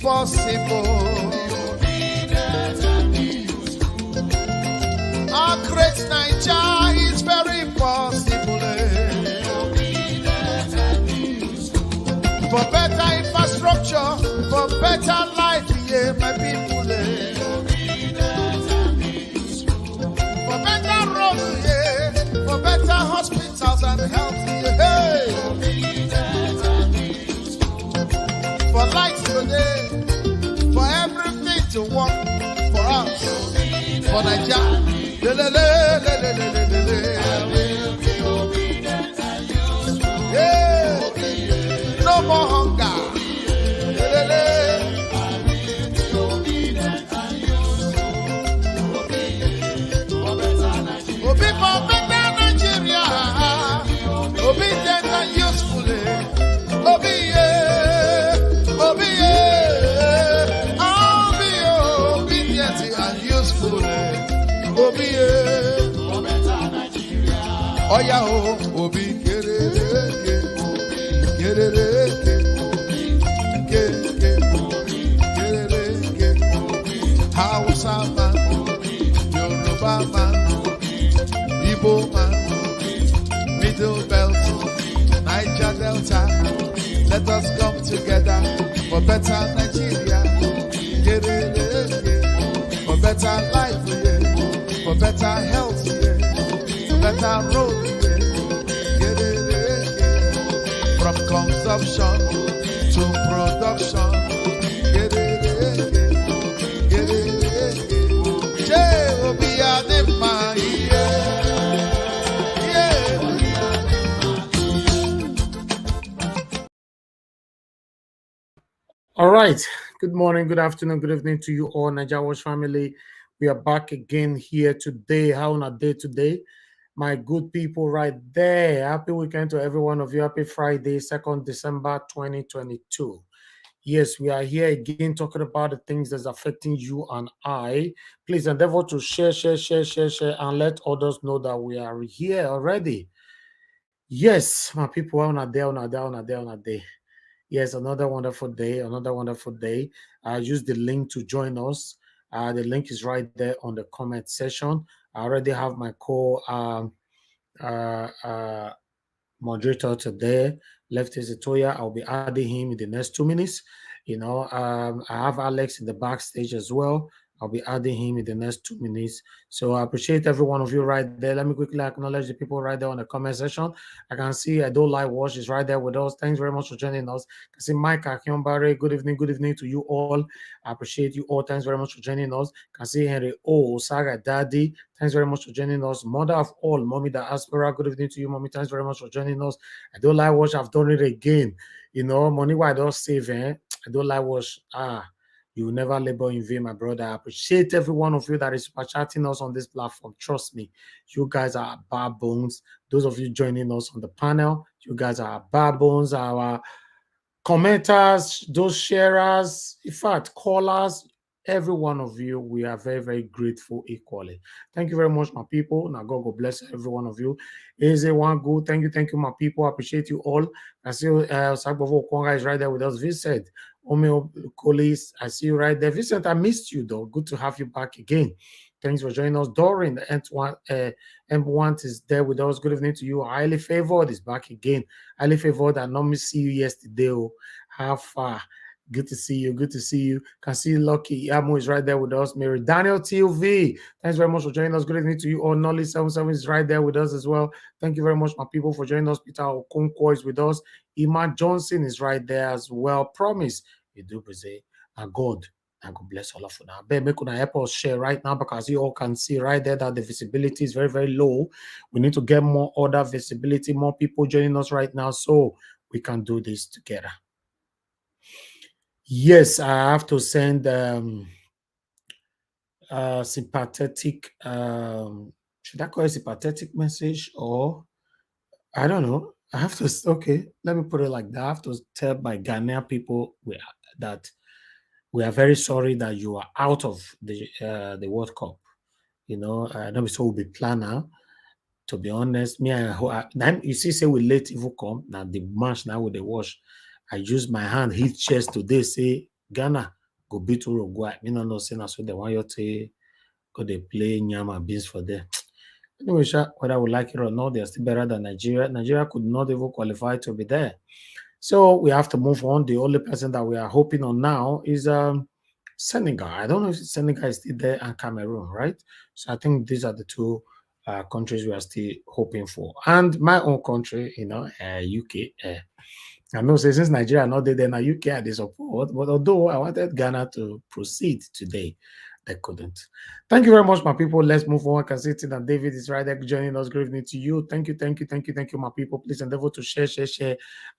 possible. Our great Nigeria is very possible. For better infrastructure, for better life, yeah, my people. For better roads, yeah, for better hospitals and health, yeah. For lights today, for everything to work for us, for Nigeria. Yeah. No more hunger. Obi for better Nigeria. Obedient and useful. Obi, yeah. Obi, yeah. Obedient and useful. Obi, yeah. Oh, yeah, Obi, get it. Hausa man, Yoruba man, Igbo man, Middle Belt, Niger Delta. Let us come together for better Nigeria. For better life, for better health, for better road. From consumption to production. All right. Good morning, good afternoon, good evening to you all, Naija Watch family. We are back again here today. How on a day today? My good people right there. Happy weekend to every one of you. Happy Friday, 2nd December 2022. Yes, we are here again talking about the things that's affecting you and I. Please endeavor to share, and let others know that we are here already. Yes, my people, on a day. Yes, another wonderful day, Use the link to join us. The link is right there on the comment section. I already have my moderator today, Lefty Zitoya. I'll be adding him in the next 2 minutes. I have Alex in the backstage as well. I'll be adding him in the next 2 minutes. So I appreciate every one of you right there. Let me quickly acknowledge the people right there on the comment section. I can see I don't like Wash is right there with us. Thanks very much for joining us. I can see Mike Akionbare. Good evening to you all. I appreciate you all. Thanks very much for joining us. I can see Henry O. Saga Daddy. Thanks very much for joining us. Mother of all, Mommy Diaspora. Good evening to you, Mommy. Thanks very much for joining us. I don't like Wash. I've done it again. Money why I don't save. I don't like Wash. You will never labor in vain, my brother. I appreciate every one of you that is super chatting us on this platform. Trust me, you guys are baboons. Those of you joining us on the panel, you guys are baboons. Our commenters, those sharers, in fact, callers, every one of you, we are very, very grateful equally. Thank you very much, my people. Now, God bless every one of you. Is a one good. Thank you, my people. I appreciate you all. I see Sagbovo Okwonga is right there with us. Vincent, Omeo Colis, I see you right there. Vincent, I missed you though. Good to have you back again. Thanks for joining us. Doreen, the M1 is there with us. Good evening to you. Highly favored is back again. Highly favored. I normally see you yesterday. How far? Good to see you. Can see Lucky Yamo is right there with us. Mary Daniel TV. Thanks very much for joining us. Good evening to you all. Nolly 77 is right there with us as well. Thank you very much, my people, for joining us. Peter Okonkwo is with us. Ima Johnson is right there as well. Promise. You do say, God bless all of you now. But make una help us share right now, because you all can see right there that the visibility is very, very low. We need to get more other visibility, more people joining us right now, so we can do this together. Yes, I have to send sympathetic, should I call it sympathetic message, or I don't know. I have to, okay, let me put it like that. I have to tell my Ghanaian people that we are very sorry that you are out of the World Cup. Don't be so we'll be planner. To be honest, you see, say we late even come now the match now with the wash. I use my hand hit chest today, say Ghana, go beat Uruguay. Me no know saying so they want you to go they play Nyama beans for them. Anyway, whether we like it or not, they're still better than Nigeria. Nigeria could not even qualify to be there. So we have to move on. The only person that we are hoping on now is Senegal. I don't know if Senegal is still there and Cameroon, right? So I think these are the two countries we are still hoping for. And my own country, UK. I know since Nigeria not there, then UK are the support. But although I wanted Ghana to proceed today, they couldn't. Thank you very much, my people. Let's move on. I can see that David is right there joining us. Good evening to you. Thank you, my people. Please endeavor to share,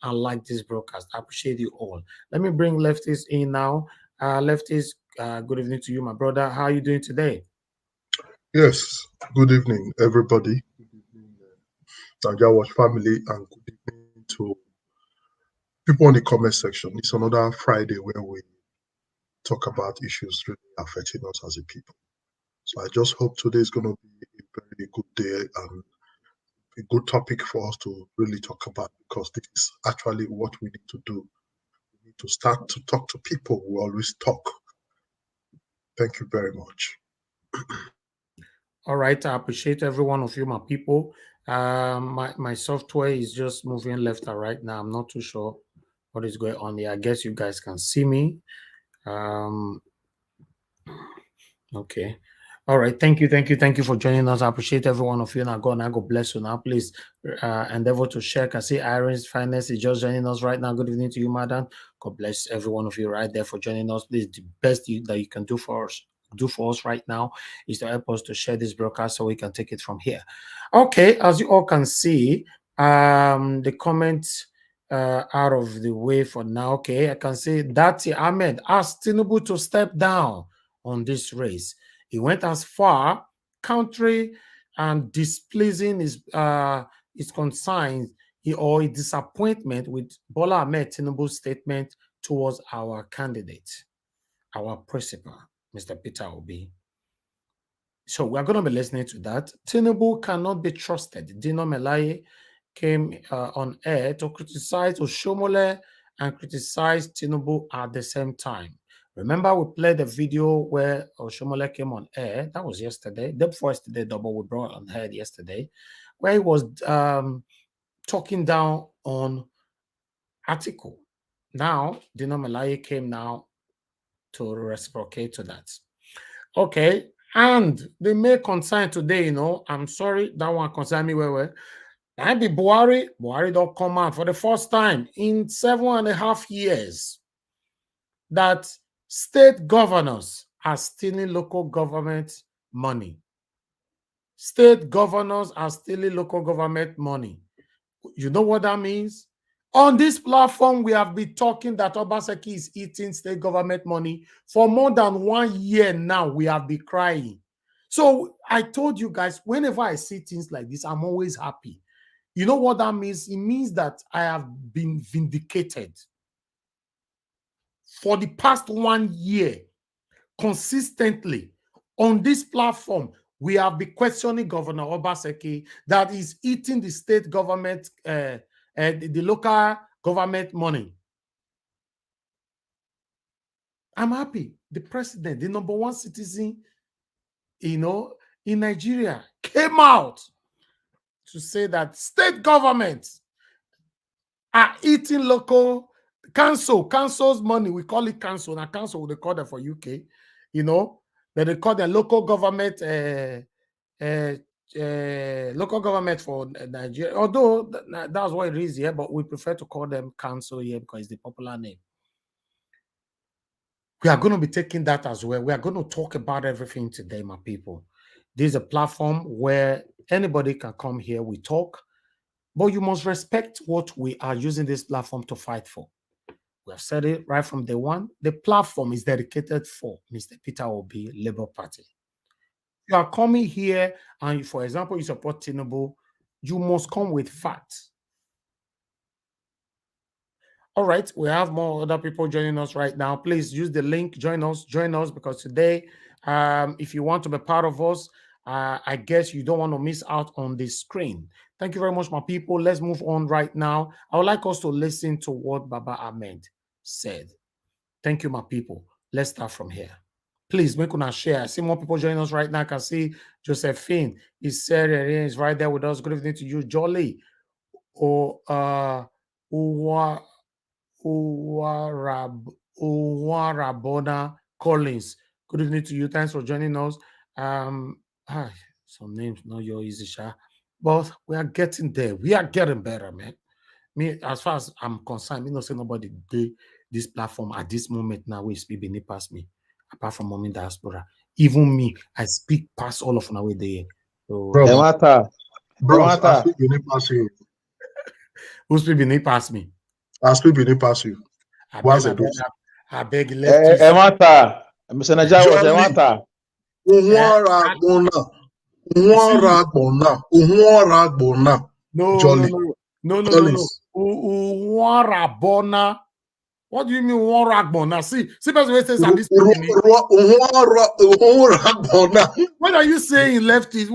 and like this broadcast. I appreciate you all. Let me bring Lefties in now. Lefties, good evening to you, my brother. How are you doing today? Yes, good evening, everybody. Good evening, Nigeria Watch family, and good evening to people in the comment section. It's another Friday where we talk about issues really affecting us as a people. So I just hope today is going to be a very good day and a good topic for us to really talk about, because this is actually what we need to do. We need to start to talk to people who always talk. Thank you very much. All right, I appreciate every one of you, my people. My software is just moving left and right now. I'm not too sure what is going on here. I guess you guys can see me. Okay. All right. Thank you for joining us. I appreciate every one of you. Now, God bless you. Now, please endeavor to share. I see Iris Finance is just joining us right now. Good evening to you, madam. God bless every one of you right there for joining us. Please, the best that you can do for us right now is to help us to share this broadcast so we can take it from here. Okay, as you all can see, the comments out of the way for now. Okay, I can see Datti Ahmed asked Tinubu to step down on this race. He went as far, country and displeasing his concerns or his disappointment with Bola Ahmed Tinubu's statement towards our candidate, our principal, Mr. Peter Obi. So we're going to be listening to that. Tinubu cannot be trusted. Dino Melaye came on air to criticize Oshomole and criticize Tinubu at the same time. Remember, we played a video where Oshomole came on air. That was yesterday. The before yesterday, double we brought on air yesterday, where he was talking down on Atiku. Now, Dino Melaye came now to reciprocate to that. Okay. And they may concern today, I'm sorry, that one concern me well. I be Buhari don't come out for the first time in 7.5 years that state governors are stealing local government money. State governors are stealing local government money. You know what that means? On this platform, we have been talking that Obaseki is eating state government money for more than 1 year now. We have been crying. So I told you guys, whenever I see things like this, I'm always happy. You know what that means? It means that I have been vindicated. For the past 1 year, consistently, on this platform, we have been questioning Governor Obaseki that is eating the state government, the local government money. I'm happy. The president, the number one citizen, in Nigeria, came out to say that state governments are eating local council's money. We call it council. Now, council, they call that for UK, that they call the local government, local government for Nigeria. Although that's what it is here, but we prefer to call them council here because it's the popular name. We are going to be taking that as well. We are going to talk about everything today, my people. This is a platform where anybody can come here. We talk. But you must respect what we are using this platform to fight for. We have said it right from day one. The platform is dedicated for Mr. Peter Obi, Labour Party. You are coming here and, for example, you support Tinubu, you must come with facts. All right, we have more other people joining us right now. Please use the link, join us because today, if you want to be part of us, I guess you don't want to miss out on the screen. Thank you very much, my people. Let's move on right now. I would like us to listen to what Baba Ahmed said. Thank you, my people. Let's start from here. Please make us share. I see more people joining us right now. I can see Josephine is right there with us. Good evening to you, Jolly. Uwarabona Collins. Good evening to you. Thanks for joining us. Some names not your easy, Sha. But we are getting there. We are getting better, man. Me, as far as I'm concerned, me not say nobody did this platform at this moment now. We speak beneath past me, apart from Mommy Diaspora. Even me, I speak past all of them away there. So, bro, I speak beneath past you. Who speak beneath past me? I speak beneath past you. I beg left. Emata, Mr. Najawa, Emata. No. Uwarabona. What do you mean Uwarabona? See, person who says what are you saying, lefties?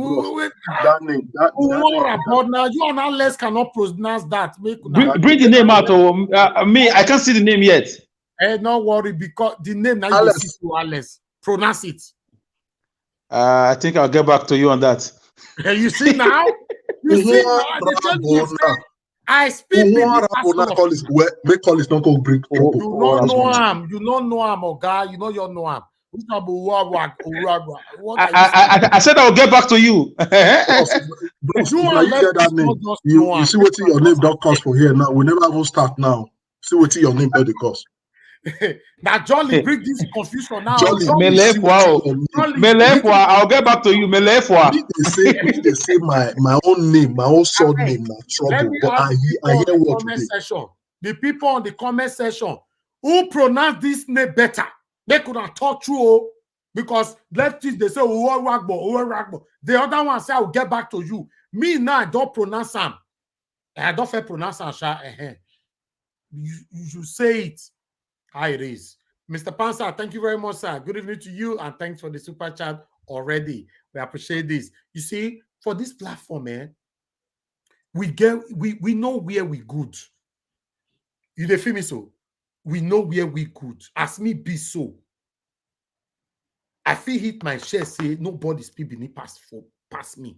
Uwarabona. You and Alex cannot pronounce that. Bring the name out. Me, I can't see the name yet. Don't worry, because the name now you see to Alex. Pronounce it. I think I'll get back to you on that. You see now? You see now? I speak. Make Collins not go bring trouble. You don't know him. You don't know him, oh guy. You know you know him. I said I'll get back to you. You see what your name don't cost for here now. We never will start now. See what your name don't cost. Now Jolly bring this confusion now. Jolly, I'll get back to you. They say my own name, my own surname, my trouble. But I hear what session. The people on the comment section who pronounce this name better, they could have talked through because leftists they say Uwaragbo. The other one say I'll get back to you. Me now I don't pronounce them. I don't fair pronounce them. You should say it. How it is. Mr. Pansa, thank you very much, sir. Good evening to you, and thanks for the super chat already. We appreciate this. You see, for this platform, we know where we good. You dey feel me so? We know where we good. As me be so. I feel hit my share say nobody speak beneath past me.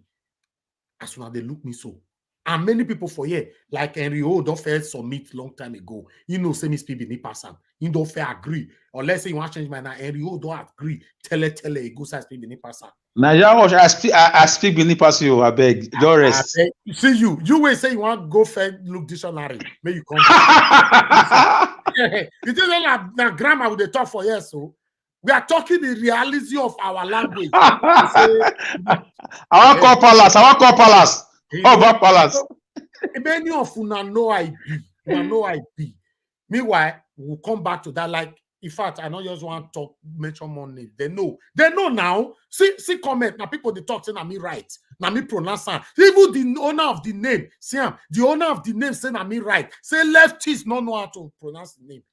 As soon as they look me so. And many people for here, like Henry O, don't fair submit long time ago. You know, say me speak beneath pass him. You don't fair agree. Or let's say you want to change my name. Henry O don't agree. Tell it, go say speak beneath pass him. Now, I speak beneath pass you. I beg. Don't rest. See you. You will say you want to go fair look dictionary. May you come. You think that grammar with the talk for years, so we are talking the reality of our language. I want call palace. Back palace. Many of you know I be. Meanwhile, we'll come back to that. Like, in fact, I know you just want to mention more names. They know now. See comment. Now people they talk saying me right. Now me pronounce them. Even the owner of the name, see him. The owner of the name saying me right. Say leftists not know how to pronounce the name.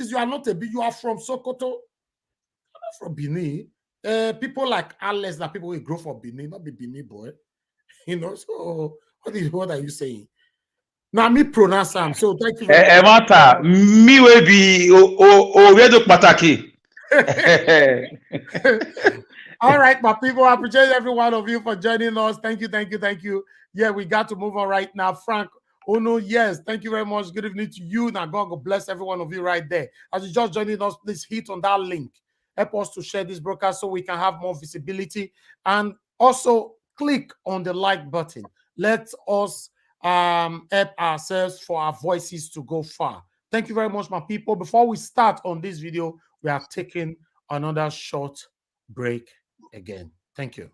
Leftists, you are not a big. You are from Sokoto. You're not from Benin. People like Alex, that people will grow from Benin, not be Benin boy. You know, so what are you saying? Now me pronounce them. So thank you very much. Emata, me will be Oredo Pataki. All right, my people, I appreciate every one of you for joining us. Thank you. Yeah, we got to move on right now. Frank, oh no, yes, thank you very much. Good evening to you. Now God bless every one of you right there. As you just joining us, please hit on that link. Help us to share this broadcast so we can have more visibility. And also click on the like button. Let us help ourselves for our voices to go far. Thank you very much, my people. Before we start on this video, we are taking another short break again. Thank you.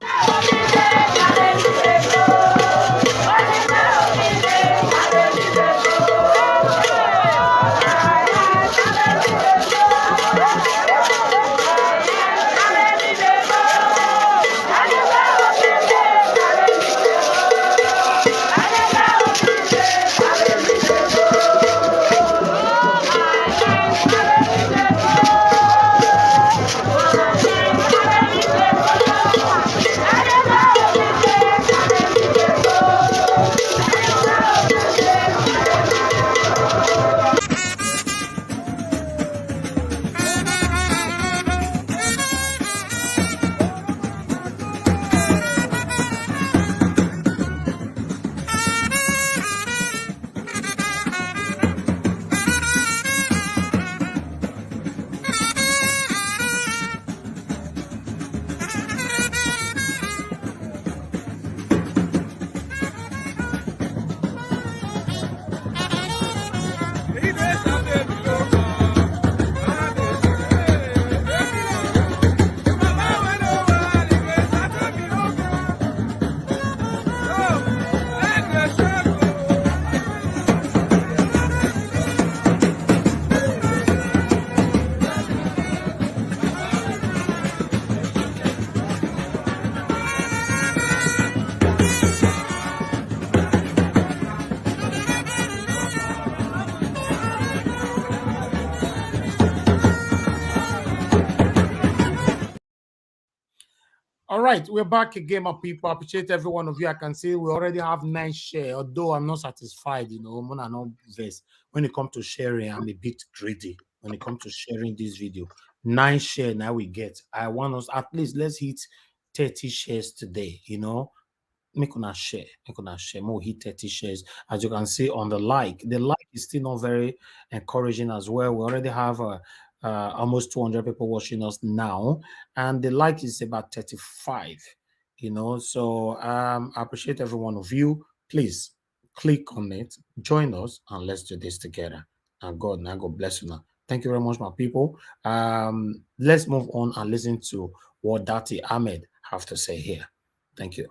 All right, we're back again, my people. I appreciate every one of you. I can see we already have 9 shares, although I'm not satisfied, when I know this. When it comes to sharing, I'm a bit greedy when it comes to sharing this video. 9 shares now we get. I want us at least let's hit 30 shares today, make una share more hit 30 shares. As you can see on the like is still not very encouraging as well. We already have almost 200 people watching us now, and the like is about 35, so I appreciate every one of you. Please click on it, join us, and let's do this together. And God bless you now. Thank you very much, my people. Let's move on and listen to what Datti Ahmed have to say here. Thank you.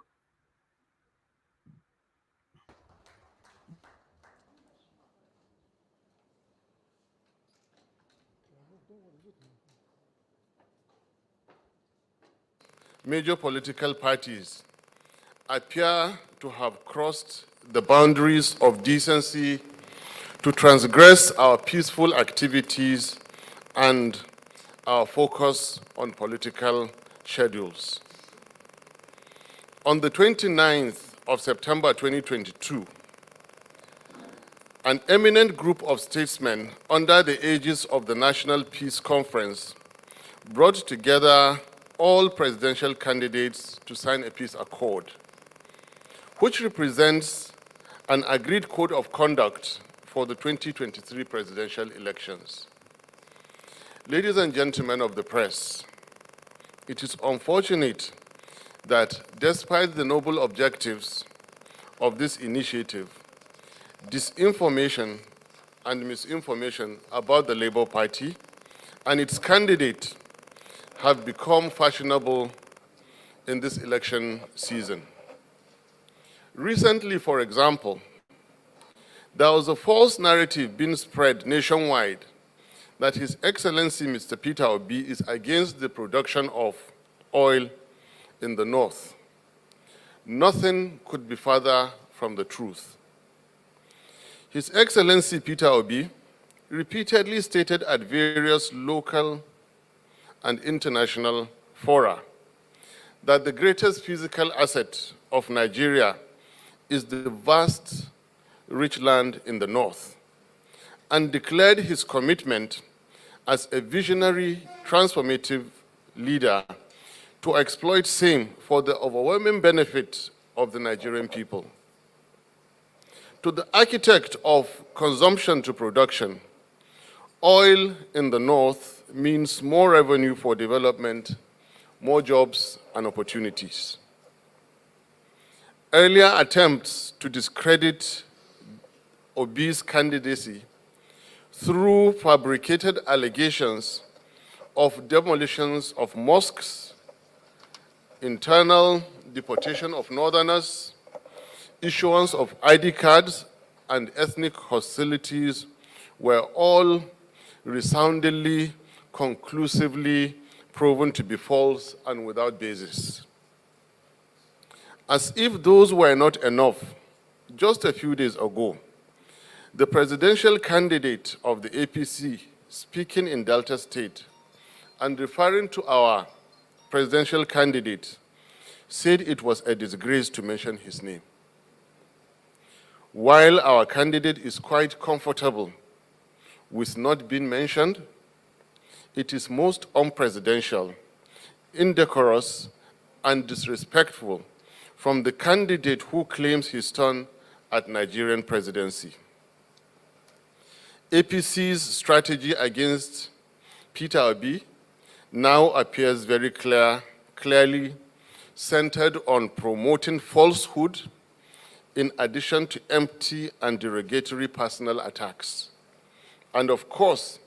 Major political parties appear to have crossed the boundaries of decency to transgress our peaceful activities and our focus on political schedules. On the 29th of September 2022, an eminent group of statesmen under the aegis of the National Peace Conference brought together all presidential candidates to sign a peace accord, which represents an agreed code of conduct for the 2023 presidential elections. Ladies and gentlemen of the press, it is unfortunate that despite the noble objectives of this initiative, disinformation and misinformation about the Labour Party and its candidate have become fashionable in this election season. Recently, for example, there was a false narrative being spread nationwide that His Excellency Mr. Peter Obi is against the production of oil in the north. Nothing could be further from the truth. His Excellency Peter Obi repeatedly stated at various local and international fora that the greatest physical asset of Nigeria is the vast, rich land in the north, and declared his commitment as a visionary, transformative leader to exploit same for the overwhelming benefit of the Nigerian people. To the architect of consumption to production, oil in the north means more revenue for development, more jobs and opportunities. Earlier attempts to discredit Obi's candidacy through fabricated allegations of demolitions of mosques, internal deportation of northerners, issuance of ID cards, and ethnic hostilities were all resoundingly, conclusively proven to be false and without basis. As if those were not enough, just a few days ago, the presidential candidate of the APC, speaking in Delta State and referring to our presidential candidate, said it was a disgrace to mention his name. While our candidate is quite comfortable with not being mentioned, it is most unpresidential, indecorous, and disrespectful from the candidate who claims his turn at Nigerian presidency. APC's strategy against Peter Obi now appears very clearly centered on promoting falsehood in addition to empty and derogatory personal attacks. And of course,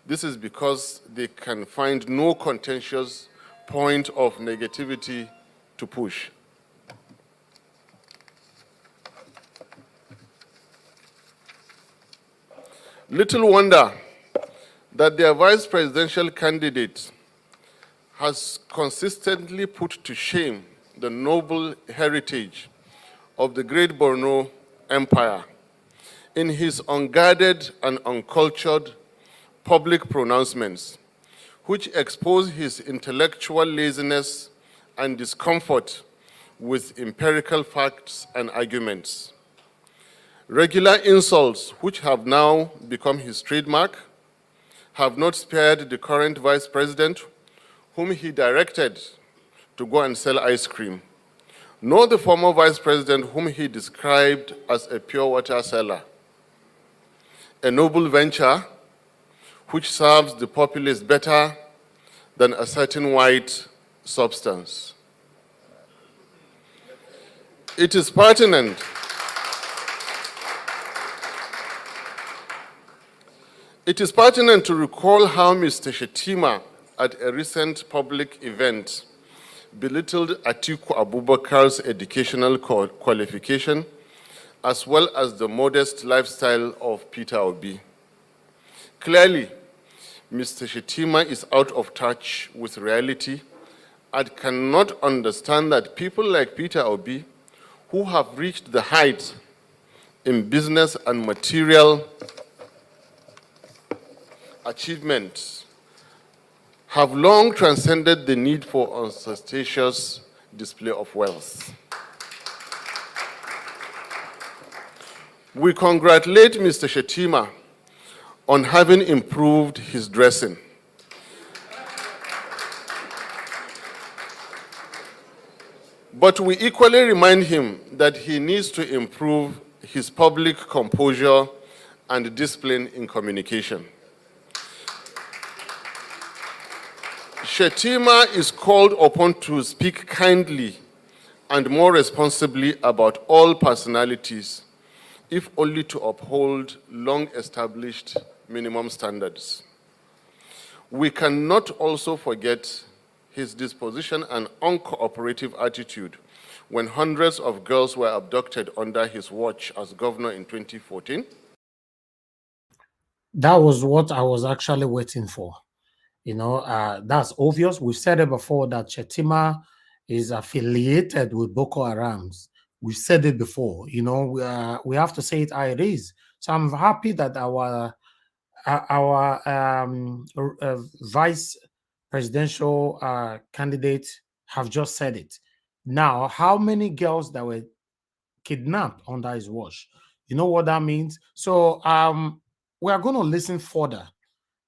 this is because they can find no contentious point of negativity to push. Little wonder that their vice presidential candidate has consistently put to shame the noble heritage of the great Borno Empire in his unguarded and uncultured public pronouncements, which expose his intellectual laziness and discomfort with empirical facts and arguments. Regular insults, which have now become his trademark, have not spared the current vice president, whom he directed to go and sell ice cream, nor the former vice president, whom he described as a pure water seller, a noble venture which serves the populace better than a certain white substance. It is pertinent to recall how Mr. Shettima, at a recent public event, belittled Atiku Abubakar's educational qualification, as well as the modest lifestyle of Peter Obi. Clearly, Mr. Shettima is out of touch with reality and cannot understand that people like Peter Obi, who have reached the heights in business and material achievements, have long transcended the need for ostentatious display of wealth. We congratulate Mr. Shettima on having improved his dressing. But we equally remind him that he needs to improve his public composure and discipline in communication. Shettima is called upon to speak kindly and more responsibly about all personalities, if only to uphold long-established minimum standards. We cannot also forget his disposition and uncooperative attitude when hundreds of girls were abducted under his watch as governor in 2014. That was what I was actually waiting for. You know, that's obvious. We've said it before that Shettima is affiliated with Boko Harams. We've said it before. You know, we have to say it how it is. So I'm happy that our vice presidential candidates have just said it. Now, how many girls that were kidnapped under his watch? You know what that means? So we are going to listen further.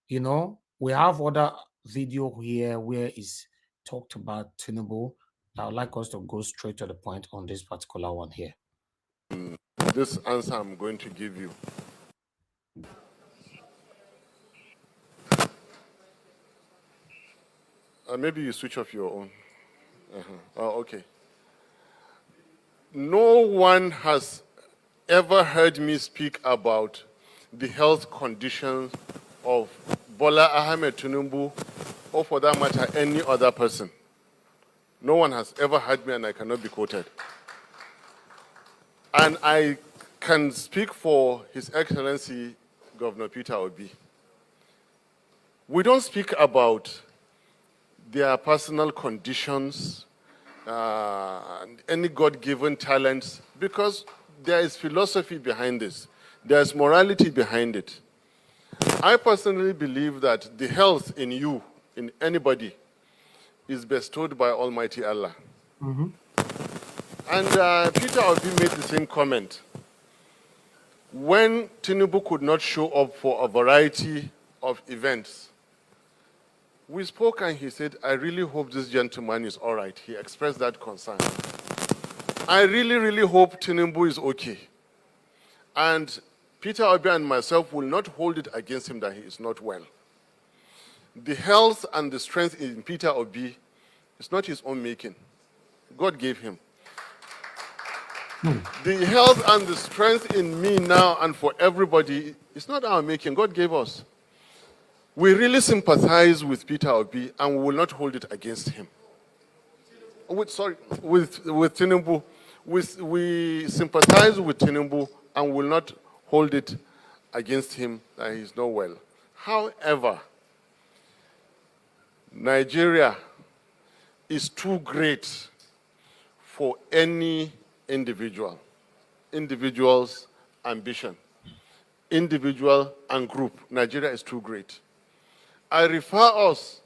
You know, we have other video here where it's talked about Tinubu. I would like us to go straight to the point on this particular one here. This answer I'm going to give you. Maybe you switch off your own. Oh, okay. No one has ever heard me speak about the health conditions of Bola Ahmed Tinubu, or for that matter, any other person. No one has ever heard me, and I cannot be quoted. And I can speak for His Excellency Governor Peter Obi. We don't speak about their personal conditions, any God-given talents, because there is philosophy behind this. There is morality behind it. I personally believe that the health in you, in anybody, is bestowed by Almighty Allah. Mm-hmm. And Peter Obi made the same comment. When Tinubu could not show up for a variety of events, we spoke and he said, I really hope this gentleman is all right. He expressed that concern. I really, really hope Tinubu is okay. And Peter Obi and myself will not hold it against him that he is not well. The health and the strength in Peter Obi is not his own making. God gave him. The health and the strength in me now and for everybody is not our making. God gave us. We really sympathize with Peter Obi and we will not hold it against him. With Tinubu. We sympathize with Tinubu and will not hold it against him that he's not well. However, Nigeria is too great for any individual's ambition, individual and group. Nigeria is too great. I refer us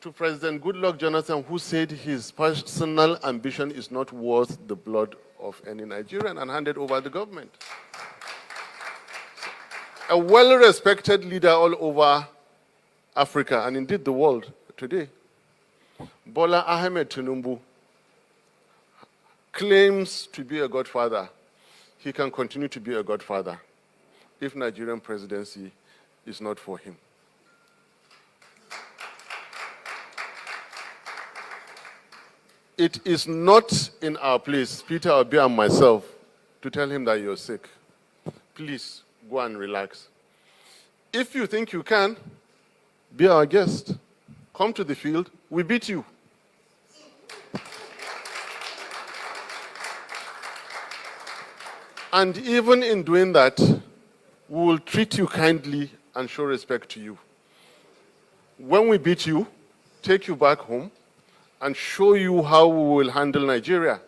to President Goodluck Jonathan, who said his personal ambition is not worth the blood of any Nigerian, and handed over the government. A well-respected leader all over Africa, and indeed the world today, Bola Ahmed Tinubu, claims to be a godfather. He can continue to be a godfather if Nigerian presidency is not for him. It is not in our place, Peter Obi and myself, to tell him that you're sick. Please go and relax. If you think you can, be our guest. Come to the field, we beat you. And even in doing that, we will treat you kindly and show respect to you. When we beat you, take you back home, and show you how we will handle Nigeria.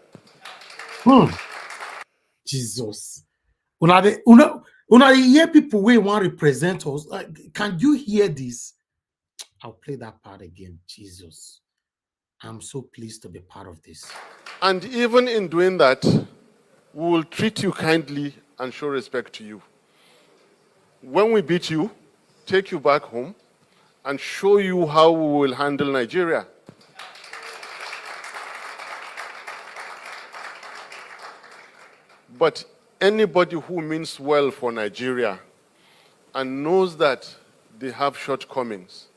Jesus. Una hear people wey want to represent us. Can you hear this? I'll play that part again. Jesus. I'm so pleased to be part of this. And even in doing that, we will treat you kindly and show respect to you. When we beat you, take you back home, and show you how we will handle Nigeria. But anybody who means well for Nigeria and knows that they have shortcomings,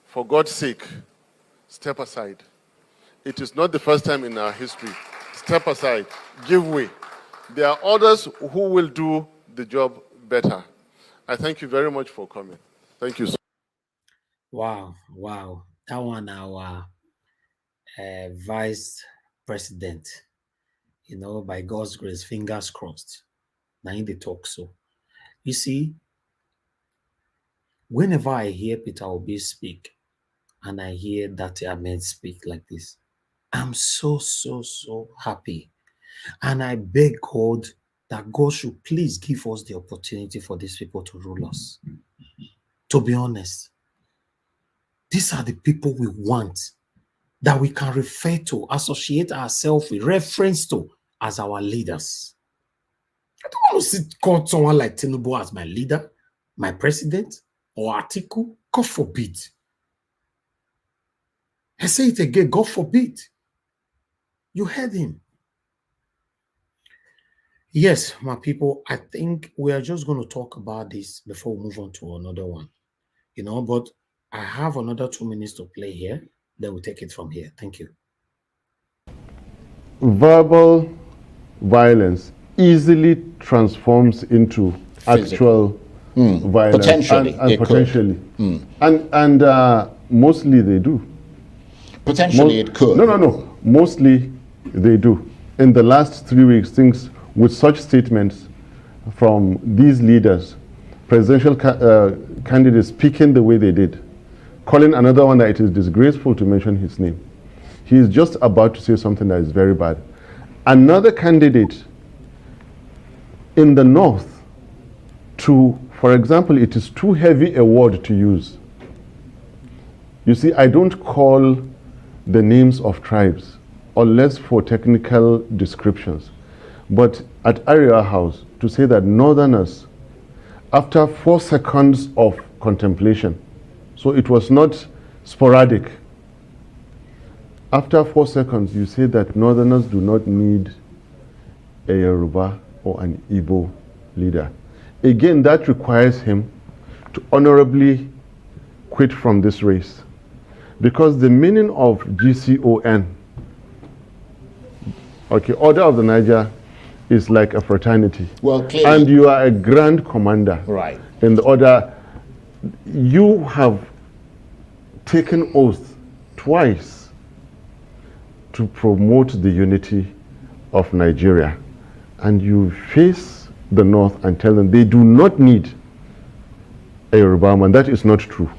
for God's sake, step aside. It is not the first time in our history. Step aside, give way. There are others who will do the job better. I thank you very much for coming. Thank you so much. Wow. That one, our vice president. By God's grace, fingers crossed. Now in the talk, so. You see, whenever I hear Peter Obi speak, and I hear that Ahmed speak like this, I'm so happy. And I beg God that God should please give us the opportunity for these people to rule us. To be honest, these are the people we want, that we can refer to, associate ourselves with, reference to as our leaders. I don't want to call someone like Tinubu as my leader, my president, or Atiku. God forbid. I say it again, God forbid. You heard him. Yes, my people, I think we are just going to talk about this before we move on to another one. But I have another 2 minutes to play here. Then we'll take it from here. Thank you. verbal violence easily transforms into actual violence. Potentially, and potentially. And mostly they do. Potentially it could. No. Mostly they do. In the last 3 weeks, things with such statements from these leaders, presidential candidates speaking the way they did, calling another one that it is disgraceful to mention his name. He is just about to say something that is very bad. Another candidate in the north, for example, it is too heavy a word to use. You see, I don't call the names of tribes unless for technical descriptions. But at Area House, to say that northerners, after 4 seconds of contemplation, so it was not sporadic. After 4 seconds, you say that northerners do not need a Yoruba or an Igbo leader. Again, that requires him to honorably quit from this race. Because the meaning of GCON, Order of the Niger, is like a fraternity. Well, clearly. And you are a grand commander. Right. In the order, you have taken oath twice to promote the unity of Nigeria. And you face the North and tell them they do not need a Yoruba man. That is not true.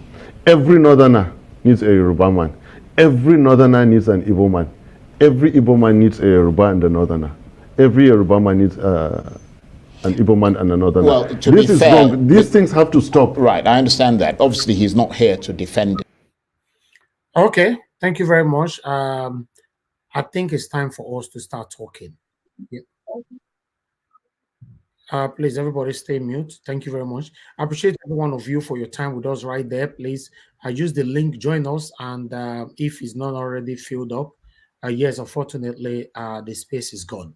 Every Northerner needs a Yoruba man. Every Northerner needs an Igbo man. Every Igbo man needs a Yoruba and a Northerner. Every Yoruba man needs an Igbo man and a Northerner. Well, to this be is fair, wrong. These things have to stop. Right, I understand that. Obviously, he's not here to defend it. Okay, thank you very much. I think it's time for us to start talking. Yeah. Please, everybody stay mute. Thank you very much. I appreciate every one of you for your time with us right there. Please, use the link, join us, and if it's not already filled up, yes, unfortunately, the space is gone.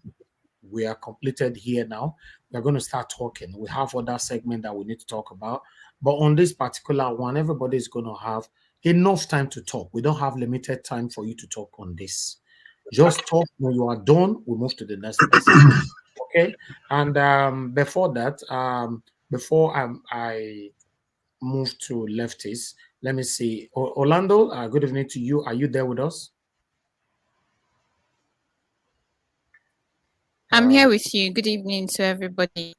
We are completed here now. We're going to start talking. We have other segment that we need to talk about, but on this particular one, everybody is going to have enough time to talk. We don't have limited time for you to talk on this. Just talk. When you are done, we move to the next person. Okay. And before that, before I move to lefties, let me see. Orlando, good evening to you. Are you there with us? I'm here with you. Good evening to everybody.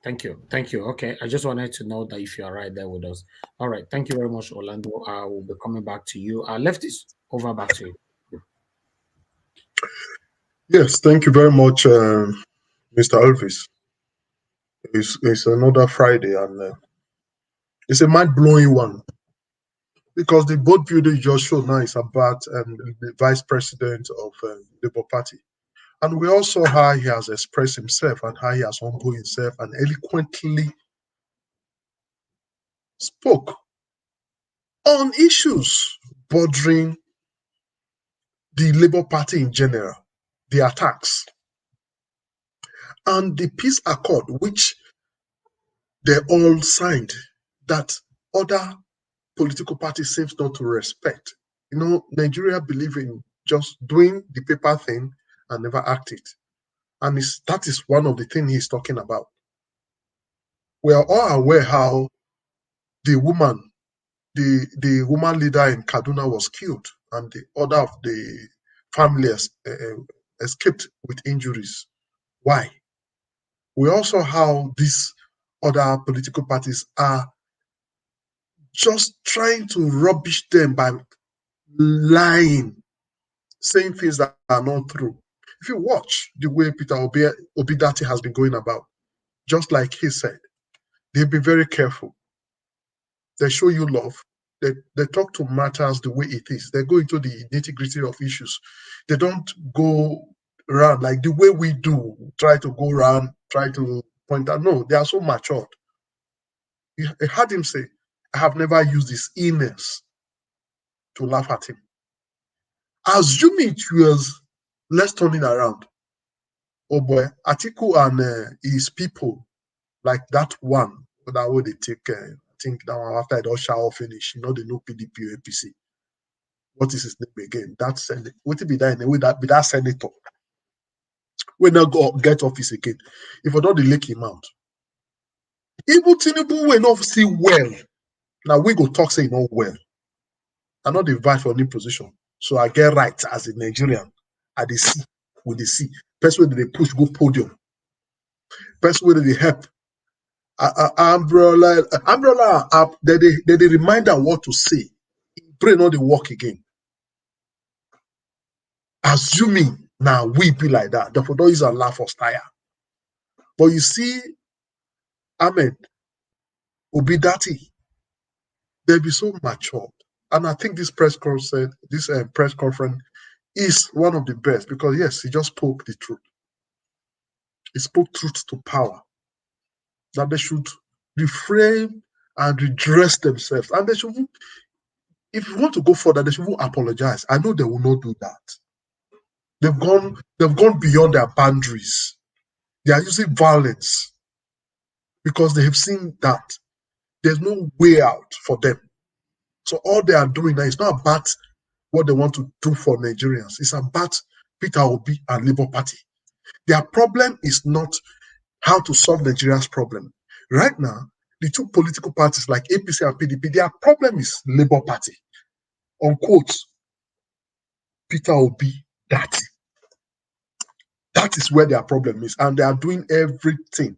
Thank you. Thank you. Okay. I just wanted to know that if you are right there with us. All right. Thank you very much, Orlando. I will be coming back to you. Lefties, over back to you. Yes, thank you very much, Mr. Elvis. It's another Friday, and it's a mind-blowing one, because the board view you just showed now is about the vice president of the Labour Party. And we also how he has expressed himself and how he has humbled himself and eloquently spoke on issues bordering the Labour Party in general, the attacks, and the peace accord, which they all signed, that other political parties seems not to respect. You know, Nigeria believe in just doing the paper thing and never act it. And that is one of the things he's talking about. We are all aware how the woman leader in Kaduna was killed, and the other of the family escaped with injuries. Why? We also how these other political parties are just trying to rubbish them by lying, saying things that are not true. If you watch the way Peter Obi-Datti has been going about, just like he said, they've been very careful. They show you love. They talk to matters the way it is. They go into the nitty-gritty of issues. They don't go around like the way we do, try to go around, try to point out. No, they are so matured. I heard him say, I have never used his illness to laugh at him. Assuming it was, let's turn it around. Oh boy, Atiku and his people, like that one, that way they take, I think that one after it all shall finish, you know, they know PDP or APC. What is his name again? That Senate. What will be that in a way that be that senator? When now go get office again. If I don't delay him out. Even Tinubu will not see well. Now we go talk say not well. I not invite for a new position. So I get right as a Nigerian. I dey see with the see. Person where they push go podium. Person where they help. Umbrella, they remind her what to say. Pray not the work again. Assuming now we be like that, the photo is a laugh or style. But you see, Ahmed, Obi-Datti, they be so matured. And I think this press conference is one of the best, because yes, he just spoke the truth. He spoke truth to power. That they should refrain and redress themselves. And they should, if you want to go further, they should apologize. I know they will not do that. They've gone beyond their boundaries. They are using violence because they have seen that there's no way out for them. So all they are doing now is not about what they want to do for Nigerians. It's about Peter Obi and Labour Party. Their problem is not how to solve Nigeria's problem. Right now, the two political parties like APC and PDP, their problem is Labour Party. Unquote, Peter Obi-Datti. That is where their problem is. And they are doing everything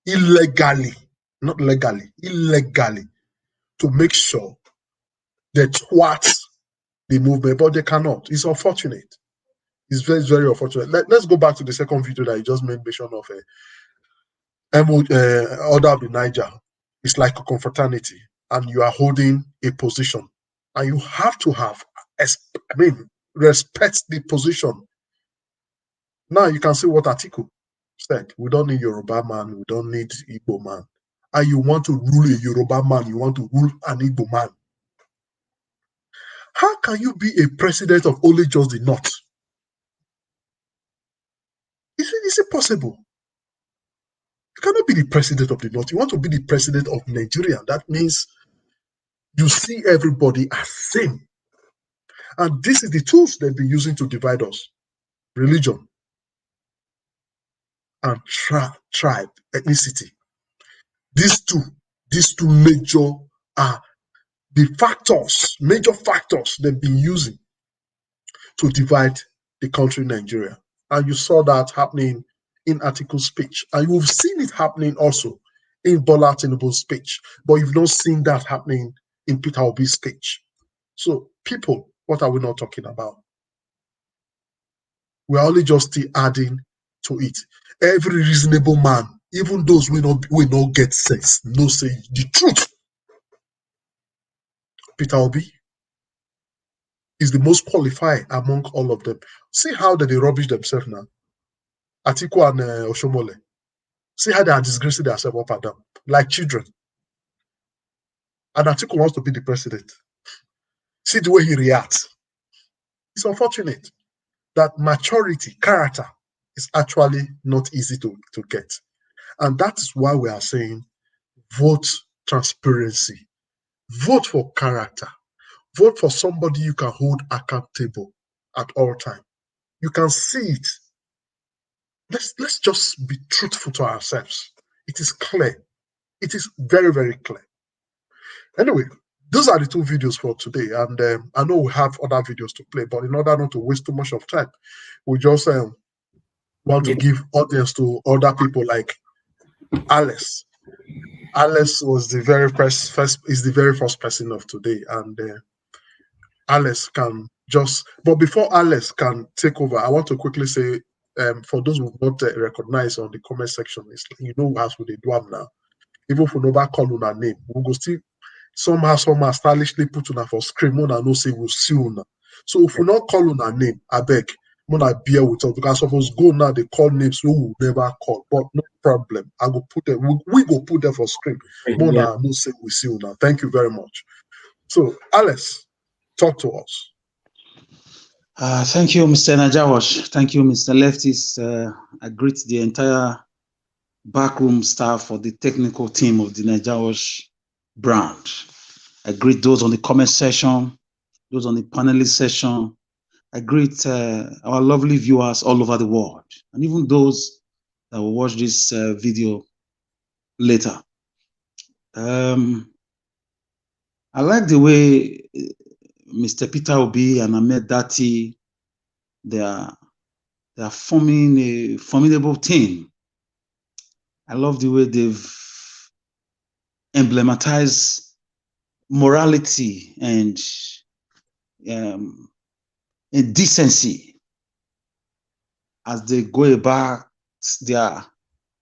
illegally, not legally, illegally, to make sure they thwart the movement, but they cannot. It's unfortunate. It's very, very unfortunate. Let's go back to the second video that you just made mention of Order of the Niger. It's like a confraternity, and you are holding a position. And you have to have, respect the position. Now you can see what Atiku said. We don't need Yoruba man, we don't need Igbo man. And you want to rule a Yoruba man, you want to rule an Igbo man. How can you be a president of only just the North? Is it possible? You cannot be the president of the North. You want to be the president of Nigeria. That means you see everybody as same. And this is the tools they've been using to divide us. Religion and tribe, ethnicity. These two major are the major factors they've been using to divide the country Nigeria. And you saw that happening in Atiku's speech. And you've seen it happening also in Bola Tinubu's speech. But you've not seen that happening in Peter Obi's speech. So people, what are we not talking about? We're only just still adding to it. Every reasonable man, even those we not get sense, no say the truth. Peter Obi is the most qualified among all of them. See how they rubbish themselves now. Atiku and Oshomole. See how they are disgracing themselves up and down, like children. And Atiku wants to be the president. See the way he reacts. It's unfortunate that maturity, character, is actually not easy to get. And that's why we are saying vote transparency. Vote for character. Vote for somebody you can hold accountable at all times. You can see it. Let's just be truthful to ourselves. It is clear. It is very, very clear. Anyway, those are the two videos for today. And I know we have other videos to play, but in order not to waste too much of time, we just want to give audience to other people like Alice. Alice was the very first person of today, and Alice can just. But before Alice can take over, I want to quickly say, for those who not recognize on the comment section, you know as we do them now. Even if we never call on our name, we go still somehow stylishly put on for screen. Mona no say we'll see una. So if we not call on our name, I beg. Mona bear with us because suppose go now they call names we will never call, but no problem. I go put them. We go put them for screen. Mona no say we see una. Thank you very much. So Alice, talk to us. Thank you, Mr. Najawash. Thank you, Mr. Leftis. I greet the entire backroom staff for the technical team of the Najawash brand. I greet those on the comment section, those on the panelist session. I greet our lovely viewers all over the world, and even those that will watch this video later. I like the way Mr. Peter Obi and Race-Datti, they are forming a formidable team. I love the way they've emblematized morality and decency as they go about their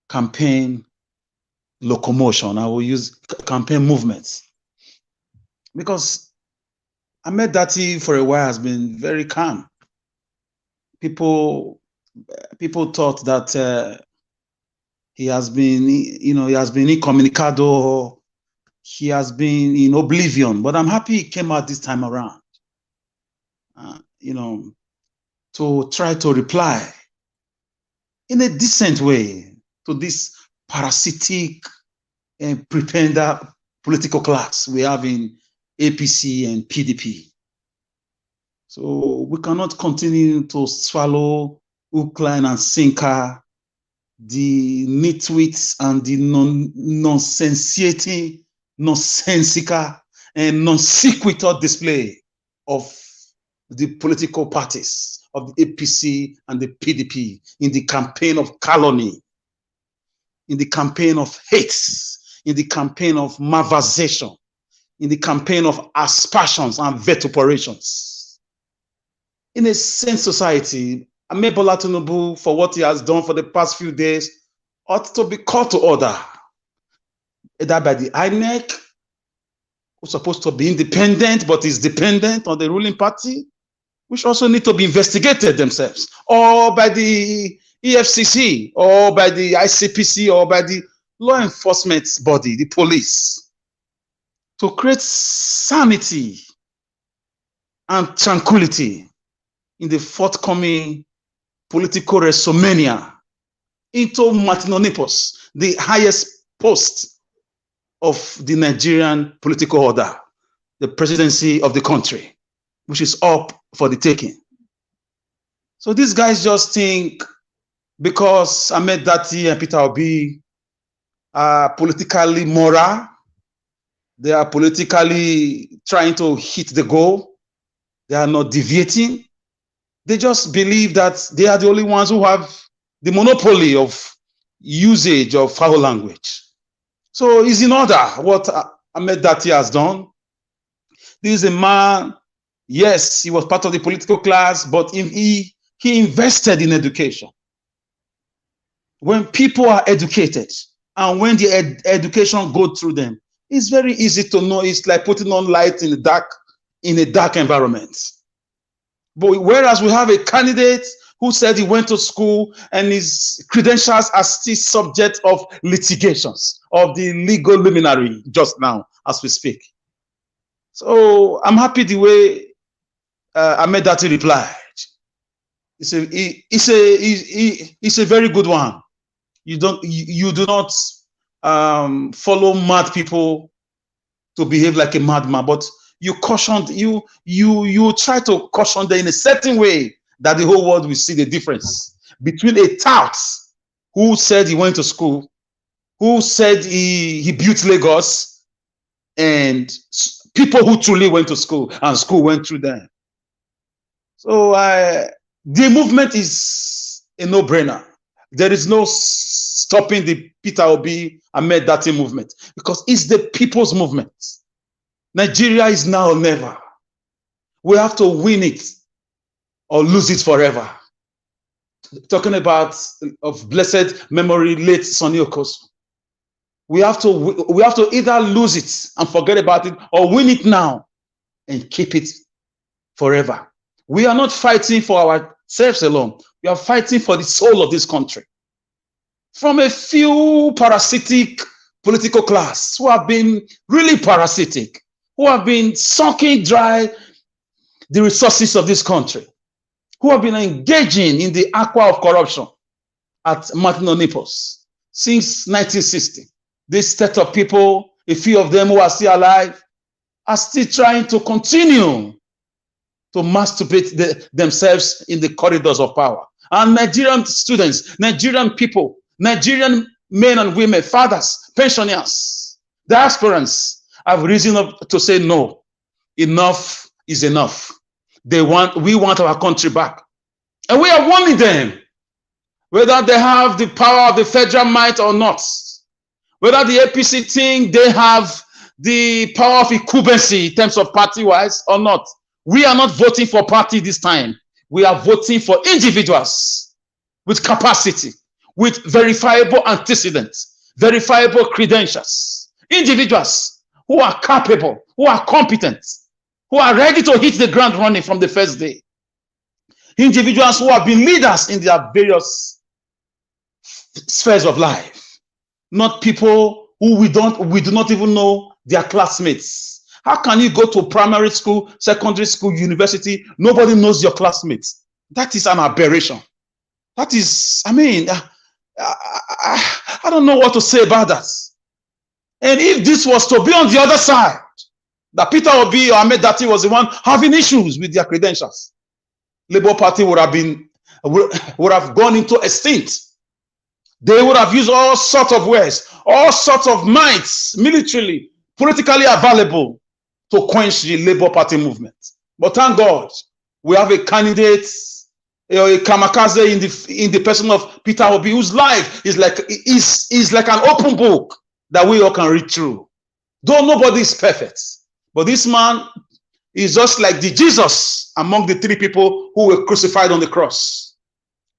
campaign locomotion. I will use campaign movements, because Race-Datti for a while has been very calm. People thought that he has been, he has been incommunicado, he has been in oblivion. But I'm happy he came out this time around, to try to reply in a decent way to this parasitic and pretender political class we have in APC and PDP. So we cannot continue to swallow hook, line, and sinker the nitwits and the nonsensical and non sequitur display of the political parties of the APC and the PDP in the campaign of calumny, in the campaign of hate, in the campaign of malversation, in the campaign of aspersions and vituperations. In a sane society, Bola Tinubu, for what he has done for the past few days, ought to be called to order, either by the INEC who's supposed to be independent but is dependent on the ruling party, which also need to be investigated themselves, or by the EFCC, or by the ICPC, or by the law enforcement body, the police, to create sanity and tranquility in the forthcoming political WrestleMania into Martin Onipos, the highest post of the Nigerian political order, the presidency of the country, which is up for the taking. So these guys just think because Ahmed Datti and Peter Obi are politically moral, they are politically trying to hit the goal, they are not deviating. They just believe that they are the only ones who have the monopoly of usage of foul language. So it's in order what Ahmed Datti has done. This is a man, yes, he was part of the political class, but he invested in education. When people are educated and when the education goes through them, it's very easy to know. It's like putting on light in a dark environment. But whereas we have a candidate who said he went to school and his credentials are still subject of litigations of the legal luminary just now as we speak. So I'm happy the way Ahmed Datti replied. It's a very good one. You do not follow mad people to behave like a madman, but you cautioned, you try to caution them in a certain way that the whole world will see the difference between a tout who said he went to school, who said he built Lagos, and people who truly went to school and school went through them. So the movement is a no-brainer. There is no stopping the Peter Obi Ahmed Datti movement because it's the people's movement. Nigeria is now or never. We have to win it or lose it forever. Talking about of blessed memory, late Sonny Okosu. We have to either lose it and forget about it or win it now and keep it forever. We are not fighting for ourselves alone. We are fighting for the soul of this country. From a few parasitic political class who have been really parasitic, who have been sucking dry the resources of this country, who have been engaging in the aqua of corruption at Martin Onipos since 1960. This set of people, a few of them who are still alive, are still trying to continue to masturbate themselves in the corridors of power. And Nigerian students, Nigerian people, Nigerian men and women, fathers, pensioners, diasporans have reason to say no. Enough is enough. We want our country back. And we are warning them, whether they have the power of the federal might or not, whether the APC think they have the power of incumbency in terms of party-wise or not. We are not voting for party this time. We are voting for individuals with capacity, with verifiable antecedents, verifiable credentials, individuals who are capable, who are competent, who are ready to hit the ground running from the first day. Individuals who have been leaders in their various spheres of life, not people who we do not even know their classmates. How can you go to primary school, secondary school, university, nobody knows your classmates? That is an aberration. That is, I mean, I don't know what to say about that. And if this was to be on the other side, that Peter Obi or Ahmed Datti was the one having issues with their credentials, Labour Party would have gone into extinct. They would have used all sorts of ways, all sorts of mights, militarily, politically available to quench the Labour Party movement. But thank God, we have a candidate, a kamikaze in the person of Peter Obi, whose life is like an open book that we all can read through. Though nobody is perfect, but this man is just like the Jesus among the three people who were crucified on the cross.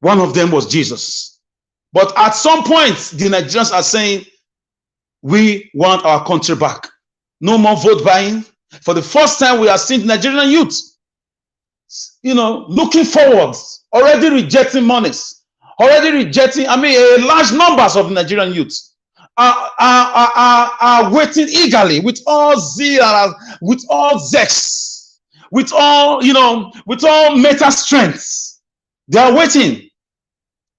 One of them was Jesus. But at some point, the Nigerians are saying, we want our country back. No more vote buying. For the first time, we are seeing Nigerian youth, looking forward, already rejecting monies, already rejecting, large numbers of Nigerian youths are waiting eagerly with all zeal, with all zest, with all, with all mental strength. They are waiting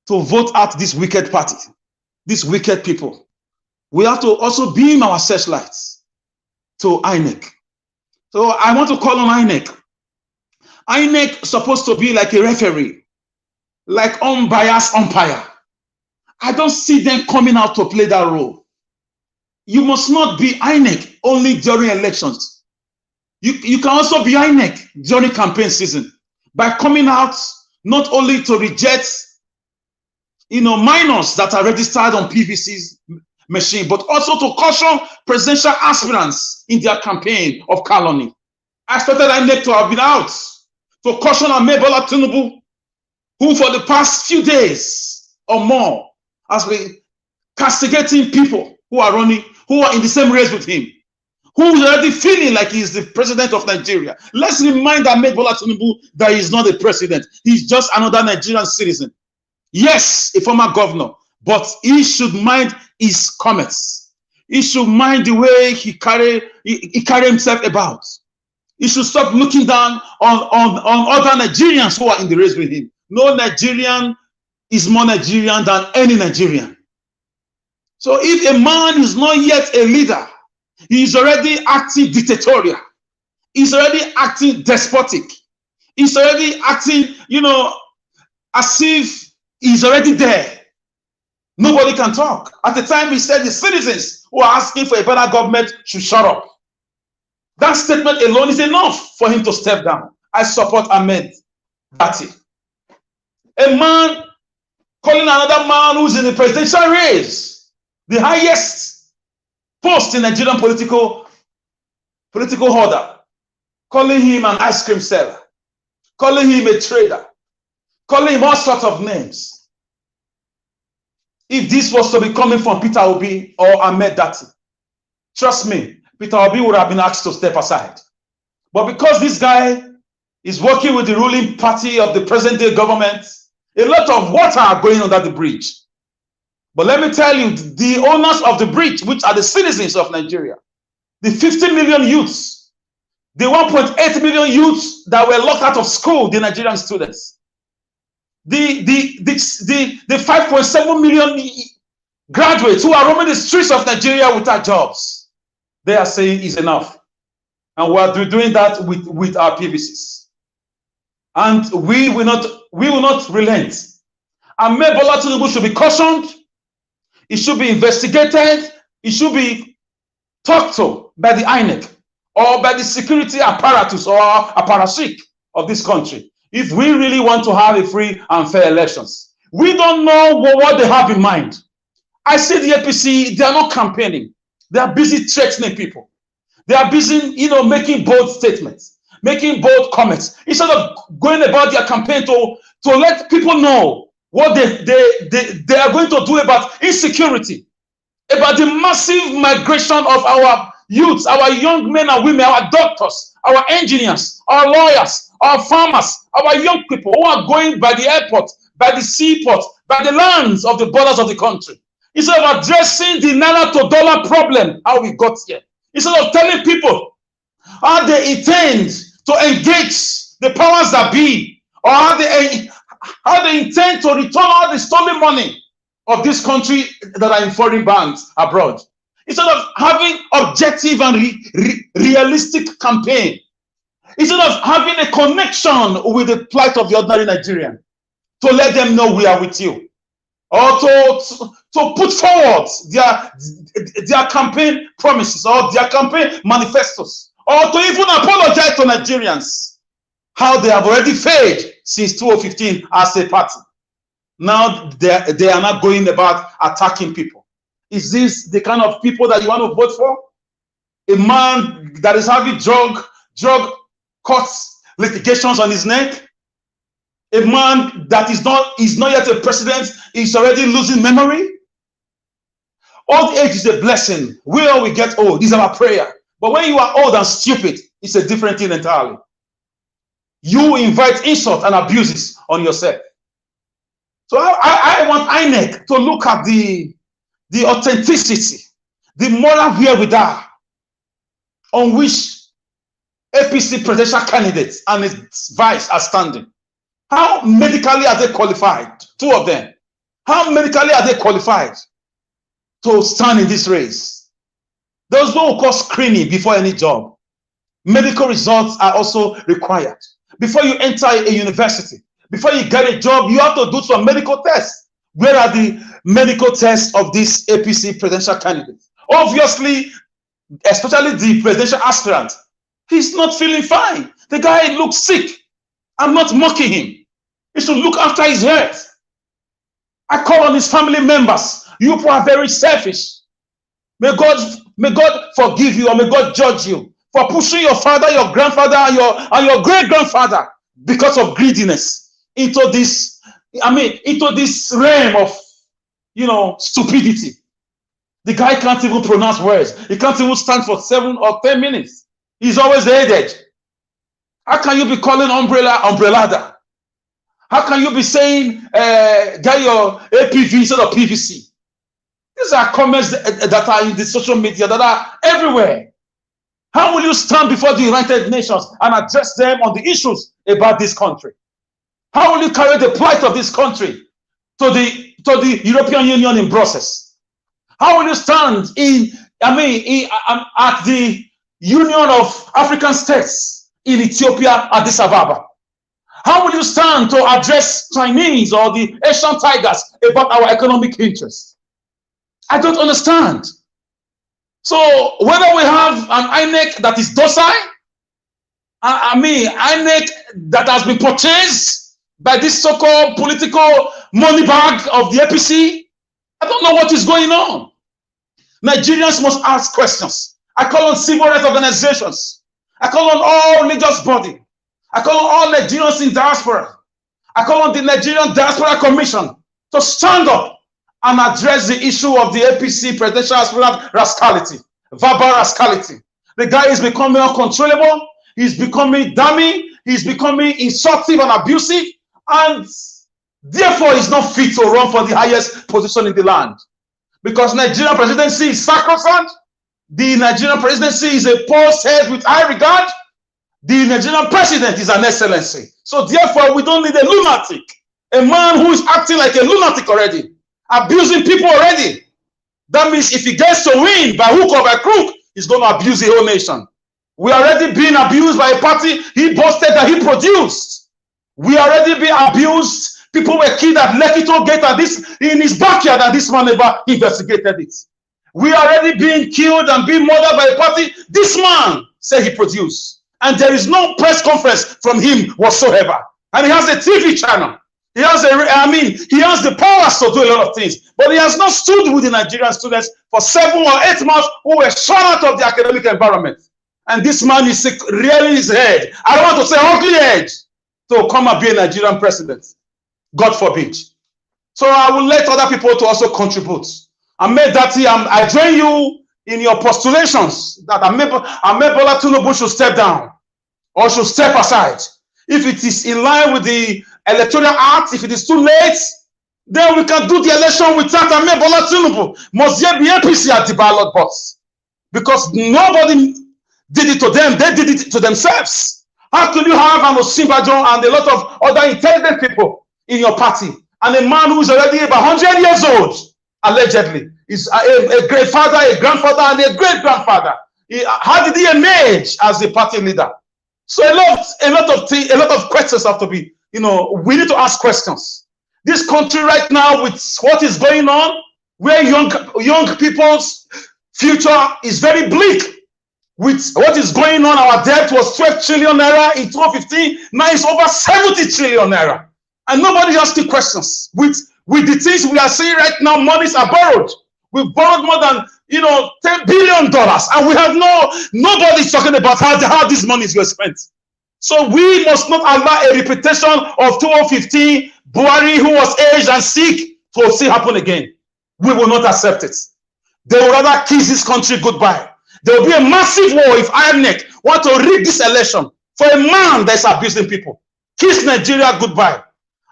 to vote out this wicked party, these wicked people. We have to also beam our searchlights to INEC. So I want to call on INEC. INEC is supposed to be like a referee, like unbiased umpire. I don't see them coming out to play that role. You must not be INEC only during elections. You can also be INEC during campaign season by coming out not only to reject minors that are registered on PVCs machine, but also to caution presidential aspirants in their campaign of calumny. I expected INEC to have been out to caution Bola Tinubu, who for the past few days or more has been castigating people who are running, who are in the same race with him, who is already feeling like he is the president of Nigeria. Let's remind Bola Tinubu that he is not a president. He's just another Nigerian citizen. Yes, a former governor, but he should mind his comments. He should mind the way he carry himself about. He should stop looking down on other Nigerians who are in the race with him. No Nigerian is more Nigerian than any Nigerian. So if a man is not yet a leader, he is already acting dictatorial. He's already acting despotic. He's already acting, as if he's already there. Nobody can talk. At the time, he said the citizens who are asking for a better government should shut up. That statement alone is enough for him to step down. I support Datti. A man calling another man who's in the presidential race, the highest post in Nigerian political order, calling him an ice cream seller, calling him a trader, calling him all sorts of names. If this was to be coming from Peter Obi or Datti, trust me, Peter Obi would have been asked to step aside. But because this guy is working with the ruling party of the present-day government, a lot of water are going under the bridge. But let me tell you, the owners of the bridge, which are the citizens of Nigeria, the 50 million youths, the 1.8 million youths that were locked out of school, the Nigerian students, the 5.7 million graduates who are roaming the streets of Nigeria without jobs, they are saying is enough. And we are doing that with our PVCs. And we will not relent. And Bola Tinubu should be cautioned. It should be investigated. It should be talked to by the INEC or by the security apparatus or apparatchik of this country. If we really want to have a free and fair elections, we don't know what they have in mind. I see the APC, they are not campaigning. They are busy threatening people. They are busy, making bold statements, making bold comments, instead of going about their campaign to let people know what they are going to do about insecurity, about the massive migration of our youths, our young men and women, our doctors, our engineers, our lawyers, our farmers, our young people who are going by the airport, by the seaport, by the lands of the borders of the country. Instead of addressing the naira to dollar problem, how we got here, instead of telling people how they intend to engage the powers that be, or how they intend to return all the stolen money of this country that are in foreign banks abroad. Instead of having objective and realistic campaign, instead of having a connection with the plight of the ordinary Nigerian, to let them know we are with you, or to put forward their campaign promises or their campaign manifestos, or to even apologize to Nigerians how they have already failed since 2015 as a party. Now they are not going about attacking people. Is this the kind of people that you want to vote for? A man that is having drug courts litigations on his neck? A man that is not yet a president, is already losing memory? Old age is a blessing. We all will get old. This is our prayer, But when you are old and stupid, it's a different thing entirely. You invite insult and abuses on yourself. So I want INEC to look at the authenticity, the moral wherewithal on which APC presidential candidates and its vice are standing. How medically are they qualified? Two of them. How medically are they qualified to stand in this race? There's no course screening before any job. Medical results are also required. Before you enter a university, before you get a job, you have to do some medical tests. Where are the medical tests of this APC presidential candidate? Obviously, especially the presidential aspirant, he's not feeling fine. The guy looks sick. I'm not mocking him. He should look after his health. I call on his family members. You people are very selfish. May God forgive you, or may God judge you for pushing your father, your grandfather, and your great-grandfather because of greediness into this, into this realm of, stupidity. The guy can't even pronounce words. He can't even stand for 7 or 10 minutes. He's always headed. How can you be calling umbrellada? How can you be saying get your APV instead of PVC? These are comments that are in the social media that are everywhere. How will you stand before the United Nations and address them on the issues about this country? How will you carry the plight of this country to the European Union in Brussels? How will you stand at the Union of African States in Ethiopia, Addis Ababa? How will you stand to address Chinese or the Asian tigers about our economic interests? I don't understand. So whether we have an INEC that is docile, INEC that has been purchased by this so-called political money bag of the APC, I don't know what is going on. Nigerians must ask questions. I call on civil rights organizations. I call on all religious bodies. I call on all Nigerians in diaspora. I call on the Nigerian Diaspora Commission to stand up and address the issue of the APC presidential aspirant rascality, verbal rascality. The guy is becoming uncontrollable. He's becoming dummy. He's becoming insultive and abusive. And therefore, he's not fit to run for the highest position in the land. Because Nigerian presidency is sacrosanct. The Nigerian presidency is a post held with high regard. The Nigerian president is an excellency. So therefore, we don't need a lunatic. A man who is acting like a lunatic already. Abusing people already. That means if he gets to win by hook or by crook, he's going to abuse the whole nation. We are already being abused by a party he boasted that he produced. We are already being abused. People were killed at Lekito Gate and this in his backyard, and this man never investigated it. We are already being killed and being murdered by a party this man said he produced. And there is no press conference from him whatsoever. And he has a TV channel. He has he has the powers to do a lot of things. But he has not stood with the Nigerian students for 7 or 8 months who were shut out of the academic environment. And this man is rearing his head. I don't want to say ugly head to come and be a Nigerian president. God forbid. So I will let other people to also contribute. Race-Datti, I join you in your postulations that Bola Tinubu should step down or should step aside. If it is in line with the Electoral Act, if it is too late, then we can do the election without Bola Tinubu. Must there be APC at the ballot box? Because nobody did it to them, they did it to themselves. How can you have an Osinbajo and a lot of other intelligent people in your party, and a man who is already about 100 years old, allegedly, is a great father, a grandfather, and a great-grandfather? How did he emerge as a party leader? So a lot of questions have to be, we need to ask questions. This country right now, with what is going on, where young people's future is very bleak. With what is going on, our debt was 12 trillion naira in 2015. Now it's over 70 trillion naira. And nobody asking questions. With the things we are seeing right now, monies are borrowed. We've borrowed more than $10 billion, and we have nobody's talking about how this money is spent. So we must not allow a repetition of 2015 Buhari, who was aged and sick, to still happen again. We will not accept it. They will rather kiss this country goodbye. There will be a massive war if INEC want to rig this election for a man that's abusing people. Kiss Nigeria goodbye.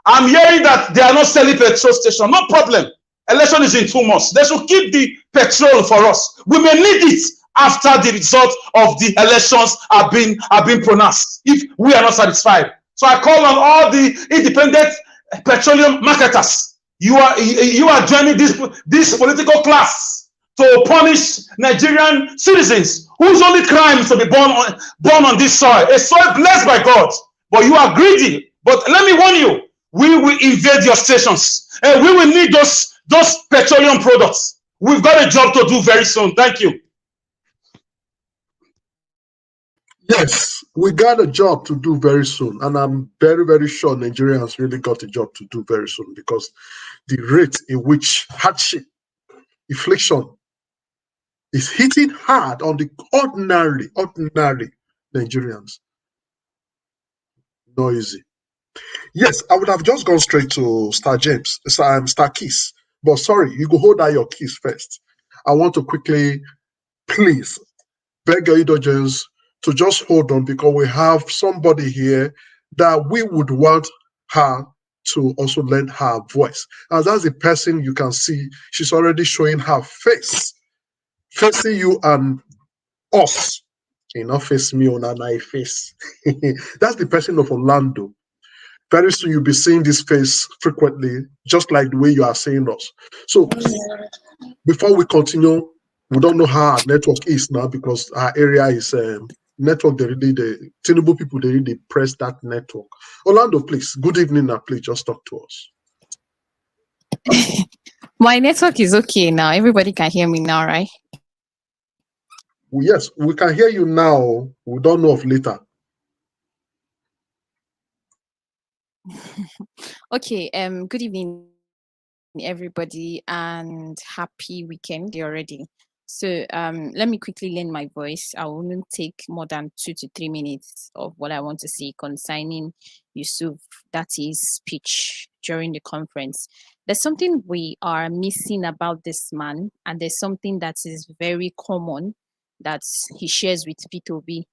I'm hearing that they are not selling petrol station. No problem. Election is in 2 months. They should keep the petrol for us. We may need it after the result of the elections have been pronounced, if we are not satisfied. So I call on all the independent petroleum marketers. You are joining this political class to punish Nigerian citizens whose only crime is to be born on this soil, a soil blessed by God. But you are greedy. But let me warn you, we will invade your stations, and we will need those petroleum products. We've got a job to do very soon. Thank you. Yes, we got a job to do very soon, and I'm very, very sure Nigerians really got a job to do very soon, because the rate in which hardship, inflation is hitting hard on the ordinary Nigerians. No easy. Yes, I would have just gone straight to Star Keys, but sorry, you go hold out your keys first. I want to quickly, please, beg your indulgence to just hold on, because we have somebody here that we would want her to also lend her voice. And that's the person you can see, she's already showing her face, facing you and us. You know, face me on an face. That's the person of Orlando. Very soon you'll be seeing this face frequently, just like the way you are seeing us. So before we continue, we don't know how our network is now, because our area is network. The Tinubu people, they really press that network. Orlando, please, good evening now. Please just talk to us. My network is okay now. Everybody can hear me now, right? Yes, we can hear you now. We don't know of later. Okay, good evening everybody, and happy weekend already. So let me quickly lend my voice. I won't take more than 2 to 3 minutes of what I want to say concerning Yusuf-Datti's speech during the conference. There's something we are missing about this man, and there's something that is very common that he shares with P2B.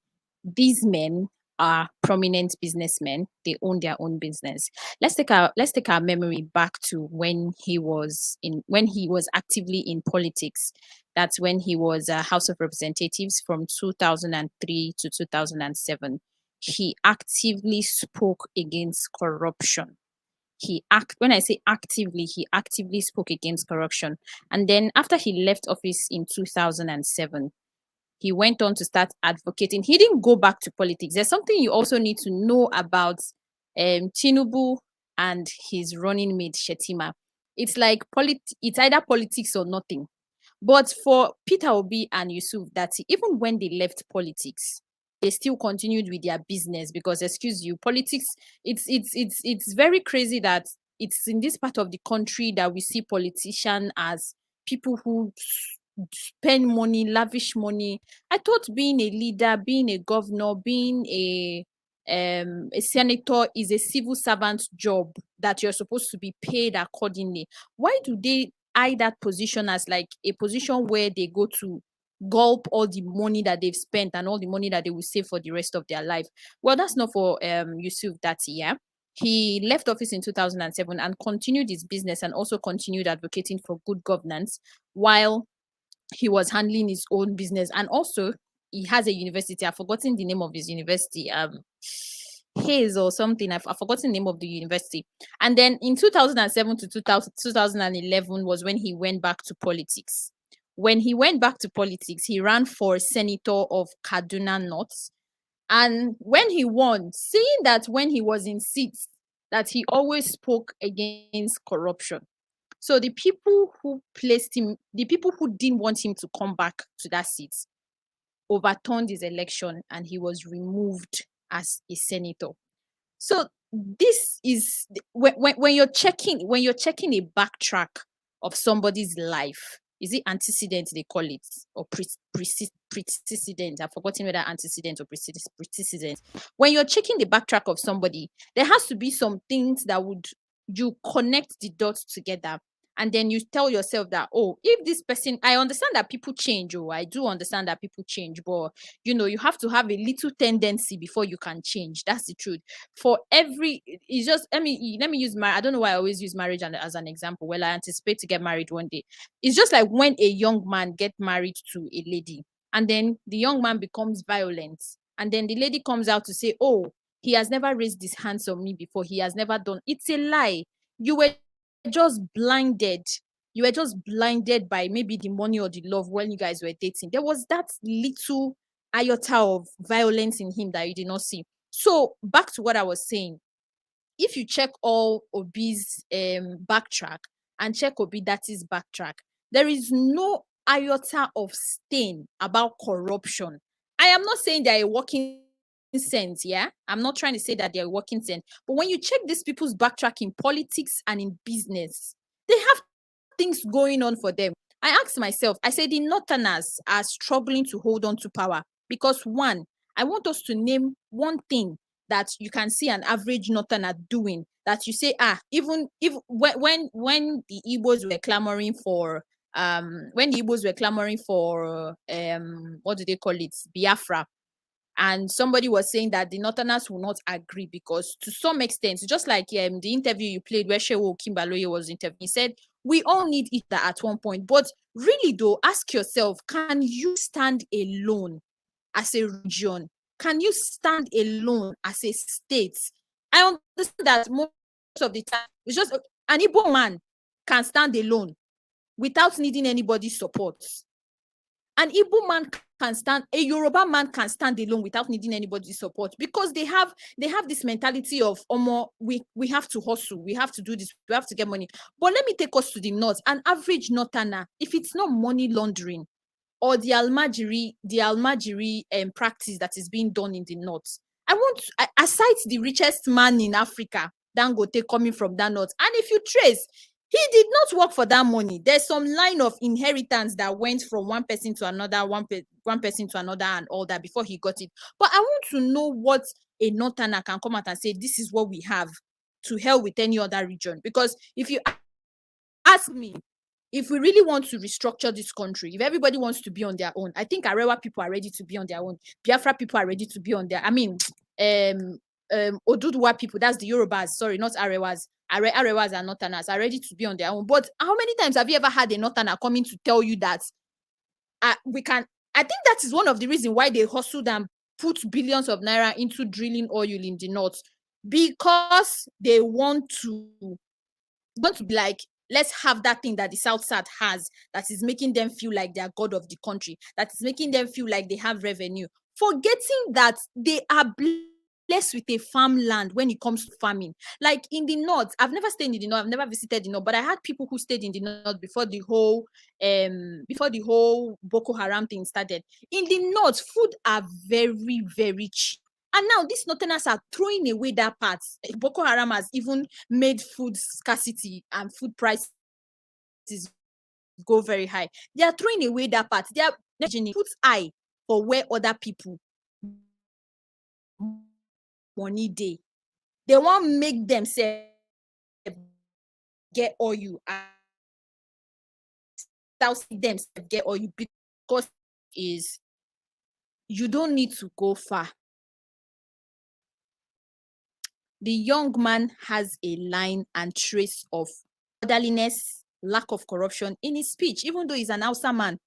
These men are prominent businessmen. They own their own business. Let's take our memory back to when he was actively in politics. That's when he was a House of Representatives from 2003 to 2007. He actively spoke against corruption. When I say actively, he actively spoke against corruption. And then after he left office in 2007, he went on to start advocating. He didn't go back to politics. There's something you also need to know about Tinubu and his running mate Shetima. It's like it's either politics or nothing. But for Peter Obi and Yusuf-Datti, even when they left politics, they still continued with their business, because, excuse you, politics, it's very crazy that it's in this part of the country that we see politicians as people who spend money, lavish money. I thought being a leader, being a governor, being a senator is a civil servant job that you're supposed to be paid accordingly. Why do they eye that position as like a position where they go to gulp all the money that they've spent and all the money that they will save for the rest of their life? Well, that's not for Yusuf-Datti, yeah. He left office in 2007 and continued his business, and also continued advocating for good governance while he was handling his own business. And also he has a university. I've forgotten the name of his university, Hayes or something. I've forgotten the name of the university. And then in 2007 to 2011 was when he went back to politics. When he went back to politics, he ran for senator of Kaduna North. And when he won, seeing that when he was in seats, that he always spoke against corruption. So the people who placed him, the people who didn't want him to come back to that seat, overturned his election, and he was removed as a senator. So this is when you're checking a backtrack of somebody's life. Is it antecedent they call it, or precedent? I've forgotten whether antecedent or precedent. When you're checking the backtrack of somebody, there has to be some things that you connect the dots together. And then you tell yourself that, oh, if this person, I understand that people change. Oh, I do understand that people change, but you have to have a little tendency before you can change. That's the truth. For every, it's just, let me use I don't know why I always use marriage as an example. Well, I anticipate to get married one day. It's just like when a young man get married to a lady, and then the young man becomes violent, and then the lady comes out to say, oh, he has never raised his hands on me before. He has never done. It's a lie. You were just blinded. You were just blinded by maybe the money or the love when you guys were dating. There was that little iota of violence in him that you did not see. So back to what I was saying. If you check all Obi's backtrack and check Obi-Datti's backtrack, there is no iota of stain about corruption. I am not saying they are a working sense, yeah? I'm not trying to say that they're working sense. But when you check these people's backtrack in politics and in business, they have things going on for them. I asked myself, I said the Northerners are struggling to hold on to power because one, I want us to name one thing that you can see an average Northerner doing that you say, even if when the Igbos were clamoring for what do they call it, Biafra, and somebody was saying that the Northerners will not agree because to some extent, just like the interview you played where Shewo Kimbaloye was interviewed, he said, we all need it at one point. But really though, ask yourself, can you stand alone as a region? Can you stand alone as a state? I understand that most of the time, it's just an Igbo man can stand alone without needing anybody's support. An Igbo man can stand, a Yoruba man can stand alone without needing anybody's support because they have this mentality of we have to hustle, we have to do this, we have to get money. But let me take us to the north. An average northerner, if it's not money laundering or the almajiri practice that is being done in the north, aside the richest man in Africa, Dangote, coming from that north, and if you trace, he did not work for that money. There's some line of inheritance that went from one person to another, one person to another, and all that before he got it. But I want to know what a northerner can come out and say, this is what we have, to hell with any other region. Because if you ask me, if we really want to restructure this country, if everybody wants to be on their own, I think Arewa people are ready to be on their own. Biafra people are ready to be on their, Oduduwa people, that's the Yorubas, sorry, not Arewas. Arewas and Northerners are ready to be on their own. But how many times have you ever had a Northerner coming to tell you that we can? I think that is one of the reasons why they hustled and put billions of naira into drilling oil in the north, because they want to be like, let's have that thing that the South has, that is making them feel like they are god of the country, that is making them feel like they have revenue, forgetting that they are blessed with a farmland when it comes to farming. Like in the north, I've never stayed in the north, I've never visited the north, but I had people who stayed in the north before the whole Boko Haram thing started. In the north, food are very, very cheap. And now these northerners are throwing away that part. Boko Haram has even made food scarcity and food prices go very high. They are throwing away that part. They are put eye for where other people money day. They won't make themselves get oil and them get oil, because is you don't need to go far. The young man has a line and trace of orderliness, lack of corruption in his speech, even though he's an Hausa man.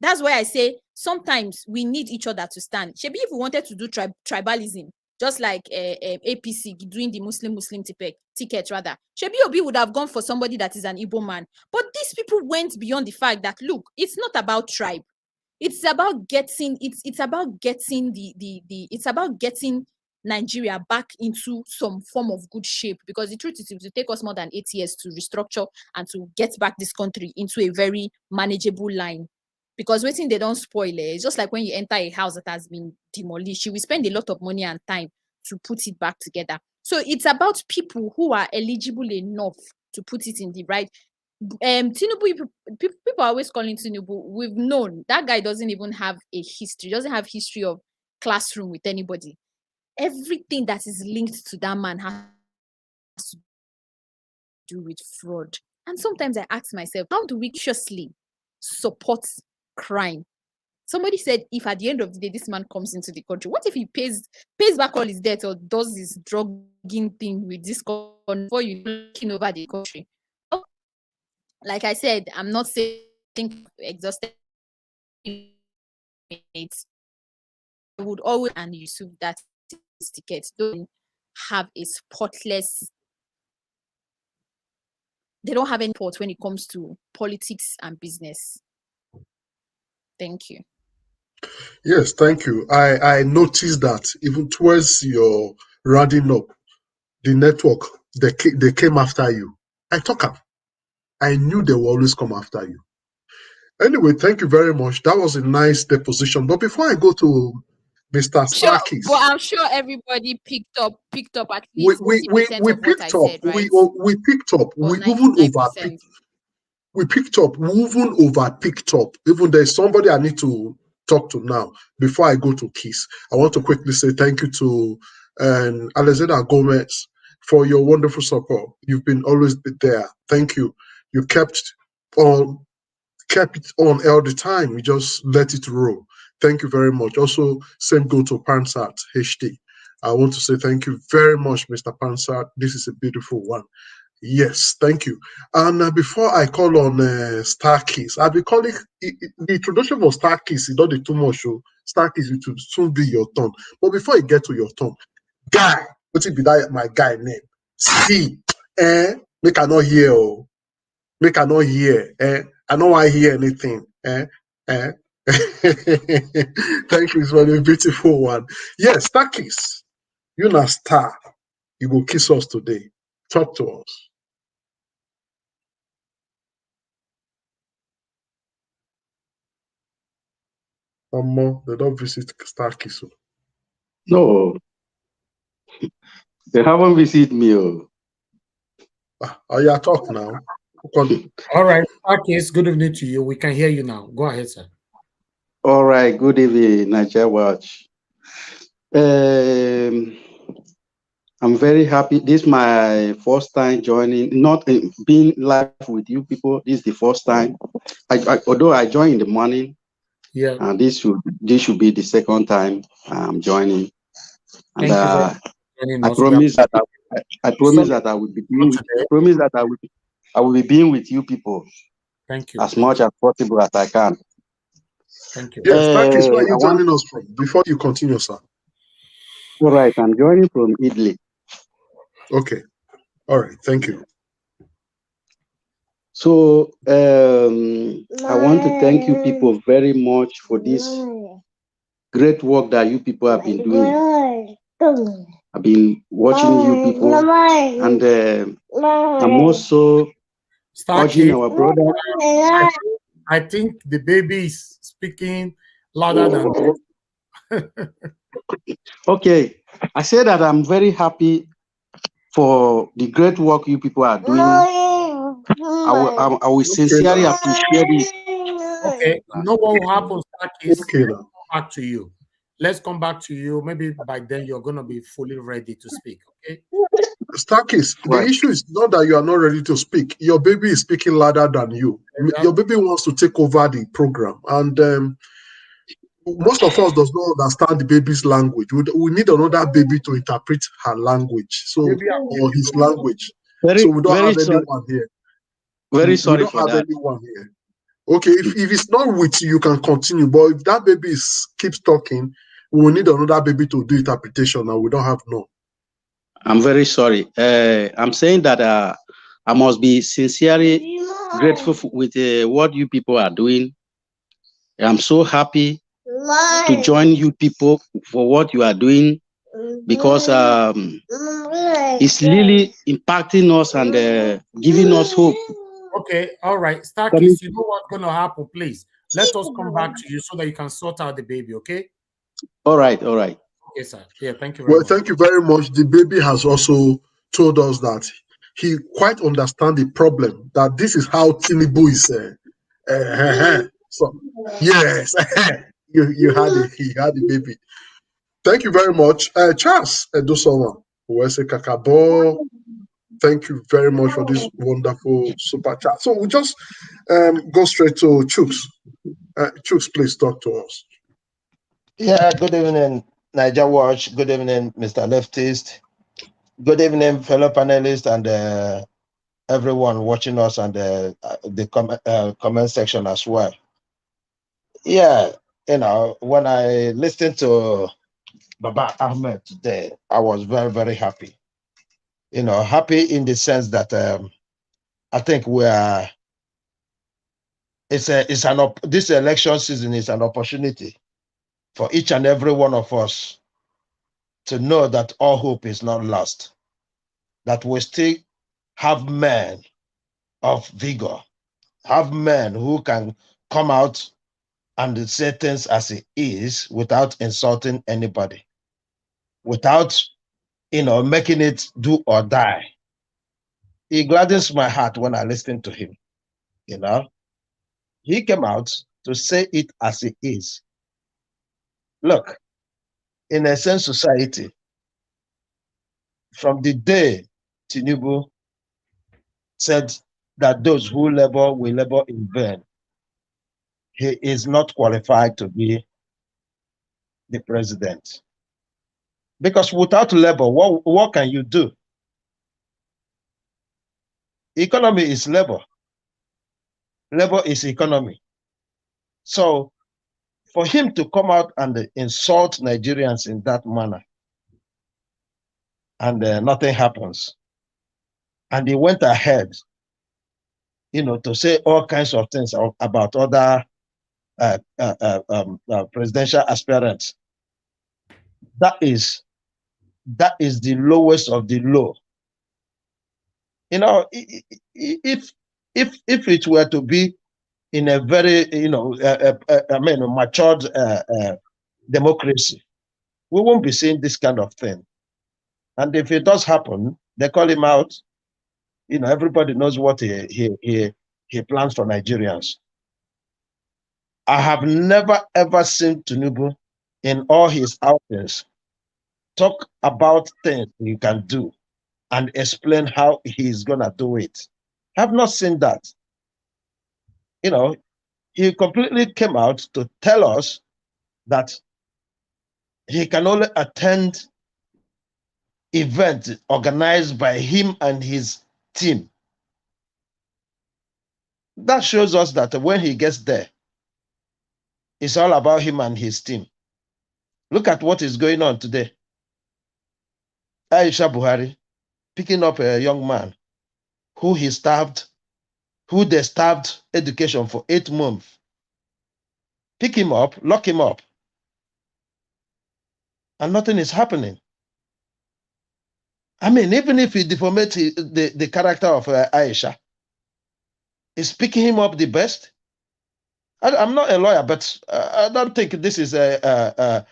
That's why I say sometimes we need each other to stand. Shebi, if we wanted to do tribalism, just like APC doing the Muslim ticket rather, Shebi Obi would have gone for somebody that is an Igbo man. But these people went beyond the fact that, look, it's not about tribe. It's about getting it's about getting Nigeria back into some form of good shape, because the truth is it will take us more than 8 years to restructure and to get back this country into a very manageable line. Because waiting, they don't spoil it. It's just like when you enter a house that has been demolished, you will spend a lot of money and time to put it back together. So it's about people who are eligible enough to put it in the right. Tinubu, people are always calling Tinubu. We've known that guy doesn't even have a history, doesn't have history of classroom with anybody. Everything that is linked to that man has to do with fraud. And sometimes I ask myself, how do we consciously support crime? Somebody said, if at the end of the day this man comes into the country, what if he pays back all his debt or does this drugging thing with this country before you looking over the country? Well, like I said, I'm not saying exhausted. I would always and Yusuf that tickets don't have a spotless. They don't have any port when it comes to politics and business. Thank you. Yes, thank you. I noticed that even towards your rounding up, the network, they came after you. I knew they will always come after you. Anyway, thank you very much. That was a nice deposition. But before I go to Mr. Starkis, but I'm sure everybody picked up at we least 80% of what I said, right? We picked up. Or We even 99%. overpicked. We picked up. We even overpicked up. Even there's somebody I need to talk to now before I go to Kiss. I want to quickly say thank you to Alexander Gomez for your wonderful support. You've been always there. Thank you. You kept it on all the time. You just let it roll. Thank you very much. Also, same go to Pansat HD. I want to say thank you very much, Mr. Pansat. This is a beautiful one. Yes, thank you. And before I call on Starkis, I'll be calling the introduction of Starkis. You don't do too much. Starkis, it will soon be your turn. But before you get to your turn, guy, what it be that my guy name? See, make I not hear. Make I not hear. I don't want to hear anything. Thank you, it's very beautiful one. Yes, Starkis, you're not star. You go kiss us today. Talk to us. They don't visit Starkis. No, they haven't visited me. Oh, yeah, talk now. All right, Starkis, good evening to you. We can hear you now. Go ahead, sir. All right, good evening, Nigeria Watch. I'm very happy. This is my first time joining, not being live with you people. This is the first time. Although I joined in the morning, yeah, and this should be the second time I'm joining. And I promise that I promise that I will be being. I promise that I will be being with you people. Thank you. As much as possible as I can. Thank you. Yes, Starkis, where are you joining us from? Before you continue, sir. All right, I'm joining from Italy. Okay. All right, thank you. So I want to thank you people very much for this great work that you people have been doing. I've been watching you people, and I'm also urging our brother. I think the baby is speaking louder than Okay, I say that I'm very happy for the great work you people are doing. I will sincerely appreciate it. Okay, no what will happen, Starkis. Okay, come back to you. Let's come back to you. Maybe by then you're going to be fully ready to speak, okay? Starkis, the issue is not that you are not ready to speak. Your baby is speaking louder than you. Exactly. Your baby wants to take over the program. And most of us does not understand the baby's language. We need another baby to interpret her language, or his language. So we don't have anyone here. Very sorry for that. We don't have anyone here. Okay, if it's not with you, you can continue. But if that baby keeps talking, we will need another baby to do interpretation, and we don't have none. I'm very sorry. I'm saying that I must be sincerely grateful with what you people are doing. I'm so happy to join you people for what you are doing, because it's really impacting us and giving us hope. Okay, all right. Starkis, you know what's going to happen, please. Let us come back to you so that you can sort out the baby, okay? All right, all right. Okay, sir. Yeah, thank you very much. Thank you very much. The baby has also told us that he quite understands the problem, that this is how Tinubu is. So, yes, you had it. He had the baby. Thank you very much. Charles, do someone. Thank you very much for this wonderful super chat. So we'll just go straight to Chooks. Chooks, please talk to us. Yeah, good evening, Niger Watch. Good evening, Mr. Leftist. Good evening, fellow panelists and everyone watching us and the comment section as well. Yeah, when I listened to Baba Ahmed today, I was very, very happy. Happy in the sense that I think this election season is an opportunity for each and every one of us to know that all hope is not lost, that we still have men of vigor, have men who can come out and say things as it is without insulting anybody, without making it do or die. It gladdens my heart when I listen to him. He came out to say it as it is. Look, in a sense society, from the day Tinubu said that those who labor will labor in vain, he is not qualified to be the president. Because without labor, what can you do? Economy is labor. Labor is economy. So for him to come out and insult Nigerians in that manner, and nothing happens, and he went ahead, to say all kinds of things about other presidential aspirants. That is the lowest of the low. If it were to be in a very matured democracy, we won't be seeing this kind of thing. And if it does happen, they call him out. Everybody knows what he plans for Nigerians. I have never ever seen Tinubu in all his outings talk about things he can do and explain how he's gonna do it. I have not seen that. He completely came out to tell us that he can only attend events organized by him and his team. That shows us that when he gets there, it's all about him and his team. Look at what is going on today. Aisha Buhari picking up a young man who they starved education for 8 months. Pick him up, lock him up, and nothing is happening. I mean, even if he deformates the character of Aisha, is picking him up the best? I'm not a lawyer, but I don't think this is a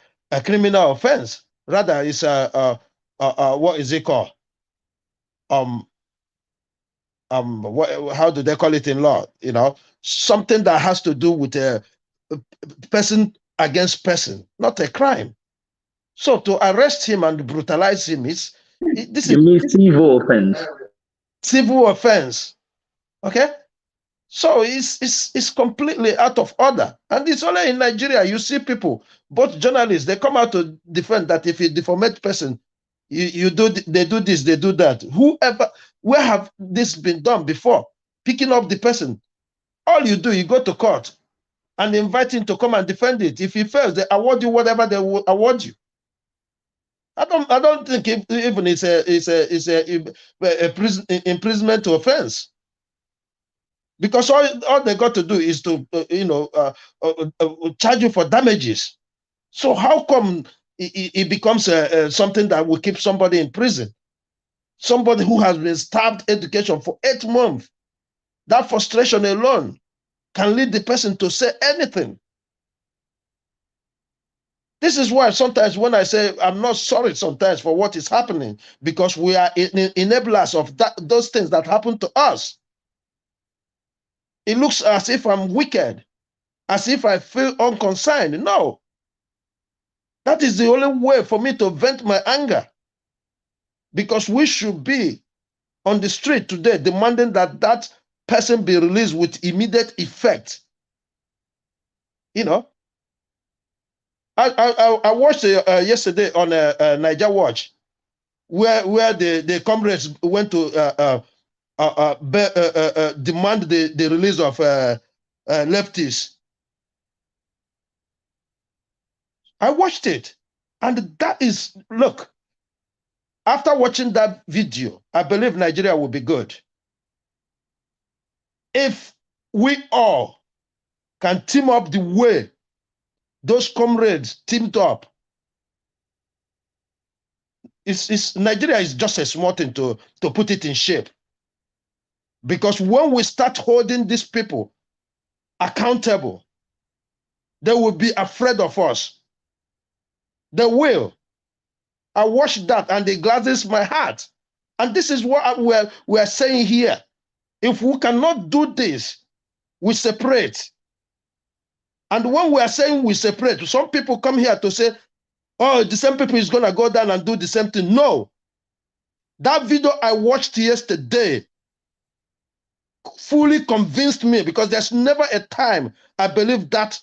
criminal offense. Rather, it's what is it called? How do they call it in law? Something that has to do with a person against person, not a crime. So to arrest him and brutalize him this is civil offense. Civil offense. Okay? So it's completely out of order. And it's only in Nigeria. You see people, both journalists, they come out to defend that if you deformate person, they do this, they do that. Where have this been done before? Picking up the person. All you do, you go to court and invite him to come and defend it. If he fails, they award you whatever they will award you. I don't think even it's a prison imprisonment offense. Because all they got to do is to charge you for damages. So how come it becomes something that will keep somebody in prison? Somebody who has been starved education for 8 months. That frustration alone can lead the person to say anything. This is why sometimes when I say I'm not sorry sometimes for what is happening, because we are enablers of those things that happen to us. It looks as if I'm wicked, as if I feel unconcerned. No. That is the only way for me to vent my anger. Because we should be on the street today demanding that that person be released with immediate effect. You know, I watched yesterday on Niger Watch where the comrades went to demand the release of lefties. I watched it, and that is, look, after watching that video, I believe Nigeria will be good. If we all can team up the way those comrades teamed up, Nigeria is just a small thing to put it in shape. Because when we start holding these people accountable, they will be afraid of us. They will. I watched that and it gladdens my heart. And this is what we're saying here. If we cannot do this, we separate. And when we are saying we separate, some people come here to say, oh, the same people is going to go down and do the same thing. No. That video I watched yesterday fully convinced me, because there's never a time I believe that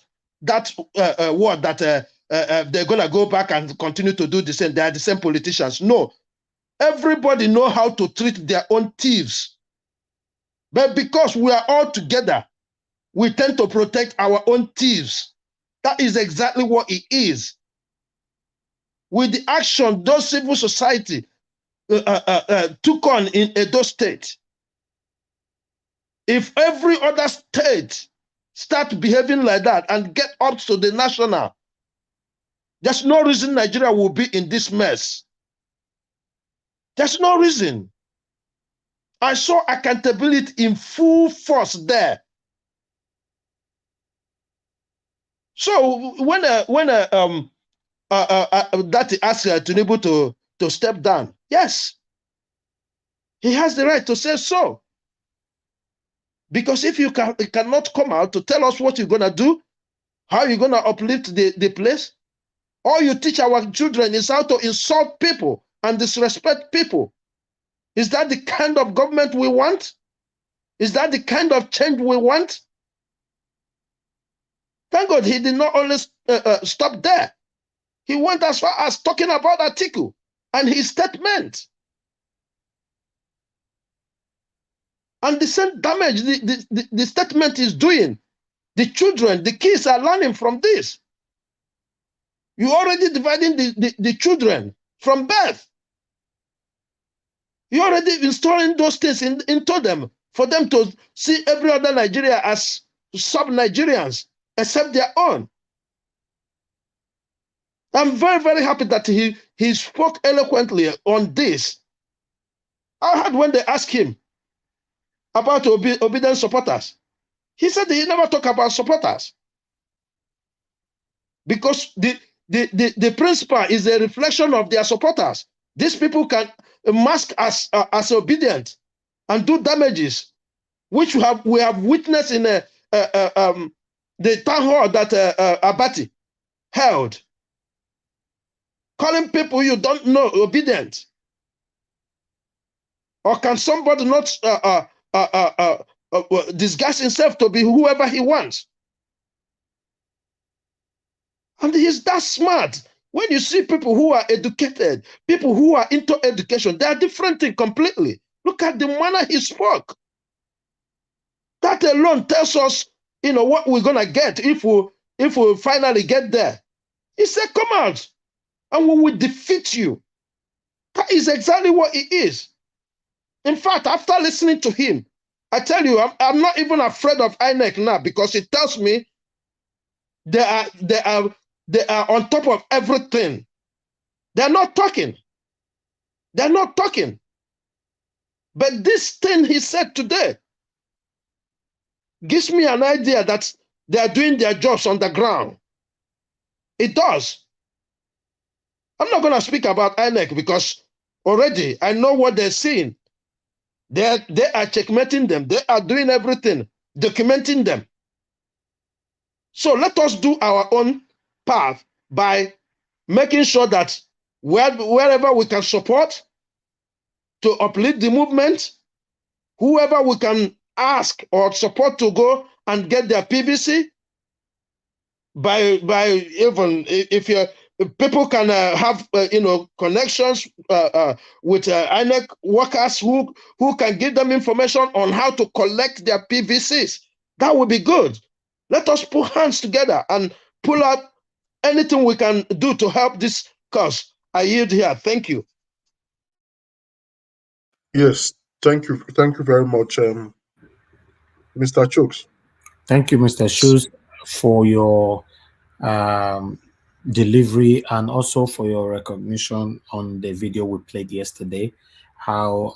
word that they're going to go back and continue to do the same. They are the same politicians. No. Everybody know how to treat their own thieves. But because we are all together, we tend to protect our own thieves. That is exactly what it is. With the action those civil society took on in Edo State, if every other state start behaving like that and get up to the national, there's no reason Nigeria will be in this mess. There's no reason. I saw accountability in full force there. So when Datti asked Tinubu to step down, yes, he has the right to say so. Because if you cannot come out to tell us what you're going to do, how you're going to uplift the place, all you teach our children is how to insult people and disrespect people. Is that the kind of government we want? Is that the kind of change we want? Thank God he did not only stop there. He went as far as talking about Atiku and his statement. And the same damage the statement is doing. The children, the kids are learning from this. You're already dividing the children from birth. You're already installing those things into them for them to see every other Nigeria as sub-Nigerians, except their own. I'm very, very happy that he spoke eloquently on this. I heard when they asked him about obedient supporters, he said he never talked about supporters. Because the principle is a reflection of their supporters. These people can mask as obedient and do damages, which we have witnessed in the town hall that Abati held, calling people you don't know obedient. Or can somebody not disguise himself to be whoever he wants? And he's that smart. When you see people who are educated, people who are into education, they are different thing completely. Look at the manner he spoke. That alone tells us, what we're gonna get if we finally get there. He said, "Come out, and we will defeat you." That is exactly what it is. In fact, after listening to him, I tell you, I'm not even afraid of INEC now, because it tells me they are on top of everything. They're not talking. They're not talking. But this thing he said today gives me an idea that they are doing their jobs on the ground. It does. I'm not going to speak about INEC because already I know what they're seeing. They are checkmating them. They are doing everything, documenting them. So let us do our own path by making sure that wherever we can support, to uplift the movement, whoever we can ask or support to go and get their PVC, by even if people can have connections with INEC workers who can give them information on how to collect their PVCs. That would be good. Let us put hands together and pull out anything we can do to help this cause. I yield here. Thank you. Yes, thank you very much, Mr. Chooks. Thank you, Mr. Shoes, for your delivery and also for your recognition on the video we played yesterday, how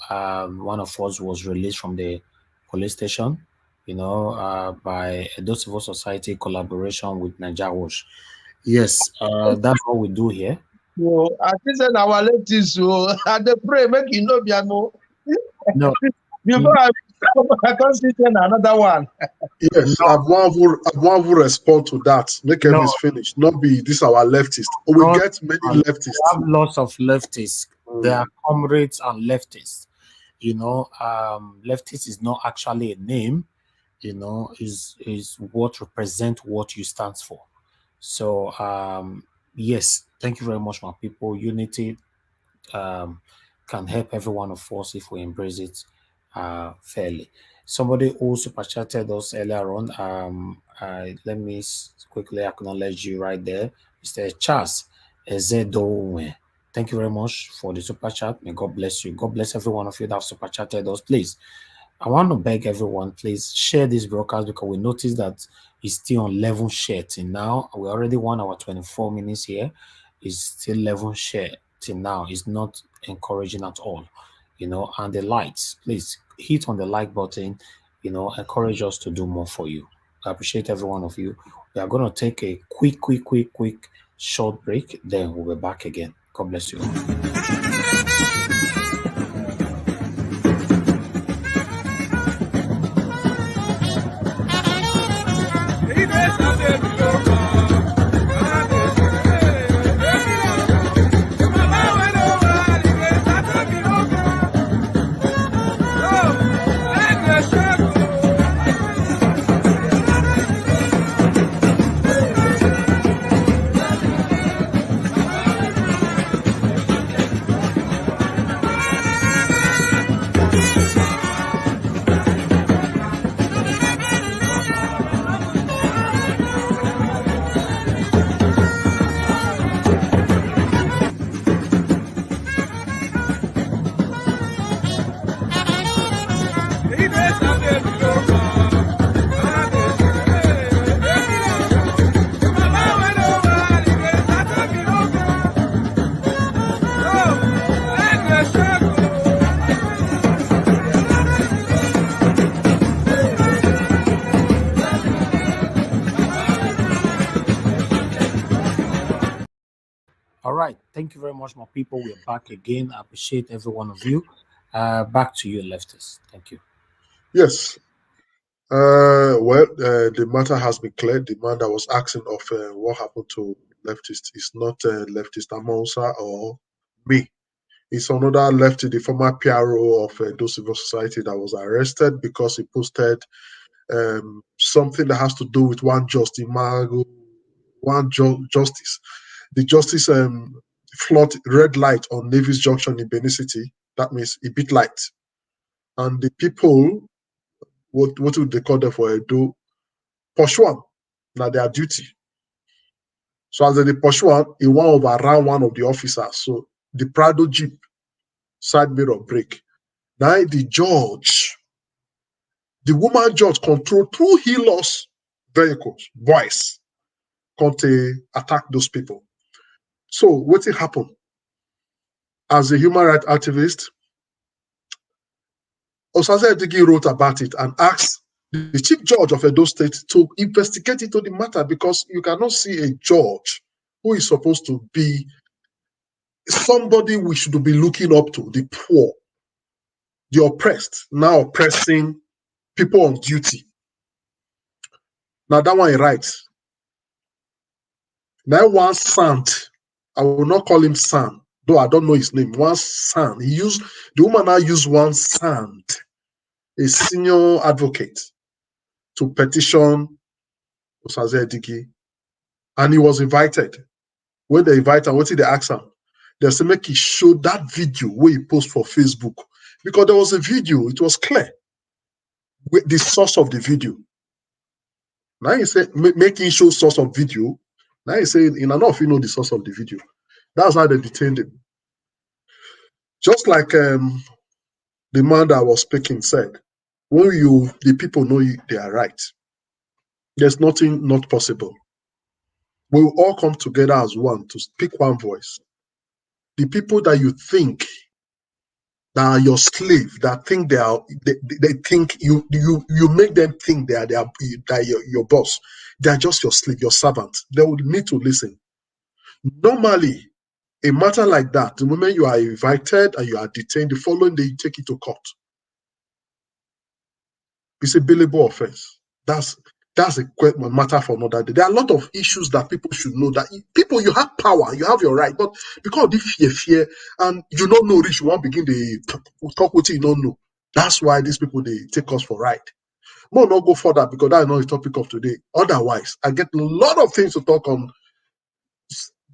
one of us was released from the police station, by a Civil Society collaboration with Naija Wash. Yes, that's what we do here. So, I think that our ladies and the pray make you know No. Before I can't see another one. Yes, I want to respond to that. Make everything finish. Not be this our leftist. We get many leftists. We have lots of leftists. They are comrades and leftists. Leftist is not actually a name. Is what represents what you stand for. So yes, thank you very much, my people. Unity can help every one of us if we embrace it fairly. Somebody who super chatted us earlier on. Let me quickly acknowledge you right there, Mr. Charles Ezedowe. Thank you very much for the super chat. May God bless you. God bless every one of you that have super chatted us. Please, I want to beg everyone, please share this broadcast, because we noticed that it's still on 11 share till now. We already won our 24 minutes here. It's still 11 share till now. It's not encouraging at all, and the likes, please hit on the like button, encourage us to do more for you. I appreciate every one of you. We are going to take a quick short break, then we'll be back again. God bless you. All right. Thank you very much, my people. We're back again. I appreciate every one of you. Back to you, leftists. Thank you. Yes. The matter has been cleared. The man that was asking of what happened to leftists is not leftist Amonsa or me. It's another lefty, the former PRO of Civil Society, that was arrested because he posted something that has to do with one justice. The justice flood red light on Navy's Junction in Benin City. That means a bit light. And the people, what would they call them for Edo? Pursue now their duty. So as they pursue, he went overran one of the officers. So the Prado Jeep side mirror break. Now the woman judge controlled 2 Hilux vehicles, boys, come to attack those people. So what happened? As a human rights activist, Osaze Edigi wrote about it and asked the chief judge of Edo State to investigate into the matter, because you cannot see a judge who is supposed to be somebody we should be looking up to, the poor, the oppressed, now oppressing people on duty. Now that one he writes. Now one Sant, I will not call him Sam, though I don't know his name, one son. The woman now used one son, a senior advocate, to petition Osaze-Diki, and he was invited. When they invite him, what did they ask him? They said, make he show that video where he post for Facebook. Because there was a video, it was clear with the source of the video. Now he said, making show source of video. Now he said, in enough, you know the source of the video. That's how they detained him. Just like the man that was speaking said, when the people know they are right, there's nothing not possible. We will all come together as one to speak one voice. The people that you think that are your slave, that think they think you make them think they are your boss. They are just your slave, your servant. They would need to listen. Normally, a matter like that, the moment you are invited and you are detained, the following day you take it to court. It's a billable offense. That's a matter for another day. There are a lot of issues that people should know. That people, you have power, you have your right, but because of this fear, and you don't know rich, you won't begin to talk with you don't know. That's why these people they take us for right. More not go further because that's not the topic of today. Otherwise, I get a lot of things to talk on.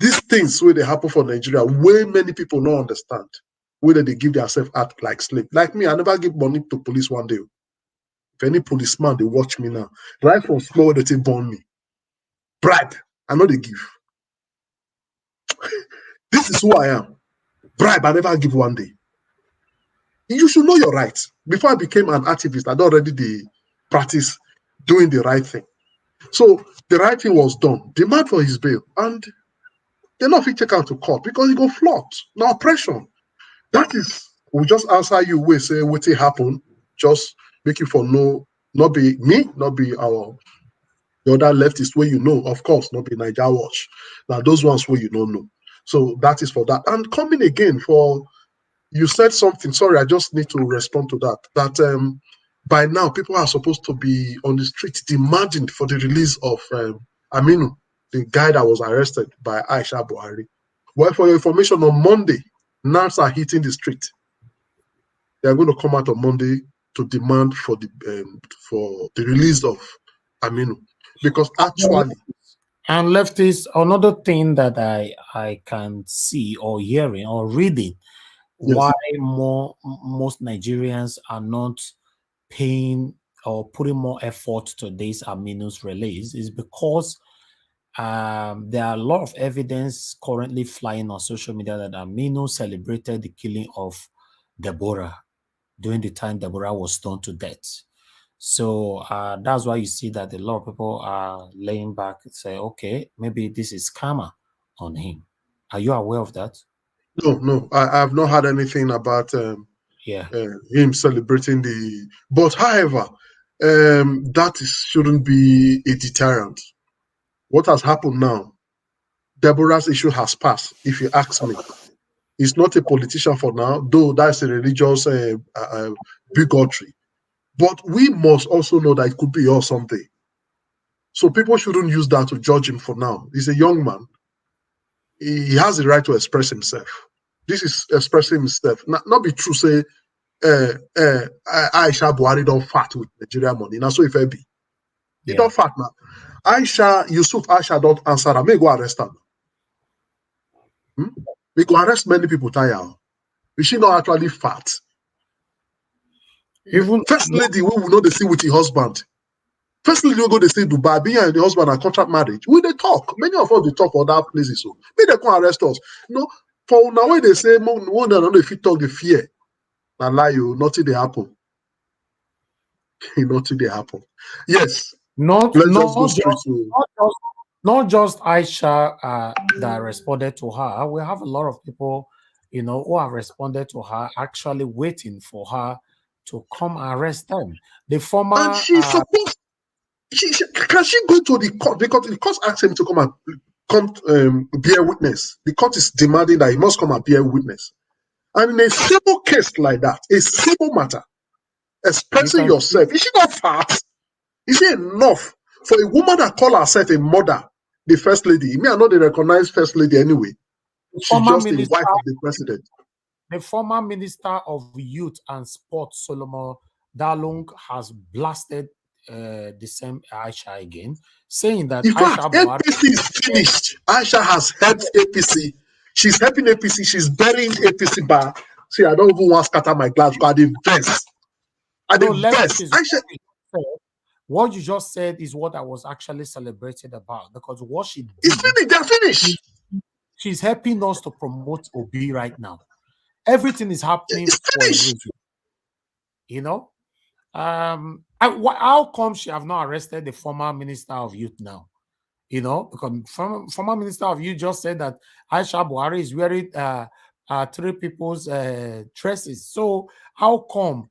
These things where they happen for Nigeria, way many people don't understand. Whether they give themselves out like slave. Like me, I never give money to police one day. If any policeman, they watch me now. Right from small, they burn me. Bribe, I know they give. This is who I am. Bribe, I never give one day. You should know your rights. Before I became an activist, I'd already practice doing the right thing. So the right thing was done. Demand for his bail. And they're not fit take out to court because he go float. No oppression. That is, we just answer you, we say what it happened, just make you for not be me, not be the other leftist where you know, of course, not be Niger Watch. Now those ones where you don't know. So that is for that. And coming again for, you said something, sorry, I just need to respond to that. That by now people are supposed to be on the street demanding for the release of Aminu, the guy that was arrested by Aisha Buhari. Well, for your information, on Monday, NARS are hitting the street. They are going to come out on Monday to demand for the release of Aminu, because actually, and leftists, another thing that I can see or hearing or reading, yes, why most Nigerians are not paying or putting more effort to this Aminu's release is because there are a lot of evidence currently flying on social media that Aminu celebrated the killing of Deborah during the time Deborah was stoned to death. So that's why you see that a lot of people are laying back and say, okay, maybe this is karma on him. Are you aware of that? No, I have not heard anything about him celebrating but however, that shouldn't be a deterrent. What has happened now, Deborah's issue has passed, if you ask me. He's not a politician for now, though that's a religious bigotry. But we must also know that it could be yours someday. So people shouldn't use that to judge him for now. He's a young man. He has the right to express himself. This is expressing himself. Not be true, say, Aisha Buhari don't fat with Nigeria money. Now, so if I be. He don't fat now. Aisha don't answer her. May go arrest her. We go arrest many people, Taya. Is she not actually fat? Even first lady, we will know they see with her husband. First lady, we go they see Dubai, being and the husband are contract marriage. We they talk. Many of us they talk for that places. So maybe they can arrest us. No, for now when they say one another if you talk the fear. And lie you, nothing they happen. Nothing they happen. Yes. Not just Aisha that responded to her. We have a lot of people, who have responded to her, actually waiting for her to come arrest them. The former, and she's supposed. Can she go to the court? Because the court asked him to come bear witness. The court is demanding that he must come and bear witness. And in a simple case like that, a simple matter, expressing yourself, is she not fat? Is it enough for a woman that call herself a mother, the first lady? Me, I know they recognize first lady anyway. She's just the wife of the president. The former Minister of Youth and Sport, Solomon Dalung, has blasted the same Aisha again, saying that In Aisha fact, Buhari APC is finished. Aisha has helped APC. She's helping APC. She's burying APC back. See, I don't even want to scatter my glass, but the best. Aisha, what you just said is what I was actually celebrated about, because what she did, it's finished. They're finished. She's helping us to promote Obi right now. Everything is happening for a reason. You know, how come she have not arrested the former Minister of Youth now? You know, because former Minister of Youth just said that Aisha Buhari is wearing three people's dresses. So how come?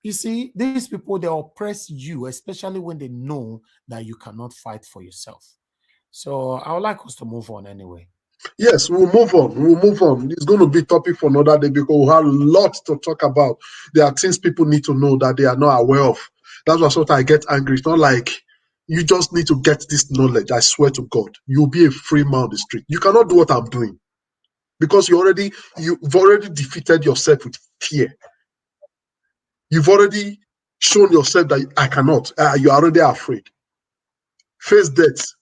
You see, these people, they oppress you, especially when they know that you cannot fight for yourself. So I would like us to move on anyway. Yes, we'll move on. It's going to be a topic for another day because we have lots to talk about. There are things people need to know that they are not aware of. That's what I get angry. It's not like you just need to get this knowledge. I swear to God, you'll be a free man on the street. You cannot do what I'm doing because you've already defeated yourself with fear. You've already shown yourself that I cannot. You're already afraid. Face death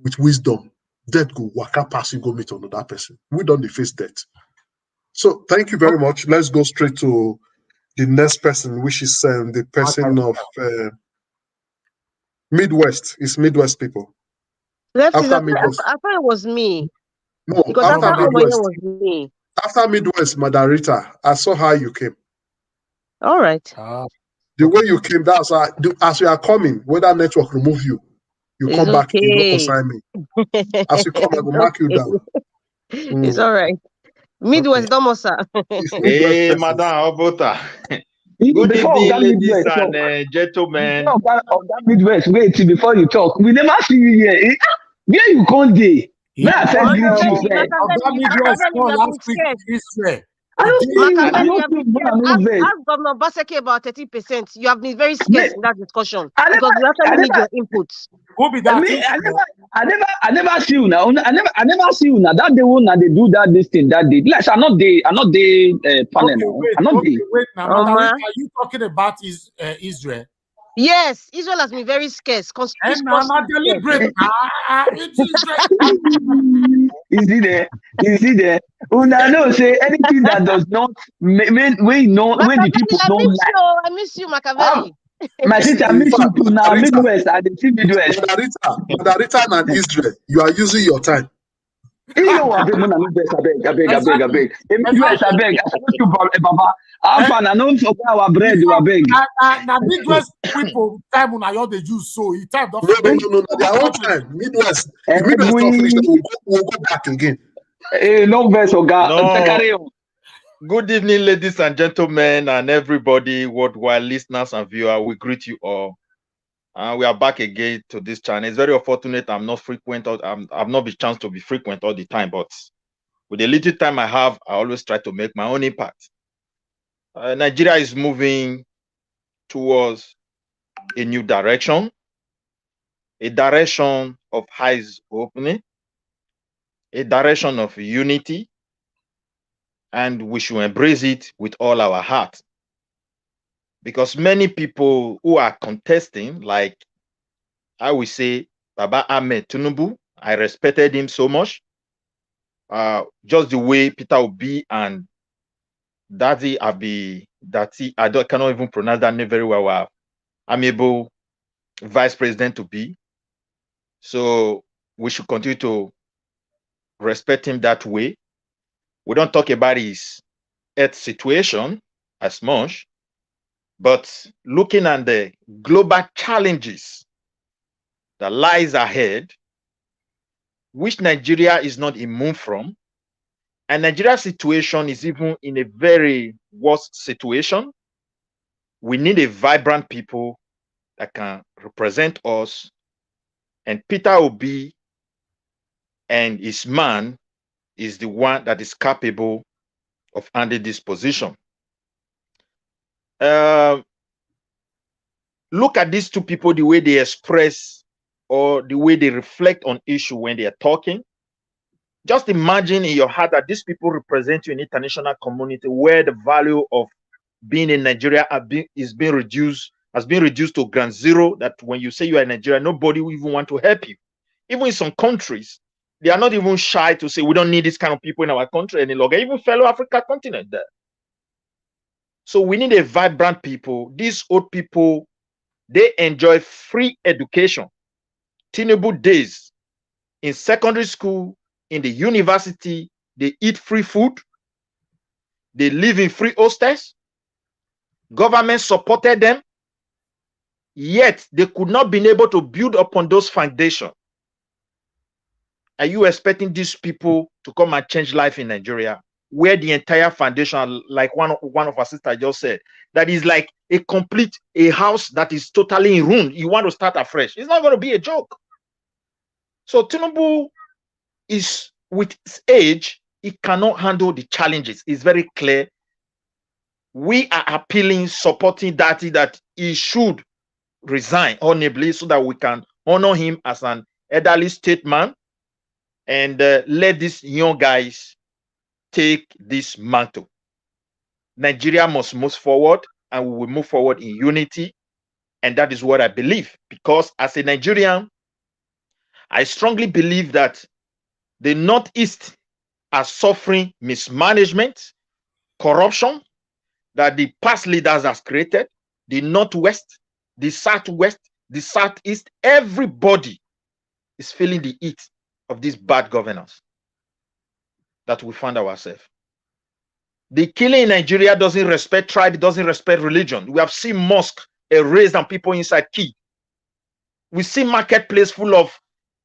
with wisdom. Death go waka pass you, go meet another person. We don't face death. So thank you very much. Let's go straight to the next person, which is the person of Midwest. It's Midwest people. After Midwest. I thought it was me. No, because after Midwest was me. After Midwest, Madarita, I saw how you came. All right. The way you came, that's as you are coming, whether network remove you, you come back, you go consign me. As you come, I will mark you down. It's all right. Midwest Domosa. Hey, Madam Obota. Good evening, ladies and gentlemen. Of that Midwest, wait before you talk. We never see you here. Where you come there? Where I said ask Governor Baseke about 30%. You have been very scarce in that discussion because we actually need your inputs. Who be that? I never see you now. I never see you now. That day when they do this thing that day. Like I'm not the panel. I'm not the. Wait now, are you talking about Israel? Yes, Israel has been very scarce. And I'm not deliberate. You see there? Una know say anything that does not when the people don't like. I miss you, Machiavelli. My sister, I miss you too now. Midwest, I see Midwest. Madarita and Israel, you are using your time. I beg. Midwest, I beg. I you, Baba. I don't forget our bread, I beg. Now, Midwest people, time when I the Jews, so it time don't No, their own time. Midwest. If Midwest don't finish, we'll go back again. No verse, no. Good evening, ladies and gentlemen, and everybody, worldwide listeners and viewers. We greet you all. We are back again to this channel. It's very unfortunate I'm not frequent. I've not been chance to be frequent all the time, but with the little time I have, I always try to make my own impact. Nigeria is moving towards a new direction, a direction of eyes opening, a direction of unity, and we should embrace it with all our heart. Because many people who are contesting, like I will say, Baba Ahmed Tinubu, I respected him so much. Just the way Peter Obi and Daddy Datti, cannot even pronounce that name very well. Amiable vice president to be. So we should continue to respect him that way. We don't talk about his health situation as much, but looking at the global challenges that lies ahead, which Nigeria is not immune from, and Nigeria's situation is even in a very worse situation. We need a vibrant people that can represent us, and Peter Obi and his man is the one that is capable of handling this position. Look at these two people, the way they express or the way they reflect on issue when they are talking. Just imagine in your heart that these people represent you in international community where the value of being in Nigeria has been reduced to ground zero, that when you say you are in Nigeria, nobody will even want to help you. Even in some countries, they are not even shy to say we don't need this kind of people in our country any longer, even fellow African continent there. So we need a vibrant people. These old people, they enjoy free education. Tinubu days in secondary school, in the university, they eat free food. They live in free hostels. Government supported them. Yet they could not be able to build upon those foundations. Are you expecting these people to come and change life in Nigeria, where the entire foundation, like one of our sisters just said, that is like a house that is totally in ruin? You want to start afresh. It's not going to be a joke. So Tinubu is, with his age, he cannot handle the challenges. It's very clear. We are appealing, supporting that he should resign honorably so that we can honor him as an elderly statesman and let these young guys take this mantle. Nigeria must move forward, and we will move forward in unity. And that is what I believe, because as a Nigerian, I strongly believe that the Northeast are suffering mismanagement, corruption that the past leaders have created. The Northwest, the Southwest, the Southeast, everybody is feeling the heat of this bad governance that we find ourselves. The killing in Nigeria doesn't respect tribe, it doesn't respect religion. We have seen mosques erased and people inside killed. We see marketplace full of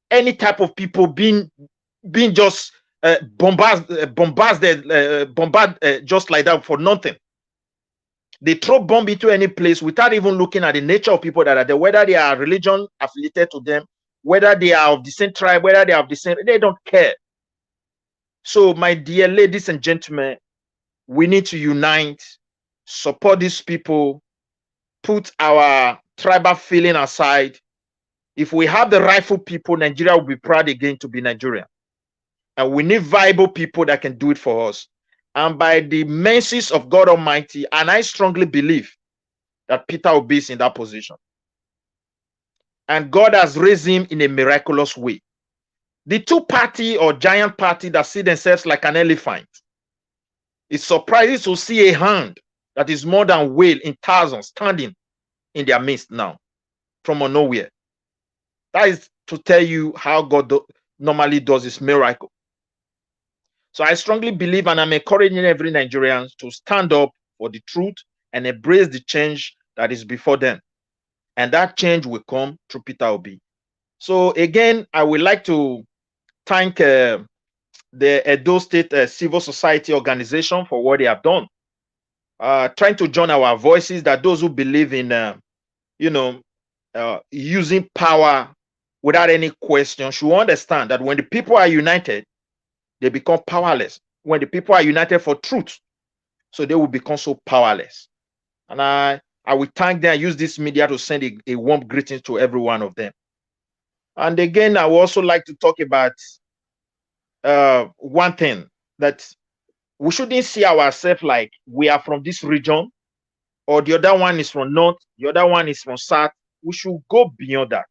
any type of people being just bombarded just like that for nothing. They throw bomb into any place without even looking at the nature of people that are there, whether they are religion affiliated to them, whether they are of the same tribe, whether they are of the same, they don't care. So, my dear ladies and gentlemen, we need to unite, support these people, put our tribal feeling aside. If we have the rightful people, Nigeria will be proud again to be Nigerian. And we need viable people that can do it for us. And by the mercies of God Almighty, and I strongly believe that Peter Obi is in that position. And God has raised him in a miraculous way. The two-party or giant party that see themselves like an elephant, it's surprising to see a hand that is more than whale in thousands standing in their midst now from nowhere. That is to tell you how God normally does his miracle. So I strongly believe, and I'm encouraging every Nigerian to stand up for the truth and embrace the change that is before them. And that change will come through Peter Obi. So again, I would like to thank the Edo State Civil Society Organization for what they have done. Trying to join our voices, that those who believe in, using power without any question should understand that when the people are united, they become powerless. When the people are united for truth, so they will become so powerless. And I will thank them. I use this media to send a warm greeting to every one of them. And again, I would also like to talk about one thing, that we shouldn't see ourselves like we are from this region, or the other one is from North, the other one is from South. We should go beyond that.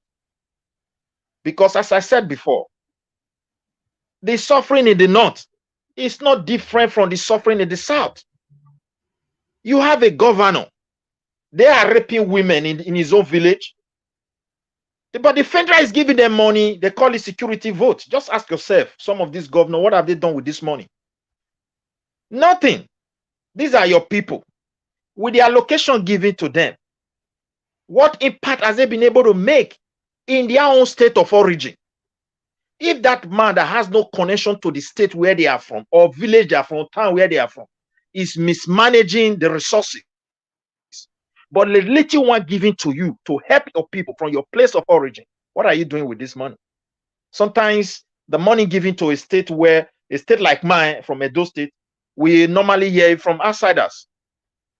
Because as I said before, the suffering in the North is not different from the suffering in the South. You have a governor. They are raping women in his own village. But the federal is giving them money. They call it security vote. Just ask yourself, some of these governors, what have they done with this money? Nothing. These are your people. With the allocation given to them, what impact has they been able to make in their own state of origin? If that man that has no connection to the state where they are from, or village they are from, town where they are from, is mismanaging the resources, but the little one given to you to help your people from your place of origin, what are you doing with this money? Sometimes the money given to a state like mine from Edo State, we normally hear it from outsiders.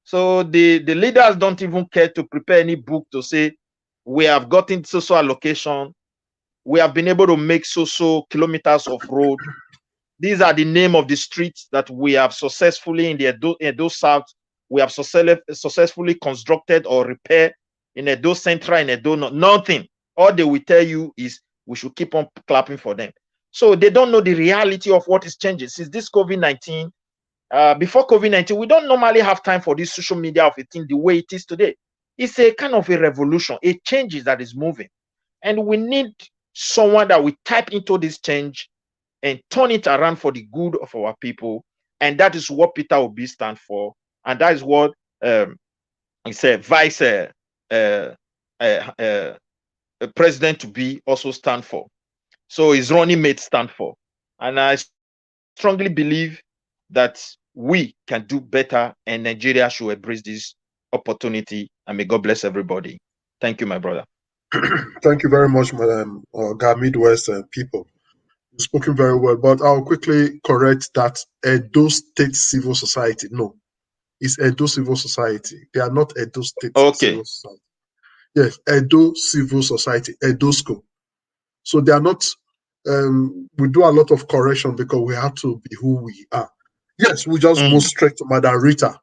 So the leaders don't even care to prepare any book to say, we have gotten social allocation, we have been able to make so kilometers of road, These are the name of the streets that we have successfully in the Edo South. We have successfully constructed or repaired in Edo Central, in Edo North. Nothing. All they will tell you is we should keep on clapping for them. So they don't know the reality of what is changing since this COVID-19. Before COVID-19, we don't normally have time for this social media of a thing the way it is today. It's a kind of a revolution, a change that is moving. And we need someone that will type into this change and turn it around for the good of our people. And that is what Peter Obi stands for. And that is what he said, Vice President to be also stand for. So his running mate stand for. And I strongly believe that we can do better and Nigeria should embrace this opportunity. And may God bless everybody. Thank you, my brother. Thank you very much, Madam Midwest people. You've spoken very well, but I'll quickly correct that Edo State Civil Society. No, it's Edo Civil Society. They are not Edo State Civil Society. Yes, Edo Civil Society, Edo School. So they are not, we do a lot of correction because we have to be who we are. Yes, we just move straight to Madam Rita.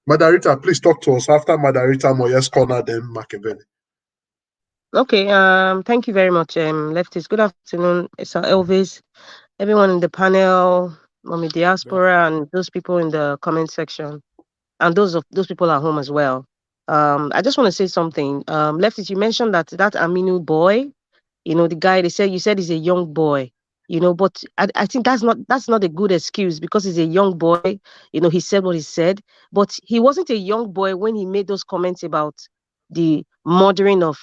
Madam Rita, please talk to us after Madam Rita Moyes Corner, then Machiavelli. Okay, thank you very much, Lefties. Good afternoon, Sir Elvis, everyone in the panel, Mommy Diaspora, and those people in the comment section, and those people at home as well. I just want to say something. Lefties, you mentioned that Aminu boy, you know, the guy you said he's a young boy, you know, but I think that's not a good excuse because he's a young boy. You know, he said what he said, but he wasn't a young boy when he made those comments about the murdering of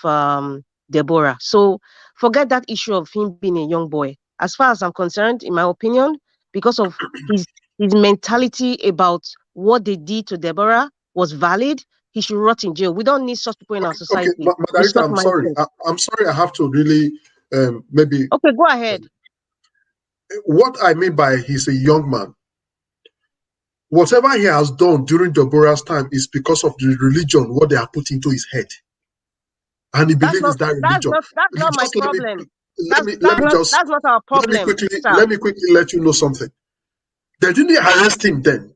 Deborah. So forget that issue of him being a young boy. As far as I'm concerned, in my opinion, because of his mentality about what they did to Deborah was valid, he should rot in jail. We don't need such people in our society. Okay, Margarita, I'm sorry. I'm sorry I have to really maybe... Okay, go ahead. What I mean by he's a young man, whatever he has done during Deborah's time is because of the religion, what they are put into his head. And he believes it's that religion. That's not my problem. That's not our problem. Let me quickly let you know something. They didn't arrest him then.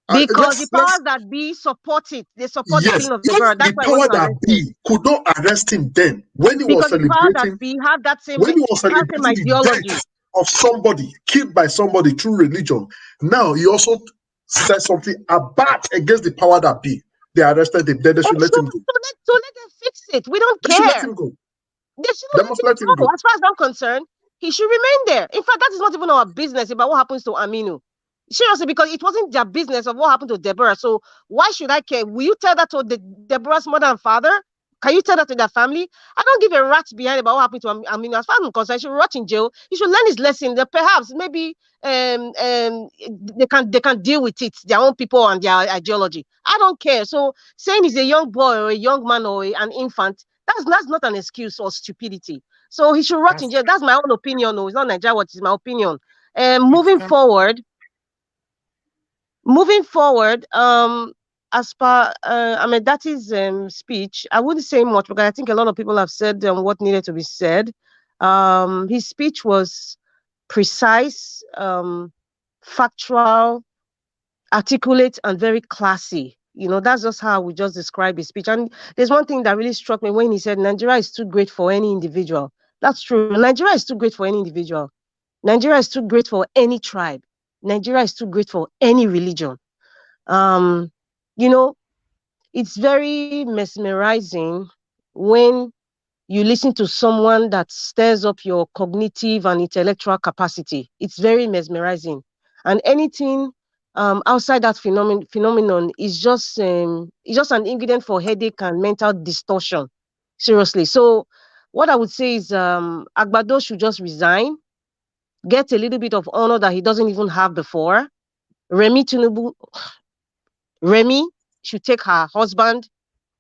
Because the powers that be support it. They support the killing of Deborah. That's why the power that be could not arrest him then when he was celebrating. The power that be have that same, when he was celebrating the death of somebody killed by somebody through religion. Now he also said something about against the power that be. They arrested him. Then they should let him go. So let them fix it. We don't care. They should let him go. They must let him go. As far as I'm concerned, he should remain there. In fact, that is not even our business about what happens to Aminu. Seriously, because it wasn't their business of what happened to Deborah. So why should I care? Will you tell that to Deborah's mother and father? Can you tell that to their family? I don't give a rat's behind about what happened to Aminu. As far as I'm concerned, he should rot in jail. He should learn his lesson. That perhaps maybe they can deal with it, their own people and their ideology. I don't care. So saying he's a young boy or a young man or an infant, that's not an excuse or stupidity. So he should rot in jail. That's my own opinion. No, it's not Nigeria. What is my opinion? Moving forward, as per Ahmed-Datti's speech, I wouldn't say much because I think a lot of people have said what needed to be said. His speech was precise, factual, articulate, and very classy. You know, that's just how we just describe his speech. And there's one thing that really struck me when he said Nigeria is too great for any individual. That's true. Nigeria is too great for any individual. Nigeria is too great for any tribe. Nigeria is too great for any religion. You know, it's very mesmerizing when you listen to someone that stirs up your cognitive and intellectual capacity. It's very mesmerizing. And anything outside that phenomenon is just an ingredient for headache and mental distortion. Seriously. So what I would say is Agbado should just resign, get a little bit of honor that he doesn't even have before. Remi should take her husband.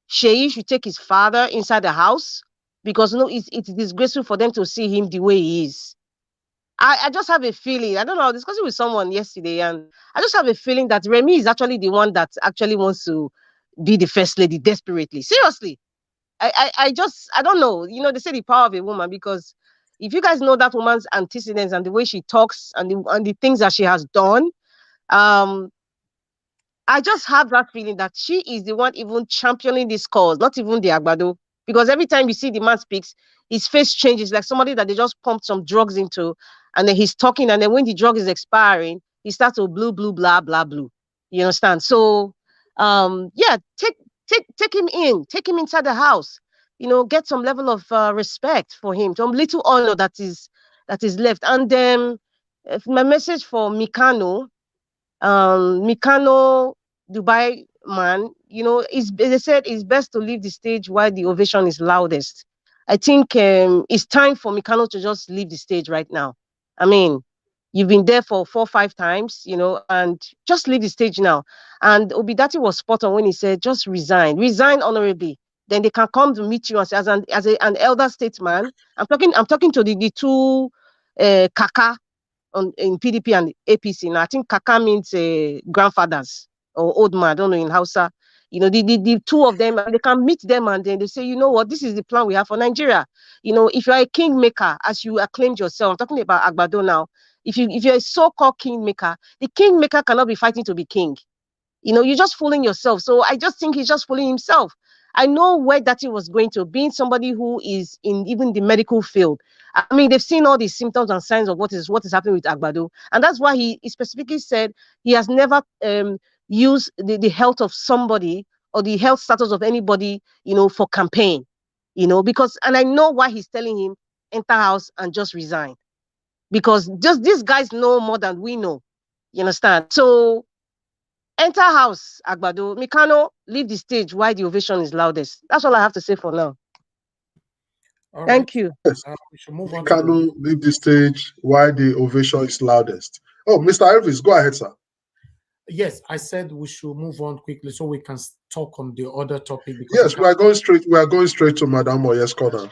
Sheyi should take his father inside the house because it's disgraceful for them to see him the way he is. I just have a feeling, I don't know, I was discussing with someone yesterday, and I just have a feeling that Remi is actually the one that actually wants to be the first lady desperately. Seriously. I don't know. You know, they say the power of a woman because If you guys know that woman's antecedents and the way she talks and the things that she has done, I just have that feeling that she is the one even championing this cause, not even the Agbado. Because every time you see the man speaks, his face changes, like somebody that they just pumped some drugs into, and then he's talking, and then when the drug is expiring, he starts to blue, blah, blah, blue. You understand? So, yeah, take him in, take him inside the house. You know, get some level of respect for him, some little honor that is left. And then my message for Mikano, Dubai man, you know, they said it's best to leave the stage while the ovation is loudest. I think it's time for Mikano to just leave the stage right now. I mean, you've been there for 4 or 5 times, you know, and just leave the stage now. And Obidati was spot on when he said, just resign honorably. Then they can come to meet you as an elder statesman. I'm talking to the two Kaka in PDP and APC. Now I think Kaka means grandfathers or old man. I don't know in Hausa. You know, the two of them, they can meet them and then they say, you know what, this is the plan we have for Nigeria. You know, if you're a kingmaker, as you acclaimed yourself, I'm talking about Agbado now. If you're a so-called kingmaker, the kingmaker cannot be fighting to be king. You know, you're just fooling yourself. So I just think he's just fooling himself. I know where that he was going to, being somebody who is in even the medical field. I mean, they've seen all these symptoms and signs of what is happening with Agbado. And that's why he specifically said he has never used the health of somebody or the health status of anybody, you know, for campaign, you know, because, and I know why he's telling him, enter house and just resign. Because just these guys know more than we know. You understand? So enter house, Agbado. Mikano, leave the stage while the ovation is loudest. That's all I have to say for now. All Thank right. you. Yes. We should move on. Mikano, leave the stage while the ovation is loudest. Oh, Mr. Elvis, go ahead, sir. Yes, I said we should move on quickly so we can talk on the other topic. Because yes, we are going straight to Madam Moyes corner.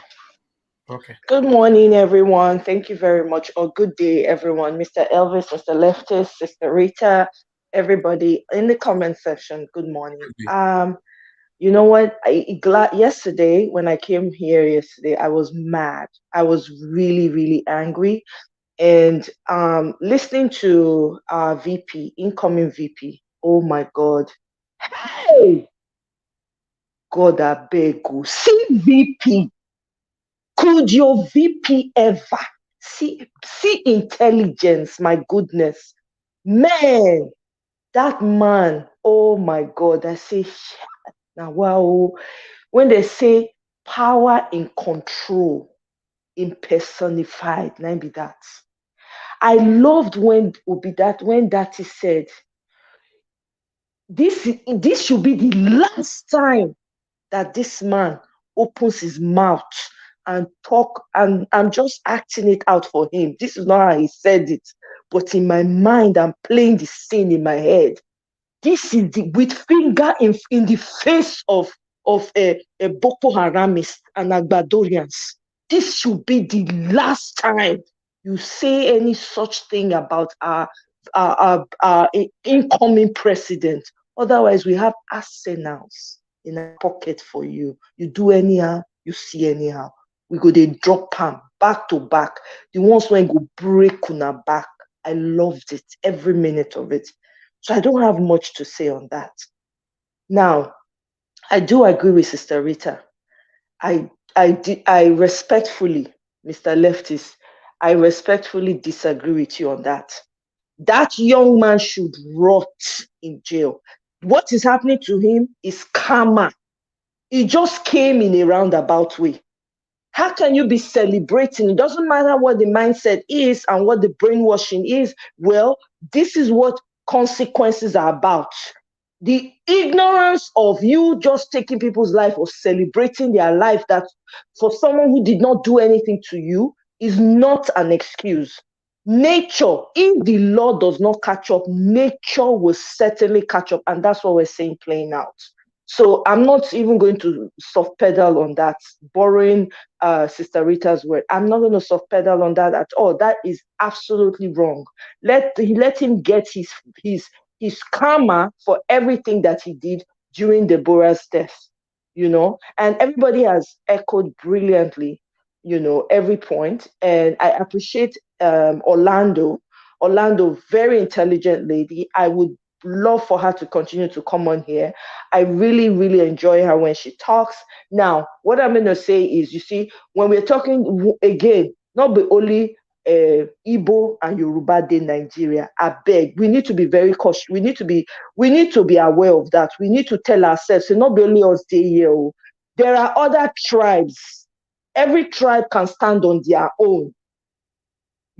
Okay. Good morning, everyone. Thank you very much. Or good day, everyone. Mr. Elvis, Mr. Leftist, Sister Rita, everybody in the comment section. Good morning. You know what? Yesterday, when I came here yesterday, I was mad. I was really, really angry. And listening to our VP, incoming VP, oh my God. Hey! God, I beg you. See VP. Could your VP ever see intelligence? My goodness. Man, that man, oh my God. I say, now wow. When they say power in control, impersonified, not be that. I loved when Datti said, this should be the last time that this man opens his mouth and talk, and I'm just acting it out for him. This is not how he said it, but in my mind, I'm playing the scene in my head. This is with finger in the face of a Boko Haramist and Agbadorians. This should be the last time you say any such thing about our incoming president. Otherwise, we have arsenals in a pocket for you. You do anyhow, you see anyhow. We go, they drop palm back to back. The ones when go break on our back. I loved it, every minute of it. So I don't have much to say on that. Now, I do agree with Sister Rita. I respectfully, Mr. Leftist, I respectfully disagree with you on that. That young man should rot in jail. What is happening to him is karma. He just came in a roundabout way. How can you be celebrating? It doesn't matter what the mindset is and what the brainwashing is. Well, this is what consequences are about. The ignorance of you just taking people's life or celebrating their life, that for someone who did not do anything to you, is not an excuse. Nature, if the law does not catch up, nature will certainly catch up. And that's what we're seeing playing out. So I'm not even going to soft pedal on that, borrowing Sister Rita's word. I'm not going to soft pedal on that at all. That is absolutely wrong. Let him get his karma for everything that he did during Deborah's death, you know. And everybody has echoed brilliantly every point. And I appreciate Orlando, very intelligent lady. I would love for her to continue to come on here. I really, really enjoy her when she talks. Now, what I'm going to say is, you see, when we're talking again, not be only Igbo and Yoruba Day Nigeria, I beg, we need to be very cautious. We need to be aware of that. We need to tell ourselves, so not be only us day here. There are other tribes. Every tribe can stand on their own.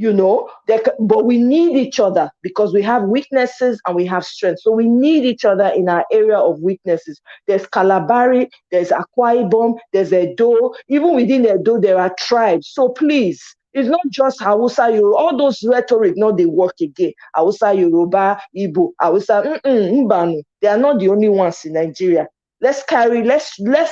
But we need each other because we have weaknesses and we have strengths. So we need each other in our area of weaknesses. There's Kalabari, there's Akwa Ibom, there's Edo. Even within Edo, there are tribes. So please, it's not just Hausa, Yoruba. All those rhetoric, they work again. Hausa, Yoruba, Igbo, Hausa, Mbanu. They are not the only ones in Nigeria. Let's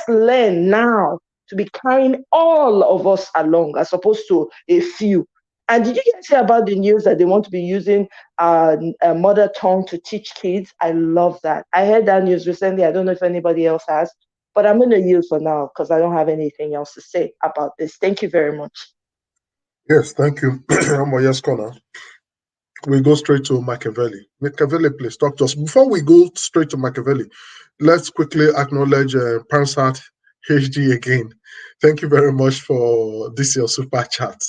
learn now to be carrying all of us along as opposed to a few. And did you guys hear about the news that they want to be using a mother tongue to teach kids? I love that. I heard that news recently. I don't know if anybody else has, but I'm going to yield for now because I don't have anything else to say about this. Thank you very much. Yes, thank you. Yes, Connor. We go straight to Machiavelli. Machiavelli, please talk to us. Before we go straight to Machiavelli, let's quickly acknowledge Pansat HD again. Thank you very much for this your super chat.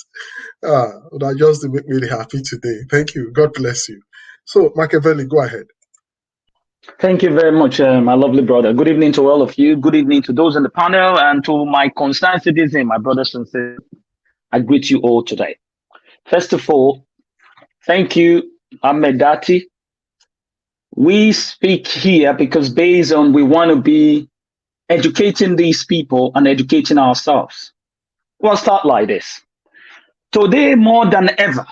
That just make me really happy today. Thank you. God bless you. So, Machiavelli, go ahead. Thank you very much, my lovely brother. Good evening to all of you. Good evening to those in the panel and to my concerned citizen, my brothers and sisters. I greet you all today. First of all, thank you, Ahmed-Datti. We speak here because based on we want to be educating these people and educating ourselves. We'll start like this. Today, more than ever,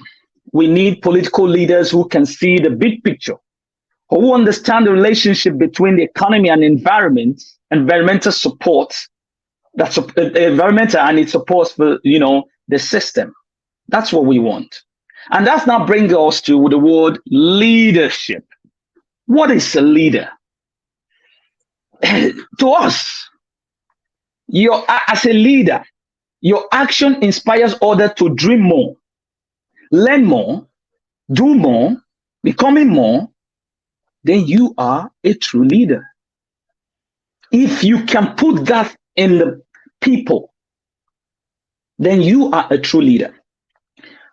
we need political leaders who can see the big picture, who understand the relationship between the economy and environment, environmental support, that's environmental and it supports for, the system. That's what we want. And that's now brings us to the word leadership. What is a leader? To us, as a leader, your action inspires others to dream more, learn more, do more, becoming more, then you are a true leader. If you can put that in the people, then you are a true leader.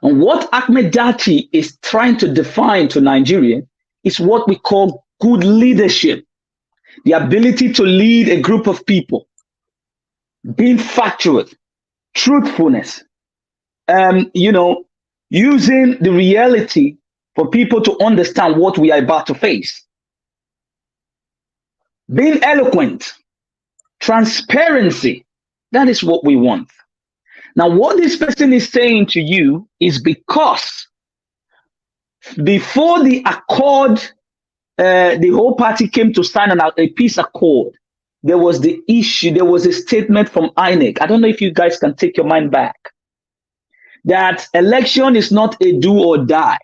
And what Ahmed-Datti is trying to define to Nigeria is what we call good leadership. The ability to lead a group of people, being factual, truthfulness, using the reality for people to understand what we are about to face. Being eloquent, transparency, that is what we want. Now, what this person is saying to you is because before the accord, the whole party came to sign a peace accord, there was the issue, there was a statement from INEC. I don't know if you guys can take your mind back. That election is not a do or die.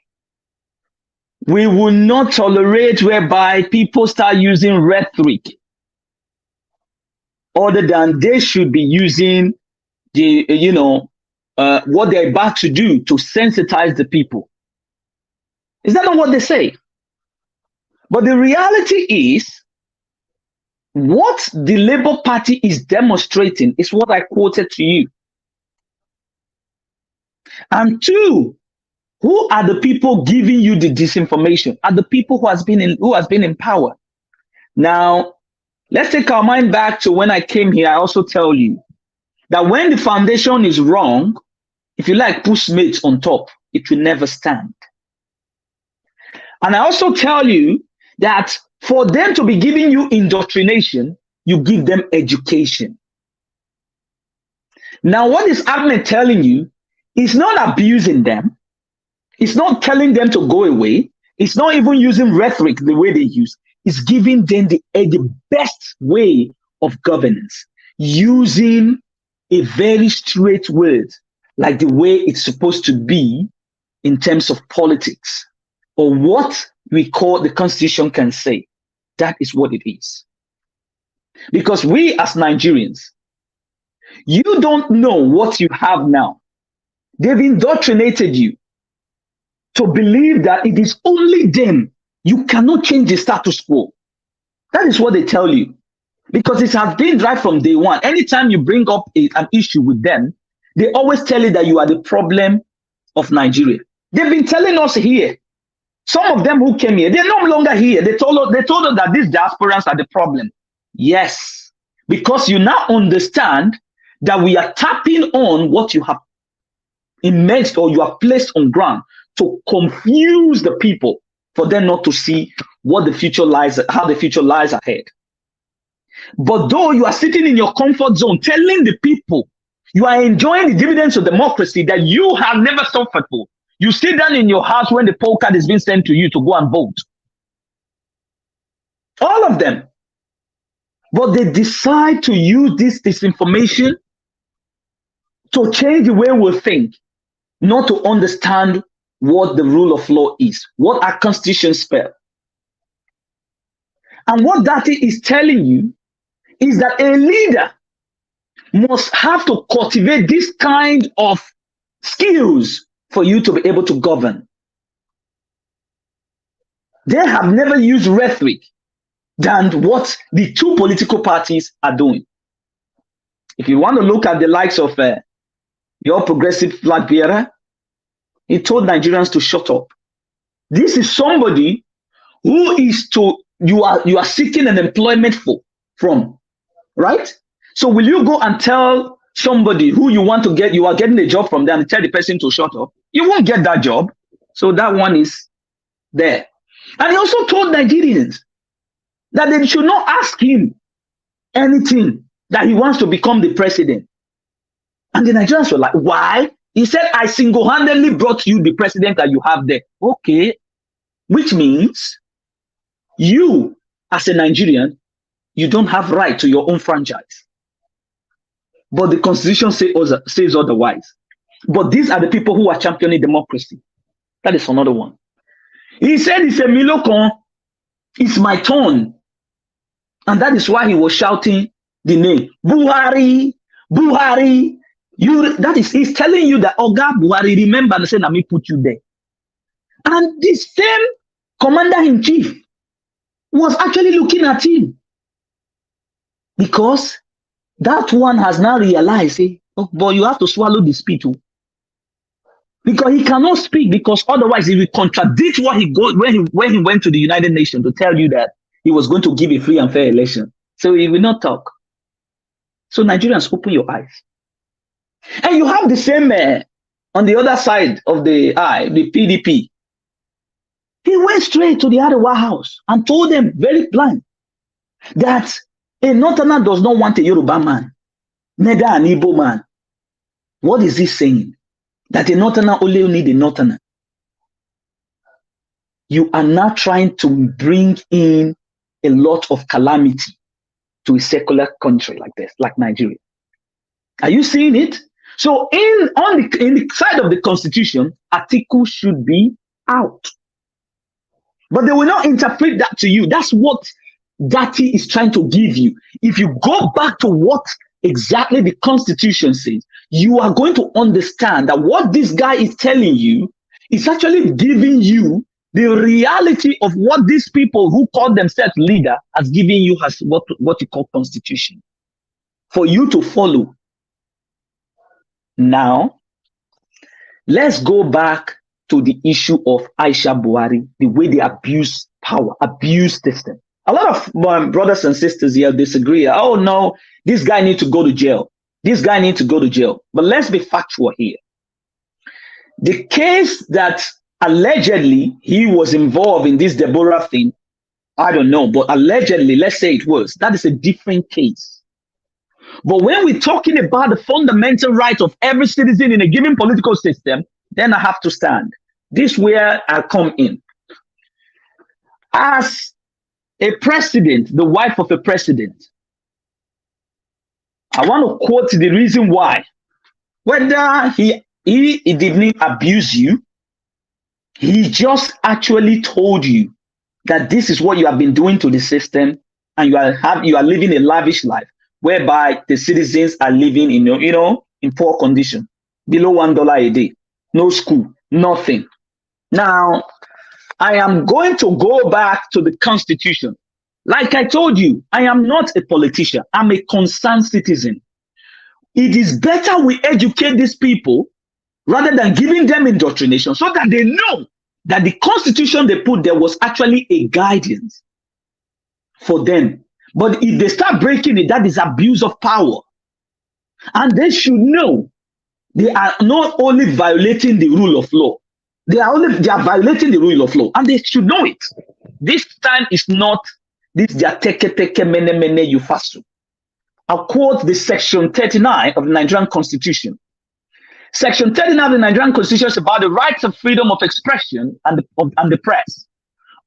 We will not tolerate whereby people start using rhetoric other than they should be using the, what they're about to do to sensitize the people. Is that not what they say? But the reality is, what the Labour Party is demonstrating is what I quoted to you. And two, who are the people giving you the disinformation? Are the people who has been in power? Now, let's take our mind back to when I came here. I also tell you that when the foundation is wrong, if you like, push mates on top, it will never stand. And I also tell you that for them to be giving you indoctrination, you give them education. Now, what is Ahmed telling you? It's not abusing them. It's not telling them to go away. It's not even using rhetoric the way they use. It's giving them the best way of governance, using a very straight word, like the way it's supposed to be in terms of politics, or what we call the Constitution can say. That is what it is. Because we as Nigerians, You don't know what you have now. They've indoctrinated you to believe that it is only them. You cannot change the status quo. That is what they tell you. Because it has been right from day one. Anytime you bring up an issue with them, they always tell you that you are the problem of Nigeria. They've been telling us here. Some of them who came here, they're no longer here. They told us that these diasporans are the problem. Yes, because you now understand that we are tapping on what you have immersed or you have placed on ground to confuse the people for them not to see what the future lies, how the future lies ahead. But though you are sitting in your comfort zone, telling the people you are enjoying the dividends of democracy that you have never suffered for, you sit down in your house when the poll card is being sent to you to go and vote. All of them. But they decide to use this disinformation to change the way we think, not to understand what the rule of law is, what our constitution spells. And what that is telling you is that a leader must have to cultivate this kind of skills for you to be able to govern. They have never used rhetoric than what the two political parties are doing. If you want to look at the likes of your progressive flag bearer, he told Nigerians to shut up. This is somebody who is you are seeking an employment from, right? So will you go and tell somebody who you want to get, you are getting a job from them, and tell the person to shut up? You won't get that job. So that one is there. And he also told Nigerians that they should not ask him anything that he wants to become the president. And the Nigerians were like, why? He said, I single-handedly brought you the president that you have there. Okay. Which means you, as a Nigerian, you don't have right to your own franchise. But the constitution says otherwise. But these are the people who are championing democracy. That is another one. He said, it's a Milokon. It's my turn. And that is why he was shouting the name. Buhari, Buhari. He's telling you that Oga Buhari, remember, and said, let me put you there. And the same commander-in-chief was actually looking at him. Because that one has now realized, but you have to swallow the spit too. Because he cannot speak, because otherwise he will contradict what he got when he went to the United Nations to tell you that he was going to give a free and fair election. So he will not talk. So Nigerians, open your eyes. And you have the same on the other side of the eye, the PDP. He went straight to the White House and told them very plain that a Northerner does not want a Yoruba man, neither an Igbo man. What is he saying? That a Northerner only need a Northerner. You are now trying to bring in a lot of calamity to a secular country like this, like Nigeria. Are you seeing it? So in the side of the constitution, article should be out. But they will not interpret that to you. That's what Datti is trying to give you. If you go back to what exactly the constitution says, you are going to understand that what this guy is telling you is actually giving you the reality of what these people who call themselves leader has given you as what you call constitution for you to follow. Now, let's go back to the issue of Aisha Buhari, the way they abuse power, abuse system. A lot of my brothers and sisters here disagree. Oh no, this guy needs to go to jail. This guy needs to go to jail. But let's be factual here. The case that allegedly he was involved in this Deborah thing, I don't know, but allegedly, let's say it was, that is a different case. But when we're talking about the fundamental right of every citizen in a given political system, then I have to stand. This is where I come in. As a president, the wife of a president, I want to quote the reason why. Whether he didn't abuse you, he just actually told you that this is what you have been doing to the system, and you are living a lavish life. whereby the citizens are living in, in poor condition, below $1 a day, no school, nothing. Now, I am going to go back to the Constitution. Like I told you, I am not a politician. I'm a concerned citizen. It is better we educate these people rather than giving them indoctrination so that they know that the Constitution they put there was actually a guidance for them. But if they start breaking it, that is abuse of power. And they should know they are not only violating the rule of law, they are violating the rule of law, and they should know it. This time is not this their teke mene mene yufasu. I'll quote the section 39 of the Nigerian Constitution. Section 39 of the Nigerian Constitution is about the rights of freedom of expression and the press.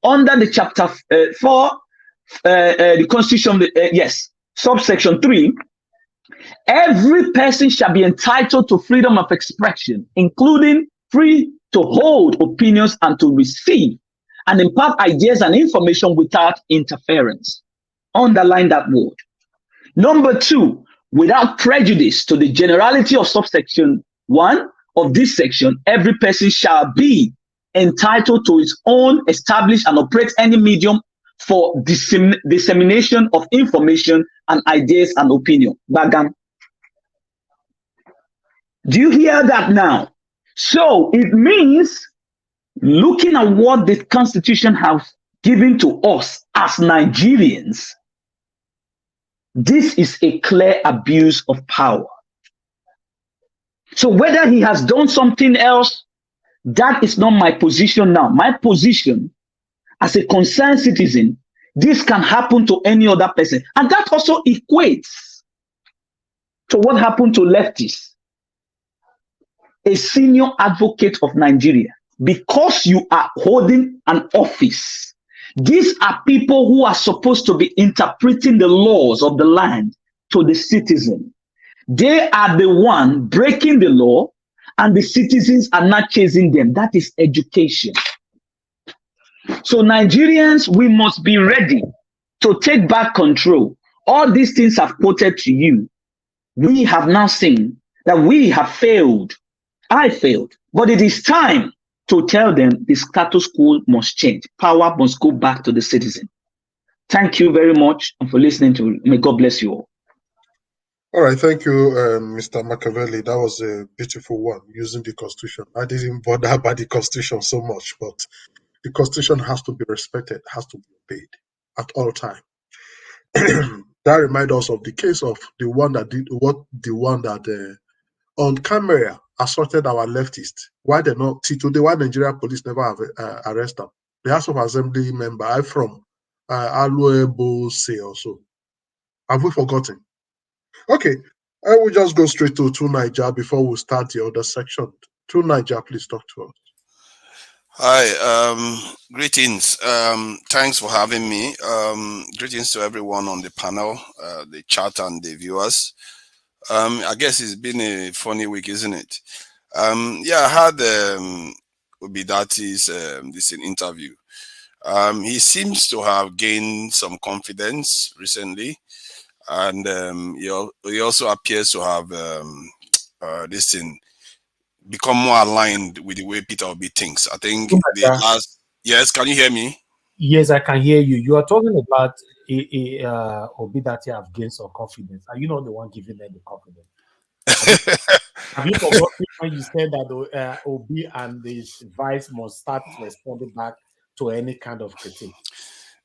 Under the chapter 4, the Constitution, subsection 3, every person shall be entitled to freedom of expression, including free to hold opinions and to receive and impart ideas and information without interference. Underline that word. Number 2, without prejudice to the generality of subsection 1 of this section, every person shall be entitled to its own established and operate any medium for dissemination of information and ideas and opinion. Bagam. Do you hear that now? So it means, looking at what the Constitution has given to us as Nigerians, this is a clear abuse of power. So whether he has done something else, that is not my position now. My position as a concerned citizen, this can happen to any other person. And that also equates to what happened to leftists. A senior advocate of Nigeria, because you are holding an office, these are people who are supposed to be interpreting the laws of the land to the citizen. They are the one breaking the law, and the citizens are not chasing them. That is education. So Nigerians, we must be ready to take back control. All these things I've quoted to you, we have now seen that we have failed. I failed. But it is time to tell them the status quo must change. Power must go back to the citizen. Thank you very much for listening to me. May God bless you all. All right, thank you, Mr. Machiavelli. That was a beautiful one, using the Constitution. I didn't bother about the Constitution so much, but the Constitution has to be respected, has to be obeyed at all times. That reminds us of the case of the one that on camera assaulted our leftists. Why they not? See, today, why Nigeria police never have arrested them? The House of Assembly member, I'm from Aluebo say also. Have we forgotten? Okay, I will just go straight to Niger before we start the other section. To Niger, please talk to us. Hi, greetings. Thanks for having me. Greetings to everyone on the panel, the chat, and the viewers. I guess it's been a funny week, isn't it? Yeah, I had Obidatti's this interview. He seems to have gained some confidence recently, and he also appears to have this thing become more aligned with the way Peter Obi thinks. I think the last. Yes, can you hear me? Yes, I can hear you. You are talking about Obidatty have gained some confidence. Are you not the one giving them the confidence? Have you forgotten when you said that Obi and the vice must start responding back to any kind of critique?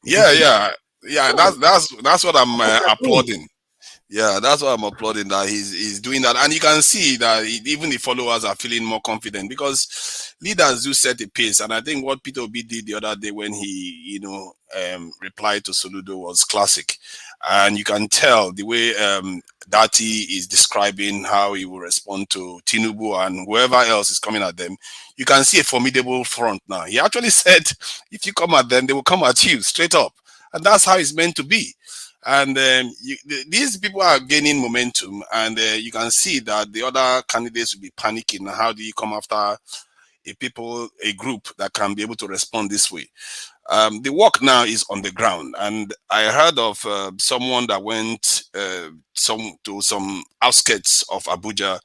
Yeah. That's what I'm applauding. Yeah, that's what I'm applauding, that he's doing that. And you can see that even the followers are feeling more confident, because leaders do set a pace. And I think what Peter Obi did the other day when he, replied to Soludo was classic. And you can tell the way Datti is describing how he will respond to Tinubu and whoever else is coming at them. You can see a formidable front now. He actually said, if you come at them, they will come at you straight up. And that's how it's meant to be. And these people are gaining momentum, and you can see that the other candidates will be panicking. How do you come after a group that can be able to respond this way? The work now is on the ground, and I heard of someone that went to some outskirts of Abuja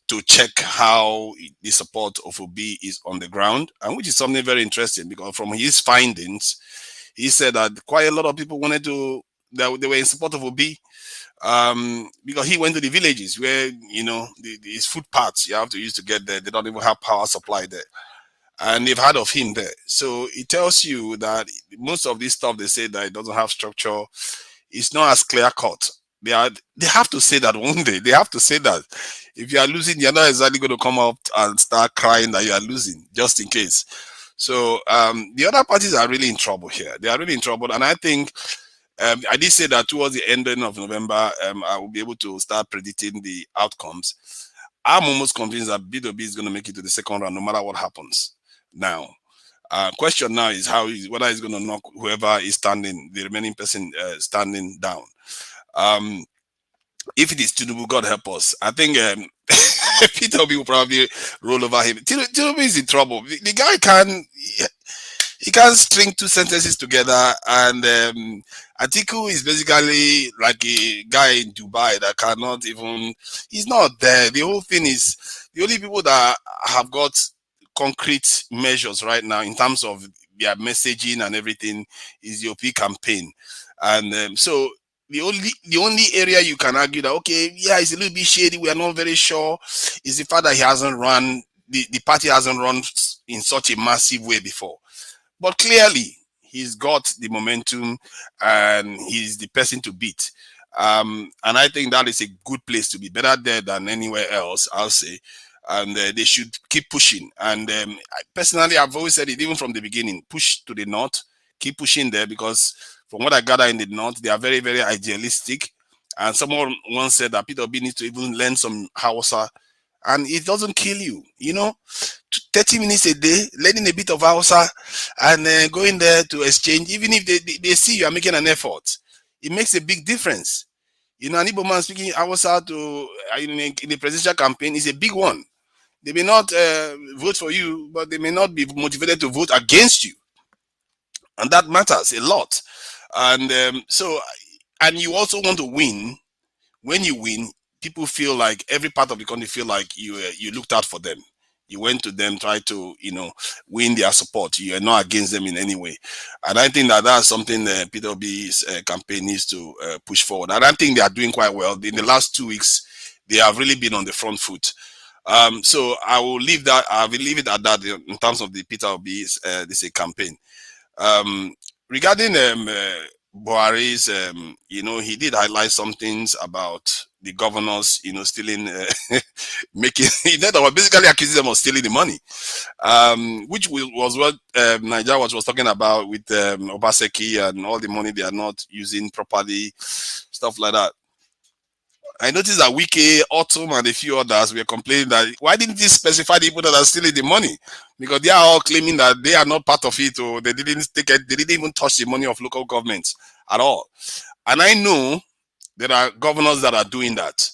to check how the support of Obi is on the ground, and which is something very interesting, because from his findings, he said that quite a lot of people wanted to, they were in support of Obi, because he went to the villages where, you know, these footpaths you have to use to get there, they don't even have power supply there. And they've heard of him there. So it tells you that most of this stuff they say that it doesn't have structure, it's not as clear cut. They have to say that one day. They have to say that if you are losing, you're not exactly going to come up and start crying that you are losing, just in case. So the other parties are really in trouble here. They are really in trouble. And I think I did say that towards the ending of November, I will be able to start predicting the outcomes. I'm almost convinced that B2B is going to make it to the second round, no matter what happens. Now, question now is whether he's going to knock whoever is standing, the remaining person standing down. If it is Tinubu, God help us. I think Peter will probably roll over him. Tinubu is in trouble. The guy can't string two sentences together, and Atiku is basically like a guy in Dubai that cannot even. He's not there. The whole thing is the only people that have got concrete measures right now in terms of their messaging and everything is the OP campaign, and so the only area you can argue that okay, yeah, it's a little bit shady, we are not very sure, is the fact that he hasn't run, the party hasn't run in such a massive way before. But clearly he's got the momentum and he's the person to beat, and I think that is a good place to be, better there than anywhere else, I'll say. And they should keep pushing. And personally, I've always said it, even from the beginning, push to the north, keep pushing there, because from what I gather in the north, they are very, very idealistic. And someone once said that Peter B needs to even learn some Hausa, and it doesn't kill you, you know. 30 minutes a day, learning a bit of Hausa, and going there to exchange, even if they see you are making an effort, it makes a big difference. You know, an Igbo man speaking Hausa to in the presidential campaign is a big one. They may not vote for you, but they may not be motivated to vote against you. And that matters a lot. And and you also want to win. When you win, people feel like, every part of the country feel like you looked out for them. You went to them, try to, you know, win their support. You are not against them in any way. And I think that that's something Peter Obi's campaign needs to push forward. And I think they are doing quite well. In the last 2 weeks, they have really been on the front foot. So I will leave that. I will leave it at that in terms of the Peter Obi's this campaign. Regarding Buhari's, you know, he did highlight some things about the governors, you know, stealing, making, basically accusing them of stealing the money, which was what Nigeria was talking about with Obaseki and all the money they are not using properly, stuff like that. I noticed that Wike, Autumn, and a few others were complaining that why didn't they specify the people that are stealing the money? Because they are all claiming that they are not part of it, or they didn't take it, they didn't even touch the money of local governments at all. And I know there are governors that are doing that.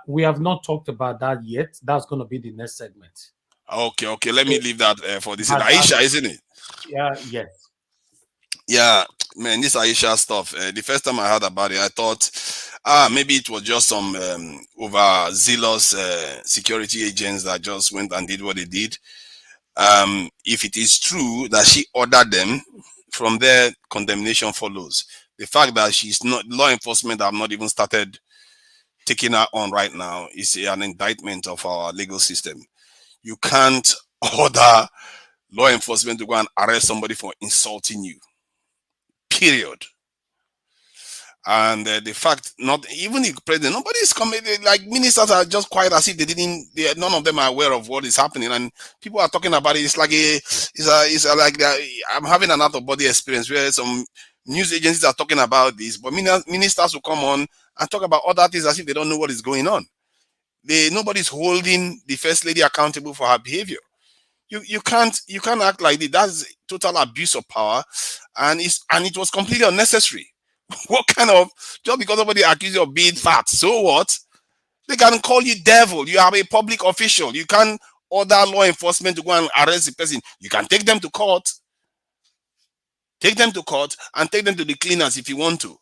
We have not talked about that yet. That's going to be the next segment. Okay. Let me leave that for this. Aisha, isn't it? Yeah. Yes. Yeah, man, this Aisha stuff. The first time I heard about it, I thought, maybe it was just some overzealous security agents that just went and did what they did. If it is true that she ordered them, from there, condemnation follows. The fact that she's not, law enforcement have not even started taking her on right now is an indictment of our legal system. You can't order law enforcement to go and arrest somebody for insulting you. Period. And the fact, not even the president, nobody is coming, like ministers are just quiet as if none of them are aware of what is happening, and people are talking about it. It's like I'm having an out of body experience where some news agencies are talking about this, but ministers will come on and talk about other things as if they don't know what is going on. Nobody's holding the first lady accountable for her behavior. You can't act like this. That's total abuse of power, and it was completely unnecessary. What kind of, just because somebody accuses you of being fat, so what? They can call you devil. You are a public official. You can't order law enforcement to go and arrest the person. You can take them to court. Take them to court and take them to the cleaners if you want to.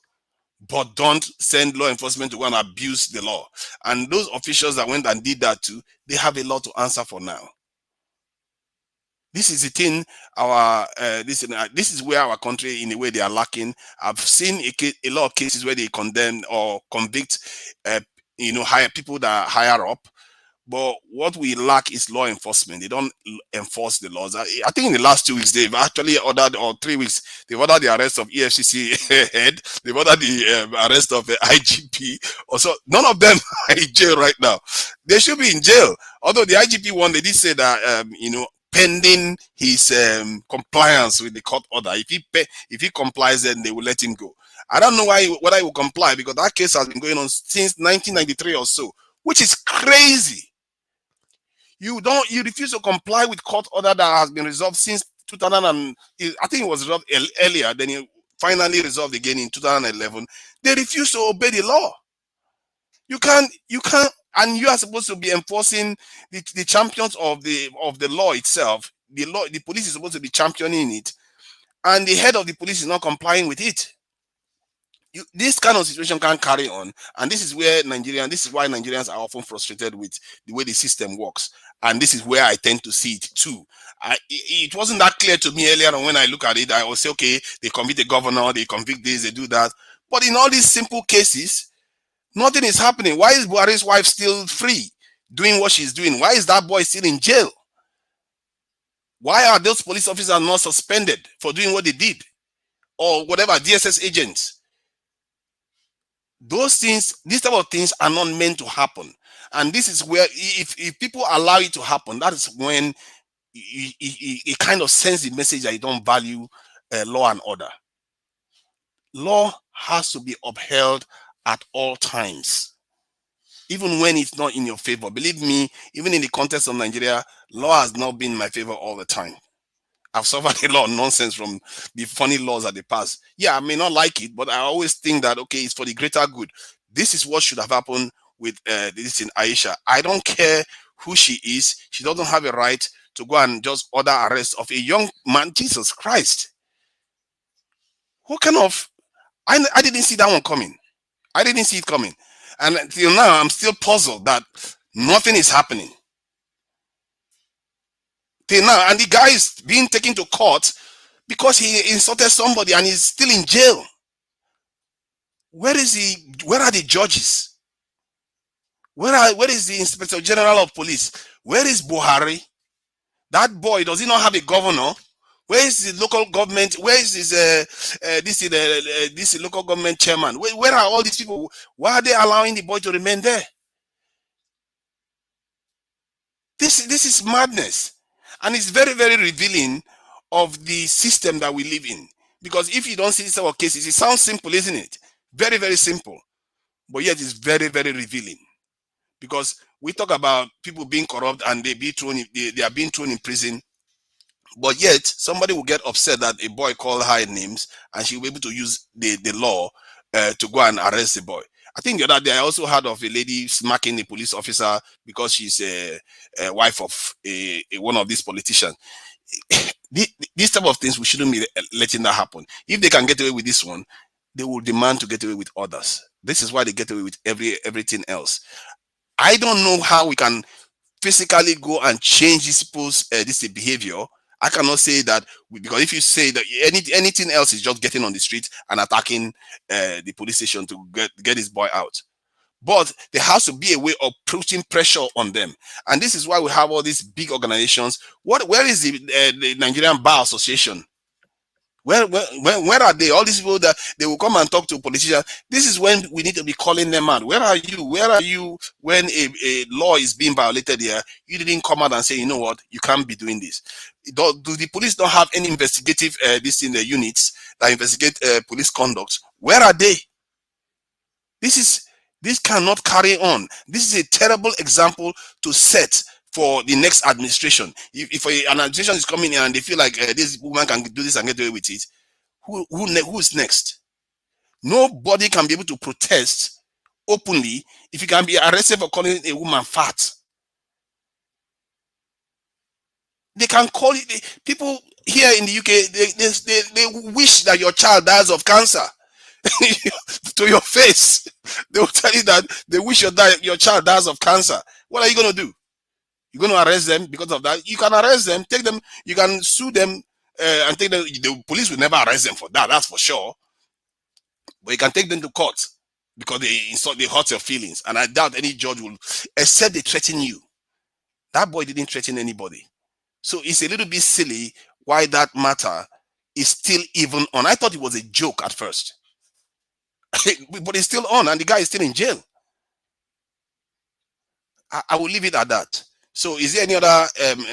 But don't send law enforcement to go and abuse the law. And those officials that went and did that too, they have a lot to answer for now. This is the thing. This is where our country, in a way, they are lacking. I've seen a lot of cases where they condemn or convict, higher people that are higher up. But what we lack is law enforcement. They don't enforce the laws. I think in the last 2 weeks, they've actually ordered, or 3 weeks, they've ordered the arrest of EFCC head. They've ordered the arrest of the IGP. Also, none of them are in jail right now. They should be in jail. Although the IGP one, they did say that, pending his compliance with the court order, if he complies, then they will let him go. I don't know whether he will comply, because that case has been going on since 1993 or so, which is crazy. You refuse to comply with court order that has been resolved since 2000 and I think it was resolved earlier, then it finally resolved again in 2011. They refuse to obey the law. You can't, and you are supposed to be enforcing the champions of the law itself. The police is supposed to be championing it, and the head of the police is not complying with it. This kind of situation can't carry on, and this is why Nigerians are often frustrated with the way the system works, and this is where I tend to see it too. It wasn't that clear to me earlier on. When I look at it, I will say, okay, they convict the governor, they convict this, they do that, but in all these simple cases, nothing is happening. Why is Buhari's wife still free, doing what she's doing? Why is that boy still in jail? Why are those police officers not suspended for doing what they did, or whatever, DSS agents? Those things, these type of things are not meant to happen. And this is where, if people allow it to happen, that is when it kind of sends the message that you don't value law and order. Law has to be upheld at all times, even when it's not in your favor. Believe me, even in the context of Nigeria, law has not been in my favor all the time. I've suffered a lot of nonsense from the funny laws that they pass. Yeah, I may not like it, but I always think that, okay, it's for the greater good. This is what should have happened with this in Aisha. I don't care who she is. She doesn't have a right to go and just order arrest of a young man. Jesus Christ. What kind of... I didn't see that one coming. I didn't see it coming. And until now, I'm still puzzled that nothing is happening. Till now, and the guy is being taken to court because he insulted somebody and he's still in jail. Where is he? Where are the judges? Where is the Inspector General of Police? Where is Buhari? That boy, does he not have a governor? Where is the local government? Where is this local government chairman? Where are all these people? Why are they allowing the boy to remain there? This is madness. And it's very, very revealing of the system that we live in. Because if you don't see these sort of cases, it sounds simple, isn't it? Very, very simple. But yet it's very, very revealing. Because we talk about people being corrupt and they are being thrown in prison. But yet somebody will get upset that a boy called her names and she will be able to use the law to go and arrest the boy. I think the other day I also heard of a lady smacking a police officer because she's a wife of one of these politicians. These type of things, we shouldn't be letting that happen. If they can get away with this one, they will demand to get away with others. This is why they get away with everything else. I don't know how we can physically go and change these people's this behavior. I cannot say that, because if you say that anything else is just getting on the street and attacking the police station to get this boy out. But there has to be a way of putting pressure on them. And this is why we have all these big organizations. Where is the Nigerian Bar Association? Where are they? All these people that they will come and talk to politicians. This is when we need to be calling them out. Where are you? Where are you when a law is being violated here? You didn't come out and say, you know what, you can't be doing this. Do the police not have any investigative units that investigate police conduct? Where are they? This cannot carry on. This is a terrible example to set for the next administration. If an administration is coming in and they feel like this woman can do this and get away with it, who's next? Nobody can be able to protest openly if you can be arrested for calling a woman fat. They can call it, people Here in the UK, they wish that your child dies of cancer to your face. They will tell you that they wish your child dies of cancer. What are you going to do? You're going to arrest them because of that? You can arrest them, take them, you can sue them, and take them. The police will never arrest them for that, that's for sure. But you can take them to court because they hurt your feelings. And I doubt any judge will, except they threaten you. That boy didn't threaten anybody. So it's a little bit silly why that matter is still even on. I thought it was a joke at first. But it's still on, and the guy is still in jail. I will leave it at that. So is there any other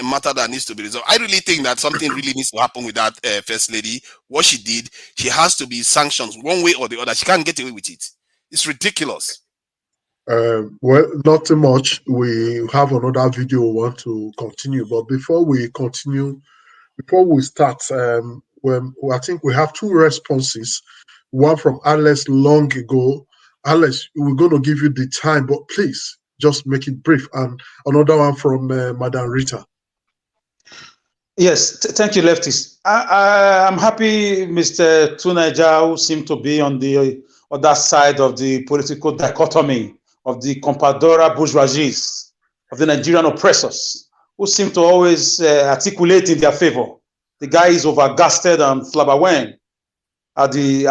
matter that needs to be resolved? I really think that something really needs to happen with that first lady. What she did, she has to be sanctioned one way or the other. She can't get away with it. It's ridiculous. Well, not too much. We have another video we want to continue. But before we continue, before we start, I think we have two responses. One from Alex long ago. Alex, we're going to give you the time, but please just make it brief. And another one from Madam Rita. Yes, thank you, leftists. I'm happy Mr. Tunaja, who seemed to be on the other side of the political dichotomy of the compadora bourgeoisies, of the Nigerian oppressors, who seem to always articulate in their favor. The guy is overgasted and flabberwent at the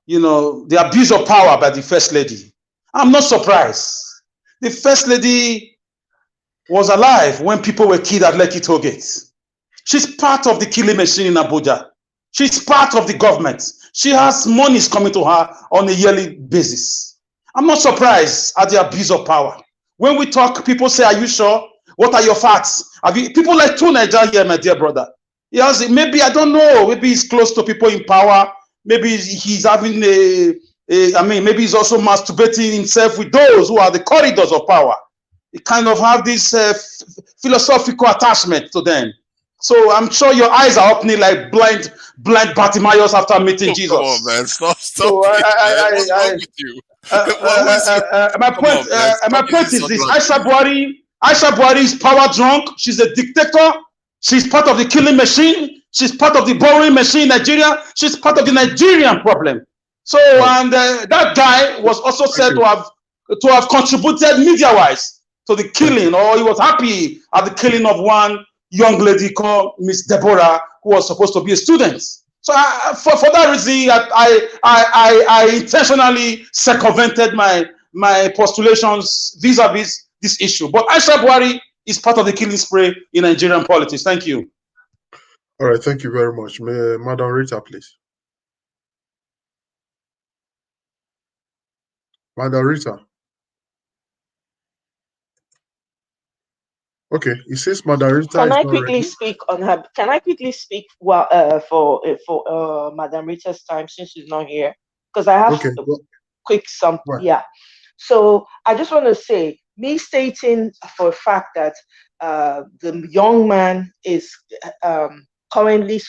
abuse of power by the First Lady. I'm not surprised. The First Lady was alive when people were killed at Lekki Tollgate. She's part of the killing machine in Abuja. She's part of the government. She has monies coming to her on a yearly basis. I'm not surprised at the abuse of power. When we talk, people say, are you sure? What are your facts? People like Tunaja here, my dear brother. Yes, maybe, I don't know, maybe he's close to people in power. Maybe he's having maybe he's also masturbating himself with those who are the corridors of power. He kind of have this philosophical attachment to them. So I'm sure your eyes are opening like blind Bartimaeus after meeting Jesus. Come on, man. Stop. So What's wrong with you? My point is this: Aisha Buhari is power drunk. She's a dictator. She's part of the killing machine. She's part of the borrowing machine in Nigeria. She's part of the Nigerian problem. So, and that guy was also said to have contributed media-wise to the killing, or he was happy at the killing of one young lady called Miss Deborah, who was supposed to be a student. So for that reason, I intentionally circumvented my postulations vis-a-vis this issue. But Aisha Buhari is part of the killing spree in Nigerian politics. Thank you. All right, thank you very much. Madam Rita, please. Madam Rita. Okay, it says Madam Rita. Can I quickly speak on her? Can I quickly speak for Madam Rita's time since she's not here? Because I have quick something. Right. Yeah. So I just want to say, me stating for a fact that the young man is currently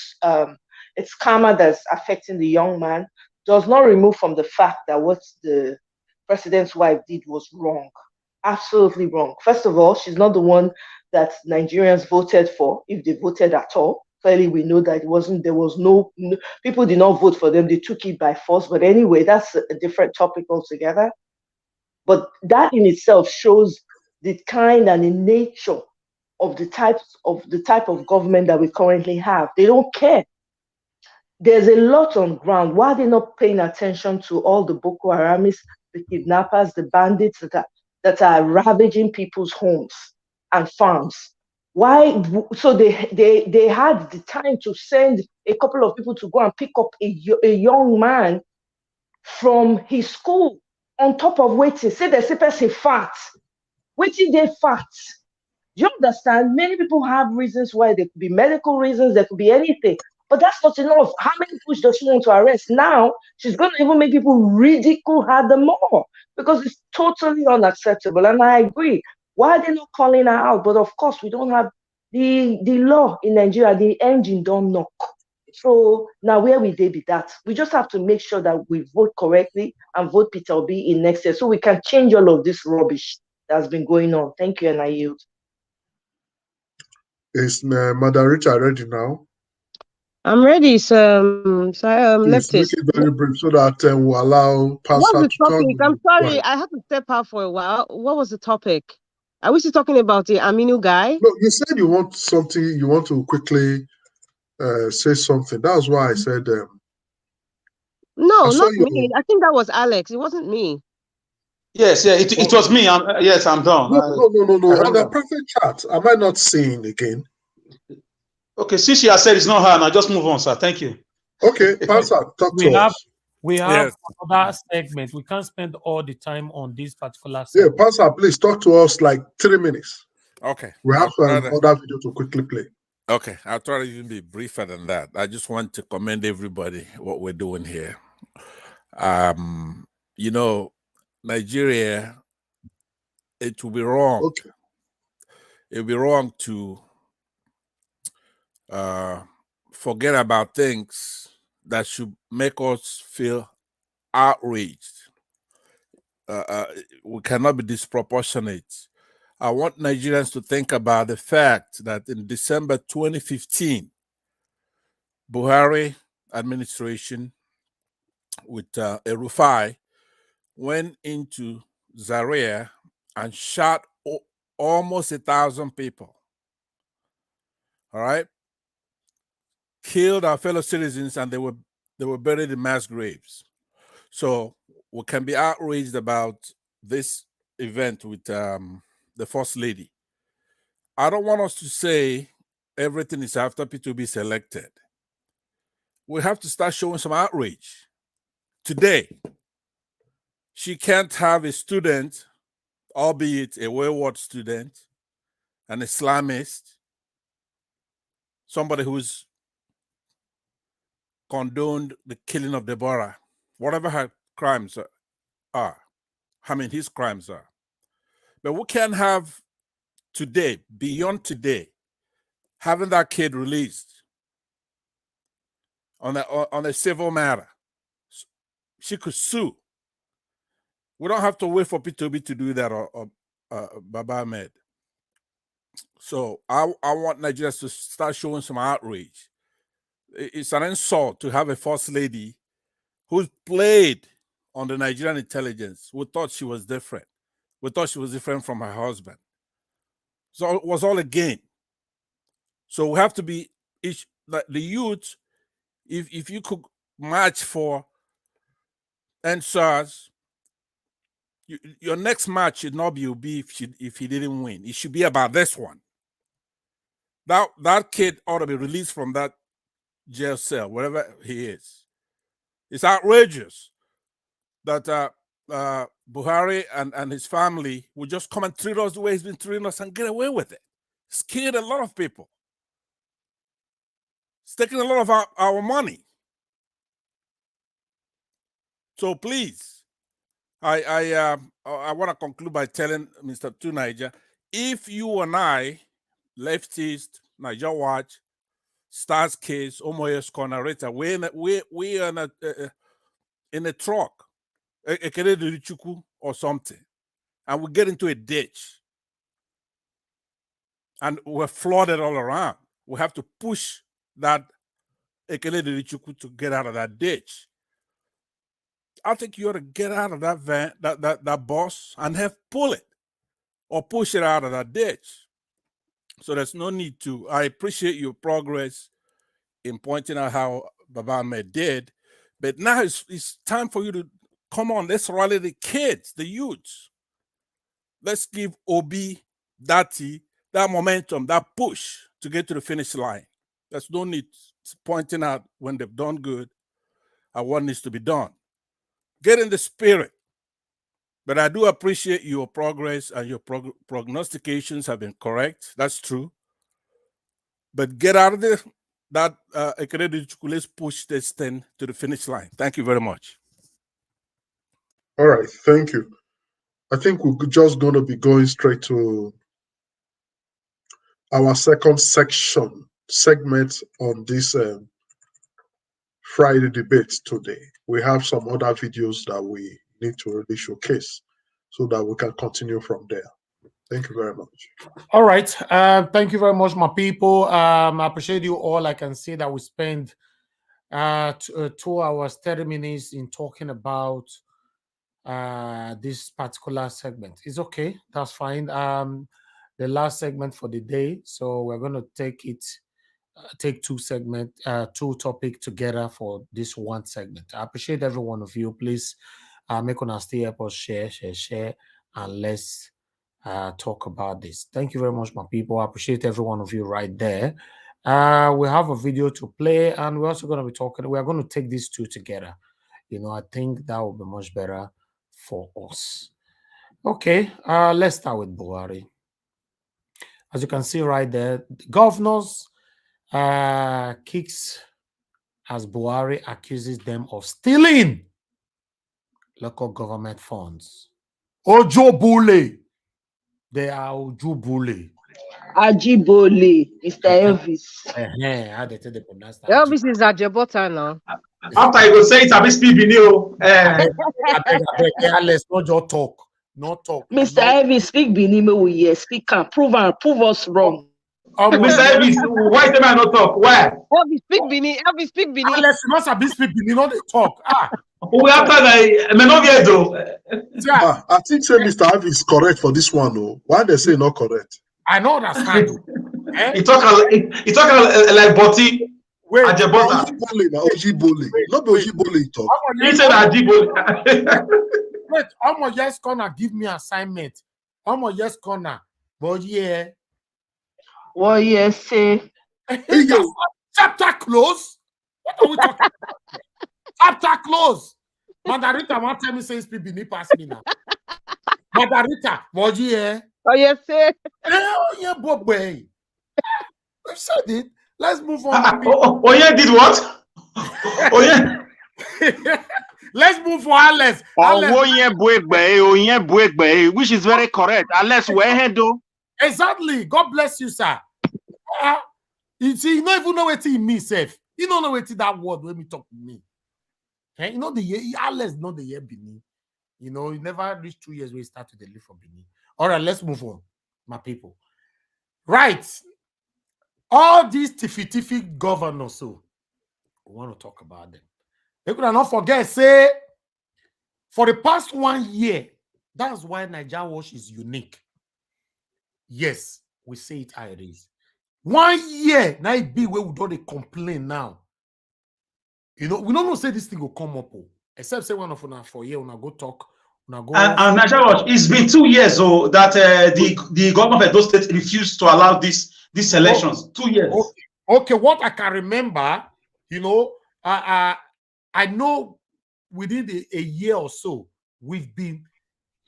it's karma that's affecting the young man does not remove from the fact that what the president's wife did was wrong. Absolutely wrong. First of all, she's not the one that Nigerians voted for, if they voted at all. Clearly, we know that there was no, people did not vote for them. They took it by force. But anyway, that's a different topic altogether. But that in itself shows the kind and the nature of the type of government that we currently have. They don't care. There's a lot on ground. Why are they not paying attention to all the Boko Haramis, the kidnappers, the bandits that are ravaging people's homes and farms? Why? So they had the time to send a couple of people to go and pick up a young man from his school on top of waiting. Say the person fat. Waiting they fat. You understand? Many people have reasons why. There could be medical reasons, there could be anything. But that's not enough. How many people does she want to arrest? Now, she's going to even make people ridicule her the more because it's totally unacceptable. And I agree. Why are they not calling her out? But of course, we don't have the law in Nigeria. The engine don't knock. So now where will they be that? We just have to make sure that we vote correctly and vote Peter Obi in next year so we can change all of this rubbish that's been going on. Thank you, and I yield. Is Madam Rita ready now? I'm ready, sir. Please make Leftist. it very brief so that we'll allow What's Pastor the to talk. topic? I'm sorry, Right. I had to step out for a while. What was the topic? Are we still talking about the Aminu guy? No, you said you want something, you want to quickly say something. That's why I said No, I saw not your me. I think that was Alex. It wasn't me. Yes, yeah, it was me. Yes, I'm done. No. On the private chat, am I not seeing again? Okay, since you have said it's not her, now just move on, sir. Thank you. Okay, Pastor, talk to us. We have another segment. We can't spend all the time on this particular Yeah, segment. Pastor, please talk to us like 3 minutes. Okay. We have other video to quickly play. Okay, I'll try to even be briefer than that. I just want to commend everybody what we're doing here. You know, Nigeria, it will be wrong. Okay. It will be wrong to forget about things that should make us feel outraged. We cannot be disproportionate. I want Nigerians to think about the fact that in December 2015, Buhari administration with Erufai went into Zaria and shot almost 1,000 people. All right, killed our fellow citizens, and they were buried in mass graves. So we can be outraged about this event with the First Lady. I don't want us to say everything is after P2 be selected. We have to start showing some outrage. Today, she can't have a student, albeit a wayward student, an Islamist, somebody who's condoned the killing of Deborah, whatever her crimes are. I mean, his crimes are. But we can't have today, beyond today, having that kid released on a civil matter. She could sue. We don't have to wait for P2B to do that or Baba Ahmed. So I want Nigerians to start showing some outrage. It's an insult to have a first lady who played on the Nigerian intelligence, who thought she was different. We thought she was different from her husband. So it was all a game. So we have to be the youth. If you could march for NSARS, your next match should not be if he didn't win. It should be about this one. That kid ought to be released from that jail cell, wherever he is. It's outrageous that Buhari and his family would just come and treat us the way he's been treating us and get away with it. It's killed a lot of people. It's taking a lot of our money. So please, I want to conclude by telling Mr. Tunaija, if you and I, Leftist, Niger Watch, Stars Case, Omoyes Corner, we're in a truck, or something, and we get into a ditch, and we're flooded all around. We have to push that to get out of that ditch. I think you ought to get out of that van, that bus, and pull it or push it out of that ditch. So there's no need to. I appreciate your progress in pointing out how Baba Ahmed did, but now it's time for you to come on. Let's rally the kids, the youths. Let's give Obi, Datti, that momentum, that push to get to the finish line. There's no need pointing out when they've done good and what needs to be done. Get in the spirit. But I do appreciate your progress, and your prognostications have been correct. That's true. But get out of there. Let's push this thing to the finish line. Thank you very much. All right, thank you. I think we're just going to be going straight to our second segment on this Friday debate today. We have some other videos that we need to really showcase so that we can continue from there. Thank you very much. All right. Thank you very much, my people. I appreciate you all. I can see that we spend 2 hours, 30 minutes in talking about this particular segment. It's okay. That's fine. The last segment for the day. So we're going to take it, take 2 segments, 2 topics together for this 1 segment. I appreciate every one of you. Please make on stay up or share, and let's talk about this. Thank you very much, my people. I appreciate every one of you right there. We have a video to play, and we're also going to be talking. We are going to take these 2 together. You know, I think that will be much better for us. Okay, let's start with Buhari. As you can see right there, the governors kicks as Buhari accuses them of stealing local government funds. Ojobule. They are Ojobule. Ajibole, Mr. Elvis. How they tell the pronounce that? Elvis is at Jabota now. After you go say it, I be speak Benio. Let's not just talk. Not talk. Mr. Elvis, speak Benimo, we hear. Speak and prove us wrong. Mr. Elvis, why the man not talk? Why? Elvis, speak Bini. Elvis, speak Bini. Let's not be speak Bini, not they talk. We after that, me no get though. I think say Mr. Elvis is correct for this one, though. Why they say not correct? I know that's hard. He talk like Boti. Wait, Ojibole, not Ojibole talk. He said Ajibole. Wait, I'm just gonna give me assignment. I'm just gonna, but yeah. Well, yes, say. Chapter close. What are we talking about? Chapter close. Margarita won't tell me say it's Bini pass me now. Margarita, what yeah? Oh yes, say. Oh yeah, boy. We've said it. Let's move on. Oh yeah, did what? Oh yeah. Let's move for Alex. Which is very correct. Unless we handle. Exactly. God bless you, sir. You see, you don't even know what it means, safe. You don't know what that word when we talk to me. Okay? You know the year, Alex know the year Benin. You know, you never reached 2 years when you start to live for Benin. All right, let's move on, my people. Right. All these tiffy governors, so we want to talk about them. They could not forget, say, for the past 1 year, that's why Naija Watch is unique. Yes, we say it how it is. 1 year, now it be where we don't complain now. You know, we don't know say this thing will come up, except say one of us for a year, when I go talk, when I go. And Naija Watch, it's been 2 years that the government of those states refused to allow these elections. 2 years. Okay, what I can remember, you know, I know within a year or so, we've been.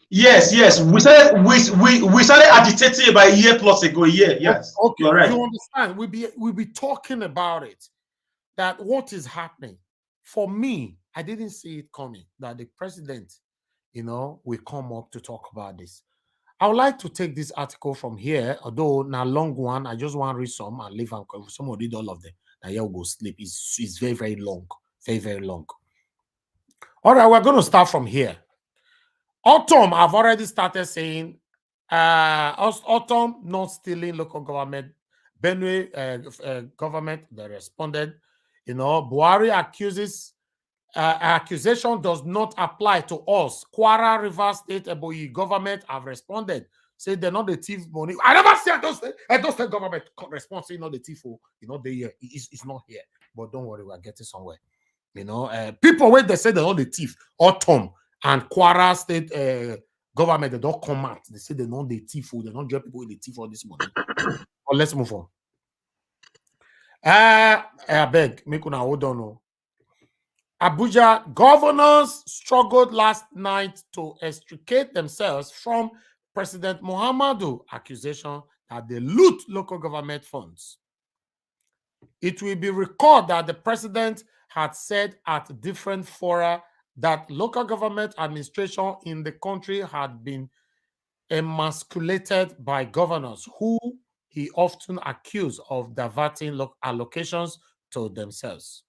Yes. We started agitating about a year plus ago. Yes. Okay. You're right. You understand? We'll be talking about it. That what is happening. For me, I didn't see it coming. That the president, you know, will come up to talk about this. I would like to take this article from here, although not a long one. I just want to read some and leave and some will read all of them. Now you will go sleep. It's very, very long. Very, very long. All right, we're going to start from here. Autumn, I've already started saying, Autumn not stealing local government. Benue government, they responded. You know, Buhari accusation does not apply to us. Kwara, Rivers State, Eboyi government have responded. Say they're not the thief money. I never said those state government respond say not the thief. You know, it's not here. But don't worry, we're getting somewhere. You know, people when they say they're not the thief, Autumn and Kwara State government, they don't come out. They say they're not the thief. They don't get people with the thief all this money. But let's move on. I beg, make una hold on. Abuja governors struggled last night to extricate themselves from President Muhammadu accusation that they loot local government funds. It will be recalled that the president had said at different fora that local government administration in the country had been emasculated by governors who he often accused of diverting allocations to themselves.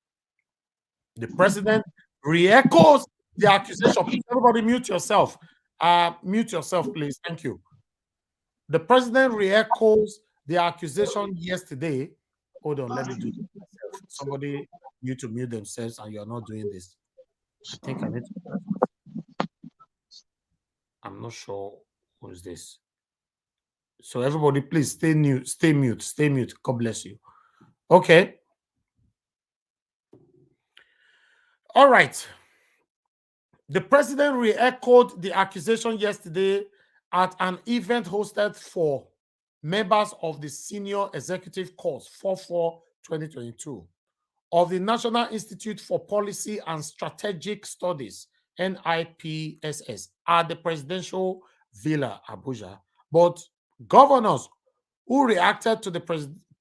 The president re-echoes the accusation. Please, everybody mute yourself. Mute yourself, please. Thank you. The president re-echoes the accusation yesterday. Hold on, let me do this myself. Somebody need to mute themselves and you're not doing this. I think I need to. I'm not sure who is this. So everybody, please stay mute, stay mute, stay mute. God bless you. Okay. All right. The president re-echoed the accusation yesterday at an event hosted for members of the Senior Executive Course 4/4/2022 of the National Institute for Policy and Strategic Studies, NIPSS, at the Presidential Villa, Abuja. But governors who reacted to the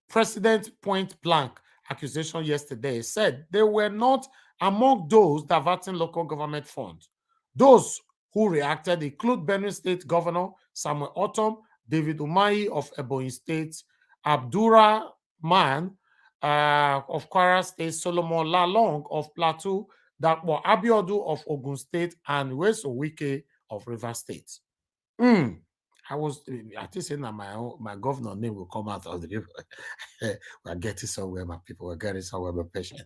president's point-blank accusation yesterday said they were not among those diverting local government funds. Those who reacted include Benue State Governor Samuel Otom, David Umahi of Ebonyi State, Abdurrahman of Kwara State, Solomon Lalong of Plateau, Dapo Abiodun of Ogun State, and Weso Wike of Rivers State. I think saying that my governor name will come out of the river. We're getting somewhere, my people. We're getting somewhere, my patient.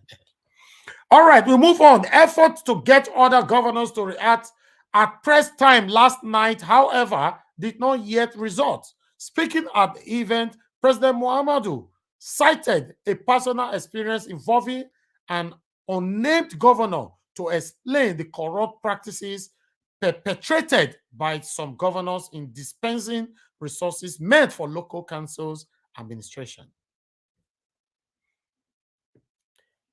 All right, we move on. Efforts to get other governors to react at press time last night, however, did not yet result. Speaking at the event, President Muhammadu cited a personal experience involving an unnamed governor to explain the corrupt practices perpetrated by some governors in dispensing resources meant for local councils administration.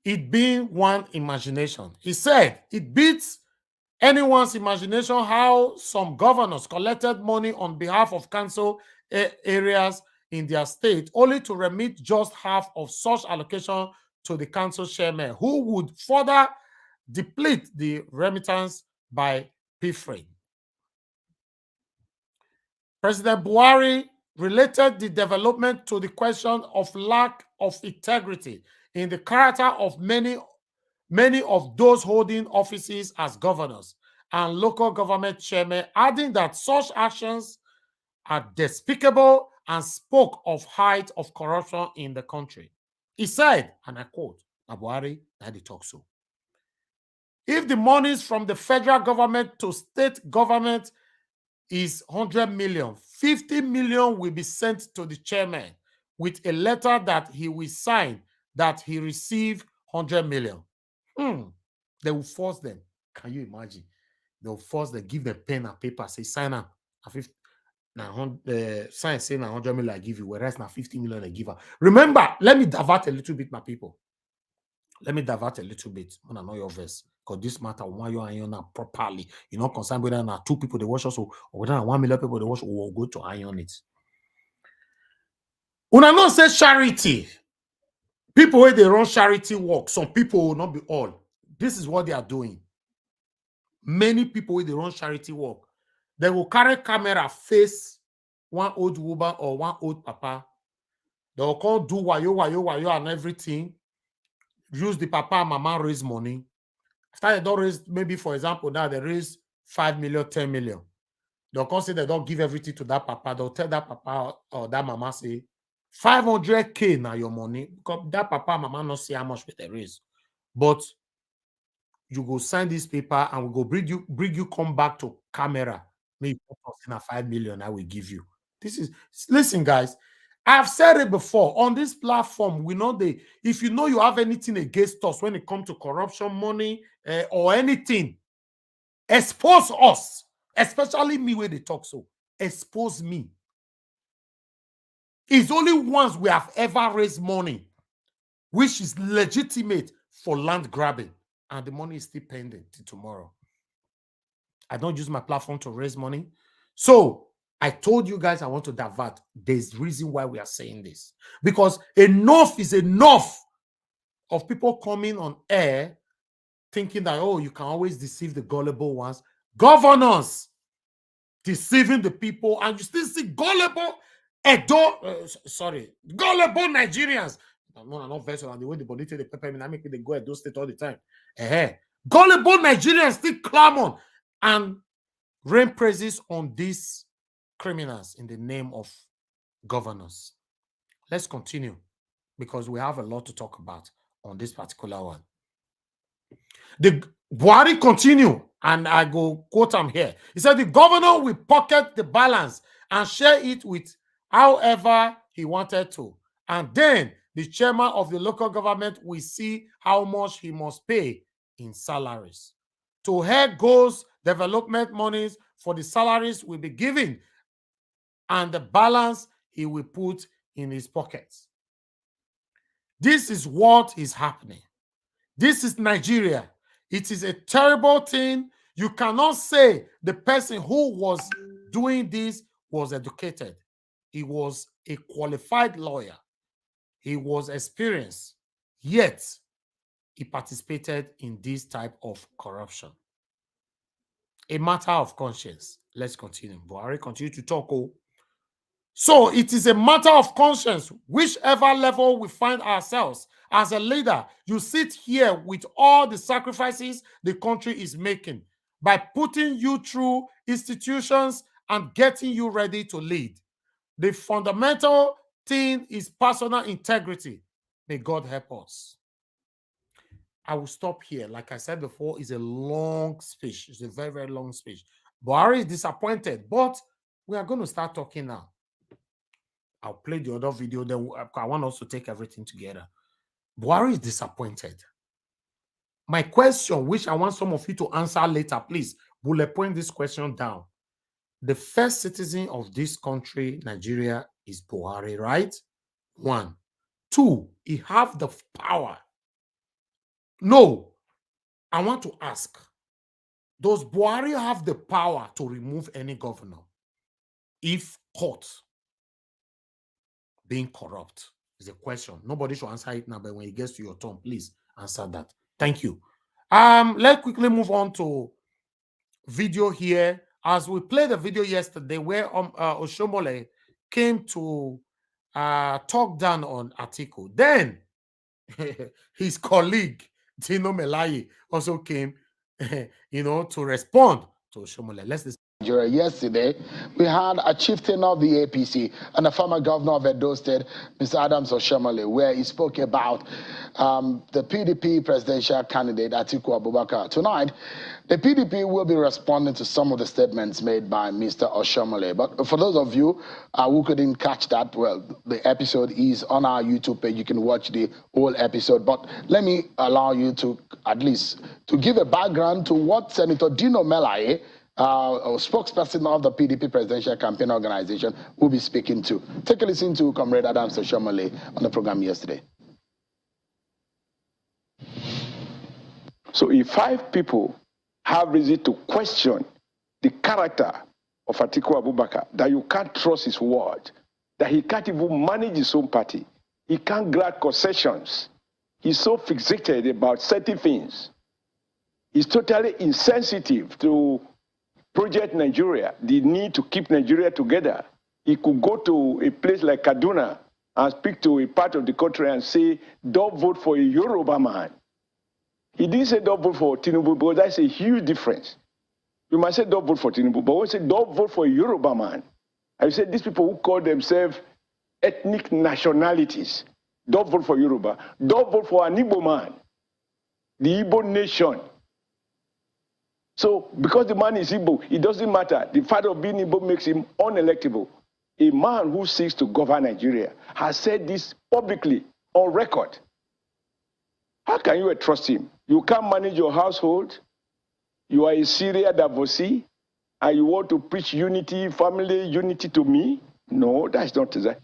It being one imagination. He said it beats anyone's imagination how some governors collected money on behalf of council areas in their state only to remit just half of such allocation to the council chairman, who would further deplete the remittance by pilfering. President Buhari related the development to the question of lack of integrity in the character of many of those holding offices as governors and local government chairmen, adding that such actions are despicable and spoke of height of corruption in the country. He said, and I quote, Buhari, that he talks so. If the monies from the federal government to state government is 100 million, 50 million will be sent to the chairman with a letter that he will sign that he received 100 million. They will force them. Can you imagine? They'll force them, give them pen and paper, say sign up. Sign saying 100 million I give you, whereas now 50 million I give her. Remember, let me divert a little bit, my people. Let me divert a little bit. I want to know your verse. Because this matter, why you iron now properly. You're not concerned whether now 2 people they watch us or whether 1 million people they watch, or go to iron it. When I not say charity, people where they run charity work, some people will not be all. This is what they are doing. Many people where they run charity work, they will carry camera face one old woman or one old papa. They will call do wayo and everything. Use the papa and mama raise money. After they don't raise, maybe for example, now they raise 5 million, 10 million. They'll come say they don't give everything to that papa. They'll tell that papa or that mama say 500K now your money. Because that papa and mama not see how much they raise. But you go sign this paper and we go bring you come back to camera. Maybe 5 million I will give you. Listen, guys. I've said it before on this platform. We know if you know you have anything against us when it comes to corruption, money, or anything, expose us, especially me where they talk so. Expose me. It's only once we have ever raised money, which is legitimate for land grabbing, and the money is still pending till tomorrow. I don't use my platform to raise money. So I told you guys I want to divert. There's reason why we are saying this. Because enough is enough of people coming on air thinking that, oh, you can always deceive the gullible ones. Governors deceiving the people, and you still see gullible gullible Nigerians. I'm not very on the way the bonita the pepper, I make they go at those states all the time. Gullible Nigerians still clamor and rain praises on this criminals in the name of governors. Let's continue because we have a lot to talk about on this particular one. The Buhari continue, and I go quote him here. He said the governor will pocket the balance and share it with however he wanted to. And then the chairman of the local government will see how much he must pay in salaries. To her goes development monies for the salaries will be given, and the balance he will put in his pockets. This is what is happening. This is Nigeria. It is a terrible thing. You cannot say the person who was doing this was educated. He was a qualified lawyer. He was experienced. Yet, he participated in this type of corruption. A matter of conscience. Let's continue. Buhari continue to talk. So it is a matter of conscience, whichever level we find ourselves. As a leader, you sit here with all the sacrifices the country is making by putting you through institutions and getting you ready to lead. The fundamental thing is personal integrity. May God help us. I will stop here. Like I said before, it's a long speech. It's a very, very long speech. Buhari is disappointed, but we are going to start talking now. I'll play the other video. Then I want us to take everything together. Buhari is disappointed. My question, which I want some of you to answer later, please bullet point this question down. The first citizen of this country, Nigeria, is Buhari, right? 1. 2, he have the power. No, I want to ask, does Buhari have the power to remove any governor if caught being corrupt? Is a question. Nobody should answer it now, but when it gets to your turn, please answer that. Thank you. Let's quickly move on to video here. As we played the video yesterday where Oshomole came to talk down on Atiku. Then his colleague, Dino Melaye, also came, to respond to Oshomole. Let's listen. Yesterday, we had a chieftain of the APC and a former governor of Edo State, Mr. Adams Oshomole, where he spoke about the PDP presidential candidate, Atiku Abubakar. Tonight, the PDP will be responding to some of the statements made by Mr. Oshomole. But for those of you who couldn't catch that, well, the episode is on our YouTube page. You can watch the whole episode. But let me allow you to at least to give a background to what Senator Dino Melaye, spokesperson of the PDP presidential campaign organization, will be speaking to. Take a listen to Comrade Adams Oshomole on the program yesterday. So if 5 people have reason to question the character of Atiku Abubakar, that you can't trust his word, that he can't even manage his own party, he can't grant concessions, he's so fixated about certain things, he's totally insensitive to Project Nigeria, the need to keep Nigeria together. He could go to a place like Kaduna and speak to a part of the country and say, don't vote for a Yoruba man. He didn't say don't vote for Tinubu, because that's a huge difference. You might say don't vote for Tinubu, but when you say don't vote for a Yoruba man, and you say these people who call themselves ethnic nationalities, don't vote for Yoruba, don't vote for an Igbo man, the Igbo nation. So, because the man is Igbo, it doesn't matter. The fact of being Igbo makes him unelectable. A man who seeks to govern Nigeria has said this publicly, on record. How can you trust him? You can't manage your household. You are a serial divorcee, and you want to preach unity, family unity to me? No, that's not that.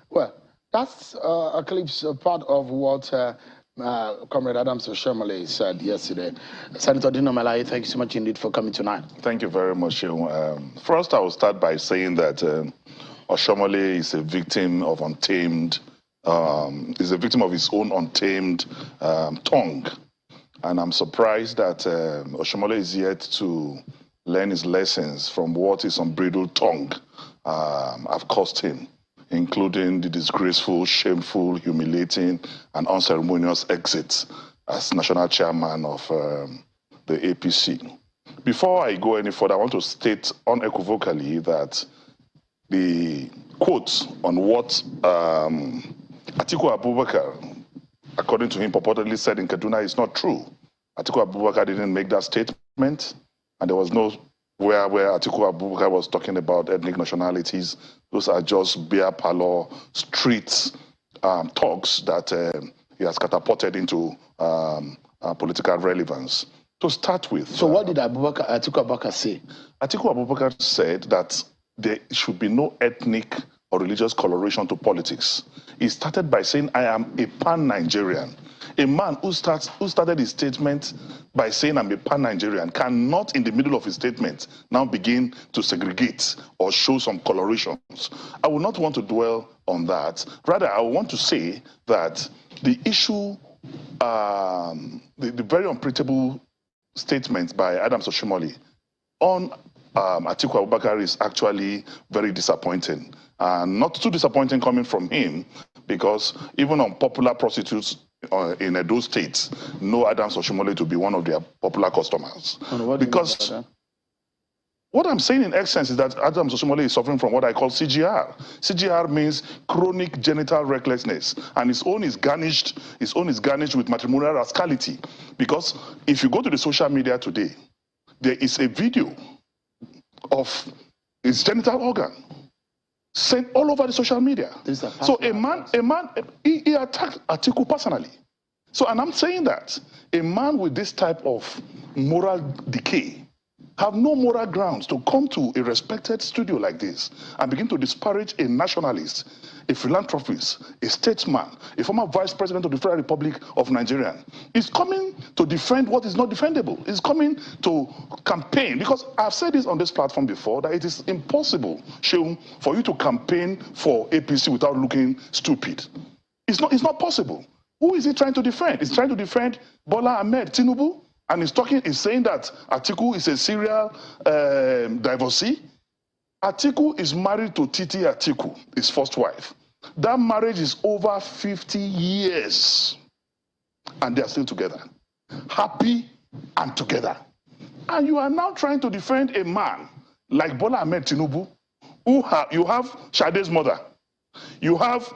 Well, that's a clip, part of what Comrade Adams Oshomole said yesterday. Senator Dino Melaye, thank you so much indeed for coming tonight. Thank you very much. First, I will start by saying that Oshomole is a victim of is a victim of his own untamed tongue. And I'm surprised that Oshomole is yet to learn his lessons from what his unbridled tongue have cost him, including the disgraceful, shameful, humiliating, and unceremonious exit as national chairman of the APC. before I go any further, I want to state unequivocally that the quote on what Atiku Abubakar, according to him, purportedly said in Kaduna is not true. Atiku Abubakar didn't make that statement, and there was no where Atiku Abubakar was talking about ethnic nationalities. Those are just beer parlor street talks that he has catapulted into political relevance. To start with. So what did Atiku Abubakar say? Atiku Abubakar said that there should be no ethnic or religious coloration to politics. He started by saying, I am a pan-Nigerian. A man who started his statement by saying I'm a pan-Nigerian cannot, in the middle of his statement, now begin to segregate or show some colorations. I will not want to dwell on that. Rather, I want to say that the issue, the very unprintable statement by Adams Oshimole on Atiku Abubakar is actually very disappointing. Not too disappointing coming from him, because even on popular prostitutes in Edo State, know Adams Oshimole to be one of their popular customers. Because what I'm saying in essence is that Adams Oshimole is suffering from what I call CGR. CGR means chronic genital recklessness, and his own is garnished with matrimonial rascality. Because if you go to the social media today, there is a video of his genital organ sent all over the social media. So a man, he attacked Atiku personally. So, and I'm saying that a man with this type of moral decay have no moral grounds to come to a respected studio like this and begin to disparage a nationalist, a philanthropist, a statesman, a former vice president of the Federal Republic of Nigeria. He's coming to defend what is not defendable. He's coming to campaign, because I've said this on this platform before, that it is impossible, Sheung, for you to campaign for APC without looking stupid. It's not possible. Who is he trying to defend? He's trying to defend Bola Ahmed Tinubu, and he's saying that Atiku is a serial divorcee. Atiku is married to Titi Atiku, his first wife. That marriage is over 50 years, and they are still together, happy and together. And you are now trying to defend a man like Bola Ahmed Tinubu, you have Sade's mother, you have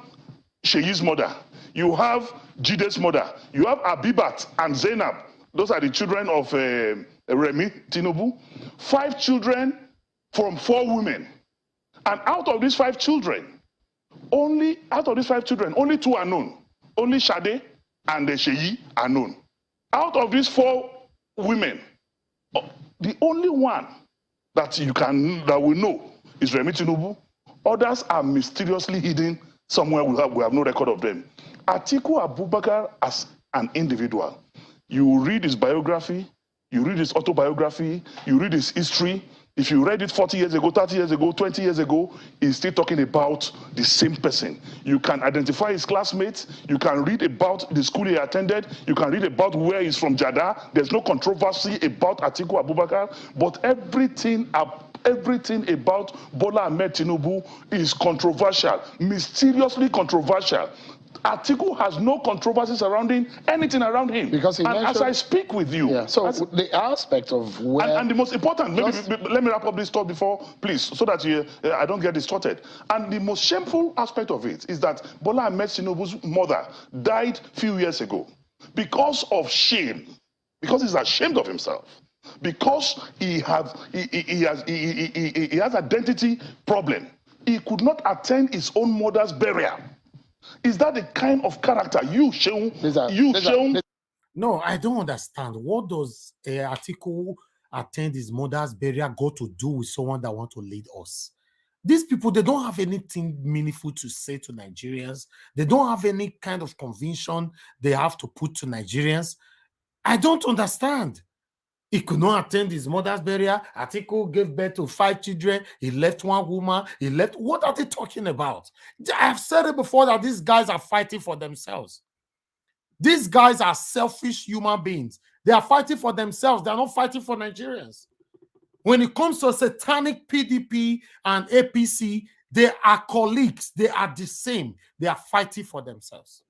Sheyi's mother, you have Jide's mother, you have Abibat and Zainab. Those are the children of Remi Tinubu. 5 children from 4 women. And out of these 5 children, only 2 are known. Only Sade and Sheyi are known. Out of these 4 women, the only one that we know is Remi Tinubu. Others are mysteriously hidden somewhere. We have no record of them. Atiku Abubakar as an individual, you read his biography, you read his autobiography, you read his history. If you read it 40 years ago, 30 years ago, 20 years ago, he's still talking about the same person. You can identify his classmates. You can read about the school he attended. You can read about where he's from, Jada. There's no controversy about Atiku Abubakar, but everything about Bola Ahmed Tinubu is controversial, mysteriously controversial. Atiku has no controversy surrounding anything around him. Because as I speak with you, the aspect of where... And the most important, let me wrap up this thought before, please, so that I don't get distorted. And the most shameful aspect of it is that Bola Ahmed Tinubu's mother died a few years ago because of shame, because he's ashamed of himself, because he has identity problem. He could not attend his own mother's burial. Is that the kind of character you show? No, I don't understand. What does Atiku attend his mother's burial got to do with someone that want to lead us? These people, they don't have anything meaningful to say to Nigerians. They don't have any kind of conviction they have to put to Nigerians. I don't understand. He could not attend his mother's burial. Atiku gave birth to 5 children. He left 1 woman. He left. What are they talking about? I've said it before that these guys are fighting for themselves. These guys are selfish human beings. They are fighting for themselves. They are not fighting for Nigerians. When it comes to satanic PDP and APC, they are colleagues. They are the same. They are fighting for themselves.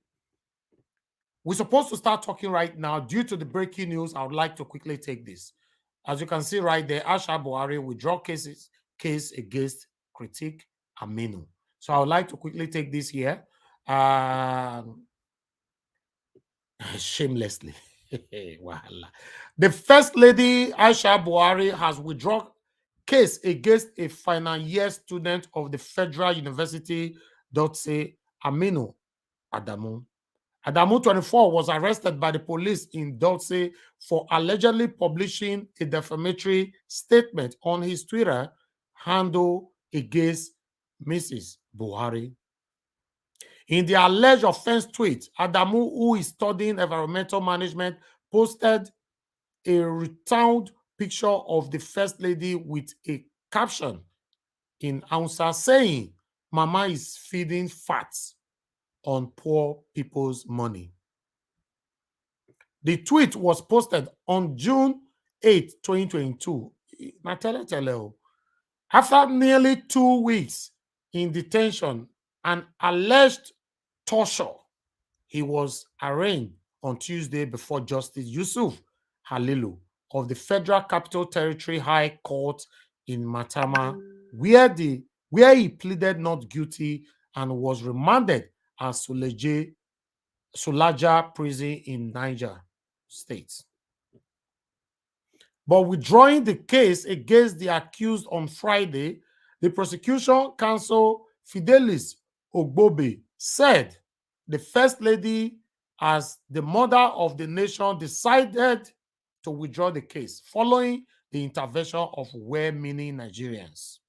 We're supposed to start talking right now. Due to the breaking news, I would like to quickly take this. As you can see right there, Aisha Buhari withdraw case against Critique Aminu. So I would like to quickly take this here. Shamelessly. The First Lady Aisha Buhari has withdrawn case against a final year student of the Federal University, Dotse Aminu Adamu. Adamu, 24, was arrested by the police in Dotse for allegedly publishing a defamatory statement on his Twitter handle against Mrs. Buhari. In the alleged offense tweet, Adamu, who is studying environmental management, posted a retound picture of the First Lady with a caption in Hausa saying, "Mama is feeding fats on poor people's money." The tweet was posted on June 8, 2022. After nearly 2 weeks in detention and alleged torture, he was arraigned on Tuesday before Justice Yusuf Halilu of the Federal Capital Territory High Court in Matama, where he pleaded not guilty and was remanded at Sulaja prison in Niger State. But withdrawing the case against the accused on Friday, the prosecution counsel Fidelis Ogbobe said the First Lady, as the mother of the nation, decided to withdraw the case following the intervention of well-meaning Nigerians.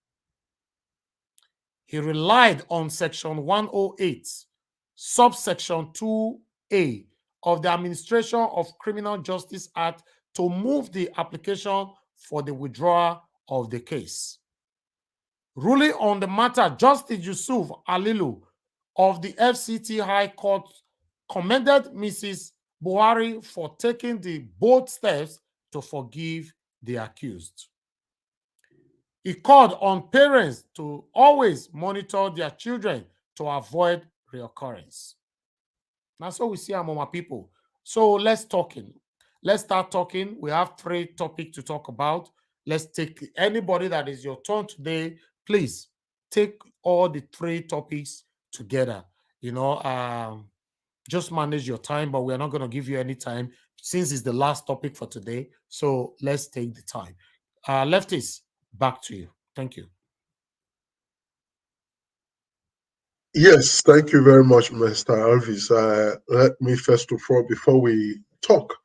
He relied on Section 108, subsection 2A of the Administration of Criminal Justice Act to move the application for the withdrawal of the case. Ruling on the matter, Justice Yusuf Alilu of the FCT High Court commended Mrs. Buhari for taking the bold steps to forgive the accused. He called on parents to always monitor their children to avoid reoccurrence. That's what we see among our people. So let's start talking. We have 3 topics to talk about. Let's take anybody that is your turn today. Please take all the 3 topics together. Just manage your time, but we're not going to give you any time since it's the last topic for today. So let's take the time. Lefties, back to you. Thank you. Yes, thank you very much, Mr. Alvis. Let me first of all, before we talk,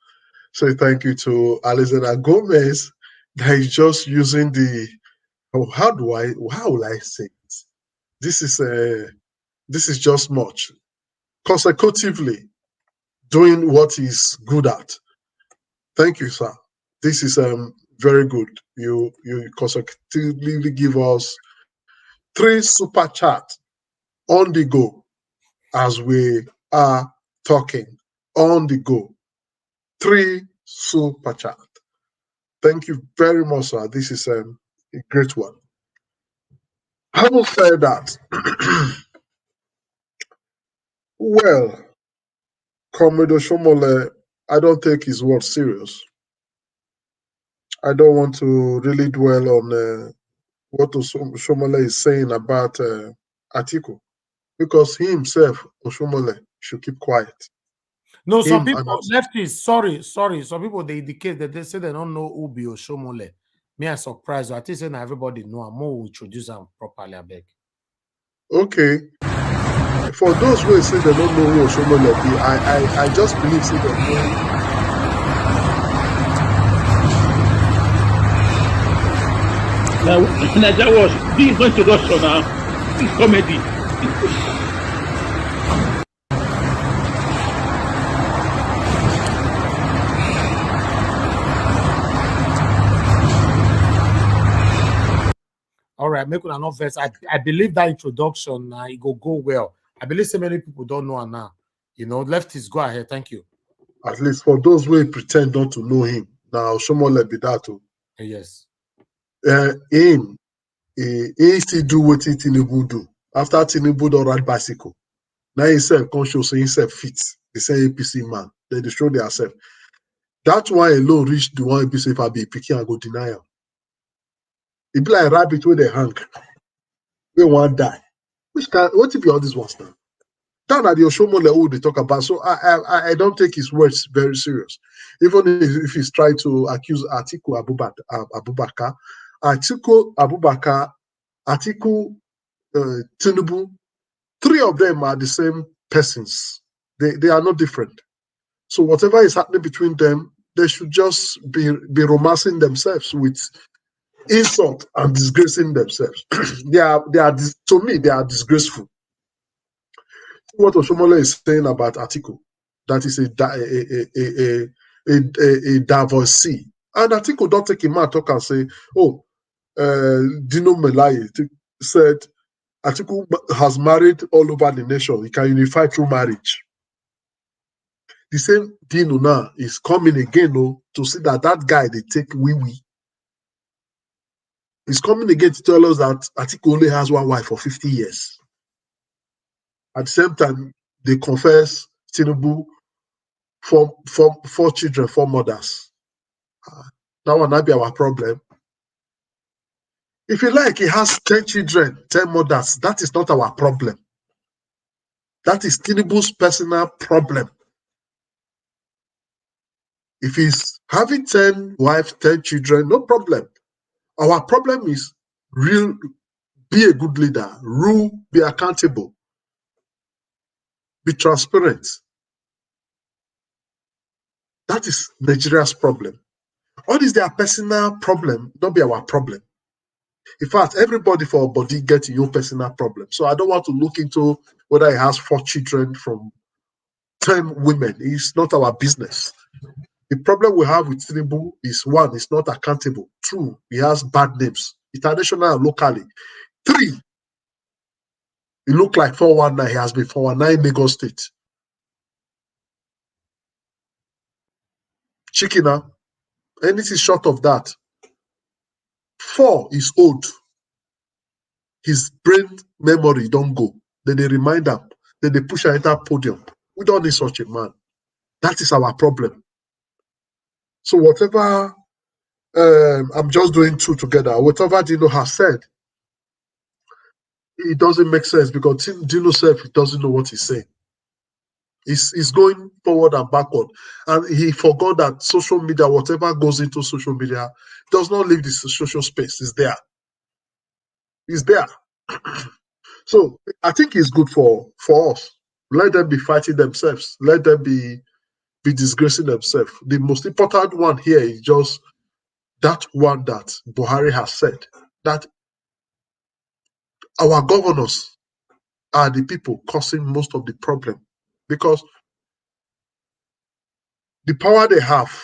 say thank you to Alexander Gomez that is just using the, how will I say it? This is just much. Consecutively doing what he's good at. Thank you, sir. This is very good. You consecutively give us 3 super chats on the go as we are talking on the go. 3 super chat. Thank you very much, sir. This is a great one. Having said that, well, Comrade Oshomole, I don't take his word serious. I don't want to really dwell on what Oshomole is saying about Atiku, because he himself, Oshomole, should keep quiet. No, some people, lefties, sorry. Some people, they indicate that they say they don't know who be Oshomole. Me, I'm surprised. I think saying everybody know. I'm more introduce them properly, I beg. Okay. For those who say they don't know who Oshomole be, I just believe say they know. Niger was this introduction now. This comedy. All right, make una not first. I believe that introduction it go well. I believe so many people don't know her now. Lefties, go ahead. Thank you. At least for those who pretend not to know him, now Oshomole be that too. Yes. He still do what Tinubu do. After Tinubu don't ride bicycle, now he said conscious, he said fit. He said APC man. Then they show themselves. That one alone reach the one be say if I be picking, I go deny him. It be like rabbit where they hang. They won't die. Which can what if all these ones now? That are the Oshomole who they talk about. So I don't take his words very serious. Even if he's trying to accuse Atiku Abubakar, Atiku Tinubu, three of them are the same persons. They are not different. So whatever is happening between them, they should just be romancing themselves with insult and disgracing themselves. they are to me they are disgraceful. What Oshomole is saying about Atiku, that is a divorcee. And Atiku don't take him out talk and say, oh, Dino Melaye said Atiku has married all over the nation. He can unify through marriage. The same Dino now is coming again to see that guy they take wee. He's coming again to tell us that Atiku only has one wife for 50 years. At the same time, they confess Tinubu four children, 4 mothers. That will not be our problem. If you like, he has 10 children, 10 mothers. That is not our problem. That is Tinubu's personal problem. If he's having 10 wives, 10 children, no problem. Our problem is be a good leader, rule, be accountable, be transparent. That is Nigeria's problem. What is their personal problem? Don't be our problem. In fact, everybody for a body gets your personal problem. So I don't want to look into whether he has 4 children from 10 women. It's not our business. The problem we have with Tinubu is 1, he's not accountable. 2, he has bad names, international and locally. 3, he look like 419. He has been 419 Lagos State. Chikina, anything short of that. 4 is old. His brain memory don't go. Then they remind him. Then they push him into podium. We don't need such a man. That is our problem. So whatever, I'm just doing 2 together. Whatever Dino has said, it doesn't make sense because Dino self doesn't know what he's saying. He's going forward and backward. And he forgot that social media, whatever goes into social media, does not leave the social space. It's there. It's there. So I think it's good for us. Let them be fighting themselves. Let them be disgracing themselves. The most important one here is just that one that Buhari has said, that our governors are the people causing most of the problem because the power they have,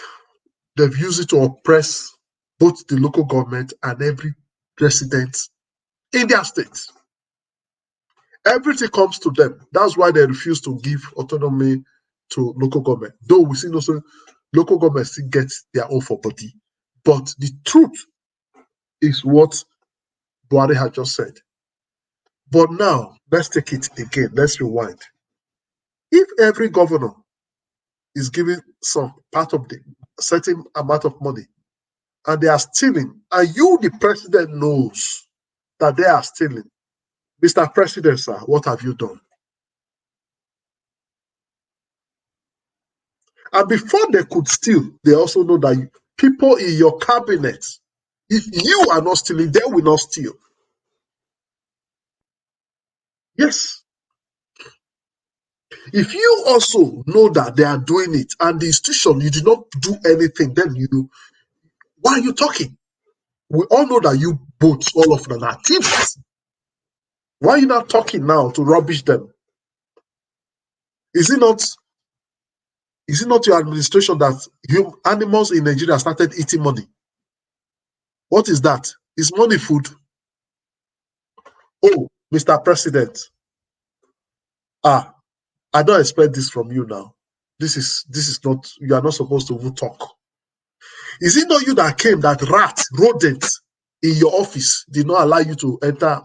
they've used it to oppress both the local government and every resident in their states. Everything comes to them. That's why they refuse to give autonomy to local government. Though we see also local government still get their own for body. But the truth is what Buhari had just said. But now, let's take it again. Let's rewind. If every governor is giving some part of the certain amount of money and they are stealing, and you, the president, knows that they are stealing, Mr. President, sir, what have you done? And before they could steal, they also know that people in your cabinet, if you are not stealing, they will not steal. Yes. If you also know that they are doing it and the institution, you did not do anything, then why are you talking? We all know that you both, all of them, are thieves. Why are you not talking now to rubbish them? Is it not your administration that animals in Nigeria started eating money? What is that? Is money food? Oh, Mr. President. I don't expect this from you now. This is not, you are not supposed to even talk. Is it not you that came, that rodent in your office did not allow you to enter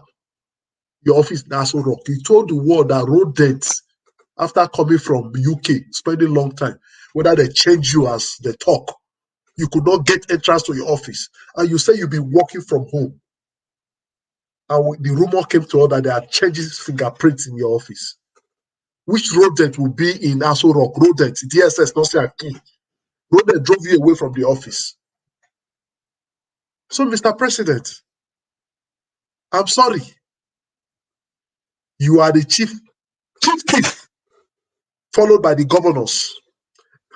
your office in Aso Rock? You told the world that rodents, after coming from UK, spending a long time, whether they change you as they talk. You could not get entrance to your office. And you say you'll be working from home. And the rumor came to us that there are changes fingerprints in your office. Which rodent will be in Aso Rock? Rodent, DSS, not say a key. Rodent drove you away from the office. So, Mr. President, I'm sorry. You are the chief thief, followed by the governors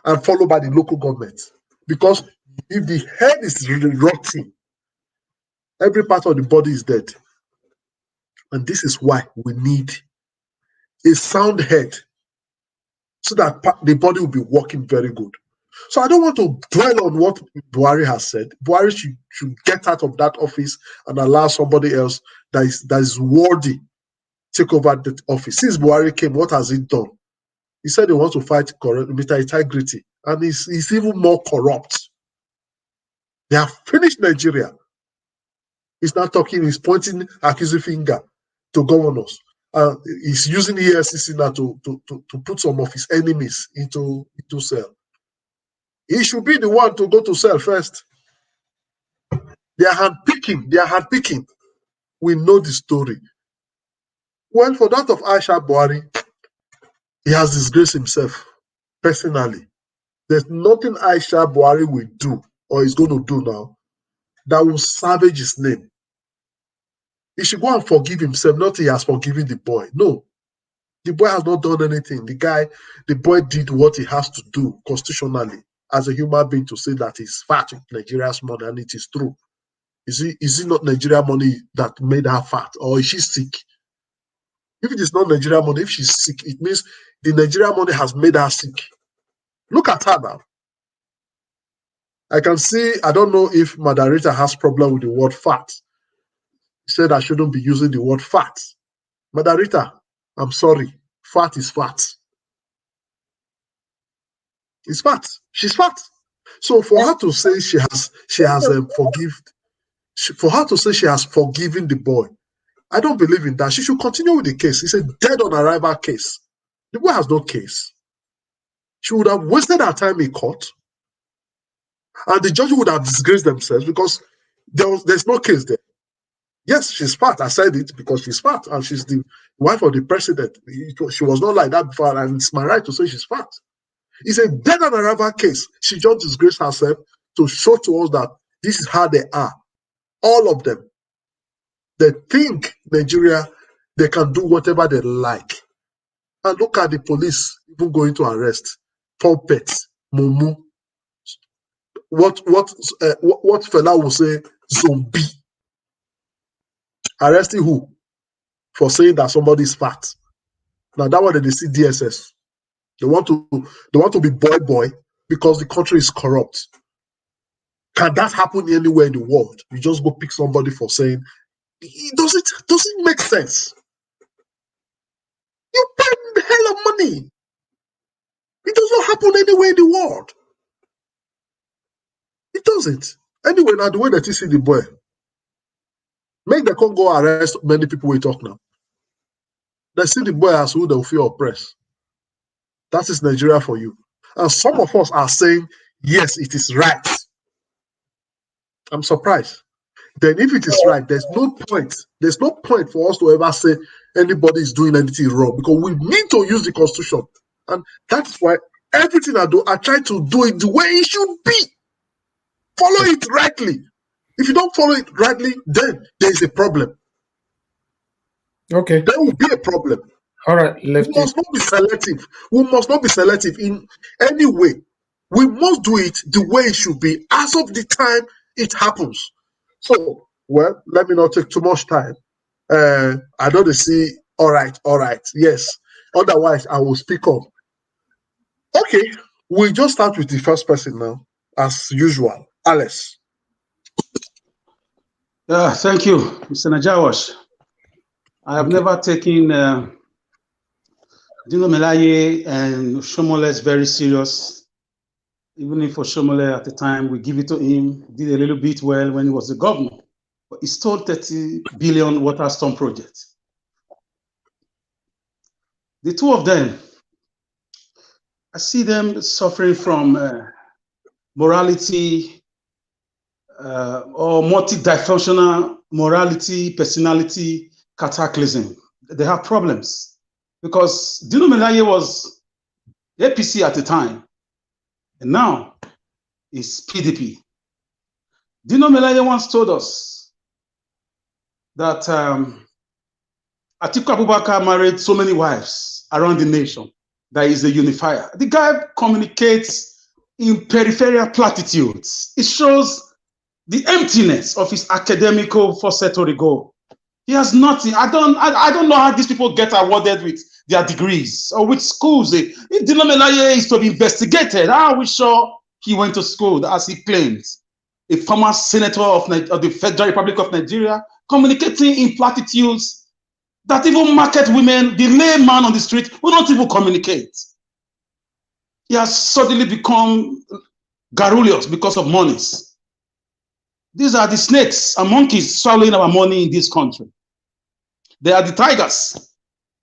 and followed by the local government. Because if the head is really rotting, every part of the body is dead. And this is why we need a sound head so that the body will be working very good. So I don't want to dwell on what Buhari has said. Buhari should get out of that office and allow somebody else that is worthy take over the office. Since Buhari came, what has he done? He said he wants to fight with integrity, and he's even more corrupt. They have finished Nigeria. He's not talking, he's pointing accusing finger to governors. He's using the EFCC now to put some of his enemies into cell. He should be the one to go to cell first. They are handpicking. We know the story. Well, for that of Aisha Buhari, he has disgraced himself personally. There's nothing Aisha Buhari will do or is going to do now that will salvage his name. He should go and forgive himself, not he has forgiven the boy. No. The boy has not done anything. The boy did what he has to do constitutionally as a human being to say that he's fat with Nigeria's money, and it is true. Is it not Nigeria money that made her fat, or is she sick? If it is not Nigeria money, if she's sick, it means the Nigeria money has made her sick. Look at her now. I can see, I don't know if Madarita has problem with the word fat. He said I shouldn't be using the word fat. Madarita, I'm sorry. Fat is fat. It's fat. She's fat. So for her to say she has forgiven the boy, I don't believe in that. She should continue with the case. It's a dead on arrival case. The boy has no case. She would have wasted her time in court, and the judge would have disgraced themselves because there's no case there. Yes, she's fat. I said it because she's fat, and she's the wife of the president. She was not like that before, and it's my right to say she's fat. It's a dead on arrival case. She just disgraced herself to show to us that this is how they are. All of them. They think Nigeria, they can do whatever they like. And look at the police even going to arrest puppets, Mumu. What fella will say, zombie. Arresting who? For saying that somebody is fat. Now that one they see DSS. They want to be boy because the country is corrupt. Can that happen anywhere in the world? You just go pick somebody for saying it doesn't make sense. You pay the hell of money. It does not happen anywhere in the world. It doesn't. Anyway, now the way that you see the boy, make the Congo arrest many people we talk now. They see the boy as who they will feel oppressed. That is Nigeria for you. And some of us are saying, yes, it is right. I'm surprised. Then if it is right, there's no point for us to ever say anybody is doing anything wrong, because we need to use the Constitution. And that's why everything I do, I try to do it the way it should be. Follow it rightly. If you don't follow it rightly, then there is a problem. Okay. There will be a problem. All right, We must not be selective. We must not be selective in any way. We must do it the way it should be as of the time it happens. So, well, let me not take too much time. I know they see, all right, yes. Otherwise, I will speak up. Okay, we just start with the first person now, as usual. Alice. Thank you, Mr. Najawash. I have never taken Dino Melaye and Shomole very serious, even if for Shomole at the time we give it to him, did a little bit well when he was the governor, but he stole 30 billion water storm project. The two of them, I see them suffering from morality or multidimensional morality, personality cataclysm. They have problems because Dino Melaye was APC at the time, and now is PDP. Dino Melaye once told us that Atiku Abubakar married so many wives around the nation that is a unifier. The guy communicates in peripheral platitudes. It shows the emptiness of his academical falsetto goal. He has nothing. I don't know how these people get awarded with their degrees or which schools. If Dino Melaye is to be investigated, how are we sure he went to school, as he claims? A former senator of the Federal Republic of Nigeria, communicating in platitudes that even market women, the layman on the street, will not even communicate. He has suddenly become garrulous because of monies. These are the snakes and monkeys swallowing our money in this country. They are the tigers.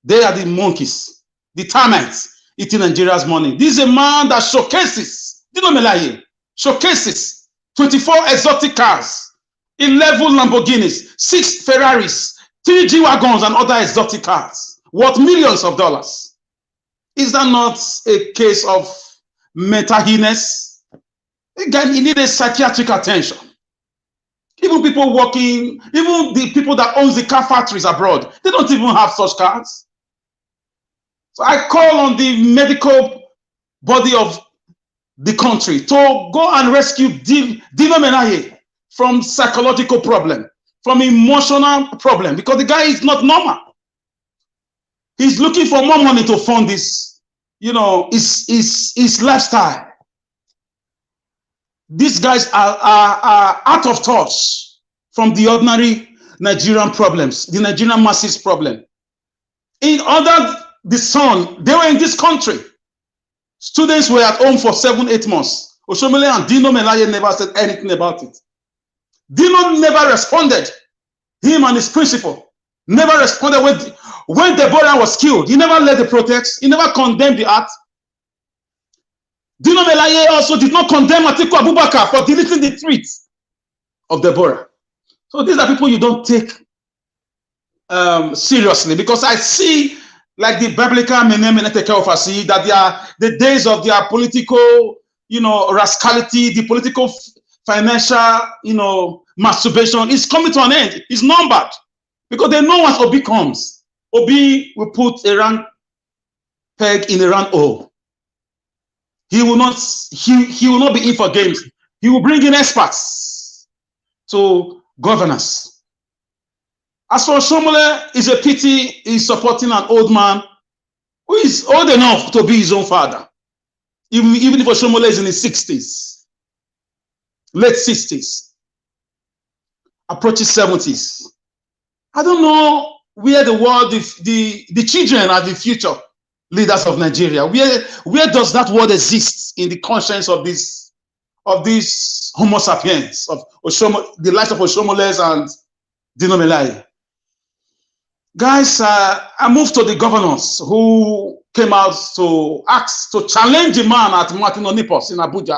They are the monkeys, the termites eating Nigeria's money. This is a man that showcases, Dino Melaye, showcases 24 exotic cars, 11 Lamborghinis, 6 Ferraris, 3 G-Wagons and other exotic cars worth millions of dollars. Is that not a case of mental illness? Again, he needs psychiatric attention. Even people working, even the people that own the car factories abroad, they don't even have such cars. So I call on the medical body of the country to go and rescue Dino Melaye from psychological problem, from emotional problem, because the guy is not normal. He's looking for more money to fund this, his lifestyle. These guys are out of touch from the ordinary Nigerian problems, the Nigerian masses problem. In other, the sun, they were in this country. Students were at home for 7-8 months. Oshomole and Dino Melaye never said anything about it. Dino never responded. Him and his principal never responded when Deborah was killed. He never led the protest. He never condemned the act. Dino Melaye also did not condemn Atiku Abubakar for deleting the tweets of Deborah. So these are people you don't take seriously, because I see, like the biblical Menemeteke that the days of their political, rascality, the political financial, masturbation is coming to an end. It's numbered, because they know what Obi comes. Obi will put a round peg in a round hole. He will not be in for games. He will bring in experts to governance. As for Oshomole, it's a pity he's supporting an old man who is old enough to be his own father. Even if Oshomole is in his 60s, late 60s, approaching 70s. I don't know where the world, the children are the future leaders of Nigeria. Where does that word exist in the conscience of this Homo sapiens, of the lives of Oshomoles and Dino Melaye? Guys, I moved to the governors who came out to challenge the man at Martin Onipos in Abuja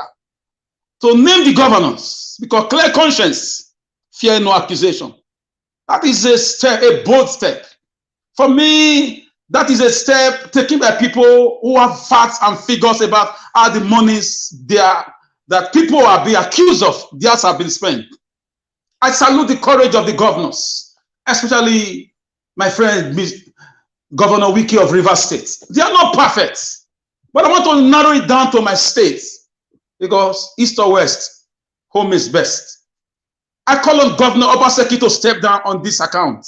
to name the governors, because clear conscience, fear no accusation. That is a bold step. For me, that is a step taken by people who have facts and figures about how the monies that people are being accused of, theirs have been spent. I salute the courage of the governors, especially my friend, Governor Wiki of Rivers State. They are not perfect, but I want to narrow it down to my state, because east or west, home is best. I call on Governor Obaseki to step down on this account.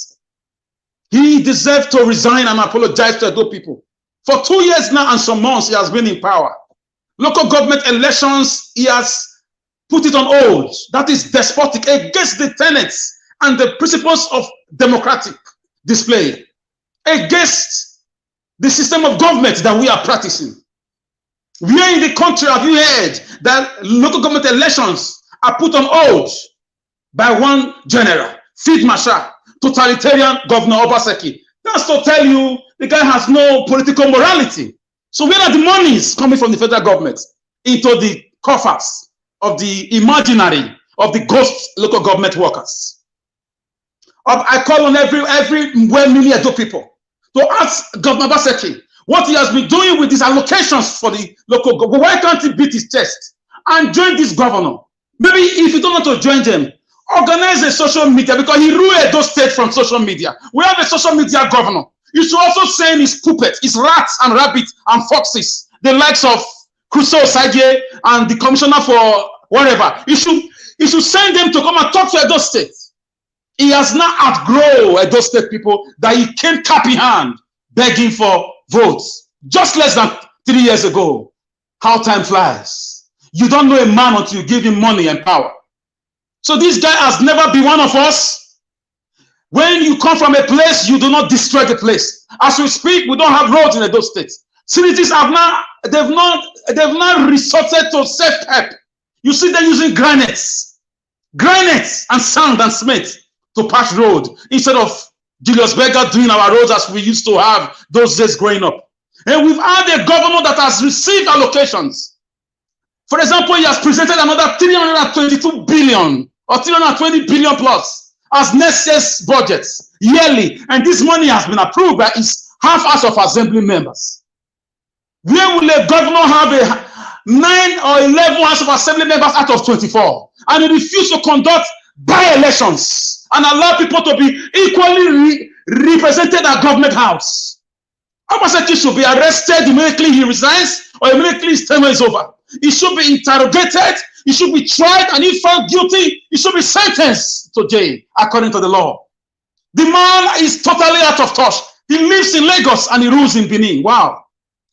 He deserves to resign and apologize to Edo people. For 2 years now and some months, he has been in power. Local government elections, he has put it on hold. That is despotic, against the tenets and the principles of democratic display, against the system of government that we are practicing. Where in the country have you heard that local government elections are put on hold by one general, Field Marshal, totalitarian Governor Obaseki? That's to tell you the guy has no political morality. So where are the monies coming from the federal government into the coffers of the imaginary of the ghost local government workers? I call on every well-meaning Edo people to ask Governor Obaseki what he has been doing with these allocations for the local government. Why can't he beat his chest and join this governor? Maybe if you don't want to join them, organize a social media, because he ruled Edo State from social media. We have a social media governor. You should also send his puppets, his rats and rabbits and foxes, the likes of Crusoe Osage and the commissioner for whatever. You should send them to come and talk to Edo State. He has now outgrown Edo State people that he came cap in hand begging for votes just less than 3 years ago. How time flies. You don't know a man until you give him money and power. So this guy has never been one of us. When you come from a place, you do not destroy the place. As we speak, we don't have roads in Edo State. Cities have not, they've not resorted to self-help. You see them using granites and sand and cement to patch road instead of Julius Berger doing our roads as we used to have those days growing up. And we've had a governor that has received allocations. For example, he has presented another 322 billion or 320 billion plus as next year's budgets yearly, and this money has been approved by his half-house of assembly members. Where will a governor have a 9 or 11 house of assembly members out of 24, and he refused to conduct by-elections and allow people to be equally represented at government house? Obaseki should be arrested immediately he resigns or immediately his term is over. He should be interrogated, he should be tried, and if found guilty, he should be sentenced to jail according to the law. The man is totally out of touch. He lives in Lagos and he rules in Benin. Wow.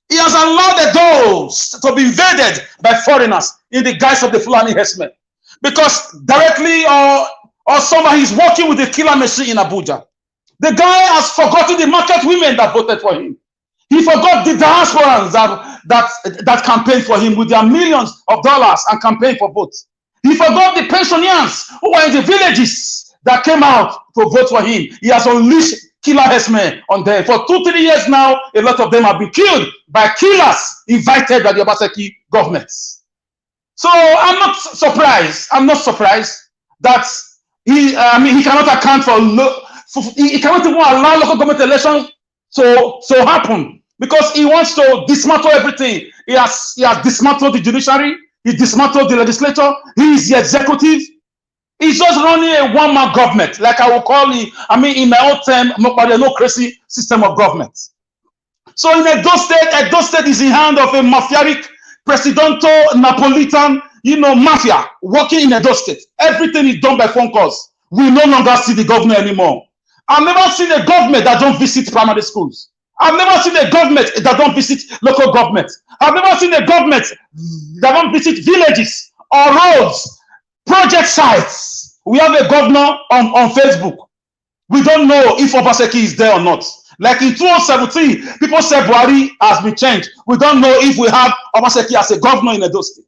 He has allowed the doors to be invaded by foreigners in the guise of the Fulani herdsmen, because directly or somehow he's working with the killer machine in Abuja. The guy has forgotten the market women that voted for him. He forgot the diasporans that campaigned for him with their millions of dollars and campaigned for votes. He forgot the pensioners who were in the villages that came out to vote for him. He has unleashed killer herdsmen on them. For 2-3 years now, a lot of them have been killed by killers invited by the Obaseki governments. So I'm not surprised. I'm not surprised that he cannot account for he cannot even allow local government elections to happen, because he wants to dismantle everything. He has dismantled the judiciary, he dismantled the legislature, he is the executive. He's just running a one-man government, like I will call it, in my own term, no crazy system of government. So in Edo State is in hand of a mafiatic, presidential, Napolitan, mafia working in Edo State. Everything is done by phone calls. We no longer see the governor anymore. I've never seen a government that don't visit primary schools. I've never seen a government that don't visit local government. I've never seen a government that don't visit villages or roads, project sites. We have a governor on Facebook. We don't know if Obaseki is there or not. Like in 2017, people said Buhari has been changed. We don't know if we have Obaseki as a governor in Edo State.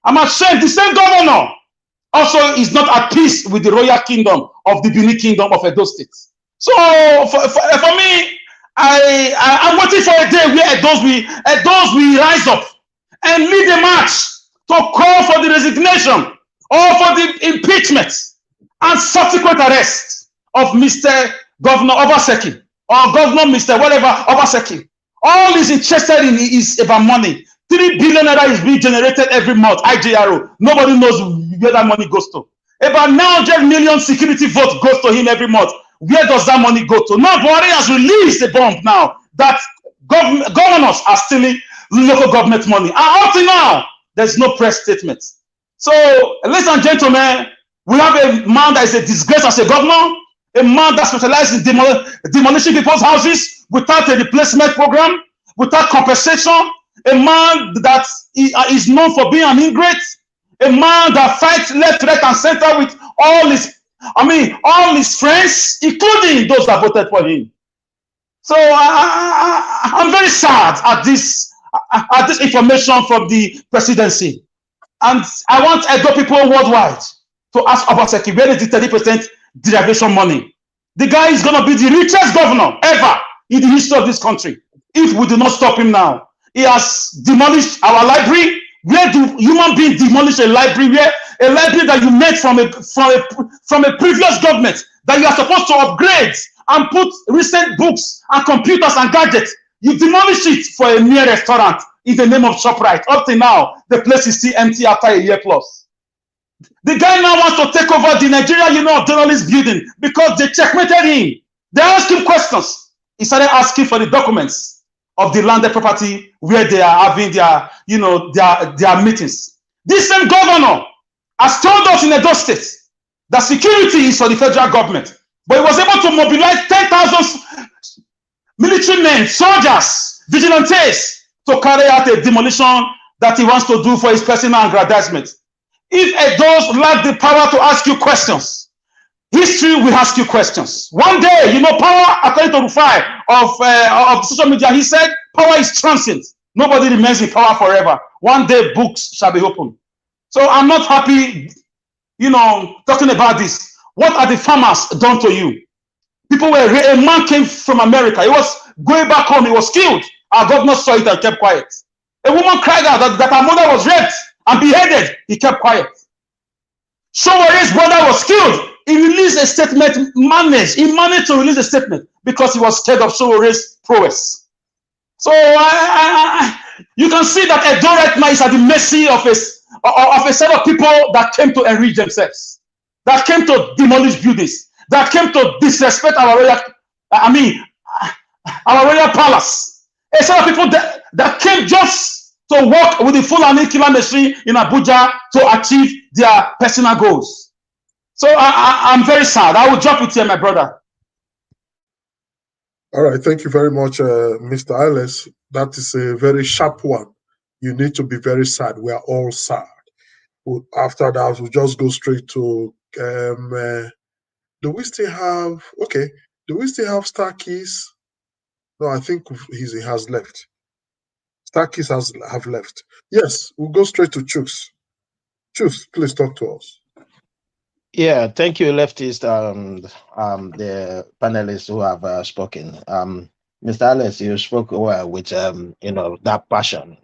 I'm ashamed. The same governor also is not at peace with the royal kingdom of the Benin kingdom of Edo State. So for me, I'm waiting for a day where those will rise up and lead a march to call for the resignation or for the impeachment and subsequent arrest of Mr. Governor Obaseki or Governor Mr. whatever Obaseki. All he's interested in is about money. 3 billion naira is being generated every month, IJRO. Nobody knows where that money goes to. About 900 million security votes goes to him every month. Where does that money go to? Now, Buhari has released a bomb now that governors are stealing local government money. And up to now, there's no press statement. So, ladies and gentlemen, we have a man that is a disgrace as a governor, a man that specializes in demolishing people's houses without a replacement program, without compensation, a man that is known for being an ingrate, a man that fights left, right, and center with all his friends, including those that voted for him. So I'm very sad at this information from the presidency. And I want Edo people worldwide to ask Obaseki, where is the 30% derivation money? The guy is going to be the richest governor ever in the history of this country if we do not stop him now. He has demolished our library. Where do human beings demolish a library? Where a library that you made from a previous government that you are supposed to upgrade and put recent books and computers and gadgets. You demolish it for a mere restaurant in the name of ShopRite. Up to now, the place is still empty after a year plus. The guy now wants to take over the Nigeria Union of Journalists building because they checkmated him. They asked him questions. He started asking for the documents of the landed property where they are having their, their meetings. This same governor has told us in Edo State that security is for the federal government, but he was able to mobilize 10,000 military men, soldiers, vigilantes to carry out a demolition that he wants to do for his personal aggrandizement. If Edos lack the power to ask you questions, history will ask you questions. One day, power, according to Rufai of social media, he said, power is transient. Nobody remains in power forever. One day, books shall be opened. So I'm not happy, talking about this. What are the farmers done to you? People were, a man came from America. He was going back home. He was killed. Our governor saw it and kept quiet. A woman cried out that her mother was raped and beheaded. He kept quiet. Showere's brother was killed. He released a statement, he managed to release a statement because he was scared of Showere's prowess. So you can see that Edo right now is at the mercy of a set of people that came to enrich themselves, that came to demolish buildings, that came to disrespect our royal, our royal palace. A set of people that came just to work with the Fulani killer machine in Abuja to achieve their personal goals. So I'm very sad. I will drop it here, my brother. All right, thank you very much, Mr. Ellis. That is a very sharp one. You need to be very sad. We are all sad. After that, we'll just go straight to, do we still have Star Keys? No, I think he has left. Star Keys have left. Yes, we'll go straight to Chooks. Chooks, please talk to us. Yeah, thank you, leftist, the panelists who have spoken. Mr. Alex, you spoke well with that passion.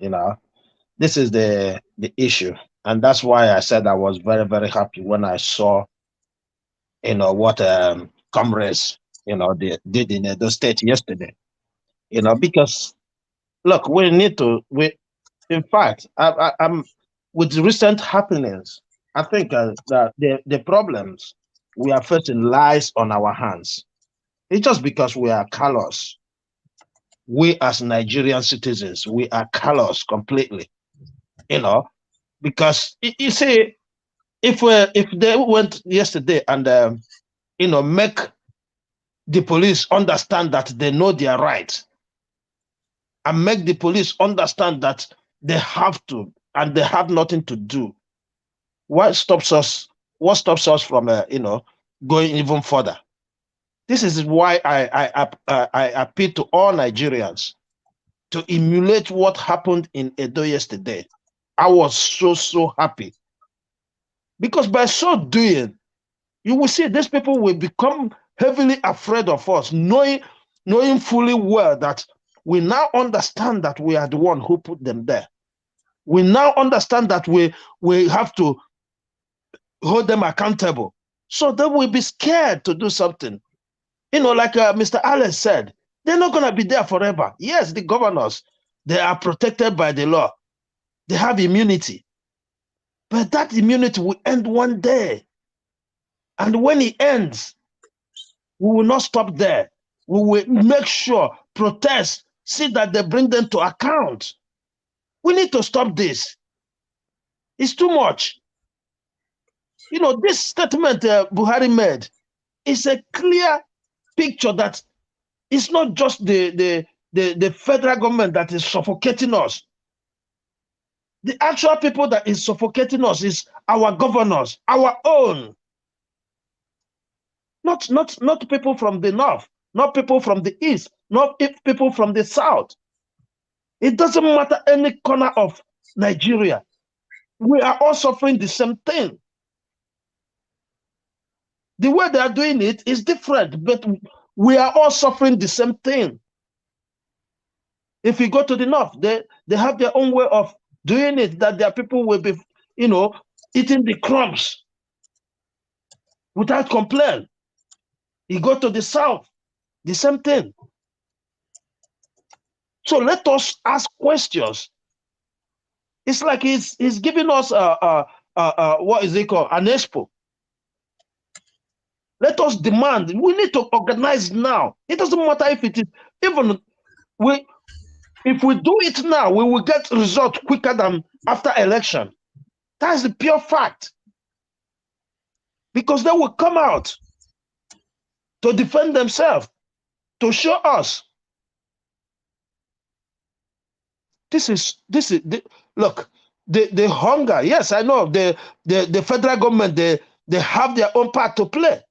This is the issue, and that's why I said I was very, very happy when I saw what comrades they did in Edo State yesterday. Because look, we need to. In fact, I'm with recent happenings. I think that the problems we are facing lies on our hands. It's just because we are callous. We as Nigerian citizens, we are callous completely. Because you see, if they went yesterday and make the police understand that they know their rights, and make the police understand that they have to and they have nothing to do. What stops us from going even further? This is why I appeal to all Nigerians to emulate what happened in Edo yesterday. I was so happy, because by so doing, you will see these people will become heavily afraid of us, knowing fully well that we now understand that we are the one who put them there. We now understand that we have to hold them accountable. So they will be scared to do something. Like Mr. Alex said, they're not going to be there forever. Yes, the governors, they are protected by the law. They have immunity. But that immunity will end one day. And when it ends, we will not stop there. We will make sure, protest, see that they bring them to account. We need to stop this. It's too much. This statement Buhari made is a clear picture that it's not just the federal government that is suffocating us. The actual people that is suffocating us is our governors, our own. Not people from the north, not people from the east, not people from the south. It doesn't matter any corner of Nigeria. We are all suffering the same thing. The way they are doing it is different, but we are all suffering the same thing. If you go to the north, they have their own way of doing it, that their people will be, eating the crumbs without complaint. You go to the south, the same thing. So let us ask questions. It's like he's giving us what is it called? An expo. Let us demand. We need to organize now. It doesn't matter if it is even if we do it now, we will get results quicker than after election. That's the pure fact. Because they will come out to defend themselves, to show us. Look, the hunger. Yes, I know the federal government, they have their own part to play.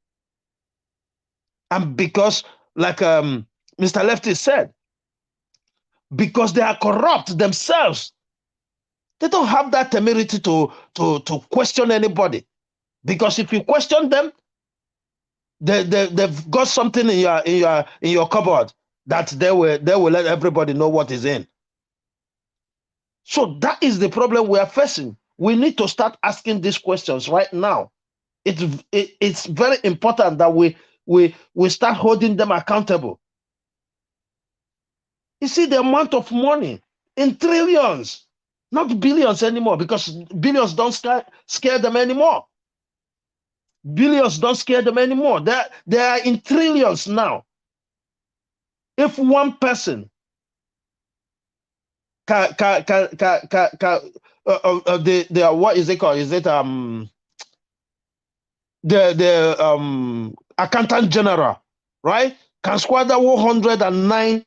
And because, like Mr. Lefty said, because they are corrupt themselves, they don't have that temerity to question anybody. Because if you question them, they've got something in your cupboard that they will let everybody know what is in. So that is the problem we are facing. We need to start asking these questions right now. It's very important that we start holding them accountable. You see the amount of money in trillions, not billions anymore, because billions don't scare them anymore. Billions don't scare them anymore. They are in trillions now. If one person what is it called? Is it the accountant general, right? Can squander 109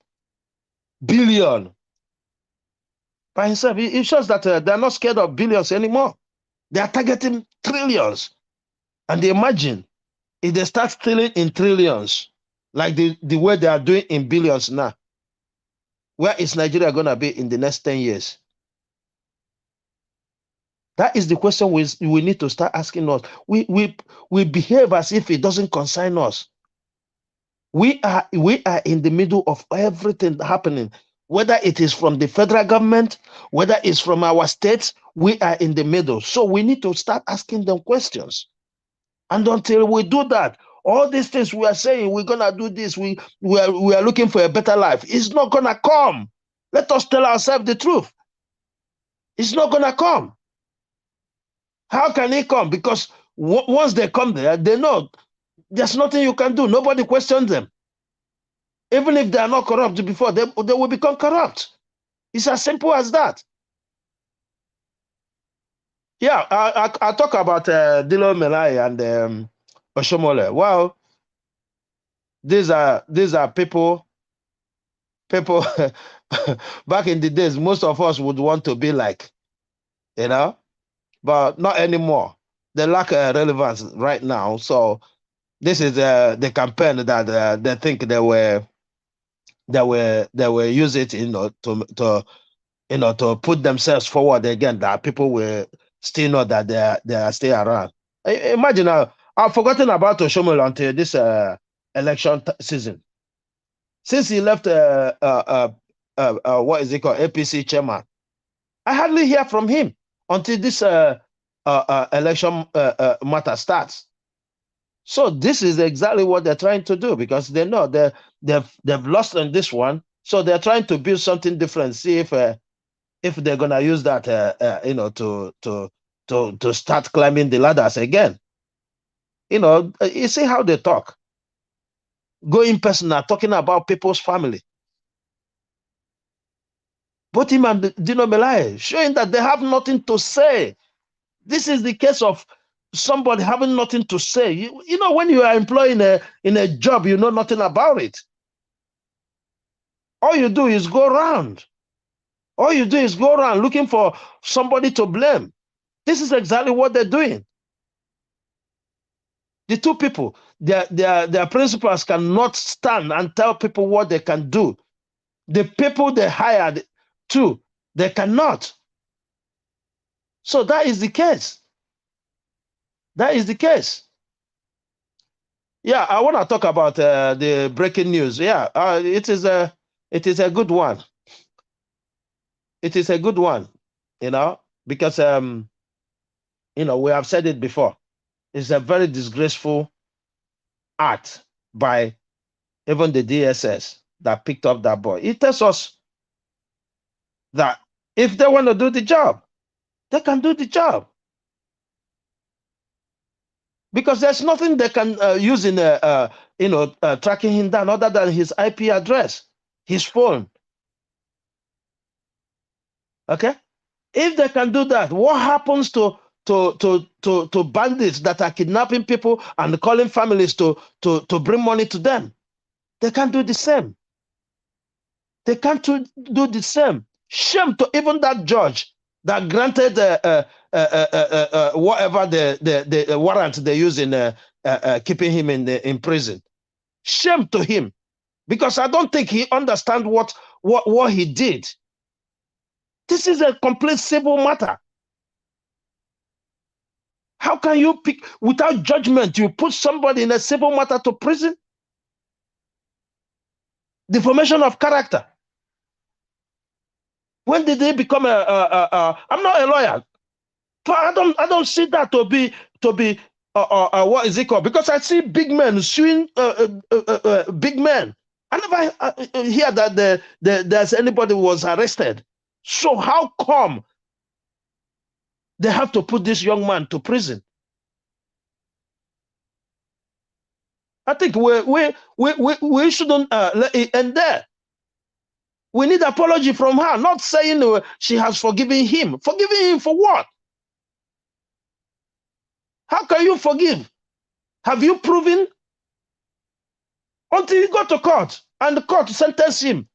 billion by himself. It shows that they're not scared of billions anymore. They are targeting trillions. And they imagine if they start stealing in trillions, like the way they are doing in billions now, where is Nigeria going to be in the next 10 years? That is the question we need to start asking us. We behave as if it doesn't concern us. We are in the middle of everything happening, whether it is from the federal government, whether it's from our states, we are in the middle. So we need to start asking them questions. And until we do that, all these things we are saying, we're going to do this, we are looking for a better life, it's not going to come. Let us tell ourselves the truth. It's not going to come. How can it come? Because once they come there, they know there's nothing you can do. Nobody questions them. Even if they are not corrupt before, they will become corrupt. It's as simple as that. Yeah, I talk about Dilo Melai and Oshomole. Well, these are people back in the days, most of us would want to be like, but not anymore. They lack relevance right now. So this is the campaign that they think they will use it, to put themselves forward again, that people will still know that they are still around. Imagine I've forgotten about Oshomole until this election season. Since he left what is it called, APC chairman, I hardly hear from him until this election matter starts. So this is exactly what they're trying to do, because they know they've lost on this one. So they're trying to build something different. See if they're gonna use that to start climbing the ladders again. You see how they talk. Going personal, talking about people's family. Both him and Dino Melai showing that they have nothing to say. This is the case of somebody having nothing to say. You know, when you are employed in a job, you know nothing about it. All you do is go around. All you do is go around looking for somebody to blame. This is exactly what they're doing. The two people, their principals cannot stand and tell people what they can do. The people they hired too, they cannot. So that is the case. That is the case. Yeah, I want to talk about the breaking news. Yeah, it is a good one. it is a good one, because we have said it before. It's a very disgraceful act by even the DSS that picked up that boy. It tells us that if they want to do the job, they can do the job. Because there's nothing they can use in tracking him down other than his IP address, his phone. Okay, if they can do that, what happens to bandits that are kidnapping people and calling families to bring money to them? They can't do the same. They can't do the same. Shame to even that judge that granted whatever the warrant they use in keeping him in prison. Shame to him, because I don't think he understands what he did. This is a complete civil matter. How can you pick without judgment? You put somebody in a civil matter to prison? Deformation of character. When did they become I'm not a lawyer, but I don't see that to be what is it called? Because I see big men suing big men. I never hear that there's anybody was arrested. So how come they have to put this young man to prison? I think we shouldn't let it end there. We need apology from her, not saying she has forgiven him. Forgiving him for what? How can you forgive? Have you proven? Until you go to court and the court sentence him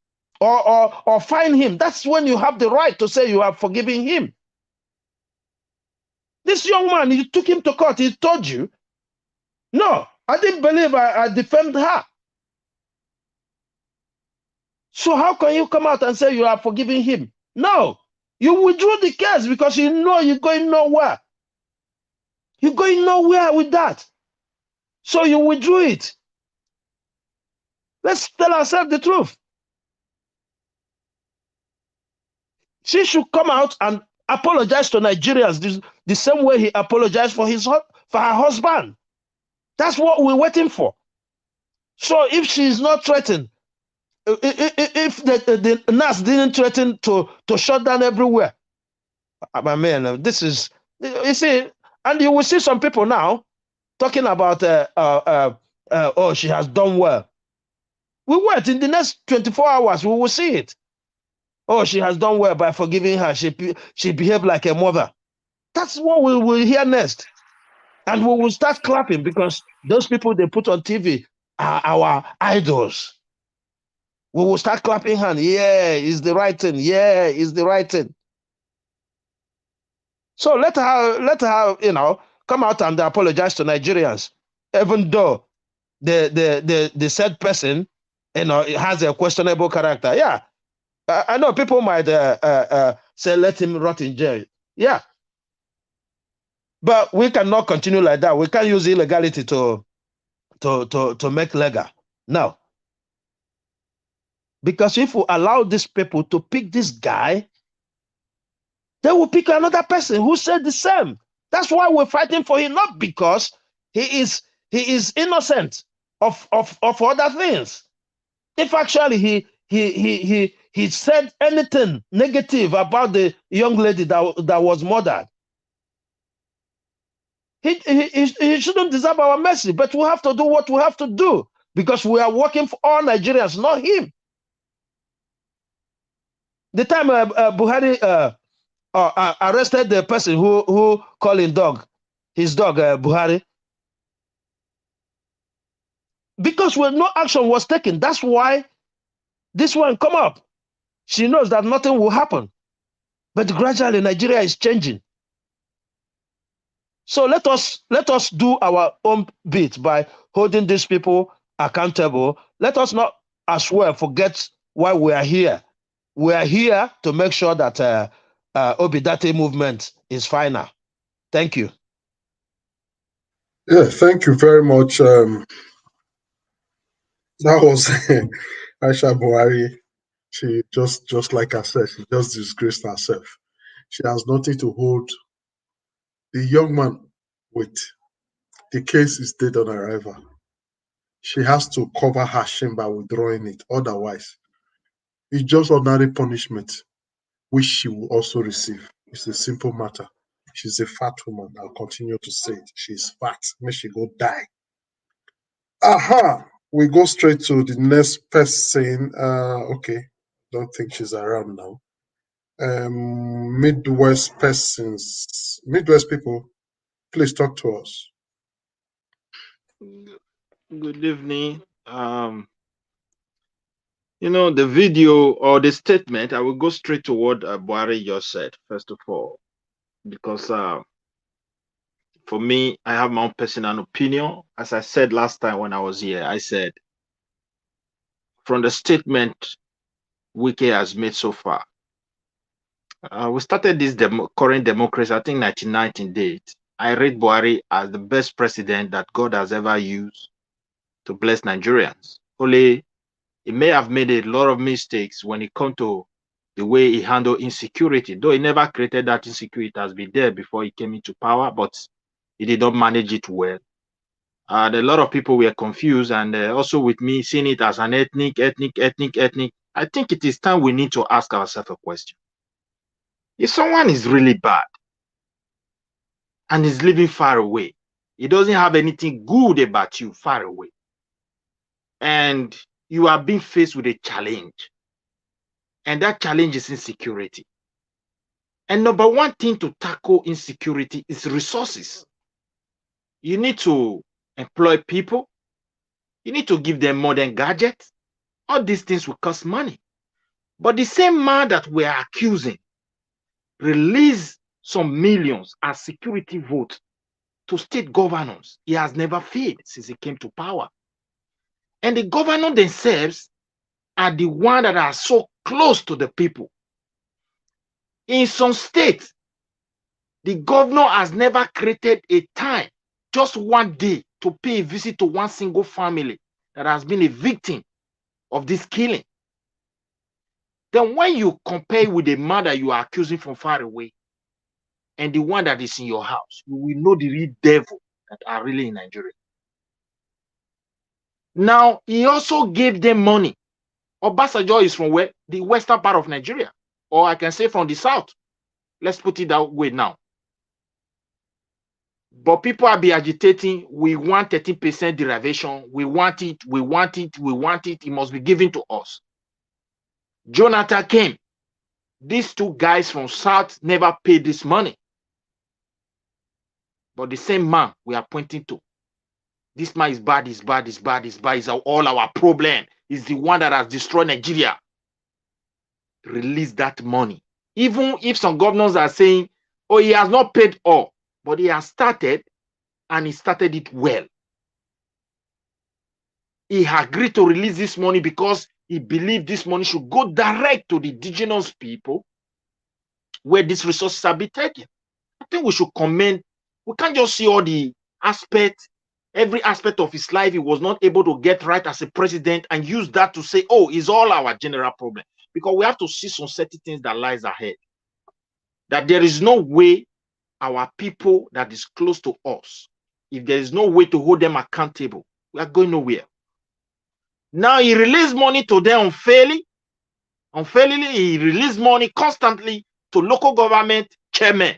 or fine him, that's when you have the right to say you have forgiven him. This young man, you took him to court, he told you, no, I didn't believe I defended her. So how can you come out and say you are forgiving him? No, you withdrew the case because you know you're going nowhere. You're going nowhere with that. So you withdrew it. Let's tell ourselves the truth. She should come out and apologize to Nigerians the same way he apologized for her husband. That's what we're waiting for. So if she's not threatened, if the nurse didn't threaten to shut down everywhere, I mean, this is, you see, and you will see some people now talking about, oh, she has done well. We wait, in the next 24 hours, we will see it. Oh, she has done well by forgiving her. She behaved like a mother. That's what we will hear next. And we will start clapping because those people they put on TV are our idols. We will start clapping hands. Yeah, it's the right thing. Yeah, it's the right thing. So let her, come out and apologize to Nigerians, even though the said person, has a questionable character. Yeah, I know people might say let him rot in jail. Yeah, but we cannot continue like that. We can't use illegality to make legal. No. Because if we allow these people to pick this guy, they will pick another person who said the same. That's why we're fighting for him, not because he is innocent of other things. If actually he said anything negative about the young lady that was murdered, he shouldn't deserve our mercy. But we have to do what we have to do because we are working for all Nigerians, not him. The time Buhari arrested the person who called his dog Buhari, because when no action was taken, that's why this one come up. She knows that nothing will happen, but gradually Nigeria is changing. So let us do our own bit by holding these people accountable. Let us not as well forget why we are here. We are here to make sure that Obi-Datti movement is final. Thank you. Yeah, thank you very much. That was Aisha Buhari She just like I said, she just disgraced herself. She has nothing to hold. The young man, wait, the case is dead on arrival. She has to cover her shame by withdrawing it. Otherwise, it's just ordinary punishment, which she will also receive. It's a simple matter. She's a fat woman. I'll continue to say it. She's fat. May she go die. Aha! We go straight to the next person. Okay. Don't think she's around now. Midwest persons. Midwest people, please talk to us. Good evening. You know, the video or the statement, I will go straight to what Buhari just said, first of all, because for me, I have my own personal opinion. As I said last time when I was here, I said, from the statement Wike has made so far, we started this current democracy, I think 1998. I rate Buhari as the best president that God has ever used to bless Nigerians. Only he may have made a lot of mistakes when it comes to the way he handled insecurity, though he never created that insecurity. It has been there before he came into power, but he did not manage it well. A lot of people were confused, and also with me seeing it as an ethnic. I think it is time we need to ask ourselves a question. If someone is really bad and is living far away, he doesn't have anything good about you far away, and you are being faced with a challenge, and that challenge is insecurity. And number one thing to tackle insecurity is resources. You need to employ people. You need to give them modern gadgets. All these things will cost money. But the same man that we are accusing released some millions as security votes to state governors. He has never failed since he came to power. And the governors themselves are the ones that are so close to the people. In some states, the governor has never created a time, just one day, to pay a visit to one single family that has been a victim of this killing. Then when you compare with the man that you are accusing from far away and the one that is in your house, you will know the real devil that are really in Nigeria. Now, he also gave them money. Obasanjo is from where? The western part of Nigeria. Or I can say from the south. Let's put it that way now. But people are be agitating. We want 13% derivation. We want it. We want it. We want it. It must be given to us. Jonathan came. These two guys from South never paid this money. But the same man we are pointing to. This man is bad, is bad, is bad, is bad. Is all our problem. Is the one that has destroyed Nigeria. Release that money. Even if some governors are saying, oh, he has not paid all. But he has started, and he started it well. He agreed to release this money because he believed this money should go direct to the indigenous people where these resources are being taken. I think we should commend. We can't just see all the aspects, every aspect of his life he was not able to get right as a president and use that to say, oh, it's all our general problem. Because we have to see some certain things that lies ahead. That there is no way our people that is close to us, if there is no way to hold them accountable, we are going nowhere. Now he released money to them unfairly. Unfairly, he released money constantly to local government chairmen.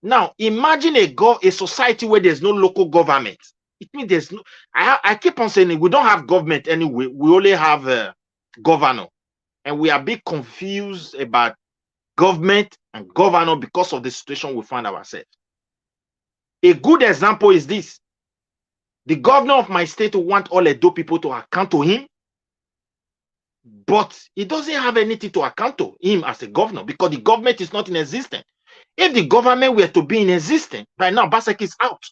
Now imagine a society where there's no local government. It means there's no. I keep on saying we don't have government anyway. We only have a governor, and we are a bit confused about government and governor because of the situation we find ourselves. A good example is this. The governor of my state want all Edo people to account to him, but he doesn't have anything to account to him as a governor because the government is not in existence. If the government were to be in existence, by now Basek is out.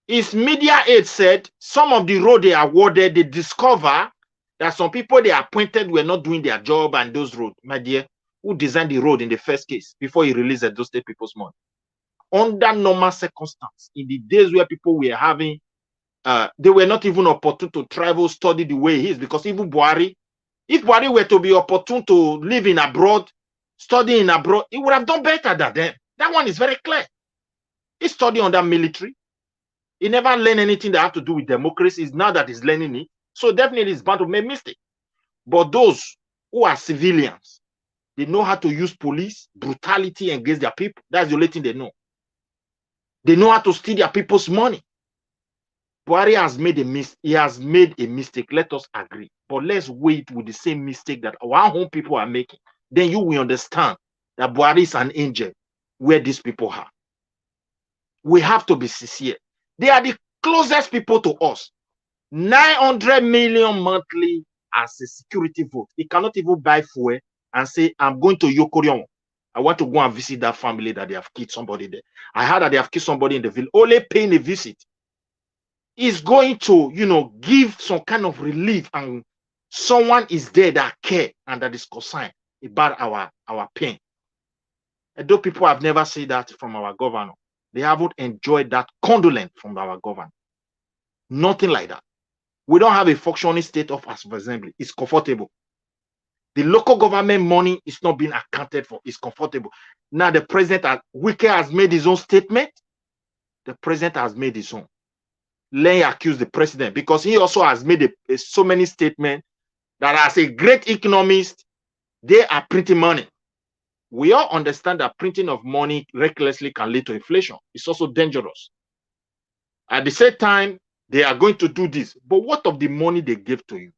His media aide said some of the road they awarded, they discover that some people they appointed were not doing their job, and those roads, my dear, who designed the road in the first case before he released those state people's money? Under normal circumstances, in the days where people were having, they were not even opportune to travel, study the way he is, because even Buhari If Buhari were to be opportune to live in abroad, studying abroad, he would have done better than them. That one is very clear. He studied under military. He never learned anything that have to do with democracy. It's now that he's learning it. So definitely he's bound to make mistakes. But those who are civilians, they know how to use police brutality against their people. That's the only thing they know. They know how to steal their people's money. Buhari has made a mistake. Let us agree. But let's wait with the same mistake that our own people are making. Then you will understand that Buhari is an angel where these people are. We have to be sincere. They are the closest people to us. 900 million monthly as a security vote. He cannot even buy fuel and say, I'm going to Yokorion. I want to go and visit that family that they have killed somebody there. I heard that they have killed somebody in the village. Only paying a visit is going to, give some kind of relief, and someone is there that care and that is concerned about our pain. And though people have never seen that from our governor, they haven't enjoyed that condolence from our governor. Nothing like that. We don't have a functioning state of assembly. It's comfortable. The local government money is not being accounted for. It's comfortable. Now the president, Wike has made his own statement. The president has made his own. Let him accuse the president, because he also has made so many statements that as a great economist, they are printing money. We all understand that printing of money recklessly can lead to inflation. It's also dangerous. At the same time, they are going to do this. But what of the money they give to you?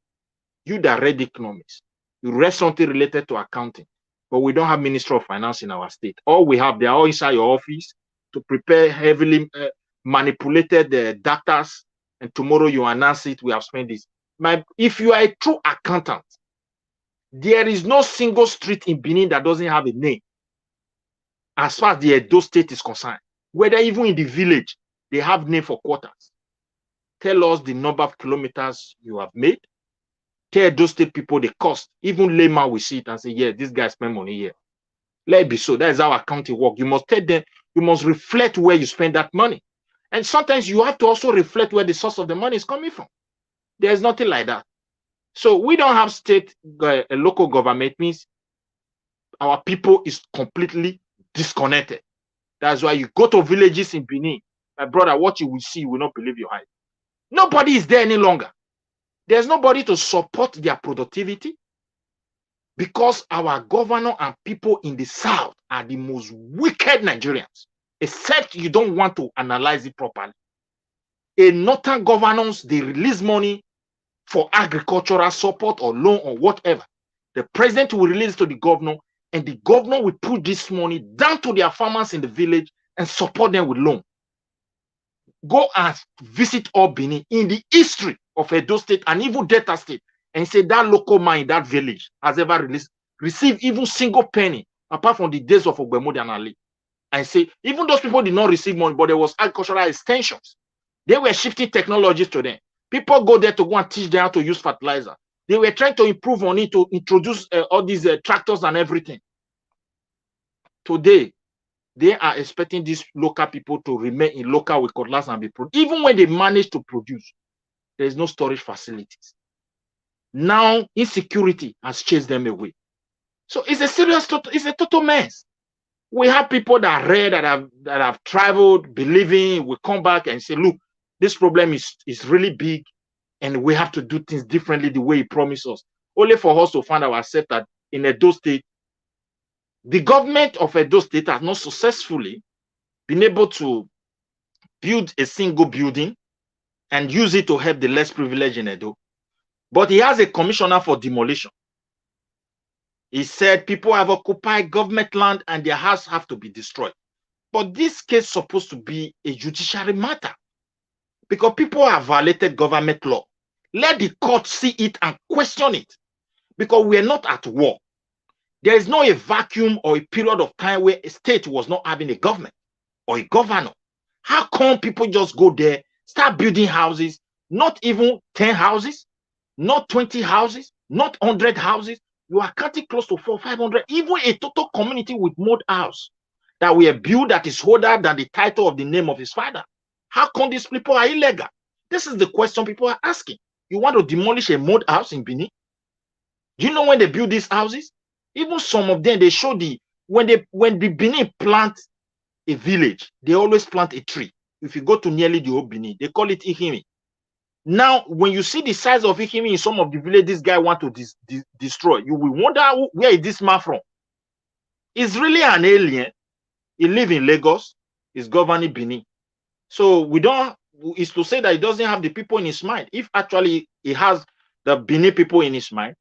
You that read economics, you read something related to accounting, but we don't have Ministry of Finance in our state. All we have, they are all inside your office to prepare heavily manipulated data, and tomorrow you announce it, we have spent this. If you are a true accountant, there is no single street in Benin that doesn't have a name as far as the Edo state is concerned. Whether even in the village, they have name for quarters. Tell us the number of kilometers you have made. Tell those state people the cost. Even layman will see it and say, yeah, this guy spent money here. Let it be so. That is how accounting works. You must tell them, you must reflect where you spend that money. And sometimes you have to also reflect where the source of the money is coming from. There's nothing like that. So we don't have state, local government, means our people is completely disconnected. That's why you go to villages in Benin, my brother, what you will see, you will not believe your eyes. Nobody is there any longer. There's nobody to support their productivity, because our governor and people in the south are the most wicked Nigerians, except you don't want to analyze it properly. In northern governance, they release money for agricultural support or loan or whatever. The president will release to the governor, and the governor will put this money down to their farmers in the village and support them with loan. Go and visit all Benin in the history of Edo State and even Delta State, and say that local man in that village has ever received even single penny, apart from the days of Ogbemodi and Ali. And say, even those people did not receive money, but there was agricultural extensions. They were shifting technologies to them. People go there to go and teach them how to use fertilizer. They were trying to improve on it, to introduce all these tractors and everything. Today, they are expecting these local people to remain in local with cutlass and be produced. Even when they manage to produce, there is no storage facilities. Now, insecurity has chased them away. So it's a serious, it's a total mess. We have people that read, that have traveled, believing, will come back and say, look, this problem is really big, and we have to do things differently the way he promised us. Only for us to find ourselves that in Edo State, the government of Edo State has not successfully been able to build a single building and use it to help the less privileged in Edo. But he has a commissioner for demolition. He said people have occupied government land and their houses have to be destroyed. But this case is supposed to be a judiciary matter, because people have violated government law. Let the court see it and question it, because we are not at war. There is no a vacuum or a period of time where a state was not having a government or a governor. How come people just go there, start building houses, not even 10 houses, not 20 houses, not 100 houses? You are cutting close to 400, 500, even a total community with mud house that we have built that is older than the title of the name of his father. How come these people are illegal? This is the question people are asking. You want to demolish a mud house in Benin? Do you know when they build these houses? Even some of them, they show when the Benin plant a village, they always plant a tree. If you go to nearly the whole Benin, they call it Ihimi. Now, when you see the size of Ihimi in some of the villages this guy want to destroy, you will wonder where is this man from? He's really an alien. He lives in Lagos. He's governing Benin. So it's to say that he doesn't have the people in his mind. If actually he has the Benin people in his mind,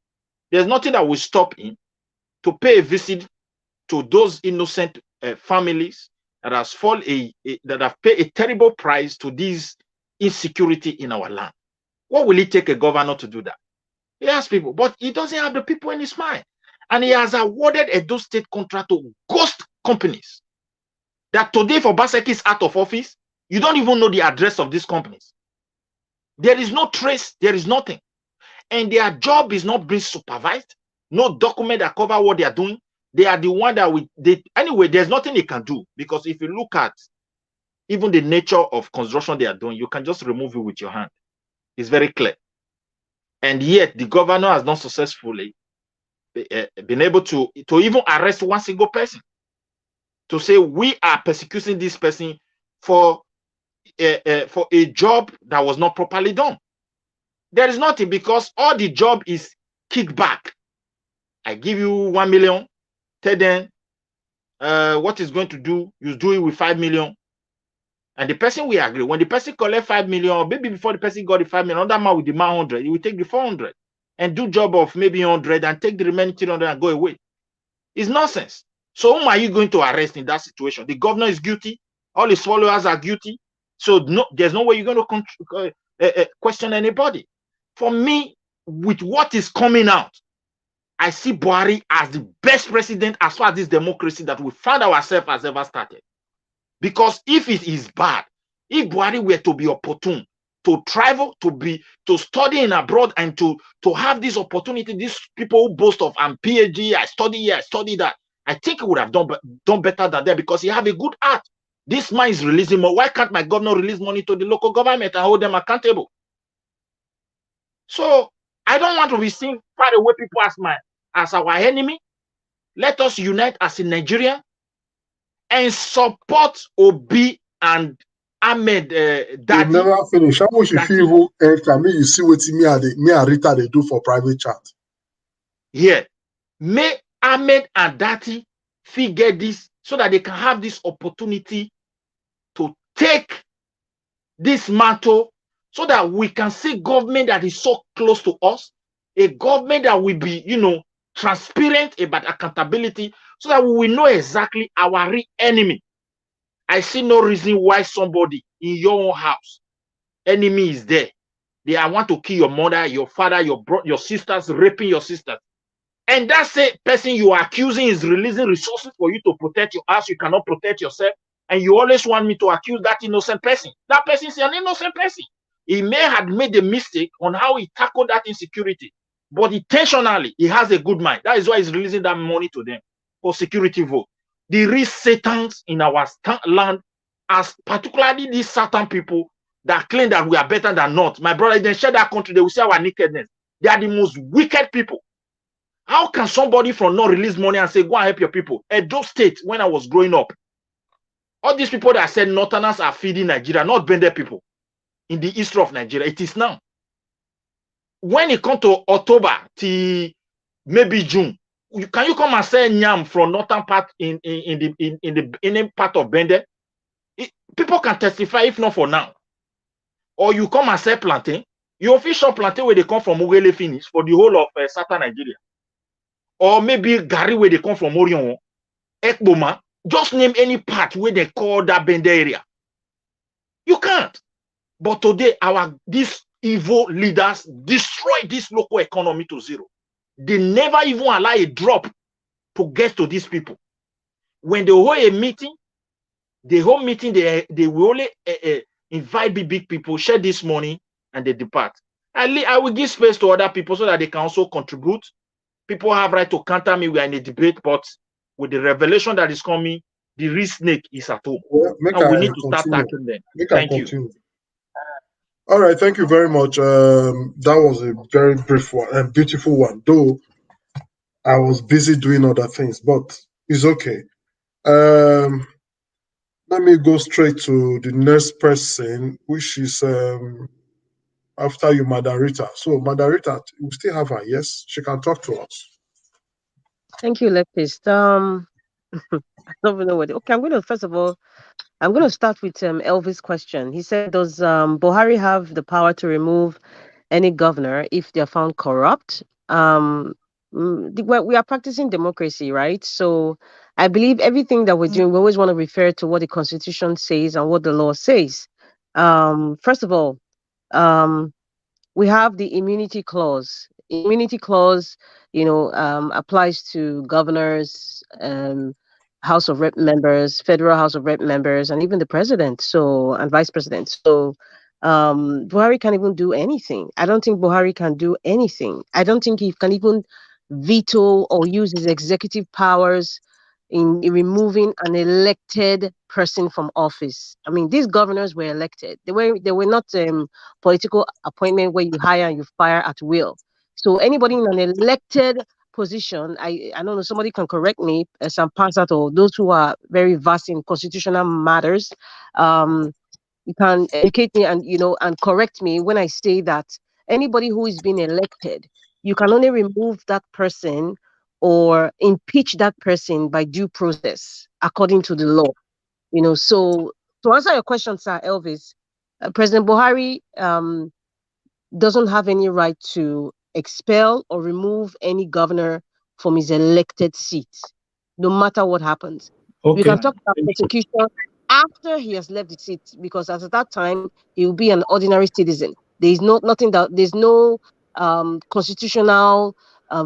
there's nothing that will stop him to pay a visit to those innocent families that that have paid a terrible price to this insecurity in our land. What will it take a governor to do that? He has people, but he doesn't have the people in his mind. And he has awarded Edo State contract to ghost companies. That today, for Obaseki is out of office, you don't even know the address of these companies. There is no trace, there is nothing. And their job is not being supervised. No document that cover what they are doing. They are the one that anyway, there's nothing they can do, because if you look at even the nature of construction they are doing, you can just remove it with your hand. It's very clear. And yet the governor has not successfully been able to even arrest one single person to say we are persecuting this person for a job that was not properly done. There is nothing, because all the job is kickback. I give you 1 million, tell them what is going to do, you do it with 5 million. And the person will agree. When the person collect 5 million, or maybe before the person got the 5 million, another man will demand 100, he will take the 400 and do job of maybe 100 and take the remaining 300 and go away. It's nonsense. So whom are you going to arrest in that situation? The governor is guilty. All his followers are guilty. So no, there's no way you're going to question anybody. For me, with what is coming out, I see Buhari as the best president as far as this democracy that we found ourselves has ever started. Because if it is bad, if Buhari were to be opportune, to travel, to study in abroad, and to have this opportunity, these people who boast of I'm PhD, I study here, I study that, I think he would have done better than that, because he have a good heart. This man is releasing more. Why can't my governor release money to the local government and hold them accountable? So I don't want to be seen far away people as our enemy. Let us unite as a Nigerian and support Obi and Ahmed Datti. You never finish. How much you feel you see what me and Rita they do for private chat? Yeah. May Ahmed and Datti figure this so that they can have this opportunity to take this mantle, so that we can see government that is so close to us, a government that will be, transparent about accountability, so that we will know exactly our real enemy. I see no reason why somebody in your own house, enemy is there. They want to kill your mother, your father, your sisters, raping your sisters. And that's a person you are accusing is releasing resources for you to protect your house. You cannot protect yourself. And you always want me to accuse that innocent person. That person is an innocent person. He may have made a mistake on how he tackled that insecurity, but intentionally, he has a good mind. That is why he's releasing that money to them for security vote. The real Satans in our land, as particularly these certain people that claim that we are better than not. My brother, they share that country, they will see our nakedness. They are the most wicked people. How can somebody from not release money and say, go and help your people? Edo State, when I was growing up, all these people that said Northerners are feeding Nigeria, not Bende people in the east of Nigeria, it is now. When it comes to October till maybe June, can you come and sell Nyam from northern part in the part of Bende? People can testify if not for now. Or you come and sell plantain. You official plantain where they come from Ugele finish for the whole of southern Nigeria. Or maybe Gari where they come from Orion, Ekboma. Just name any part where they call that Bende area. You can't. But today, these evil leaders destroy this local economy to zero. They never even allow a drop to get to these people. When they hold a meeting, they will only invite big people, share this money, and they depart. I will give space to other people so that they can also contribute. People have right to counter me. We are in a debate, but with the revelation that is coming, the real snake is at home. Well, and we need to start tackling them. Thank you. All right, thank you very much. That was a very brief one and beautiful one. Though I was busy doing other things, but it's okay. Let me go straight to the next person, which is after you, Madam Rita. So, Madam Rita, we still have her. Yes, she can talk to us. Thank you, Leftist. I don't even know what. Okay, I'm going to start with Elvis' question. He said, "Does Buhari have the power to remove any governor if they are found corrupt?" We are practicing democracy, right? So I believe everything that we're doing, we always want to refer to what the Constitution says and what the law says. First of all, um, we have the immunity clause. Immunity clause, applies to governors, House of Rep members, Federal House of Rep members, and even the president, and vice president. So, Buhari can't even do anything. I don't think Buhari can do anything. I don't think he can even veto or use his executive powers in removing an elected person from office. I mean, these governors were elected. They were not political appointment where you hire and you fire at will. So anybody in an elected position, I don't know, somebody can correct me, some Pansat or those who are very vast in constitutional matters. You can educate me and correct me when I say that anybody who is being elected, you can only remove that person or impeach that person by due process according to the law. So to answer your question, Sir Elvis, President Buhari doesn't have any right to expel or remove any governor from his elected seat, no matter what happens. We Okay. can talk about prosecution after he has left the seat, because at that time he will be an ordinary citizen. There's no constitutional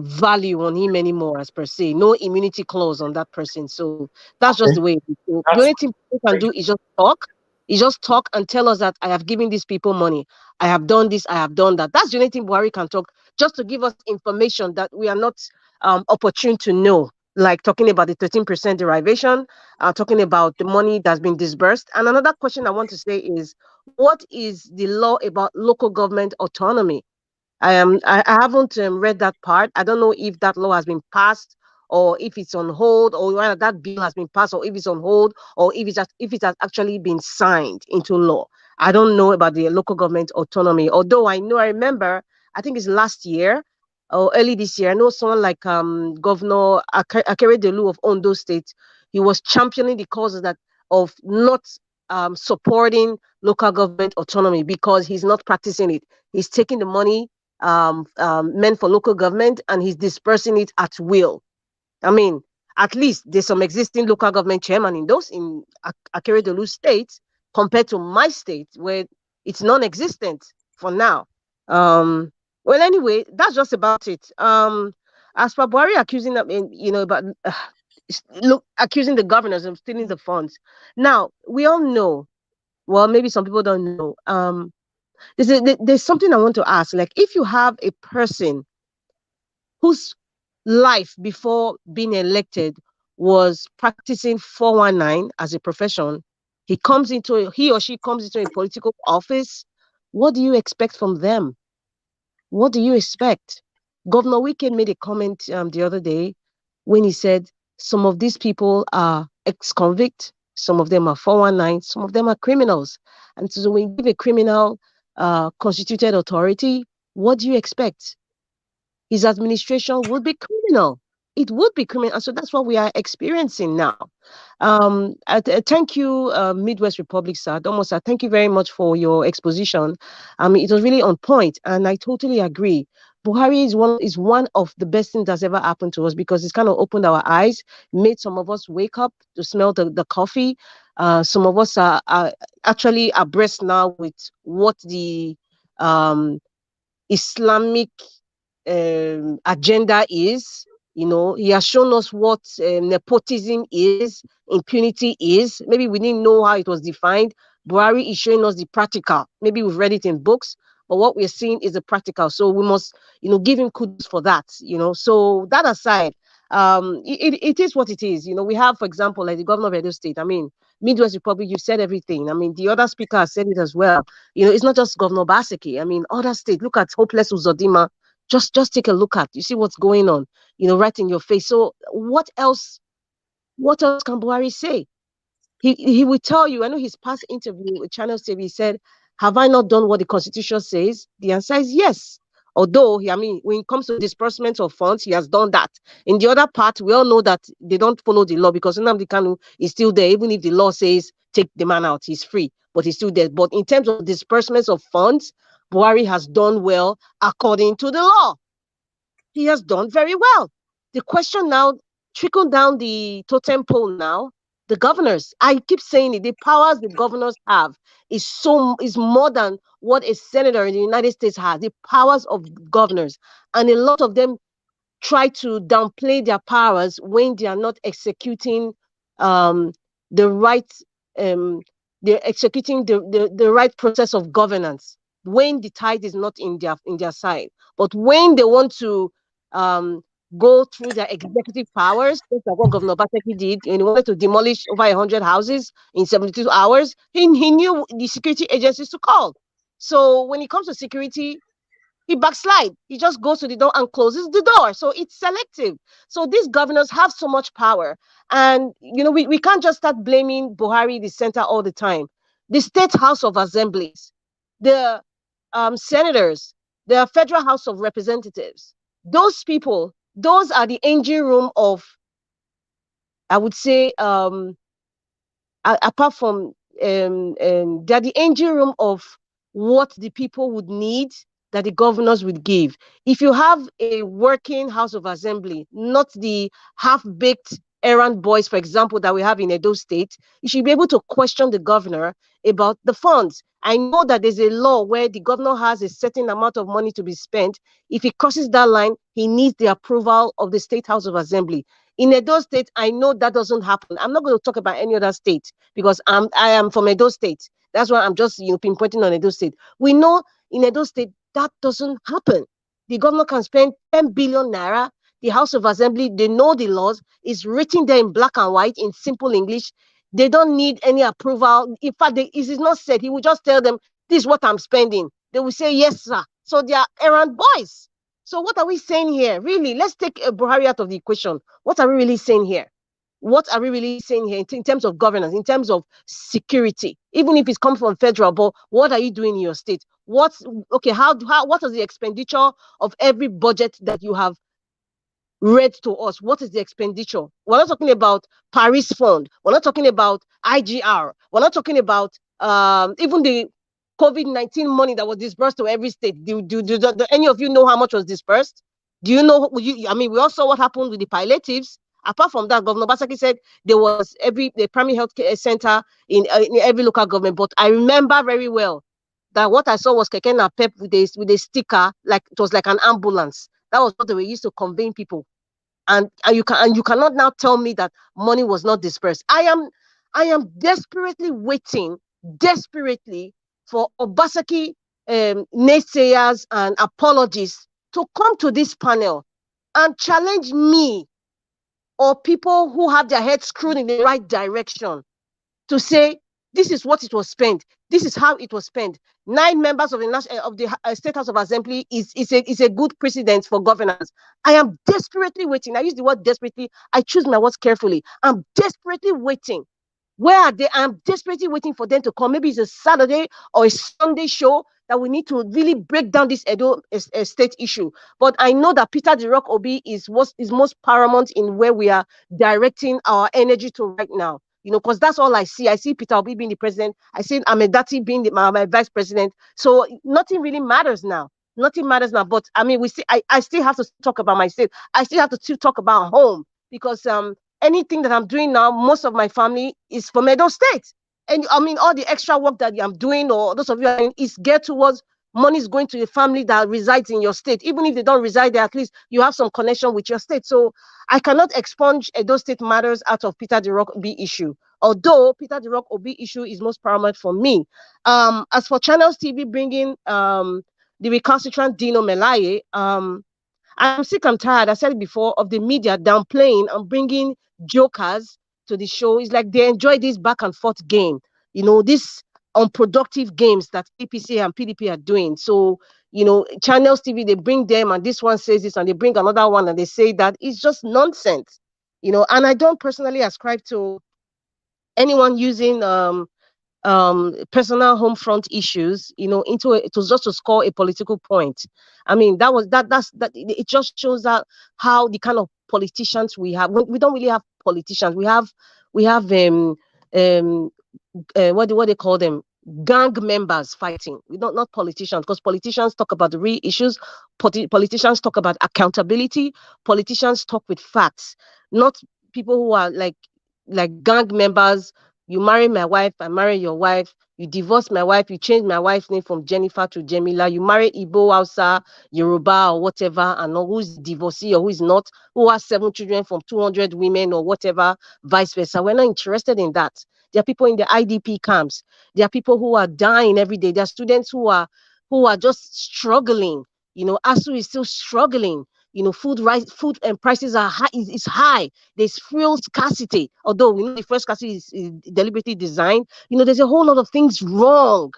value on him anymore, as per se. No immunity clause on that person. So that's just Okay. the way it is. So the That's only thing he can do is just talk. He just talk and tell us that I have given these people money. I have done this, I have done that. That's the only thing Buhari can talk, just to give us information that we are not opportune to know, like talking about the 13% derivation, talking about the money that's been disbursed. And another question I want to say is, what is the law about local government autonomy? I haven't read that part. I don't know if that law has been passed or if it's on hold, or whether that bill has been passed, or if it's on hold, or if it has actually been signed into law. I don't know about the local government autonomy. Although I remember, I think it's last year or early this year, I know someone like Governor Akeredolu of Ondo State. He was championing the causes of not supporting local government autonomy because he's not practicing it. He's taking the money meant for local government and he's dispersing it at will. I mean, at least there's some existing local government chairman in Akeredolu state compared to my state where it's non-existent for now. Well, anyway, that's just about it. As for Buhari accusing them, accusing the governors of stealing the funds. Now, we all know, well, maybe some people don't know. There's something I want to ask. Like, if you have a person whose life before being elected was practicing 419 as a profession, he or she comes into a political office, what do you expect from them? What do you expect? Governor Wike made a comment the other day when he said some of these people are ex-convict, some of them are 419, some of them are criminals. And so when you give a criminal constituted authority, what do you expect? His administration would be criminal. It would be criminal. And so that's what we are experiencing now. Thank you, Midwest Republic, sir. Almost, sir. Thank you very much for your exposition. It was really on point, and I totally agree. Buhari is one of the best things that's ever happened to us because it's kind of opened our eyes, made some of us wake up to smell the coffee. Some of us are actually abreast now with what the Islamic agenda is. He has shown us what nepotism is, impunity is. Maybe we didn't know how it was defined. Buhari is showing us the practical. Maybe we've read it in books, but what we're seeing is the practical. So we must, give him kudos for that. So that aside, it is what it is. We have, for example, like the governor of Edo State. I mean, Midwest Republic, you said everything. I mean, the other speaker has said it as well. It's not just Governor Baseki. I mean, other states. Look at Hopeless Uzodima. Just take a look at. You see what's going on, right in your face. So what else can Buhari say? He will tell you. I know his past interview with Channel TV, he said, have I not done what the Constitution says? The answer is yes. Although, when it comes to disbursement of funds, he has done that. In the other part, we all know that they don't follow the law because Nnamdi Kanu is still there. Even if the law says, take the man out, he's free, but he's still there. But in terms of disbursements of funds, Buhari has done well according to the law. He has done very well. The question now, trickle down the totem pole now, the governors. I keep saying it, the powers the governors have is more than what a senator in the United States has, the powers of governors. And a lot of them try to downplay their powers when they are not executing the right they're executing the right process of governance when the tide is not in their side. But when they want to go through their executive powers, just like what Governor Obaseki did, and he wanted to demolish over 100 houses in 72 hours, he knew the security agencies to call. So when it comes to security, he backslide. He just goes to the door and closes the door. So it's selective. So these governors have so much power. And, we can't just start blaming Buhari, the center, all the time. The State House of Assemblies, the senators, the Federal House of Representatives, those people, those are the engine room of, I would say, apart from, they're the engine room of what the people would need that the governors would give. If you have a working House of Assembly, not the half-baked errand boys, for example, that we have in Edo State, you should be able to question the governor about the funds. I know that there's a law where the governor has a certain amount of money to be spent. If he crosses that line, he needs the approval of the State House of Assembly. In Edo State, I know that doesn't happen. I'm not going to talk about any other state because I am from Edo State. That's why I'm just pinpointing on Edo State. We know in Edo State, that doesn't happen. The governor can spend 10 billion naira. The House of Assembly, they know the laws. It's written there in black and white in simple English. They don't need any approval. In fact, it is not said. He will just tell them, this is what I'm spending. They will say, yes, sir. So they are errand boys. So what are we saying here? Really, let's take Buhari out of the equation. What are we really saying here? What are we really saying here in terms of governance, in terms of security? Even if it's come from federal, but what are you doing in your state? What is the expenditure of every budget that you have read to us? What is the expenditure? We're not talking about Paris Fund. We're not talking about IGR. We're not talking about even the COVID-19 money that was disbursed to every state. Do any of you know how much was disbursed? Do you know? We all saw what happened with the palliatives. Apart from that, Governor Obaseki said there was the primary health care center in every local government. But I remember very well that what I saw was Keke Napep with a sticker, like it was like an ambulance. That was what they were used to conveying people. And you cannot now tell me that money was not dispersed. I am desperately waiting, for Obaseki naysayers and apologists to come to this panel and challenge me or people who have their heads screwed in the right direction to say, this is what it was spent. This is how it was spent. 9 members of the State House of Assembly is a good precedent for governance. I am desperately waiting. I use the word desperately. I choose my words carefully. I'm desperately waiting. Where are they? I'm desperately waiting for them to come. Maybe it's a Saturday or a Sunday show that we need to really break down this Edo State issue. But I know that Peter the Rock Obi is most paramount in where we are directing our energy to right now. Because that's all I see. I see Peter Obi being the president. I see Race-Datti being my vice president. So nothing really matters now. Nothing matters now. But I still have to talk about my state. I still have to talk about home because anything that I'm doing now, most of my family is from Edo State. And all the extra work that I'm doing, or those of you are doing, is geared towards money is going to the family that resides in your state. Even if they don't reside there, at least you have some connection with your state. So I cannot expunge Edo State matters out of Peter the Rock Obi issue. Although Peter the Rock Obi issue is most paramount for me. As for Channels TV bringing the recalcitrant Dino Melaye, I'm sick and tired, I said it before, of the media downplaying and bringing jokers to the show. It's like they enjoy this back and forth game, these unproductive games that APC and PDP are doing. So Channels TV, they bring them and this one says this and they bring another one and they say that. It's just nonsense, and I don't personally ascribe to anyone using personal home front issues, it was just to score a political point. I mean, that's it just shows that how the kind of politicians we have. We don't really have politicians. We have what do they call them? Gang members fighting. We don't, not politicians, because politicians talk about the real issues. Politicians talk about accountability. Politicians talk with facts, not people who are like gang members. You marry my wife, I marry your wife. You divorce my wife, you change my wife's name from Jennifer to Jamila. You marry Igbo, Hausa, Yoruba, or whatever, and know who's divorcee or who is not, who has 7 children from 200 women or whatever, vice versa. We're not interested in that. There are people in the IDP camps. There are people who are dying every day. There are students who are just struggling. ASU is still struggling. Food and prices are high. Is high. There's fuel scarcity. Although we know the first scarcity is deliberately designed. There's a whole lot of things wrong.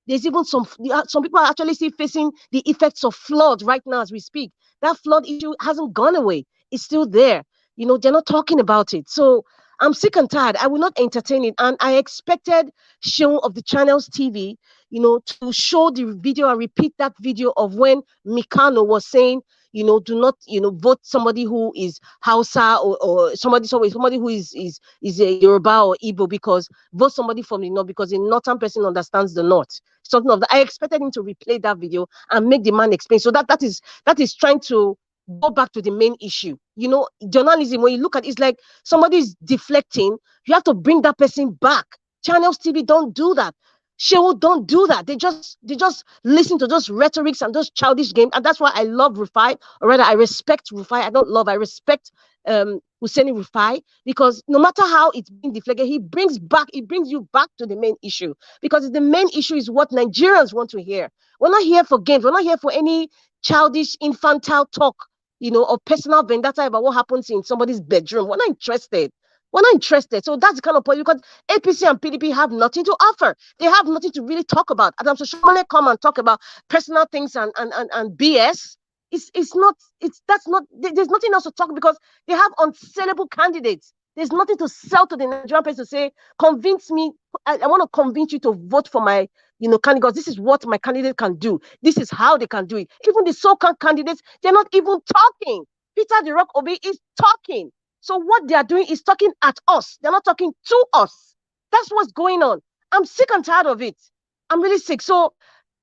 There's even some people are actually still facing the effects of flood right now as we speak. That flood issue hasn't gone away. It's still there. They're not talking about it. So I'm sick and tired. I will not entertain it. And I expected show of the Channels TV, to show the video and repeat that video of when Mikano was saying, do not, vote somebody who is Hausa or somebody who is a Yoruba or Igbo, because vote somebody from the north, because the northern person understands the north. Something of that. I expected him to replay that video and make the man explain. So that is trying to go back to the main issue. Journalism, when you look at it, it's like somebody is deflecting. You have to bring that person back. Channels TV don't do that. Shehu don't do that. They just listen to those rhetorics and those childish games. And that's why I love Rufai, or rather I respect Rufai. I respect Husseini Rufai, because no matter how it's being deflected, he brings you back to the main issue, because the main issue is what Nigerians want to hear. We're not here for games. We're not here for any childish, infantile talk, or personal vendetta about what happens in somebody's bedroom. We're not interested. So that's the kind of point, because APC and PDP have nothing to offer. They have nothing to really talk about. Adams Oshiomhole come and talk about personal things and BS. There's nothing else to talk, because they have unsellable candidates. There's nothing to sell to the Nigerian person to say, convince me. I want to convince you to vote for my candidate. This is what my candidate can do. This is how they can do it. Even the so-called candidates, they're not even talking. Peter the Rock Obi is talking. So what they are doing is talking at us. They're not talking to us. That's what's going on. I'm sick and tired of it. I'm really sick. So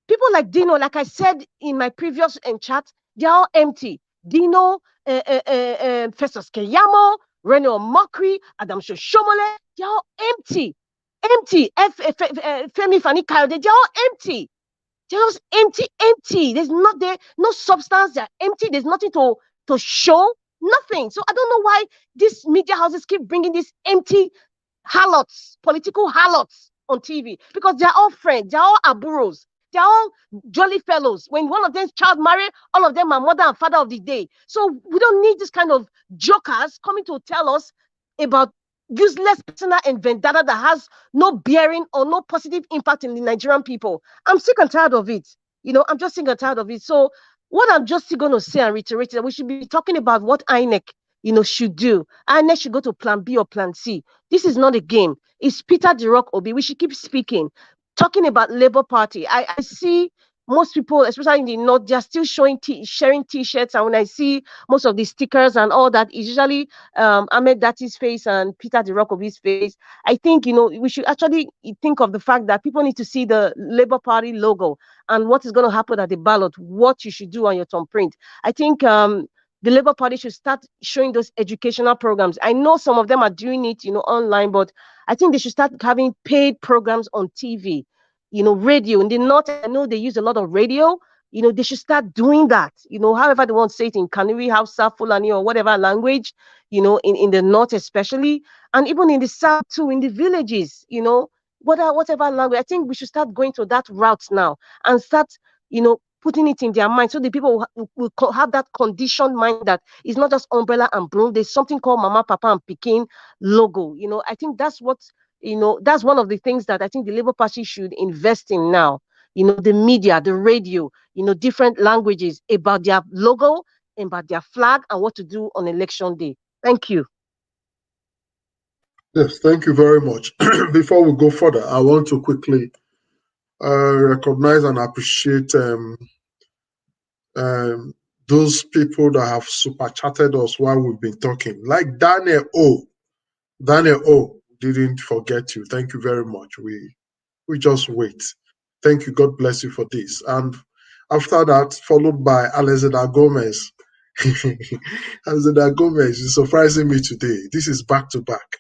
people like Dino, like I said in my previous chat, they're all empty. Dino, Festus Keyamo, Reno Mokri, Adam Shoshomole, they're all empty. Empty. Femi Fani Kayode, they're all empty. They're just empty. There's no substance. They're empty. There's nothing to show. Nothing. So I don't know why these media houses keep bringing these empty harlots, political harlots on TV, because they're all friends. They're all aburos. They're all jolly fellows. When one of them's child marry, all of them are mother and father of the day. So we don't need this kind of jokers coming to tell us about useless personal and vendetta that has no bearing or no positive impact in the Nigerian people. I'm sick and tired of it. I'm just sick and tired of it. So what I'm just going to say and reiterate is that we should be talking about what INEC, should do. INEC should go to plan B or plan C. This is not a game. It's Peter the Rock Obi. We should keep speaking, talking about Labour Party. I see most people, especially in the north, they're still sharing T-shirts. And when I see most of the stickers and all that, it's usually Ahmed Datti's face and Peter the Rock Obi's face. I think, we should actually think of the fact that people need to see the Labour Party logo and what is going to happen at the ballot, what you should do on your thumbprint. I think the Labour Party should start showing those educational programs. I know some of them are doing it, online, but I think they should start having paid programs on TV. Radio. In the north, I know they use a lot of radio. They should start doing that. However they want to say it in Kanuri, Hausa, Fulani, or whatever language, in the north especially, and even in the south too, in the villages, whatever language. I think we should start going to that route now and start, putting it in their mind, so the people will have that conditioned mind that it's not just umbrella and broom. There's something called Mama, Papa, and Peking logo. I think that's what. That's one of the things that I think the Labour Party should invest in now. the media, the radio, different languages about their logo, about their flag, and what to do on election day. Thank you. Yes, thank you very much. Before we go further, I want to quickly recognize and appreciate those people that have super chatted us while we've been talking. Like Daniel O. Daniel O. Didn't forget you. Thank you very much. We just wait. Thank you. God bless you for this. And after that, followed by Alexander Gomez. Alexander Gomez is surprising me today. This is back to back.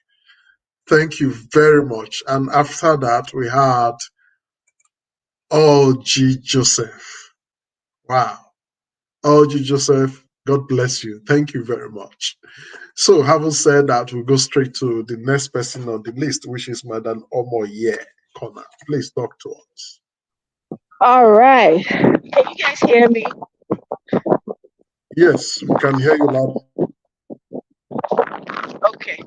Thank you very much. And after that, we had OG Joseph. Wow. OG Joseph, God bless you. Thank you very much. So, having said that, we'll go straight to the next person on the list, which is Madam Omoye Connor. Please talk to us. All right. Can you guys hear me? Yes, we can hear you loud. Okay.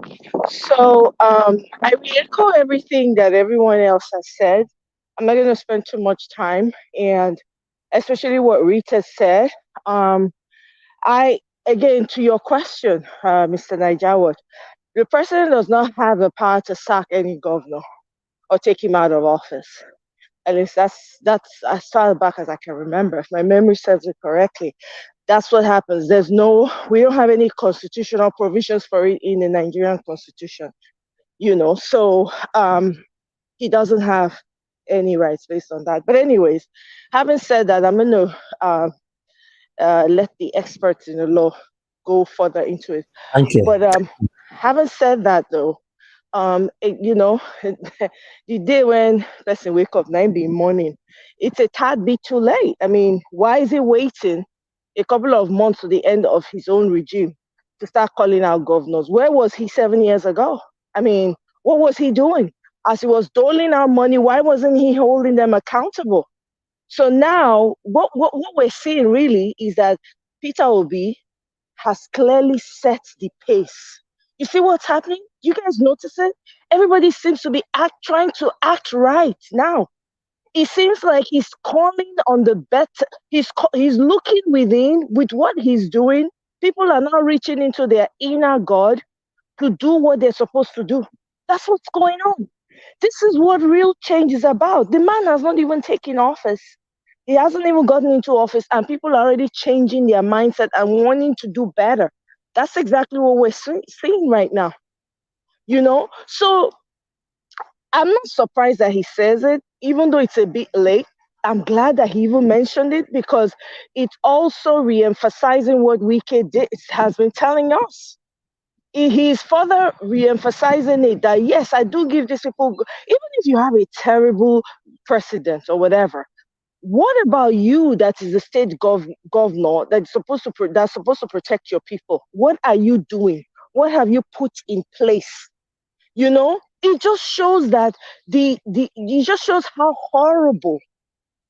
So I re-echo everything that everyone else has said. I'm not going to spend too much time, and especially what Rita said. Again, to your question, Mr. Nigel, the president does not have the power to sack any governor or take him out of office. At least that's as far back as I can remember. If my memory serves it correctly, that's what happens. We don't have any constitutional provisions for it in the Nigerian constitution, so he doesn't have any rights based on that. But anyways, having said that, I'm going to let the experts in the law go further into it. Thank you. But having said that, though, the day when person wake up 9 in the morning, it's a tad bit too late. I mean, why is he waiting a couple of months to the end of his own regime to start calling out governors? Where was he 7 years ago? I mean, what was he doing? As he was doling out money, why wasn't he holding them accountable? So now, what we're seeing really is that Peter Obi has clearly set the pace. You see what's happening? You guys notice it? Everybody seems to be trying to act right now. It seems like he's calling on the better. He's looking within with what he's doing. People are now reaching into their inner God to do what they're supposed to do. That's what's going on. This is what real change is about. The man has not even taken office. He hasn't even gotten into office, and people are already changing their mindset and wanting to do better. That's exactly what we're seeing right now. So I'm not surprised that he says it, even though it's a bit late. I'm glad that he even mentioned it, because it's also re-emphasizing what Wike has been telling us. He's further re-emphasizing it that, yes, I do give these people, even if you have a terrible president or whatever, what about you that is the state governor that's supposed to protect your people? What are you doing? What have you put in place? It just shows that it just shows how horrible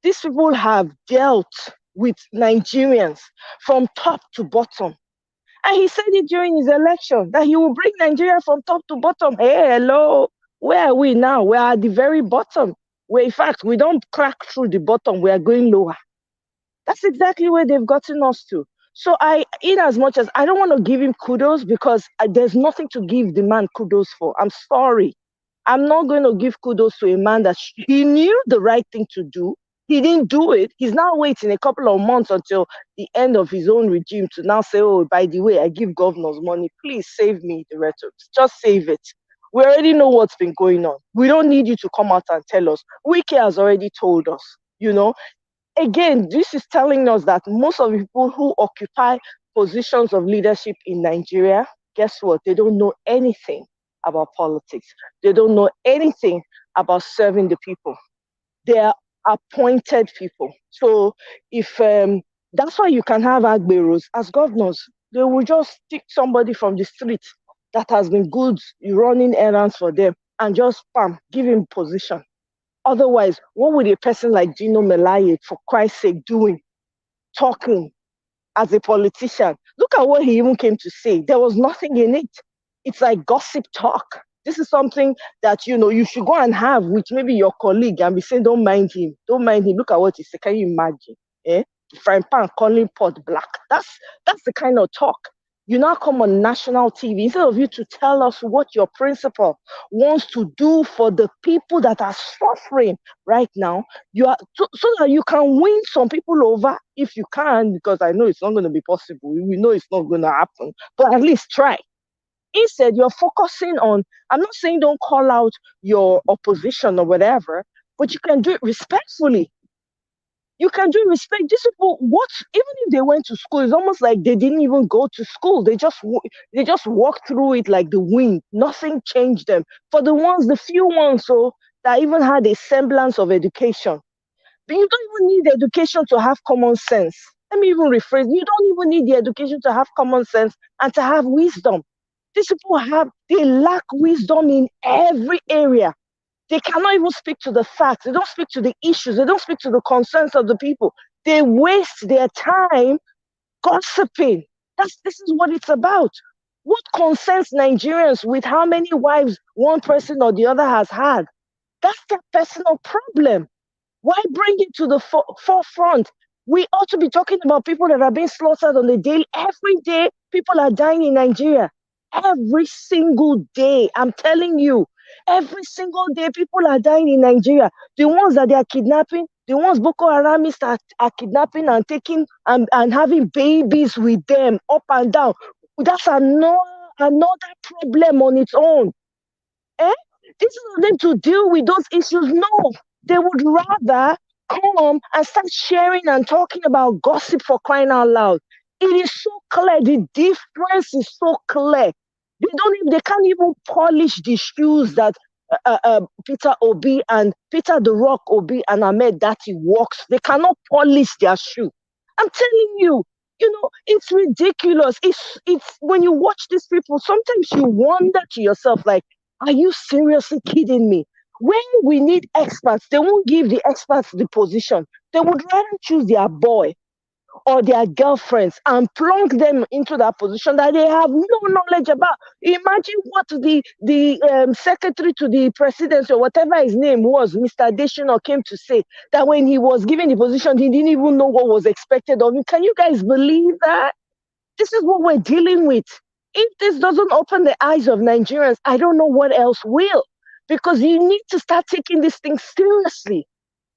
these people have dealt with Nigerians from top to bottom. And he said it during his election that he will bring Nigeria from top to bottom. Hey, hello, where are we now? We're at the very bottom. Where in fact, we don't crack through the bottom, we are going lower. That's exactly where they've gotten us to. So in as much as I don't want to give him kudos, because there's nothing to give the man kudos for. I'm sorry. I'm not going to give kudos to a man that he knew the right thing to do. He didn't do it. He's now waiting a couple of months until the end of his own regime to now say, oh, by the way, I give governors money. Please save me the rhetoric. Just save it. We already know what's been going on. We don't need you to come out and tell us. Wike has already told us, Again, this is telling us that most of the people who occupy positions of leadership in Nigeria, guess what? They don't know anything about politics. They don't know anything about serving the people. They are appointed people. So if that's why you can have Agberos as governors. They will just pick somebody from the street that has been good running errands for them and just give him position. Otherwise, what would a person like Dino Melaye, for Christ's sake, doing? Talking as a politician. Look at what he even came to say. There was nothing in it. It's like gossip talk. This is something that, you should go and have with maybe your colleague and be saying, don't mind him. Don't mind him. Look at what he said. Can you imagine? Frying pan calling pot black. That's the kind of talk. You now come on national TV instead of you to tell us what your principal wants to do for the people that are suffering right now. You are so that you can win some people over if you can, because I know it's not going to be possible. We know it's not going to happen, but at least try. Instead, you're focusing on, I'm not saying don't call out your opposition or whatever, but you can do it respectfully. You can do respect. These people, even if they went to school, it's almost like they didn't even go to school. They just walked through it like the wind. Nothing changed them. For the few ones that even had a semblance of education. But you don't even need education to have common sense. Let me even rephrase. You don't even need the education to have common sense and to have wisdom. These people they lack wisdom in every area. They cannot even speak to the facts. They don't speak to the issues. They don't speak to the concerns of the people. They waste their time gossiping. This is what it's about. What concerns Nigerians with how many wives one person or the other has had? That's their personal problem. Why bring it to the forefront? We ought to be talking about people that are being slaughtered on the daily. Every day, people are dying in Nigeria. Every single day, I'm telling you. Every single day, people are dying in Nigeria. The ones that they are kidnapping, the ones Boko Haramists are kidnapping and taking and having babies with them up and down. That's another problem on its own. This is for them to deal with those issues. No, they would rather come and start sharing and talking about gossip for crying out loud. It is so clear. The difference is so clear. They can't even polish the shoes that Peter Obi and Peter the Rock Obi and Ahmed Dati walks. They cannot polish their shoe. I'm telling you, it's ridiculous. It's when you watch these people, sometimes you wonder to yourself, like, are you seriously kidding me? When we need experts, they won't give the experts the position. They would rather choose their boy or their girlfriends and plunk them into that position that they have no knowledge about. Imagine what the secretary to the presidency or whatever his name was, Mr. Adesina, came to say, that when he was given the position, he didn't even know what was expected of him. Can you guys believe that? This is what we're dealing with. If this doesn't open the eyes of Nigerians, I don't know what else will. Because you need to start taking this thing seriously.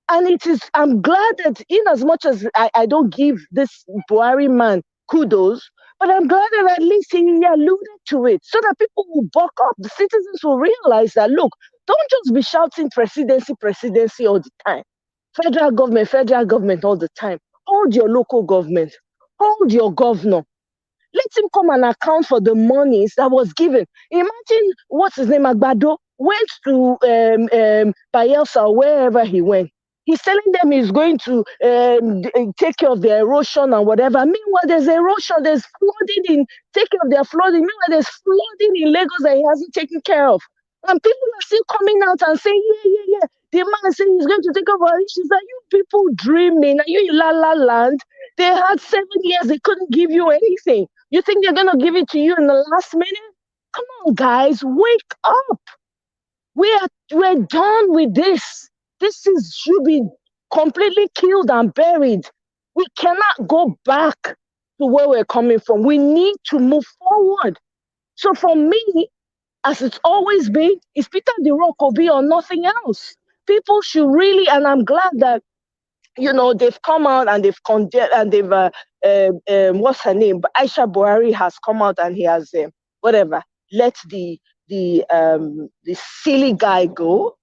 And I'm glad that in as much as I don't give this Buhari man kudos, but I'm glad that at least he alluded to it so that people will buck up. The citizens will realize that, look, don't just be shouting presidency all the time. Federal government all the time. Hold your local government. Hold your governor. Let him come and account for the monies that was given. Imagine what's his name, Agbado, went to Bayelsa or wherever he went. He's telling them he's going to take care of the erosion and whatever. Meanwhile, there's erosion, there's flooding take care of their flooding. Meanwhile, there's flooding in Lagos that he hasn't taken care of. And people are still coming out and saying, yeah. The man is saying he's going to take over our issues. Are you people dreaming? Are you in La La Land? They had 7 years, they couldn't give you anything. You think they're going to give it to you in the last minute? Come on, guys, wake up. We're done with this. Should be completely killed and buried. We cannot go back to where we're coming from. We need to move forward. So for me, as it's always been, it's Peter the Rock Obi or nothing else. People should really, and I'm glad that they've come out and they've condemned and they've what's her name? Aisha Buhari has come out and he has let the silly guy go.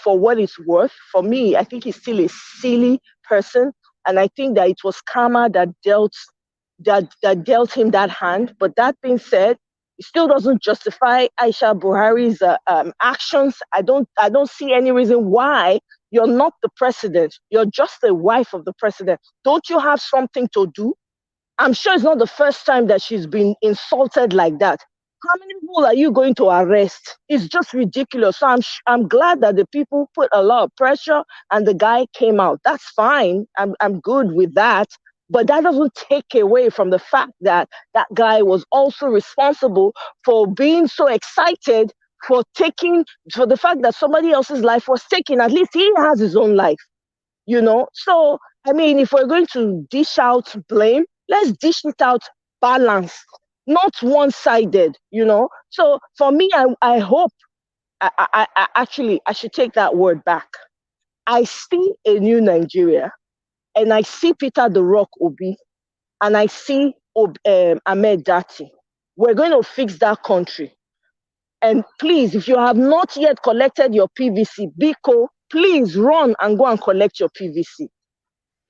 For what it's worth. For me, I think he's still a silly person, and I think that it was karma that dealt him that hand. But that being said, it still doesn't justify Aisha Buhari's actions. I don't see any reason why. You're not the president. You're just a wife of the president. Don't you have something to do? I'm sure it's not the first time that she's been insulted like that. How many people are you going to arrest? It's just ridiculous. So I'm glad that the people put a lot of pressure and the guy came out. That's fine. I'm good with that. But that doesn't take away from the fact that that guy was also responsible for being so excited for the fact that somebody else's life was taken. At least he has his own life, you know. So, I mean, if we're going to dish out blame, let's dish it out balanced, not one-sided, you know. So for me, I hope, I should take that word back. I see a new Nigeria, and I see Peter the Rock Obi, and I see Ahmed Dati. We're going to fix that country. And please, if you have not yet collected your PVC, Biko, please run and go and collect your PVC.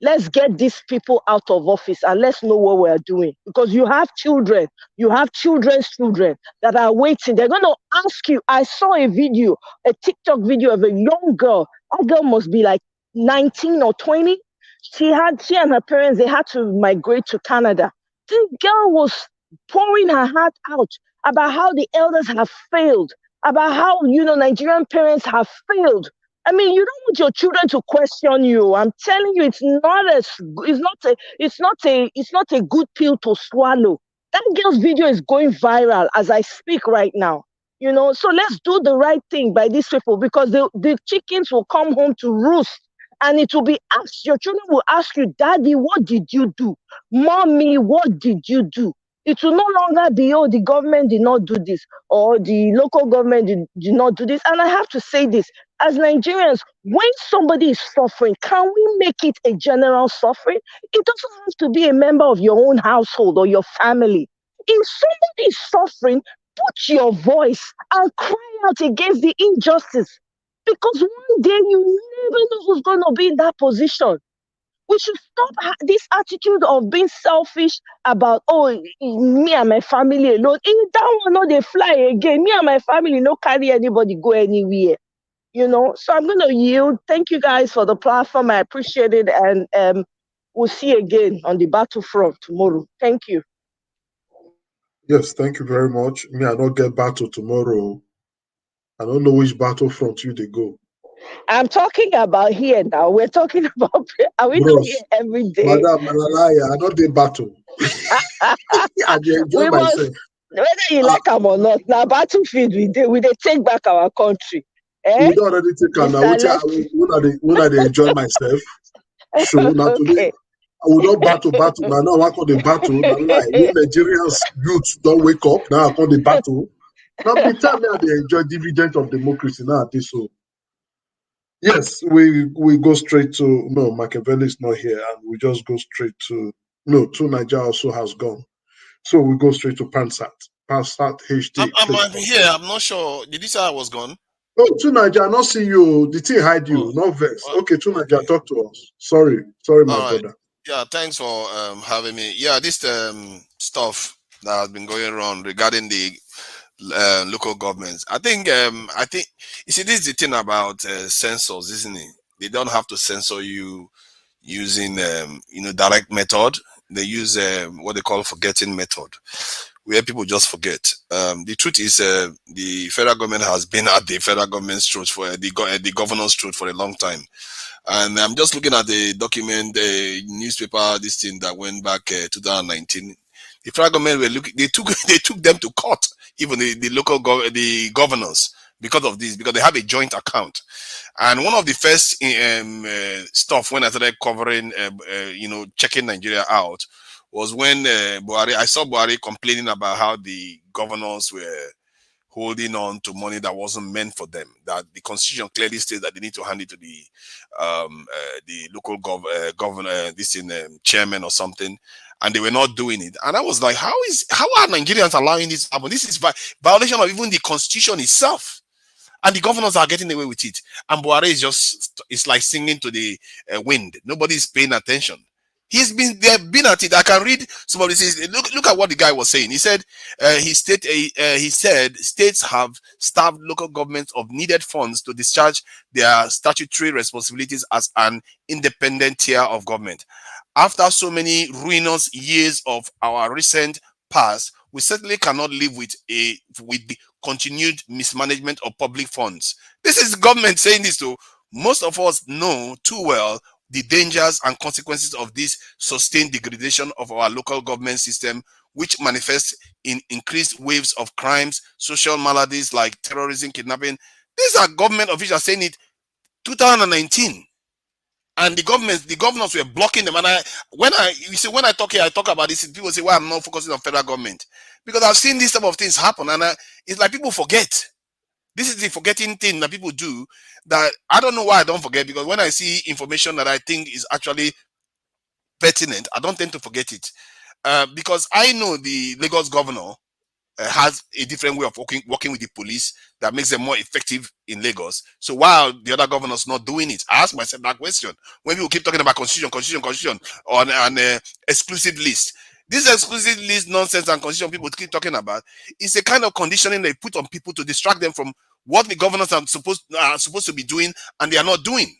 Let's get these people out of office and let's know what we're doing. Because you have children, you have children's children that are waiting. They're going to ask you. I saw a video, a TikTok video of a young girl. That girl must be like 19 or 20. She and her parents, they had to migrate to Canada. This girl was pouring her heart out about how the elders have failed, about how, you know, Nigerian parents have failed. I mean, you don't want your children to question you. I'm telling you, it's not a good pill to swallow. That girl's video is going viral as I speak right now. You know, so let's do the right thing by these people, because the chickens will come home to roost, and it will be asked. Your children will ask you, Daddy, what did you do? Mommy, what did you do? It will no longer be, oh, the government did not do this, or the local government did not do this. And I have to say this, as Nigerians, when somebody is suffering, can we make it a general suffering? It doesn't have to be a member of your own household or your family. If somebody is suffering, put your voice and cry out against the injustice. Because one day you never know who's going to be in that position. We should stop this attitude of being selfish about, oh, me and my family alone. That one, no, they fly again. Me and my family no carry anybody go anywhere. You know, so I'm going to yield. Thank you guys for the platform. I appreciate it. And we'll see you again on the battlefront tomorrow. Thank you. Yes, thank you very much. Me, I don't get battle tomorrow. I don't know which battlefront they go. I'm talking about here now. We're talking about, are we not here every day? Madam Malalaya, I don't do battle. I enjoy myself. Whether you like them or not, now battlefield we take back our country. We don't already take them now. When I enjoy myself, sure. Now today, I will not battle. Now I call the battle. When Nigerians youth don't wake up, now I call the battle. Now the time they enjoy dividend of democracy now. So yes, we go straight to Machiavelli is not here, and we just go straight to Niger also has gone. So we go straight to Pansat HD. I'm here. I'm not sure. Did you say I was gone? Oh, to Niger, I not see you. The thing hide you, no vex. Okay, to Niger, talk to us. Sorry, my brother. Yeah, thanks for having me. Yeah, this stuff that has been going around regarding the local governments. I think you see, this is the thing about censors, isn't it? They don't have to censor you using direct method. They use what they call forgetting method, where people just forget. The truth is, the federal government has been at the federal government's throat for the governor's throat for a long time. And I'm just looking at the document, the newspaper, this thing that went back 2019. The federal government were looking. They took them to court, even the local the governors, because of this, because they have a joint account. And one of the first stuff when I started covering, checking Nigeria out, was when Buhari. I saw Buhari complaining about how the governors were holding on to money that wasn't meant for them. That the constitution clearly states that they need to hand it to the local governor, chairman or something, and they were not doing it. And I was like, how are Nigerians allowing this to happen? This is violation of even the constitution itself. And the governors are getting away with it. And Buhari it's like singing to the wind. Nobody's paying attention. They've been at it. I can read some of this. Look at what the guy was saying. He said, he said states have starved local governments of needed funds to discharge their statutory responsibilities as an independent tier of government. After so many ruinous years of our recent past, we certainly cannot live with the continued mismanagement of public funds. This is government saying this too. Most of us know too well the dangers and consequences of this sustained degradation of our local government system, which manifests in increased waves of crimes, social maladies like terrorism, kidnapping. These are government officials saying it 2019. And the governors were blocking them. And when I talk here, I talk about this, people say, why I'm not focusing on federal government. Because I've seen these type of things happen, and it's like people forget. This is the forgetting thing that people do, that I don't know why I don't forget, because when I see information that I think is actually pertinent, I don't tend to forget it. Because I know the Lagos governor has a different way of working with the police that makes them more effective in Lagos. So while the other governors not doing it, I ask myself that question. When people keep talking about constitution on an exclusive list, this exclusive list nonsense and constitution people keep talking about is a kind of conditioning they put on people to distract them from what the governors are supposed to be doing, and they are not doing.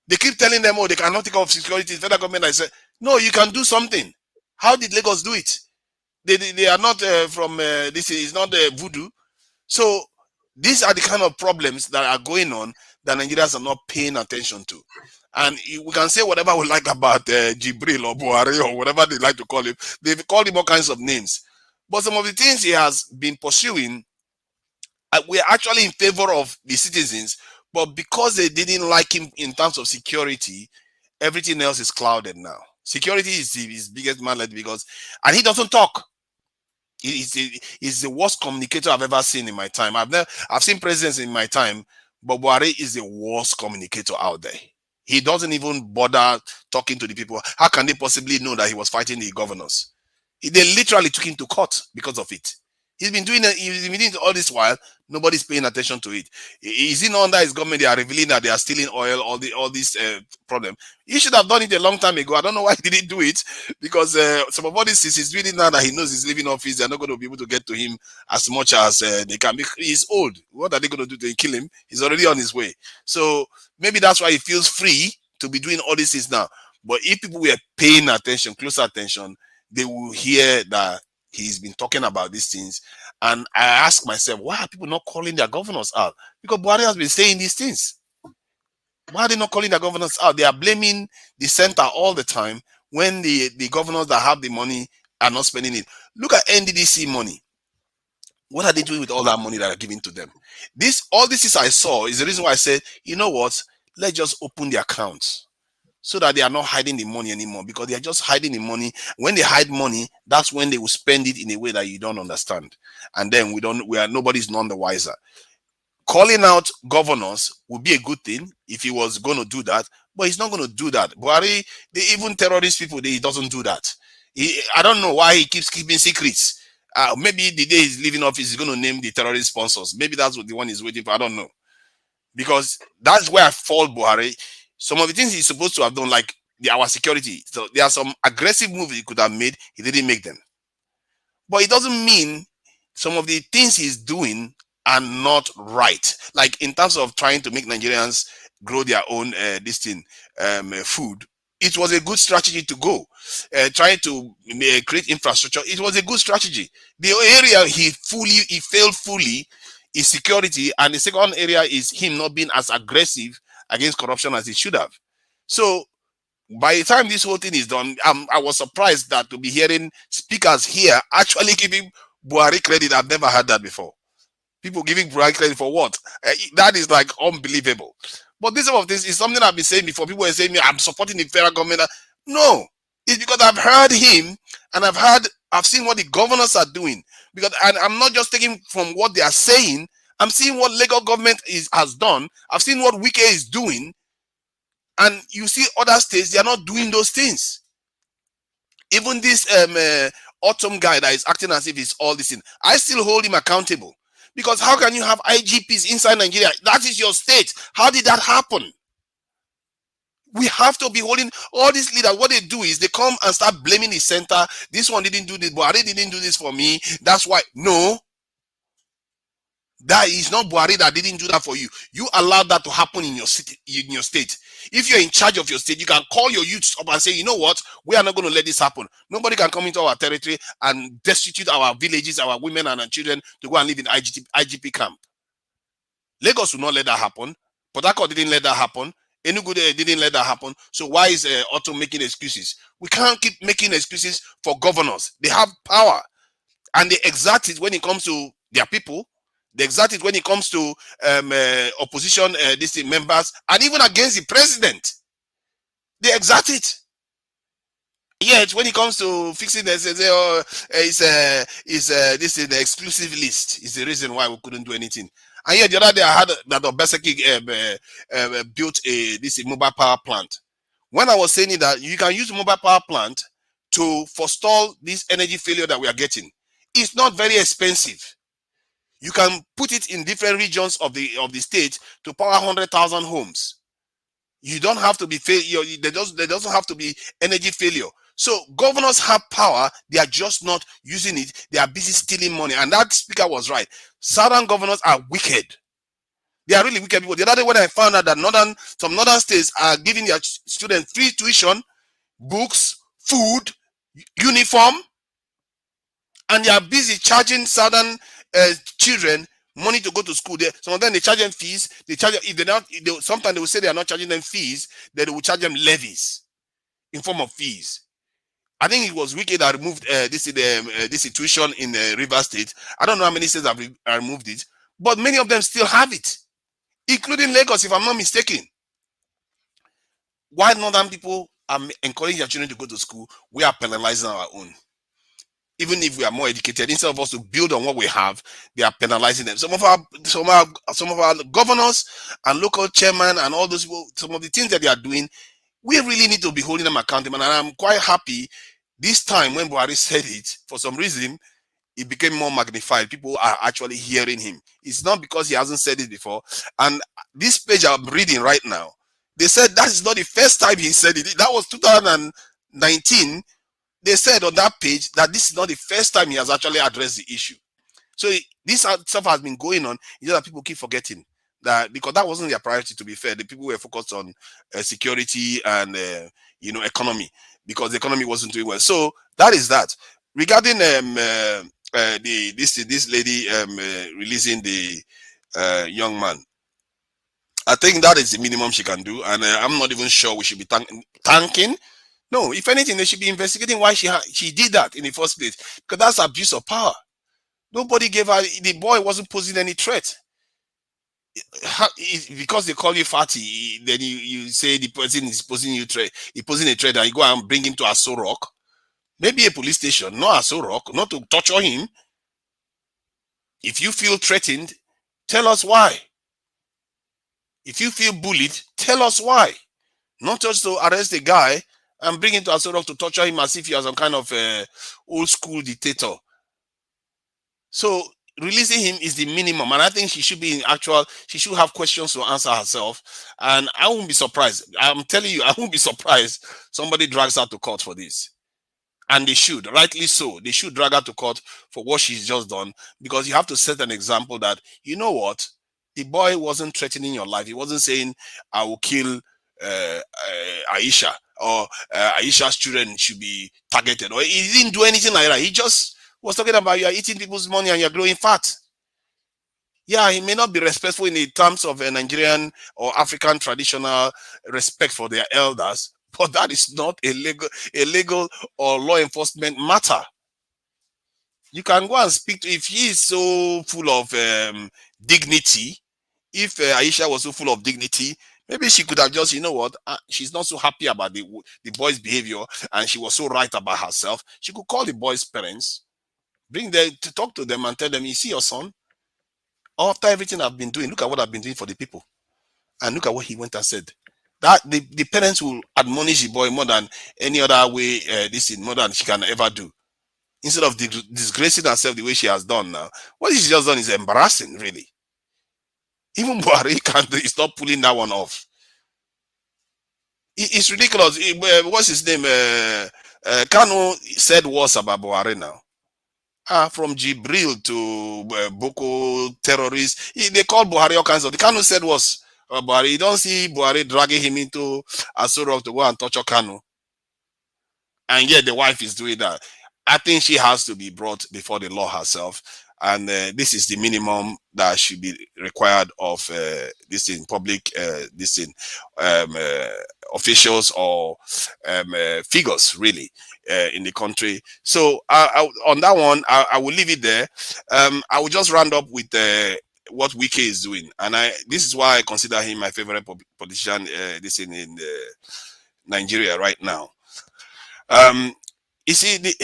They keep telling them, oh, they cannot take off security. The federal government, I said, no, you can do something. How did Lagos do it? They are not from this is not voodoo. So these are the kind of problems that are going on that Nigerians are not paying attention to. And we can say whatever we like about Jibril or Buhari or whatever they like to call him. They've called him all kinds of names. But some of the things he has been pursuing, we're actually in favor of the citizens. But because they didn't like him in terms of security, everything else is clouded now. Security is his biggest malady and he doesn't talk. He's the worst communicator I've ever seen in my time. I've seen presidents in my time, but Buhari is the worst communicator out there. He doesn't even bother talking to the people. How can they possibly know that he was fighting the governors? They literally took him to court because of it. He's been doing it all this while. Nobody's paying attention to it. Is it not under his government they are revealing that they are stealing oil, all these problems? He should have done it a long time ago. I don't know why he didn't do it, because some of all this he's doing it now that he knows he's leaving office. They're not going to be able to get to him as much as they can. He's old. What are they going to do to kill him? He's already on his way. So maybe that's why he feels free to be doing all these things now. But if people were paying attention, close attention, they will hear that he's been talking about these things. And I ask myself, why are people not calling their governors out? Because Buhari has been saying these things. Why are they not calling their governors out? They are blaming the center all the time when the governors that have the money are not spending it. Look at NDDC money. What are they doing with all that money that are given to them? All this is I saw is the reason why I said, you know what? Let's just open the accounts, so that they are not hiding the money anymore, because they are just hiding the money. When they hide money, that's when they will spend it in a way that you don't understand. And then nobody's none the wiser. Calling out governors would be a good thing if he was going to do that, but he's not going to do that. Buhari, even terrorist people, he doesn't do that. I don't know why he keeps keeping secrets. Maybe the day he's leaving office, he's going to name the terrorist sponsors. Maybe that's what the one he's waiting for. I don't know. Because that's where I fault Buhari. Some of the things he's supposed to have done, like our security. So there are some aggressive moves he could have made. He didn't make them. But it doesn't mean some of the things he's doing are not right. Like in terms of trying to make Nigerians grow their own food. It was a good strategy to go. Trying to create infrastructure. It was a good strategy. The area he failed fully is security. And the second area is him not being as aggressive against corruption as he should have. So by the time this whole thing is done, I was surprised that to be hearing speakers here actually giving Buhari credit. I've never heard that before. People giving Buhari credit for what? That is like unbelievable. But this is something I've been saying before. People are saying I'm supporting the federal government. No, it's because I've heard him and I've seen what the governors are doing. And I'm not just taking from what they are saying. I'm seeing what Lagos government has done. I've seen what Wike is doing. And you see other states, they are not doing those things. Even this Autumn guy that is acting as if he's all this thing, I still hold him accountable. Because how can you have IGPs inside Nigeria? That is your state. How did that happen? We have to be holding all these leaders. What they do is they come and start blaming the center. This one didn't do this, Buhari didn't do this for me. That's why. No. That is not Buhari that didn't do that for you. You allowed that to happen in your city, in your state. If you're in charge of your state, you can call your youths up and say, you know what? We are not going to let this happen. Nobody can come into our territory and destitute our villages, our women and our children to go and live in IGP camp. Lagos will not let that happen. Port Harcourt didn't let that happen. Enugu didn't let that happen. So why is Otto making excuses? We can't keep making excuses for governors. They have power, and they exert it when it comes to their people. They exert it when it comes to opposition members, and even against the president. They exert it. Yet when it comes to fixing this, this is the exclusive list. Is the reason why we couldn't do anything. And yet the other day I had that Obeseki built this mobile power plant. When I was saying that you can use mobile power plant to forestall this energy failure that we are getting, it's not very expensive. You can put it in different regions of the state to power 100,000 homes. You don't have to be there doesn't have to be energy failure. So governors have power, they are just not using it. They are busy stealing money. And that speaker was right. Southern governors are wicked. They are really wicked people. The other day when I found out that some northern states are giving their students free tuition, books, food, uniform, and they are busy charging southern children money to go to school. Some of them, they charge them fees. They charge, if they're not, sometimes they will say they are not charging them fees, then they will charge them levies in form of fees. I think it was wicked that removed this situation in Rivers State. I don't know how many states have removed it, but many of them still have it, including Lagos, if I'm not mistaken. Why northern people are encouraging their children to go to school, we are penalizing our own. Even if we are more educated, instead of us to build on what we have, they are penalizing them. Some of our governors and local chairmen and all those people, some of the things that they are doing, we really need to be holding them accountable. And I'm quite happy this time when Buhari said it, for some reason, it became more magnified. People are actually hearing him. It's not because he hasn't said it before. And this page I'm reading right now, they said that is not the first time he said it. That was 2019. They said on that page that this is not the first time he has actually addressed the issue. So this stuff has been going on. It's just that people keep forgetting that, because that wasn't their priority, to be fair. The people were focused on security and economy, because the economy wasn't doing well. So that is that. Regarding this lady releasing the young man, I think that is the minimum she can do, and I'm not even sure we should be thanking. No, if anything, they should be investigating why she did that in the first place, because that's abuse of power. Nobody gave her, the boy wasn't posing any threat. Because they call you fatty, then you say the person is posing a threat, and you go and bring him to Aso Rock. Maybe a police station, not Aso Rock, not to torture him. If you feel threatened, tell us why. If you feel bullied, tell us why. Not just to arrest a guy and bring him to Aso Rock to torture him as if he was some kind of old school dictator. So releasing him is the minimum, and I think she should be she should have questions to answer herself. And I won't be surprised. I'm telling you, I won't be surprised somebody drags her to court for this. And they should, rightly so. They should drag her to court for what she's just done, because you have to set an example that, you know what, the boy wasn't threatening your life. He wasn't saying, I will kill Aisha, or Aisha's children should be targeted, or he didn't do anything like that. He just was talking about, you are eating people's money and you're growing fat. Yeah, he may not be respectful in the terms of a Nigerian or African traditional respect for their elders, but that is not a legal or law enforcement matter. You can go and speak to, if he is so full of dignity, if Aisha was so full of dignity, maybe she could have just, you know what, she's not so happy about the boy's behavior, and she was so right about herself. She could call the boy's parents, bring them to talk to them and tell them, you see your son, after everything I've been doing, look at what I've been doing for the people. And look at what he went and said. That the parents will admonish the boy more than any other way, more than she can ever do. Instead of disgracing herself the way she has done now. What she's just done is embarrassing, really. Even Buhari can't do, he's not pulling that one off. It's ridiculous. What's his name? Kanu said worse about Buhari now. From Jibril to Boko terrorists. They call Buhari all kinds of. The Kanu said was Buhari. You don't see Buhari dragging him into Aso Rock to go and torture Kanu. And yet the wife is doing that. I think she has to be brought before the law herself. and this is the minimum that should be required of this in public this in officials or figures really in the country. So on that one, I will leave it there. I will just round up with what Wike is doing, and this is why I consider him my favorite politician this in Nigeria right now. You see,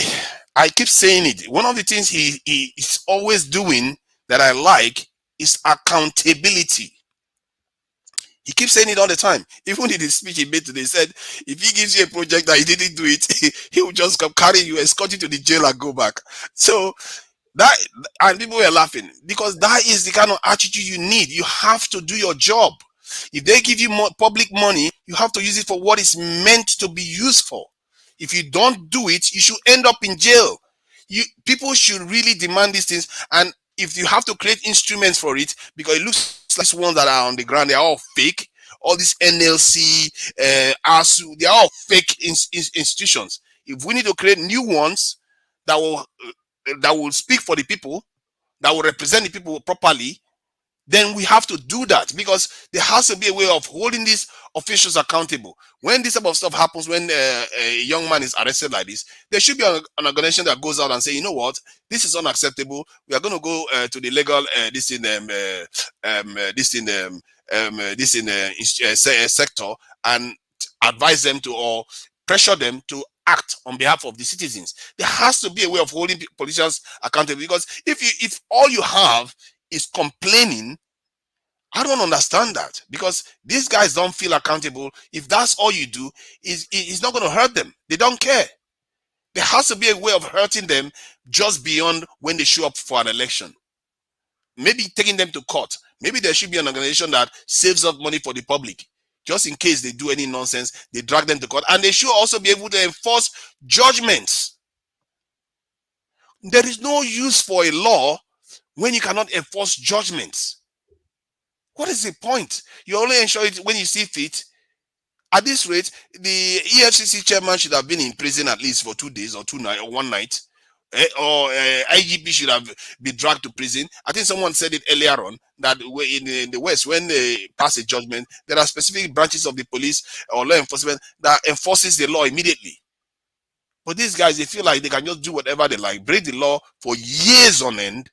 I keep saying it. One of the things he is always doing that I like is accountability. He keeps saying it all the time. Even in his speech he made today, he said, if he gives you a project that he didn't do it, he will just come carry you, escort you to the jail and go back. So that, and people were laughing because that is the kind of attitude you need. You have to do your job. If they give you more public money, you have to use it for what it's meant to be used for. If you don't do it, you should end up in jail. People should really demand these things, and if you have to create instruments for it, because it looks like these ones that are on the ground, they're all fake. All these NLC, ASU, they're all fake institutions. If we need to create new ones that will speak for the people, that will represent the people properly, then we have to do that, because there has to be a way of holding these officials accountable. When this type of stuff happens, when a young man is arrested like this, there should be an organization that goes out and say, you know what, this is unacceptable. We are going to go to the legal sector and advise them to, or pressure them to act on behalf of the citizens. There has to be a way of holding politicians accountable, because if all you have is complaining, I don't understand that, because these guys don't feel accountable. If that's all you do, it's not going to hurt them. They don't care. There has to be a way of hurting them just beyond when they show up for an election. Maybe taking them to court. Maybe there should be an organization that saves up money for the public. Just in case they do any nonsense, they drag them to court. And they should also be able to enforce judgments. There is no use for a law when you cannot enforce judgments. What is the point? You only ensure it when you see fit. At this rate, the EFCC chairman should have been in prison at least for 2 days or 1 night. Or IGP should have been dragged to prison. I think someone said it earlier on that in the West, when they pass a judgment, there are specific branches of the police or law enforcement that enforces the law immediately. But these guys, they feel like they can just do whatever they like, break the law for years on end,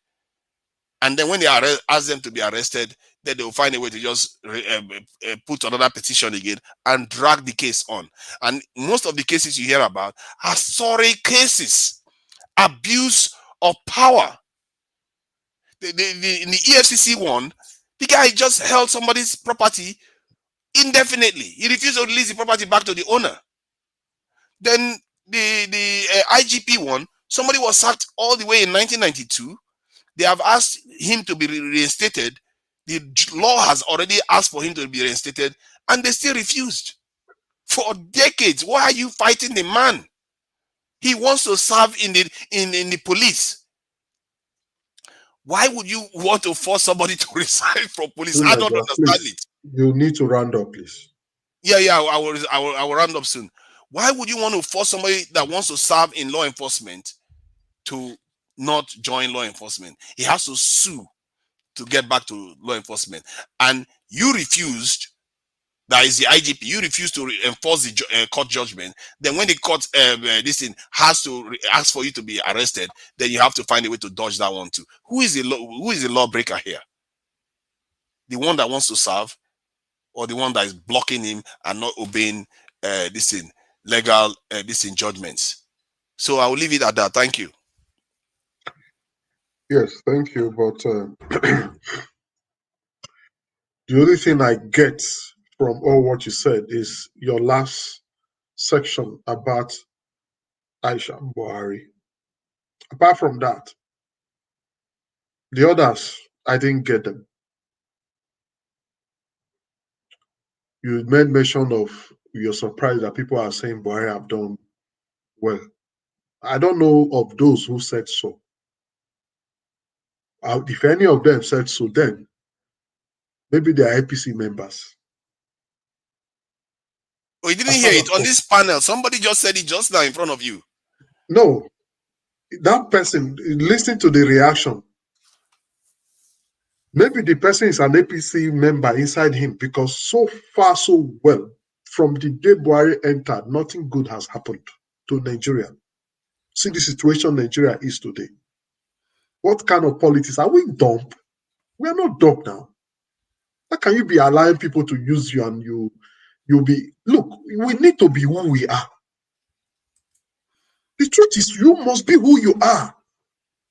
and then when they ask them to be arrested, then they will find a way to just put another petition again and drag the case on. And most of the cases you hear about are sorry cases, abuse of power. In the EFCC one, the guy just held somebody's property indefinitely. He refused to release the property back to the owner. Then the IGP one, somebody was sacked all the way in 1992. They have asked him to be reinstated. The law has already asked for him to be reinstated, and they still refused. For decades, why are you fighting the man? He wants to serve in the police. Why would you want to force somebody to resign from police? I don't understand it. You need to round up, please. Yeah, I will round up soon. Why would you want to force somebody that wants to serve in law enforcement to not join law enforcement? He has to sue to get back to law enforcement, and you refused. That is the IGP. You refused to enforce the court judgment. Then when the court this thing has to ask for you to be arrested, then you have to find a way to dodge that one too. Who is the lawbreaker here? The one that wants to serve, or the one that is blocking him and not obeying this thing, legal this in judgments? So I will leave it at that. Thank you. Yes, thank you. But the only thing I get from all what you said is your last section about Aisha Buhari. Apart from that, the others, I didn't get them. You made mention of you're surprised that people are saying Buhari have done well. I don't know of those who said so. If any of them said so, then maybe they are APC members. Oh, you didn't hear it on this panel. Somebody just said it just now in front of you. No, that person, listen to the reaction. Maybe the person is an APC member inside him, because so far so well, from the day Buhari entered, nothing good has happened to Nigeria. See the situation Nigeria is today. What kind of politics? Are we dumb? We are not dumb now. How can you be allowing people to use you and you'll be, look, we need to be who we are. The truth is, you must be who you are.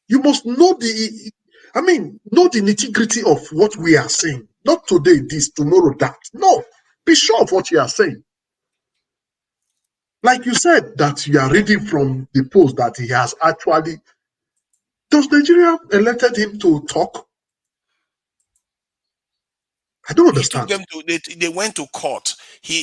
You must know the nitty-gritty of what we are saying. Not today this, tomorrow that. No, be sure of what you are saying. Like you said, that you are reading from the post that he has actually. Does Nigeria elected him to talk? I don't understand. He took them to, they went to court. He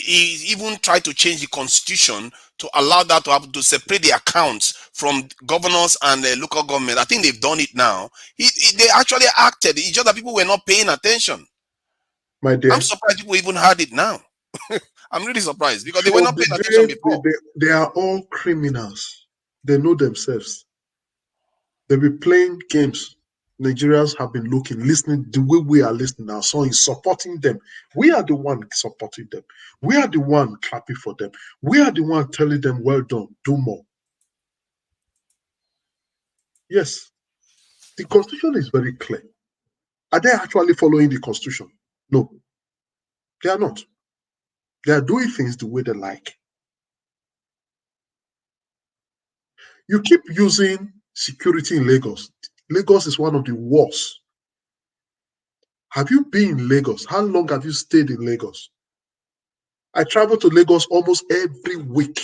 even tried to change the constitution to allow that to happen, to separate the accounts from governors and the local government. I think they've done it now. They actually acted. It's just that people were not paying attention. My dear, I'm surprised people even heard it now. I'm really surprised because they were from not the paying attention day before. they are all criminals. They know themselves. They be playing games. Nigerians have been looking, listening the way we are listening. Our son is supporting them. We are the one supporting them. We are the one clapping for them. We are the one telling them, well done, do more. Yes, the constitution is very clear. Are they actually following the constitution? No, they are not. They are doing things the way they like. You keep using security in Lagos. Lagos is one of the worst. Have you been in Lagos? How long have you stayed in Lagos? I travel to Lagos almost every week.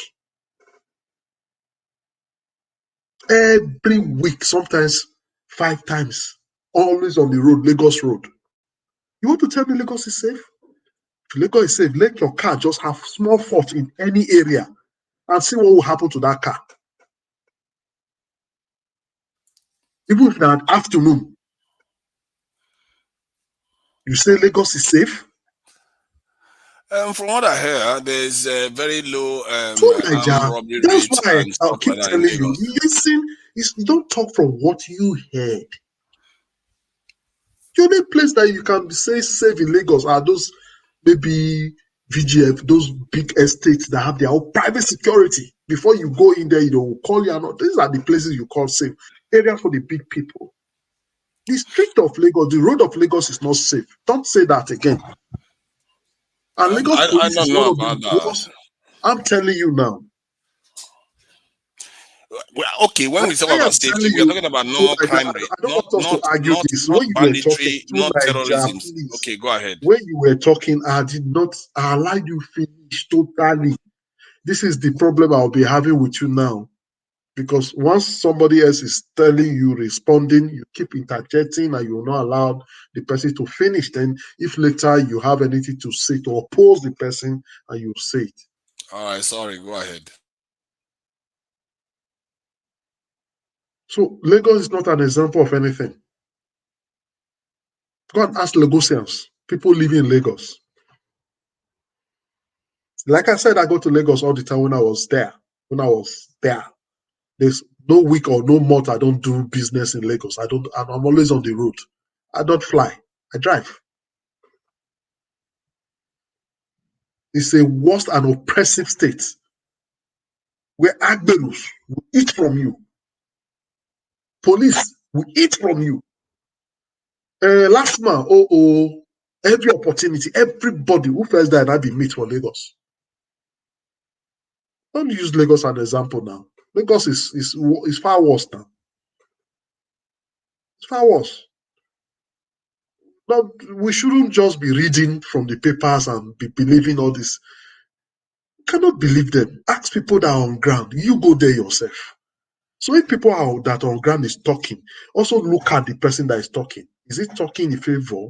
Every week, sometimes 5 times. Always on the road, Lagos Road. You want to tell me Lagos is safe? If Lagos is safe, let your car just have small fault in any area and see what will happen to that car. Even if in an afternoon, you say Lagos is safe? From what I hear, there's a very low Niger. robbery That's rate why and I'll stuff keep like that in telling you. Lagos. Listen, you don't talk from what you heard. The only place that you can say safe in Lagos are those maybe VGF, those big estates that have their own private security. Before you go in there, will call you out. These are the places you call safe. Areas for the big people. The street of Lagos, the road of Lagos is not safe. Don't say that again. And Lagos I police don't is know one of about the that. worst. I'm telling you now. Well, okay, when we talk I am about safety, telling we are you, talking about normal crime rate, I don't want us to argue not this. When you were talking banditry, to not Niger, terrorism. please. Okay, go ahead. When you were talking, I did not allow you finish totally. This is the problem I'll be having with you now. Because once somebody else is telling you, responding, you keep interjecting and you're not allowed the person to finish. Then if later you have anything to say to oppose the person, and you say it. All right, sorry, go ahead. So Lagos is not an example of anything. Go and ask Lagosians, people living in Lagos. Like I said, I go to Lagos all the time when I was there. There's no week or no month I don't do business in Lagos. I'm always on the road. I don't fly. I drive. It's a worst and oppressive state where Agberus will eat from you. Police will eat from you. Last month, every opportunity, everybody who first died had been meet for Lagos. Don't use Lagos as an example now. Lagos is far worse now. It's far worse. But we shouldn't just be reading from the papers and be believing all this. You cannot believe them. Ask people that are on ground. You go there yourself. So if people that are on ground is talking, also look at the person that is talking. Is he talking in favor?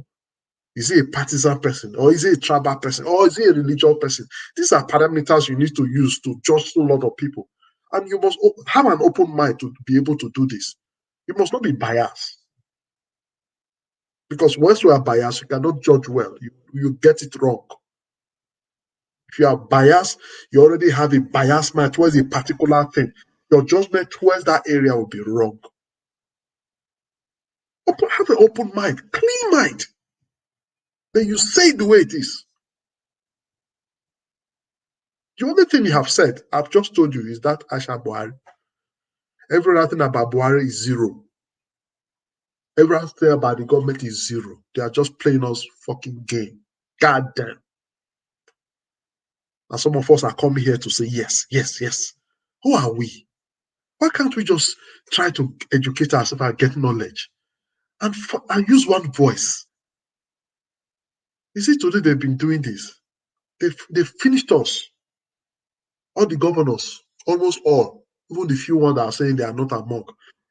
Is he a partisan person? Or is he a tribal person? Or is he a religious person? These are parameters you need to use to judge a lot of people. And you must have an open mind to be able to do this. You must not be biased. Because once you are biased, you cannot judge well. You get it wrong. If you are biased, you already have a biased mind towards a particular thing. Your judgment towards that area will be wrong. Have an open mind, clean mind. Then you say it the way it is. The only thing you have said, I've just told you, is that Aisha Buhari. Every other thing about Buhari is zero. Every other thing about the government is zero. They are just playing us fucking game. God damn. And some of us are coming here to say yes, yes, yes. Who are we? Why can't we just try to educate ourselves and get knowledge and use one voice? You see, today they've been doing this. They've finished us. All the governors, almost all, even the few ones that are saying they are not among,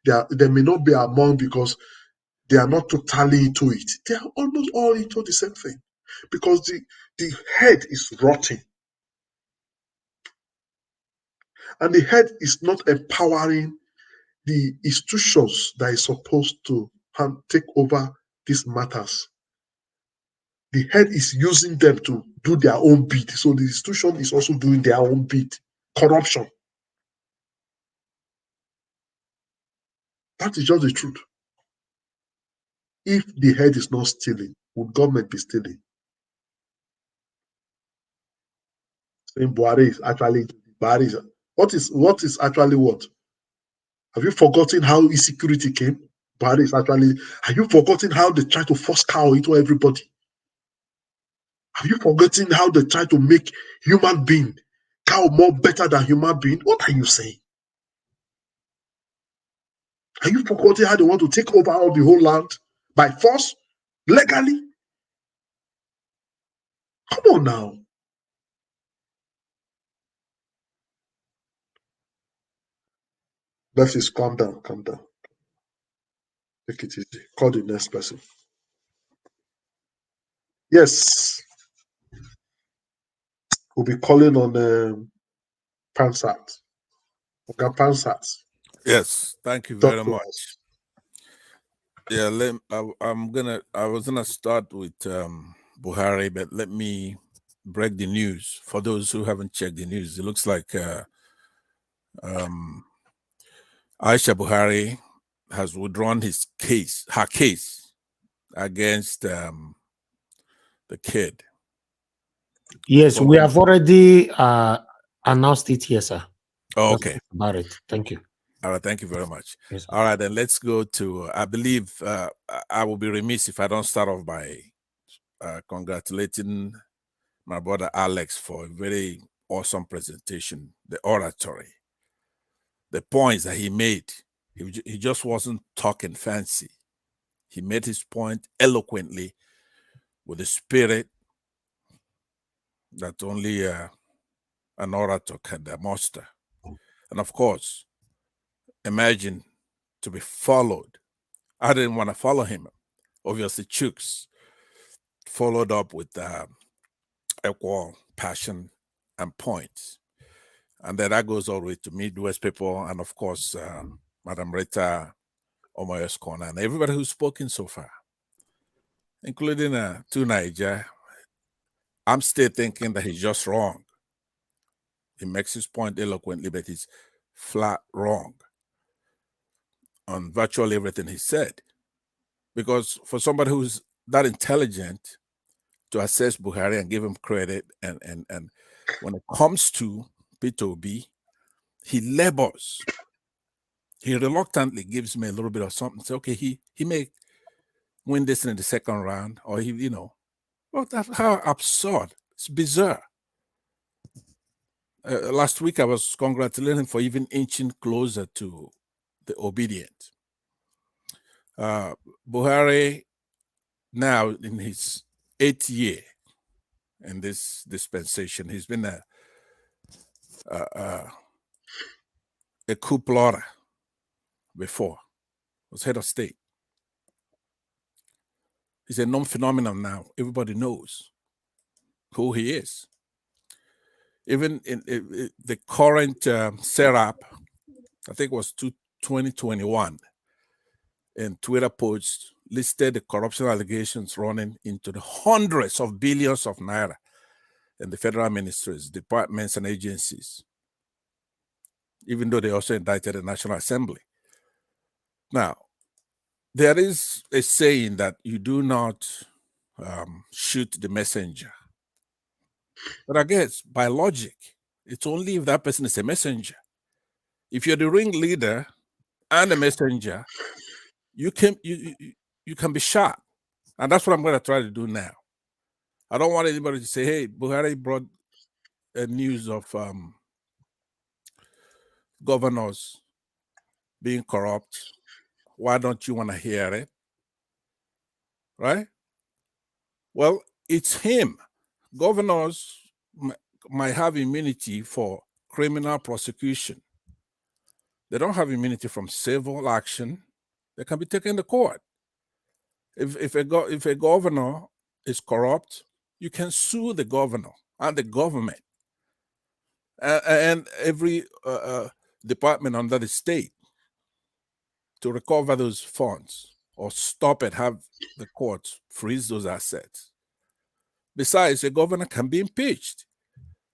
they may not be among because they are not totally into it. They are almost all into the same thing because the head is rotting. And the head is not empowering the institutions that is supposed to take over these matters. The head is using them to do their own bit. So the institution is also doing their own bit. Corruption. That is just the truth. If the head is not stealing, would government be stealing? Saying Buhari is actually Buhari. What is actually what? Have you forgotten how insecurity came? Buhari is actually. Have you forgotten how they try to force cow into everybody? Have you forgotten how they try to make human being cow more better than human being? What are you saying? Are you forgotten how they want to take over all the whole land by force, legally? Come on now. Let's just calm down, calm down. Take it easy. Call the next person. Yes. We'll be calling on Pansat. Okay, Pansat. Yes, thank you very much. Yeah, I was gonna start with Buhari, but let me break the news for those who haven't checked the news. It looks like Aisha Buhari has withdrawn her case against the kid. Yes, we have already announced it here, sir. Oh, okay. About it. Thank you. All right, thank you very much. Yes, all right, then let's go to, I believe I will be remiss if I don't start off by congratulating my brother Alex for a very awesome presentation, the oratory, the points that he made. He just wasn't talking fancy. He made his point eloquently with a spirit that only an orator can muster. And of course, imagine to be followed. I didn't want to follow him. Obviously, Chooks followed up with equal passion and points. And then that goes all the way to Midwest people and, of course, Madam Rita Omoyo's Corner and everybody who's spoken so far, including to Niger. I'm still thinking that he's just wrong. He makes his point eloquently, but he's flat wrong on virtually everything he said. Because for somebody who's that intelligent to assess Buhari and give him credit, and when it comes to P2B, he labors. He reluctantly gives me a little bit of something. Say, okay, he may win this in the second round, or well, that's how absurd. It's bizarre. Last week, I was congratulating him for even inching closer to the obedient. Buhari, now in his 8th year in this dispensation, he's been a coup plotter before. Was head of state. He's a known phenomenon now. Everybody knows who he is. Even in the current setup, I think it was 2021, in Twitter posts listed the corruption allegations running into the hundreds of billions of naira in the federal ministries, departments, and agencies, even though they also indicted the National Assembly. Now, There is a saying that you do not shoot the messenger. But I guess by logic, it's only if that person is a messenger. If you're the ringleader and a messenger, you can be shot. And that's what I'm going to try to do now. I don't want anybody to say, hey, Buhari brought news of governors being corrupt. Why don't you want to hear it? Right? Well, it's him. Governors might have immunity for criminal prosecution. They don't have immunity from civil action. They can be taken to court. If a governor is corrupt, you can sue the governor and the government and every department under the state to recover those funds or stop it, have the courts freeze those assets. Besides, a governor can be impeached.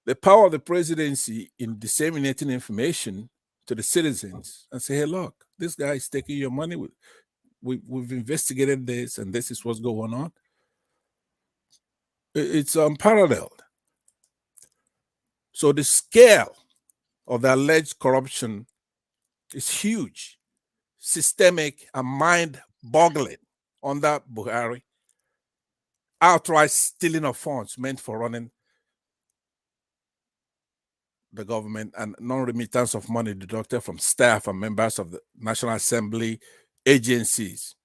The power of the presidency in disseminating information to the citizens and say, hey, look, this guy is taking your money. We've investigated this and this is what's going on. It's unparalleled. So the scale of the alleged corruption is huge, systemic, and mind-boggling under Buhari. Outright stealing of funds meant for running the government and non-remittance of money deducted from staff and members of the National Assembly agencies.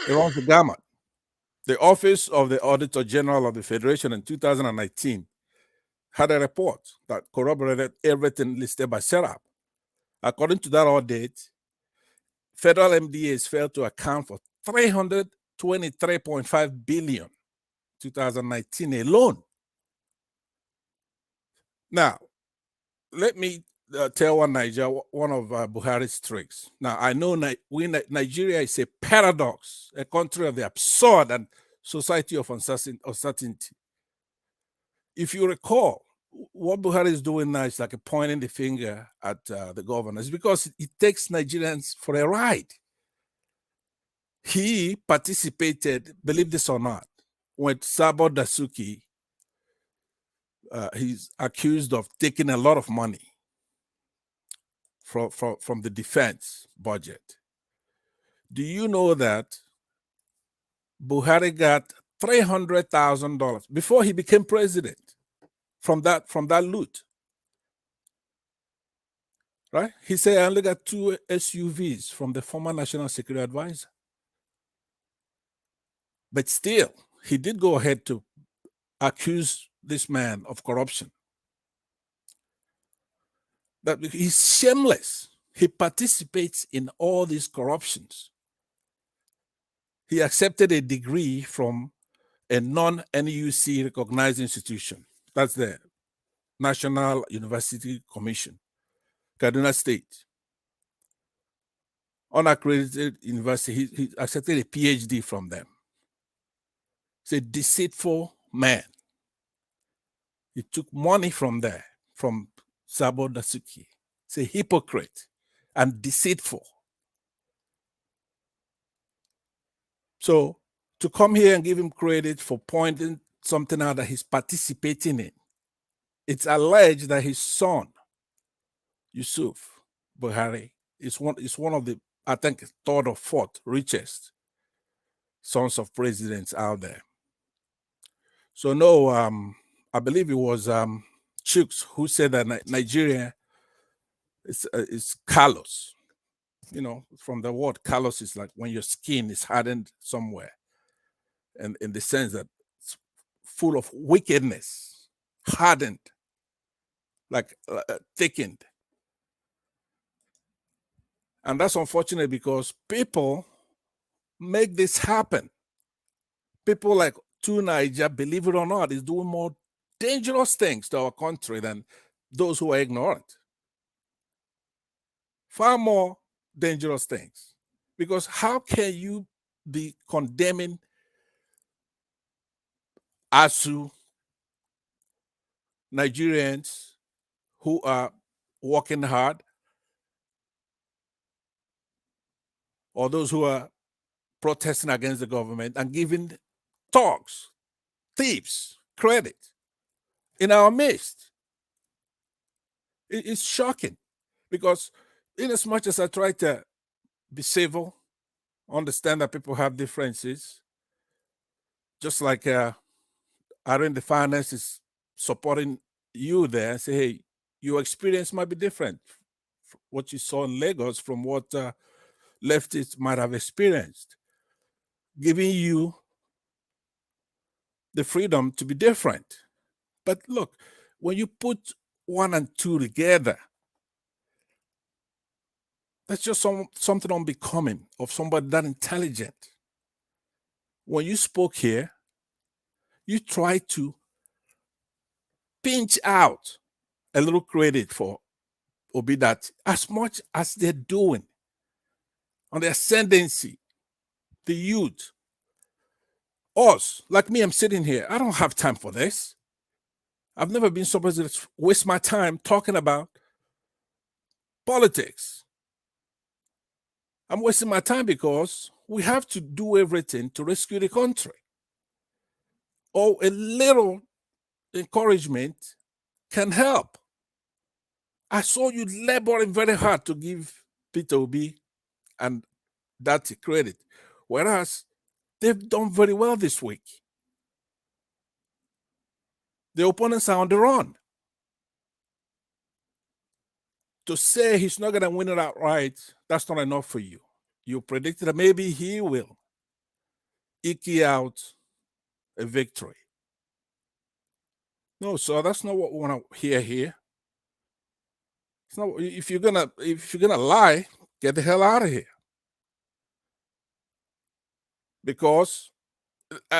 It runs the gamut. The Office of the Auditor General of the Federation in 2019 had a report that corroborated everything listed by Serap. According to that audit, federal MDAs failed to account for $323.5 billion 2019 alone. Now, let me tell one of Buhari's tricks. Now, I know Nigeria is a paradox, a country of the absurd and society of uncertainty. If you recall, what Buhari is doing now is like a pointing the finger at the governors because it takes Nigerians for a ride. He participated, believe this or not, when Sabo Dasuki, he's accused of taking a lot of money from the defense budget. Do you know that Buhari got $300,000 before he became president from that loot? Right? He said, I only got 2 SUVs from the former National Security Advisor. But still, he did go ahead to accuse this man of corruption. That he's shameless. He participates in all these corruptions. He accepted a degree from a non-NUC recognized institution. That's the National University Commission, Kaduna State. Unaccredited university, he accepted a PhD from them. He's a deceitful man. He took money from there, from Sabo Dasuki. He's a hypocrite and deceitful. So to come here and give him credit for pointing something out that he's participating in, it's alleged that his son, Yusuf Buhari, is one of the, I think, 3rd or 4th richest sons of presidents out there. So no, I believe it was Chooks who said that Nigeria is callous. You know, from the word callous is like when your skin is hardened somewhere, and in the sense that it's full of wickedness, hardened, like thickened. And that's unfortunate because people make this happen. People like Niger, believe it or not, is doing more dangerous things to our country than those who are ignorant. Far more dangerous things. Because how can you be condemning ASU Nigerians who are working hard, or those who are protesting against the government and giving thugs, thieves, credit in our midst. It's shocking because in as much as I try to be civil, understand that people have differences, just like Aaron the Finance is supporting you there and say, hey, your experience might be different. What you saw in Lagos from what leftists might have experienced, giving you the freedom to be different. But look, when you put 1 and 2 together, that's just something unbecoming of somebody that intelligent. When you spoke here, you tried to pinch out a little credit for Obi-Datti as much as they're doing on the ascendancy, the youth. Us, like me, I'm sitting here. I don't have time for this. I've never been supposed to waste my time talking about politics. I'm wasting my time because we have to do everything to rescue the country. Oh, a little encouragement can help. I saw you laboring very hard to give Peter Obi and Datti credit, whereas they've done very well this week. The opponents are on the run. To say he's not going to win it outright, that's not enough for you. You predicted that maybe he will eke out a victory. No, so that's not what we want to hear here. It's not. If you're gonna lie, get the hell out of here. Because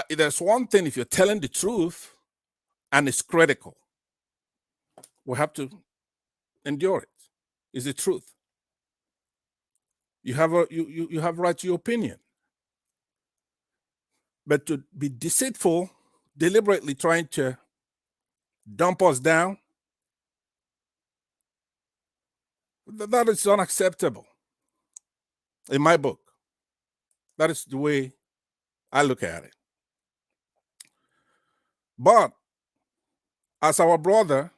there's one thing, if you're telling the truth and it's critical, we have to endure it. It's the truth. You have you have right to your opinion. But to be deceitful, deliberately trying to dump us down, that is unacceptable. In my book, that is the way I look at it. But as our brother,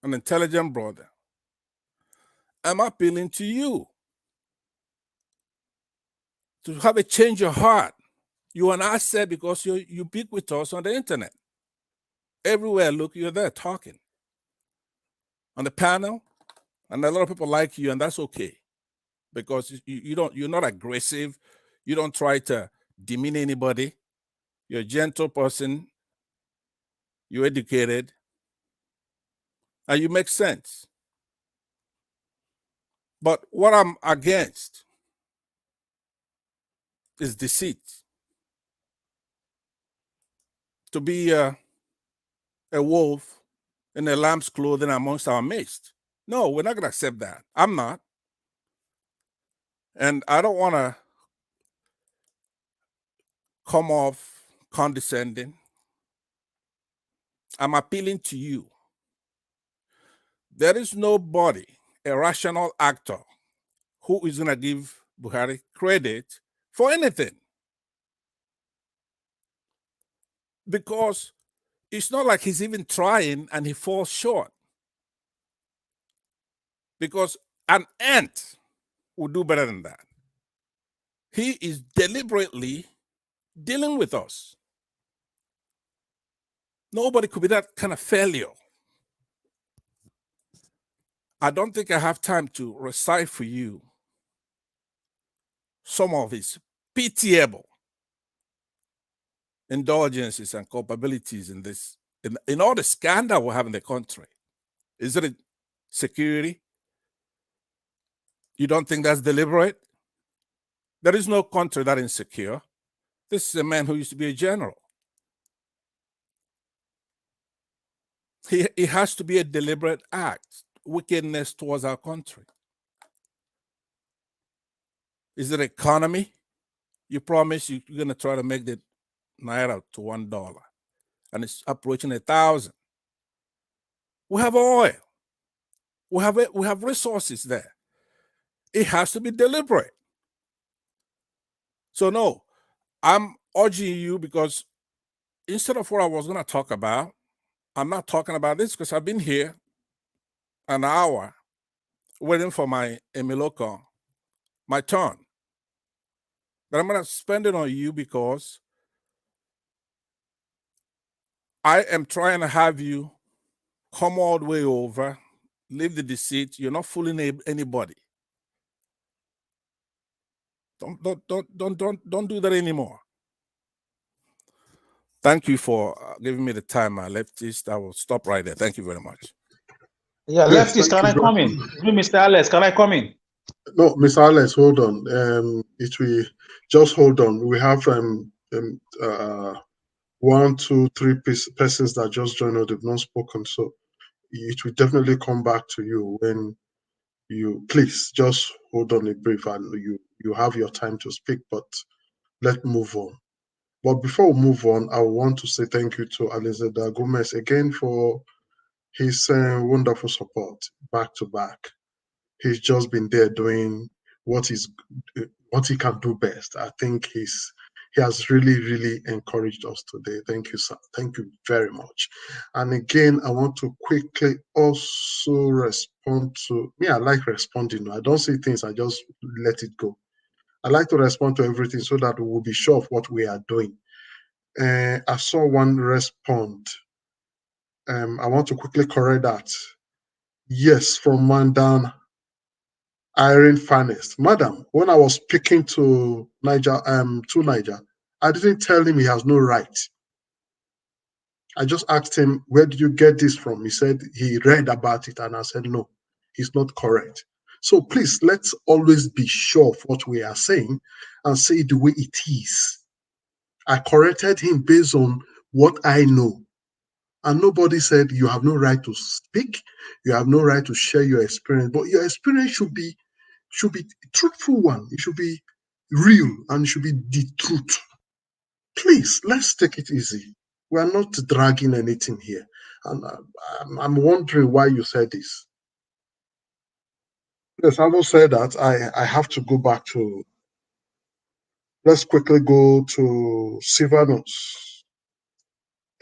an intelligent brother, I'm appealing to you to have a change of heart. You're an asset because you're ubiquitous on the internet. Everywhere I look, you're there talking. On the panel, and a lot of people like you, and that's okay. Because you're not aggressive. You don't try to demean anybody. You're a gentle person. You're educated. And you make sense. But what I'm against is deceit. To be a wolf in a lamb's clothing amongst our midst. No, we're not going to accept that. I'm not. And I don't want to come off condescending. I'm appealing to you. There is nobody, a rational actor, who is going to give Buhari credit for anything. Because it's not like he's even trying and he falls short. Because an ant would do better than that. He is deliberately dealing with us. Nobody could be that kind of failure. I don't think I have time to recite for you some of his pitiable indulgences and culpabilities in this, in all the scandal we have in the country. Is it security? You don't think that's deliberate? There is no country that is insecure. This is a man who used to be a general. It has to be a deliberate act, wickedness towards our country. Is it economy? You promise you're going to try to make the naira to $1, and it's approaching 1,000. We have oil. We have resources there. It has to be deliberate. So no, I'm urging you, because instead of what I was going to talk about, I'm not talking about this because I've been here an hour waiting for my Emiloko, my turn. But I'm going to spend it on you because I am trying to have you come all the way over, leave the deceit. You're not fooling anybody. Don't do that anymore. Thank you for giving me the time, my leftist. I will stop right there. Thank you very much. Yeah, Yes, leftist, thank can you I come very in? Mr. Alex, can I come in? No, Mr. Alex, hold on. It will just hold on. We have 1, 2, 3 persons that just joined us. They've not spoken, so it will definitely come back to you when you please just hold on a brief, and you have your time to speak. But let's move on. But before we move on, I want to say thank you to Alexander Gomez again for his wonderful support back to back. He's just been there doing what he can do best. I think he has really encouraged us today. Thank you, sir. Thank you very much. And again, I want to quickly also respond to me. I like responding. I don't say things, I just let it go. I like to respond to everything so that we will be sure of what we are doing. I saw one respond. I want to quickly correct that. Yes, from Mandan Irene Finest. Madam, when I was speaking to Niger, I didn't tell him he has no right. I just asked him, where did you get this from? He said he read about it, and I said, no, he's not correct. So please, let's always be sure of what we are saying and say it the way it is. I corrected him based on what I know. And nobody said you have no right to speak, you have no right to share your experience, but your experience should be a truthful one. It should be real, and it should be the truth. Please, let's take it easy. We are not dragging anything here. And I'm wondering why you said this. Yes, I will say that I have to go back to, let's quickly go to Silvanus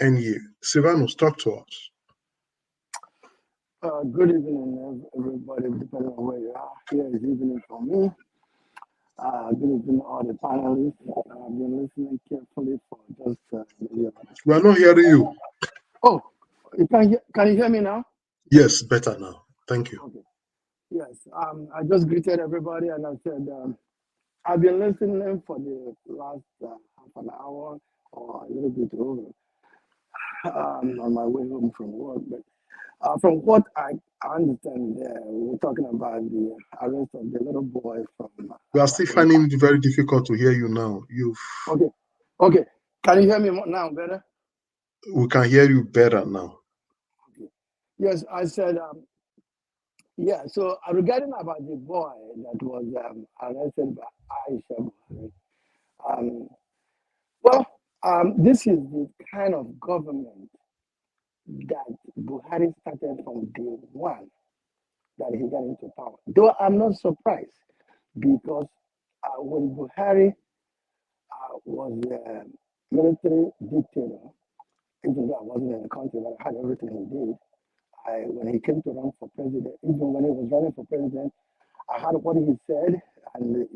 NU. Silvanus, talk to us. Good evening, everybody, depending on where you are. Here is evening for me. Good evening, all the panelists. I've been listening carefully for just maybe We are not hearing you. Oh, can you hear me now? Yes, better now. Thank you. Okay. Yes. I just greeted everybody and I said I've been listening for the last half an hour or a little bit over on my way home from work, but. From what I understand, we're talking about the arrest of the little boy from. We are still finding it very difficult to hear you now. Okay. Can you hear me now better? We can hear you better now. Okay. Yes, I said. Yeah. So regarding about the boy that was arrested by Aisha Buhari, this is the kind of government that Buhari started from day one that he got into power. Though I'm not surprised because when Buhari was a military dictator, even though I wasn't in the country, but I had everything he did. When he came to run for president, even when he was running for president, I heard what he said, and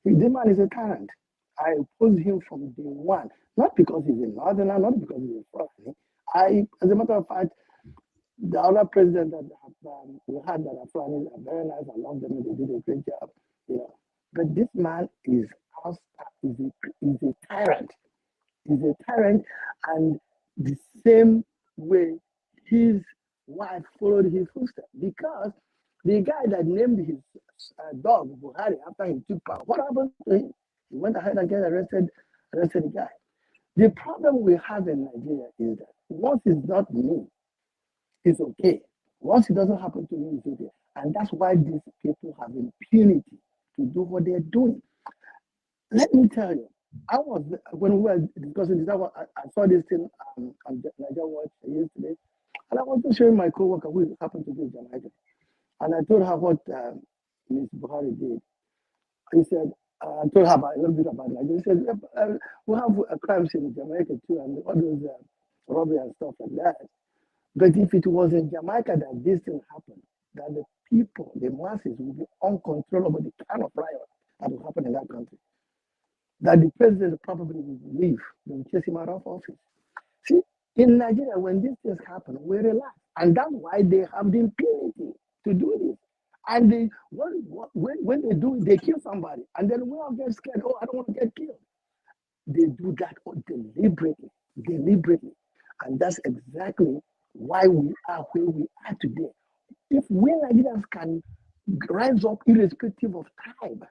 the man is a tyrant. I opposed him from day one, not because he's a northerner, not because he's a foreigner. As a matter of fact, the other president that we had that are Fulani are very nice. I love them. They did a great job, you know. But this man is a tyrant. He's a tyrant, and the same way his wife followed his footsteps because the guy that named his dog Buhari after he took power, what happened to him? He went ahead and arrested the guy. The problem we have in Nigeria is that once it's not me, it's okay. Once it doesn't happen to me, it's okay. And that's why these people have impunity to do what they're doing. Let me tell you, when we were discussing this, I saw this thing on Nigeria Watch yesterday, and I was just showing my coworker who happened to be Jamaican. And I told her what Ms. Buhari did. He said, I told her about a little bit about Nigeria. She said, we have crimes in Jamaica too, and all those robbery and stuff like that. But if it was in Jamaica that this thing happened, that the people, the masses, would be uncontrollable, the kind of riot that will happen in that country, that the president probably would leave, they will chase him out of office. See, in Nigeria, when these things happen, we relax. And that's why they have the impunity to do this. And they, when they do it, they kill somebody. And then we all get scared. Oh, I don't want to get killed. They do that deliberately. And that's exactly why we are where we are today. If we Nigerians can rise up irrespective of tribe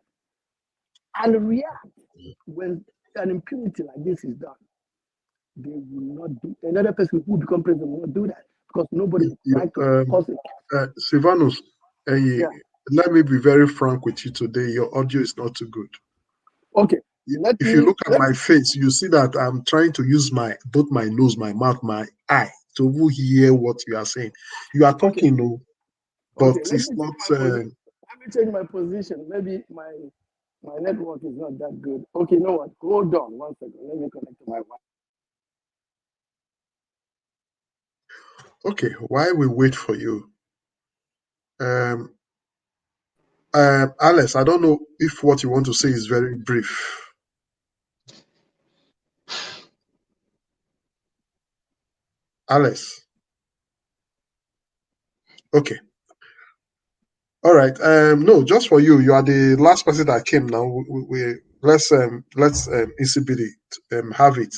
and react when an impunity like this is done, they will not do. Another person who become president will not do that because nobody would like to cause it. Silvanus, let me be very frank with you today. Your audio is not too good. Okay. If you look at my face, you see that I'm trying to use both my nose, my mouth, my eye to hear what you are saying. You are talking, no, but it's not. Let me change my position. Maybe my network is not that good. Okay, you know what? Hold on 1 second. Let me connect to my Wi-Fi. Okay, while we wait for you, Alice, I don't know if what you want to say is very brief. Alice. Okay. All right. No, just for you. You are the last person that came now. Let's Isibidi have it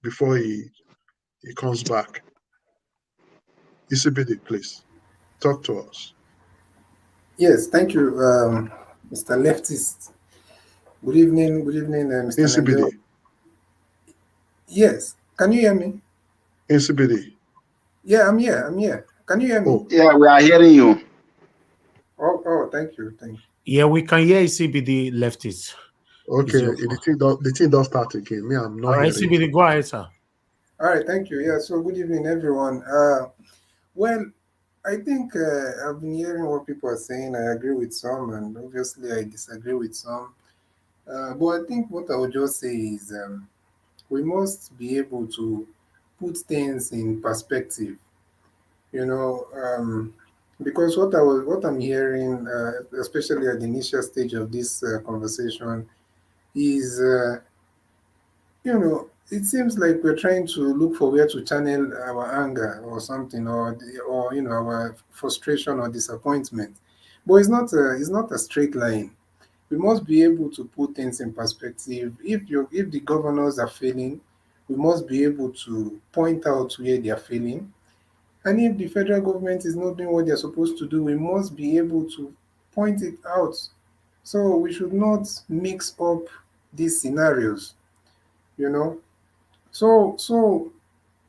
before he comes back. Isibidi, please talk to us. Yes, thank you, Mr. Leftist. Good evening, Mr. Isibidi. Yes, can you hear me? Isibidi. Yeah, I'm here. Can you hear me? Oh. Yeah, we are hearing you. Oh, thank you. Yeah, we can hear CBD Leftist. Okay, the thing does start again. Me, I'm not all right, hearing. CBD, go ahead, sir. All right, thank you. Yeah, so good evening, everyone. Well, I think I've been hearing what people are saying. I agree with some, and obviously I disagree with some. But I think what I would just say is we must be able to put things in perspective. You know, because what I'm hearing, especially at the initial stage of this conversation, is you know, it seems like we're trying to look for where to channel our anger or something, or you know, our frustration or disappointment. But it's not a straight line. We must be able to put things in perspective. If the governors are failing, we must be able to point out where they are failing. And if the federal government is not doing what they're supposed to do, we must be able to point it out. So we should not mix up these scenarios, you know. So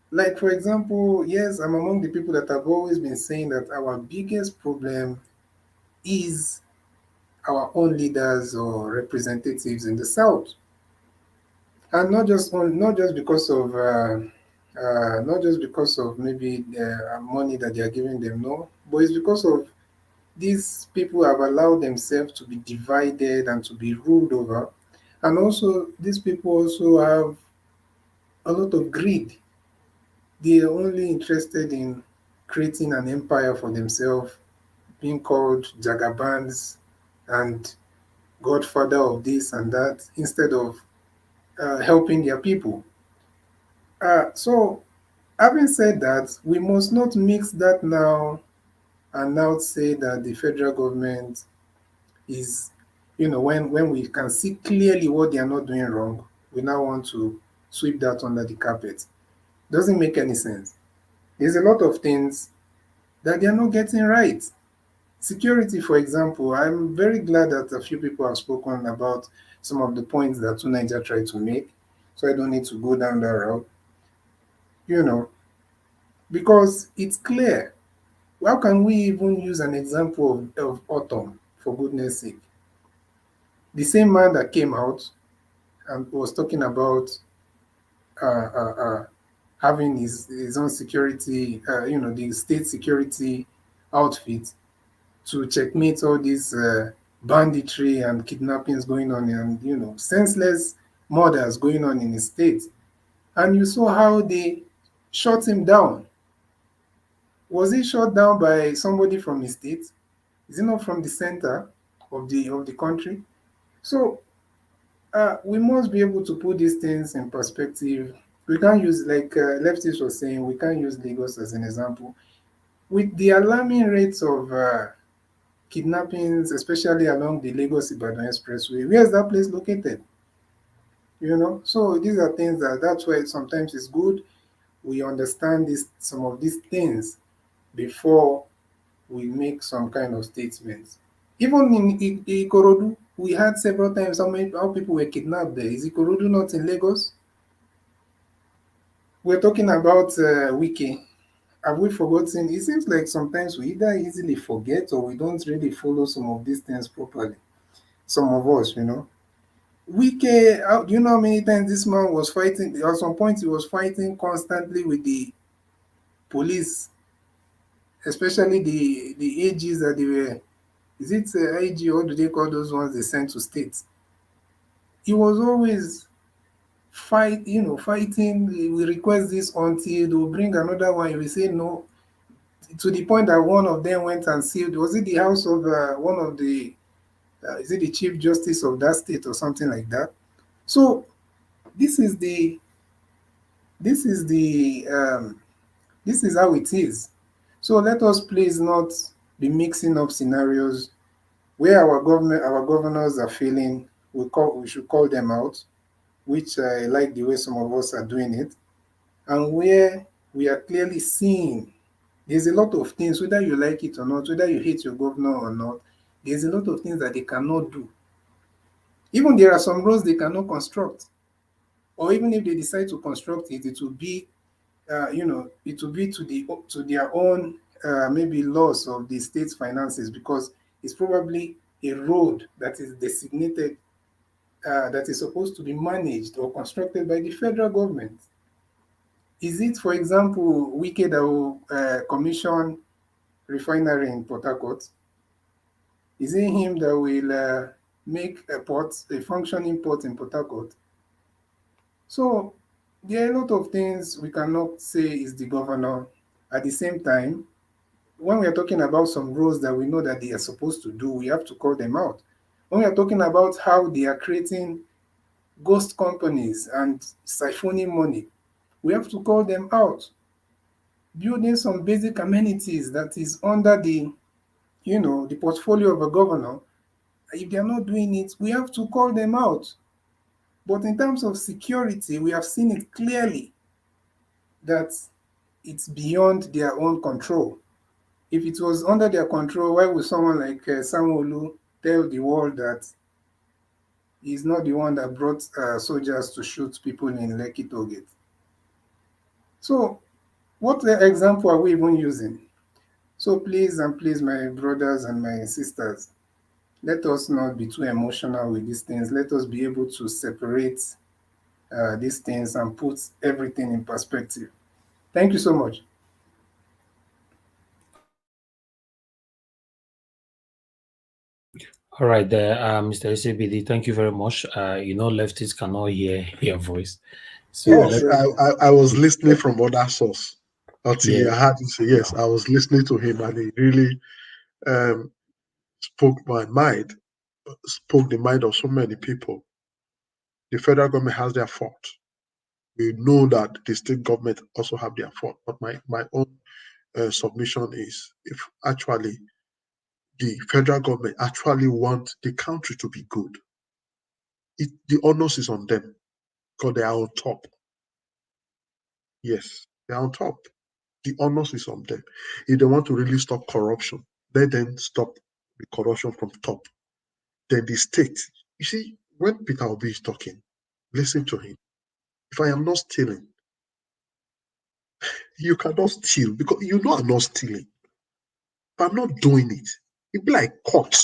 like for example, yes, I'm among the people that have always been saying that our biggest problem is our own leaders or representatives in the South. And not just because of maybe the money that they are giving them, no, but it's because of these people have allowed themselves to be divided and to be ruled over. And also, these people also have a lot of greed. They are only interested in creating an empire for themselves, being called Jagabans and godfather of this and that, instead of helping their people. So, having said that, we must not mix that now and now say that the federal government is, you know, when we can see clearly what they are not doing wrong, we now want to sweep that under the carpet. Doesn't make any sense. There's a lot of things that they are not getting right. Security, for example, I'm very glad that a few people have spoken about some of the points that Niger tried to make, so I don't need to go down that route. You know, because it's clear. How can we even use an example of autumn, for goodness sake? The same man that came out and was talking about uh, uh, uh, having his own security, you know, the state security outfit to checkmate all these banditry and kidnappings going on, and senseless murders going on in the state. And you saw how they shot him down. Was he shot down by somebody from the state? Is he not from the center of the country? So we must be able to put these things in perspective. We can't use, like Leftist was saying, we can't use Lagos as an example. With the alarming rates of kidnappings, especially along the Lagos-Ibadan Expressway, where is that place located? So these are things that's why sometimes it's good we understand some of these things before we make some kind of statements. Even in Ikorodu, we had several times how people were kidnapped there. Is Ikorodu not in Lagos? We're talking about Wiki. Have we forgotten? It seems like sometimes we either easily forget or we don't really follow some of these things properly. Some of us, Wike, do you know how many times this man was fighting? At some point, he was fighting constantly with the police, especially the AGs that they were. Is it IG or do they call those ones they sent to states? He was always fighting. We request this until they'll bring another one. We say no, to the point that one of them went and sealed. Was it the house of one of the? Is it the Chief Justice of that state or something like that? So this is the this is the this is how it is. So let us please not be mixing up scenarios where our governors are failing. We should call them out, which I like the way some of us are doing it, and where we are clearly seeing there's a lot of things, whether you like it or not, whether you hate your governor or not, there's a lot of things that they cannot do. Even there are some roads they cannot construct, or even if they decide to construct it, it will be it will be to their own maybe loss of the state's finances, because it's probably a road that is designated that is supposed to be managed or constructed by the federal government. Is it, for example, Wike that will commission refinery in Port Harcourt? Is it him that will make a functioning port in Port Harcourt? So there are a lot of things we cannot say is the governor. At the same time, when we are talking about some roles that we know that they are supposed to do, we have to call them out. When we are talking about how they are creating ghost companies and siphoning money, we have to call them out. Building some basic amenities that is under the portfolio of a governor, if they are not doing it, we have to call them out. But in terms of security, we have seen it clearly that it's beyond their own control. If it was under their control, why would someone like Sanwo-Olu tell the world that he's not the one that brought soldiers to shoot people in Lekki Tollgate? So what example are we even using? So please and please, my brothers and my sisters, let us not be too emotional with these things. Let us be able to separate these things and put everything in perspective. Thank you so much. All right, there, Mr. SABD, thank you very much. Leftists cannot hear your voice. So Yes, I was listening from other source until I had to say, yes, I was listening to him and he really spoke the mind of so many people. The federal government has their fault. We know that the state government also have their fault. But my own submission is, if actually the federal government actually want the country to be good, the onus is on them because they are on top. Yes, they are on top. The onus is on them. If they want to really stop corruption, let them stop the corruption from top. Then the state, you see, when Peter Obi is talking, listen to him. If I am not stealing, you cannot steal because you know I'm not stealing. If I'm not doing it, it'd be like court.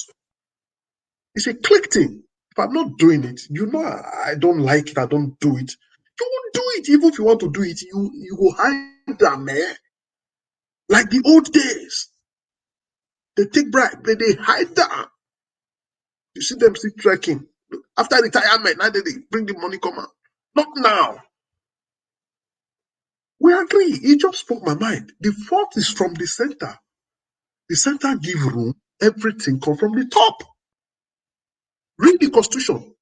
It's a click thing. If I'm not doing it, I don't like it, I don't do it. You won't do it. Even if you want to do it, you will hide them, man. Like the old days. They take bribe, they hide that. You see them still trekking. After retirement, now they bring the money come out. Not now. We agree. It just spoke my mind. The fault is from the center. The center give room. Everything come from the top. Read the constitution.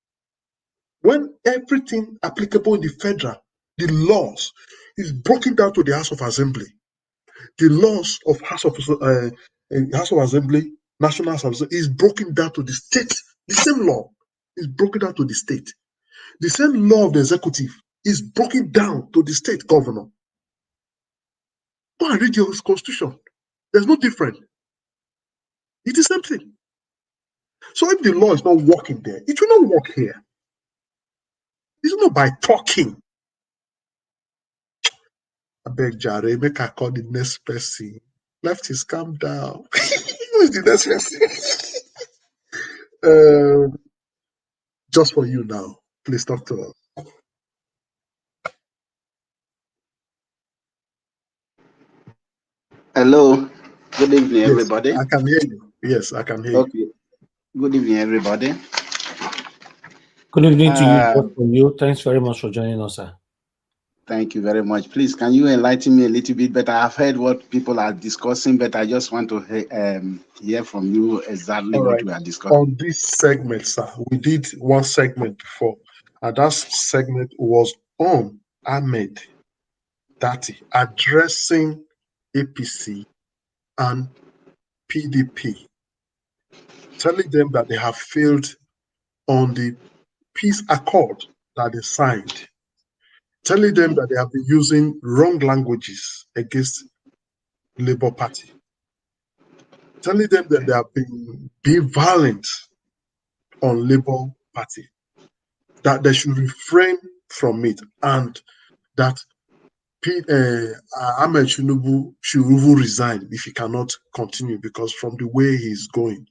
When everything applicable in the federal, the laws, is broken down to the House of Assembly. The laws of House of Assembly, National Assembly, is broken down to the state. The same law is broken down to the state. The same law of the executive is broken down to the state governor. Go and read your constitution. There's no difference. It's the same thing. So if the law is not working there, it will not work here. It's not by talking. I beg Jare, make I call the next person. Lefties, calm down. Who is the next person? Just for you now. Please talk to us. Hello. Good evening, Yes, everybody. I can hear you. Yes, I can hear Okay. Good evening, everybody. Good evening to you, both of you. Thanks very much for joining us, sir. Thank you very much. Please, can you enlighten me a little bit better? I've heard what people are discussing, but I just want to hear from you exactly what we are discussing. On this segment, sir, we did one segment before, and that segment was on Ahmed-Datti addressing APC and PDP, telling them that they have failed on the peace accord that they signed, telling them that they have been using wrong languages against Labour Party, telling them that they have been being violent on Labour Party, that they should refrain from it, and that Ahmed Tinubu should even resign if he cannot continue, because from the way he's going.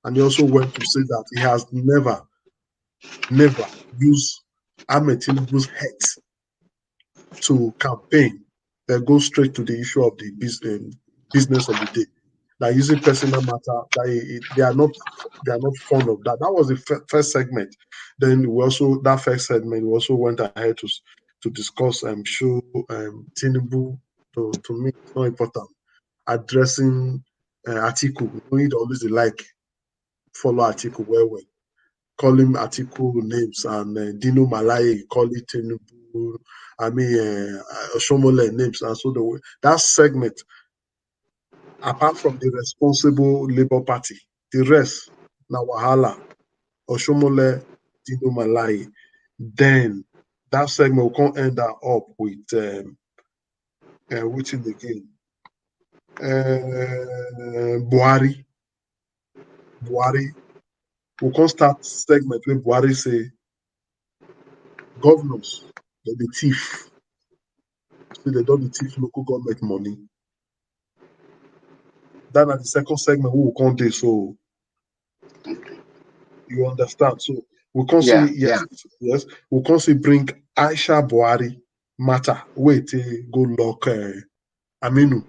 And he also went to say that he has never used Ahmed Tinubu's head to campaign. They go straight to the issue of the business of the day. That using personal matter, they are not fond of that. That was the first segment. Then we also, that first segment, we also went ahead to discuss show Tinubu. To me, it's not important. Addressing Atiku, we need always like follow Atiku well. Call him Atiku names, and Dino Malai call it Tinubu. I mean, Oshomole names, and so the way that segment. Apart from the responsible Labour Party, the rest na wahala, Oshomole, Dino Malai. Then that segment will come end up with which in the game, Buhari. We can start segment where Buhari say governors they be thief, so they don't be thief local government money. Then at the second segment we will come there, so you understand. So we can't see yes, we can't see bring Aisha Buhari matter. Wait, go lock Aminu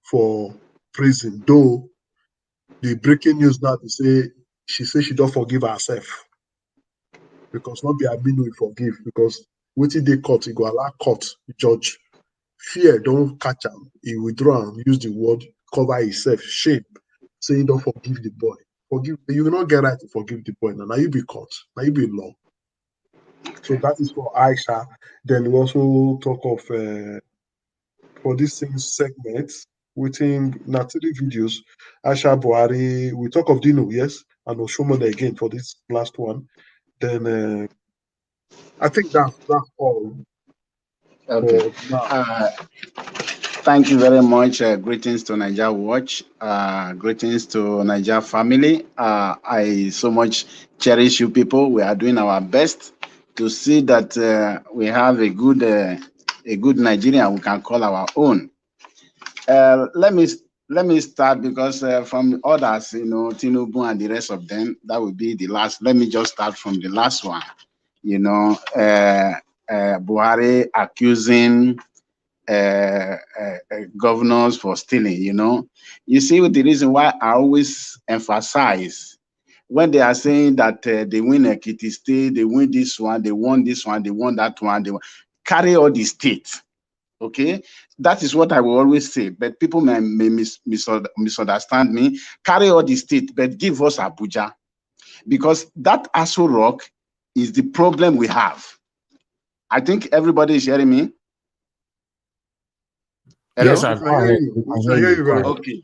for prison. Though the breaking news now to say she don't forgive herself, because not be Aminu will forgive, because waiting they court, he go allow court judge. Fear don't catch him. He withdraw and use the word cover himself, shame, saying don't forgive the boy. Forgive, you will not get right to forgive the boy. Now you be caught. Now you be law. So that is for Aisha. Then we also talk of for this same segment within Natiri videos, Aisha Buhari. We talk of Dino, yes, and Oshomole again for this last one. Then I think that's all. Okay. Thank you very much. Greetings to Niger Watch. Greetings to Niger family. I so much cherish you people. We are doing our best to see that we have a good Nigeria we can call our own. Let me start, because from others, Tinubu and the rest of them, that will be the last. Let me just start from the last one. Buhari accusing governors for stealing. You see, the reason why I always emphasize when they are saying that they win Ekiti State, they win this one, they won this one, they won that one, they won. Carry all the states. Okay, that is what I will always say, but people may misunderstand me. Carry all the state, but give us Abuja, because that Aso Rock is the problem we have. I think everybody is hearing me. Hello? Yes, I can hear you.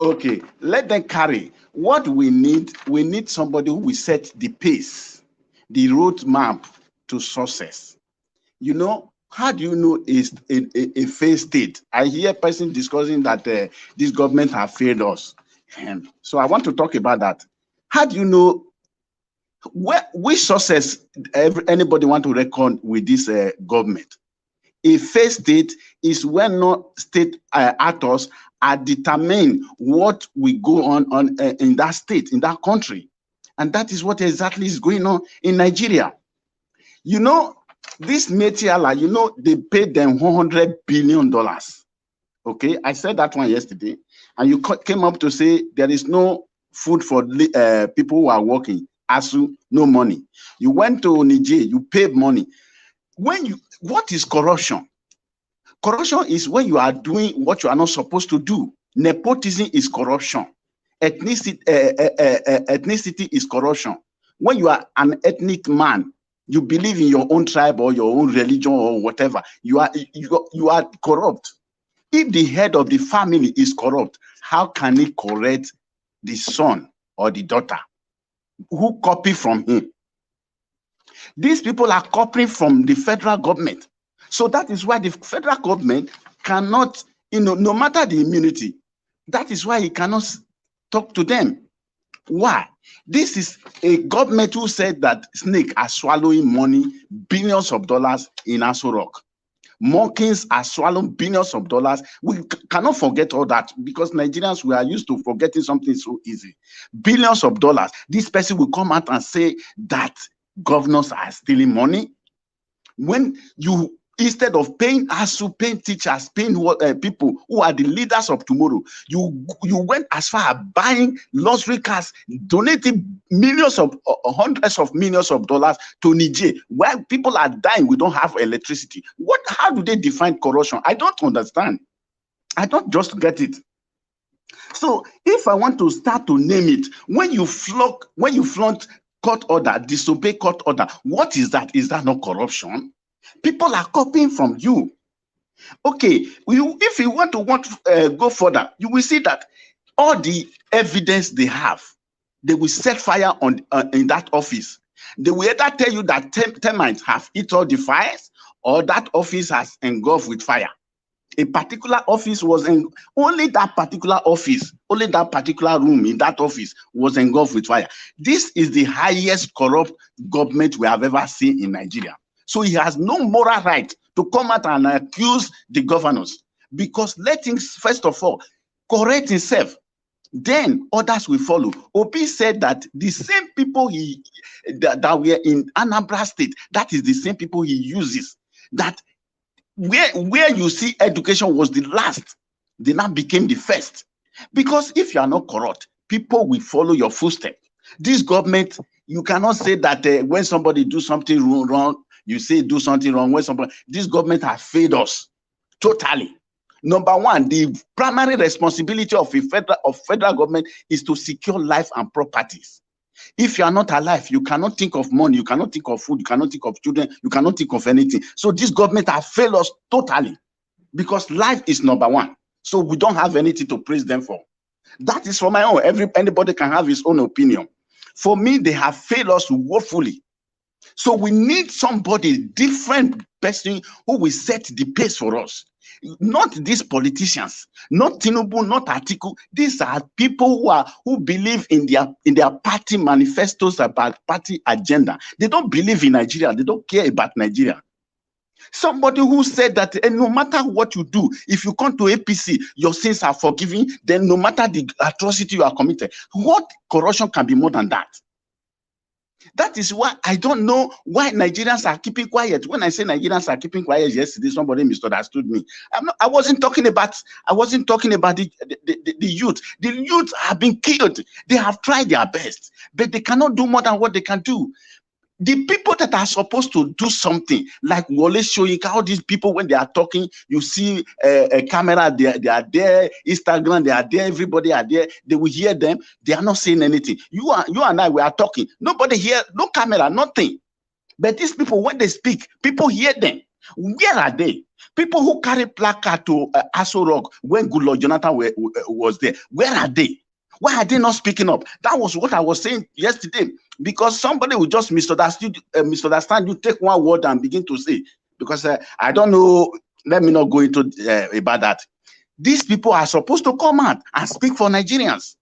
Okay. Let them carry. What we need somebody who will set the pace, the roadmap to success. You know, how do you know is a failed state? I hear a person discussing that this government have failed us. So I want to talk about that. How do you know which success anybody want to reckon with this government? A failed state is when no state actors are determining what will go on in that state, in that country. And that is what exactly is going on in Nigeria. You know, this Metiala, you know, they paid them $100 billion. Okay, I said that one yesterday, and you came up to say there is no food for people who are working. ASU, no money. You went to Niger, you paid money. What is corruption? Corruption is when you are doing what you are not supposed to do. Nepotism is corruption. Ethnicity is corruption. When you are an ethnic man, you believe in your own tribe or your own religion or whatever, you are corrupt. If the head of the family is corrupt, how can he correct the son or the daughter who copy from him? These people are copying from the federal government. So that is why the federal government cannot, no matter the immunity, that is why he cannot talk to them. Why? This is a government who said that snakes are swallowing money, billions of dollars in Aso Rock. Monkeys are swallowing billions of dollars. We cannot forget all that because Nigerians, we are used to forgetting something so easy. Billions of dollars. This person will come out and say that governors are stealing money. When you, instead of paying ASU, paying teachers, paying people who are the leaders of tomorrow, you went as far as buying luxury cars, donating hundreds of millions of dollars to Niger. While people are dying, we don't have electricity. How do they define corruption? I don't understand. I don't just get it. So if I want to start to name it, when you flaunt court order, disobey court order, what is that? Is that not corruption? People are copying from you. Okay, if you want to go further, you will see that all the evidence they have, they will set fire in that office. They will either tell you that termites have eaten all the fires, or that office has engulfed with fire. A particular office was only that particular office, only that particular room in that office was engulfed with fire. This is the highest corrupt government we have ever seen in Nigeria. So he has no moral right to come out and accuse the governors, because let him first of all correct himself. Then others will follow. Obi said that the same people that were in Anambra State, that is the same people he uses. That where you see education was the last, they now became the first. Because if you are not corrupt, people will follow your footsteps. This government, you cannot say that when somebody do something wrong, you say do something wrong. This government has failed us totally. Number one, the primary responsibility of federal government is to secure life and properties. If you are not alive, you cannot think of money, you cannot think of food, you cannot think of children, you cannot think of anything. So this government has failed us totally, because life is number one. So we don't have anything to praise them for. That is for my own. Anybody can have his own opinion. For me, they have failed us woefully. So we need somebody, different person who will set the pace for us. Not these politicians, not Tinubu, not Atiku. These are people who believe in their party manifestos about party agenda. They don't believe in Nigeria. They don't care about Nigeria. Somebody who said that no matter what you do, if you come to APC, your sins are forgiven, then no matter the atrocity you are committed. What corruption can be more than that? That is why I don't know why Nigerians are keeping quiet. When I say Nigerians are keeping quiet yesterday, somebody misunderstood me. I wasn't talking about the youth. The youth have been killed. They have tried their best, but they cannot do more than what they can do. The people that are supposed to do something, like Wole Soyinka, all these people, when they are talking, you see a camera, they are there, Instagram, they are there, everybody are there, they will hear them, they are not saying anything. You and I, we are talking, nobody hear, no camera, nothing. But these people, when they speak, people hear them. Where are they? People who carry placard to Aso Rock when Goodluck Jonathan was there, where are they? Why are they not speaking up? That was what I was saying yesterday. Because somebody will just misunderstand you, take one word and begin to say. Because I don't know, let me not go into about that. These people are supposed to come out and speak for Nigerians.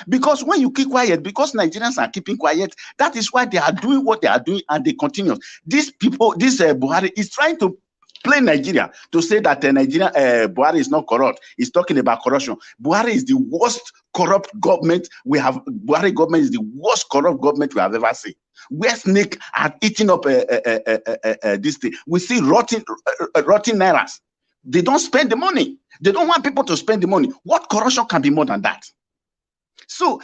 Because when you keep quiet, because Nigerians are keeping quiet, that is why they are doing what they are doing and they continue. These people, this Buhari is trying to play Nigeria to say that Nigeria, Buhari is not corrupt. He's talking about corruption. Buhari is the worst corrupt government we have. Buhari government is the worst corrupt government we have ever seen. Where snake are eating up this thing. We see rotting nairas. They don't spend the money. They don't want people to spend the money. What corruption can be more than that? So,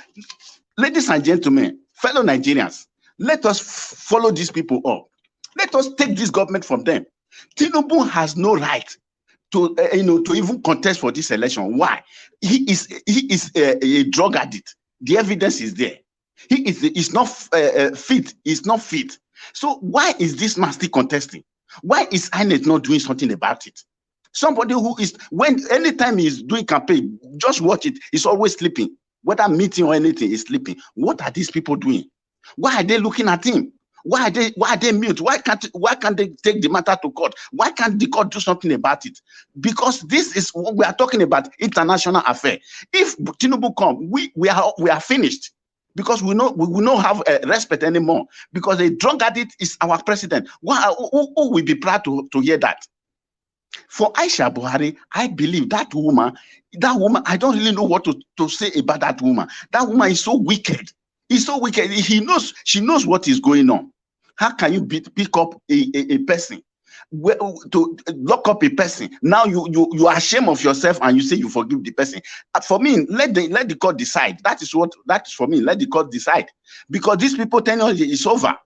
ladies and gentlemen, fellow Nigerians, let us follow these people up. Let us take this government from them. Tinubu has no right to to even contest for this election. Why? He is a drug addict. The evidence is there. He is not fit. He's not fit. So why is this man still contesting? Why is INEC not doing something about it? Somebody who is, anytime he's doing campaign, just watch it. He's always sleeping. Whether meeting or anything, he's sleeping. What are these people doing? Why are they looking at him? Why are they mute? Why can't they take the matter to court? Why can't the court do something about it? Because this is what we are talking about, international affair. If Tinubu come, we are finished. Because we will not have respect anymore. Because a drug addict is our president. Who will be proud to hear that? For Aisha Buhari, I believe that woman, I don't really know what to say about that woman. That woman is so wicked. He's so wicked. She knows what is going on. How can you pick up a person, to lock up a person? Now you are ashamed of yourself and you say you forgive the person. For me, let the court decide. That is for me. Let the court decide, because these people tenure is over.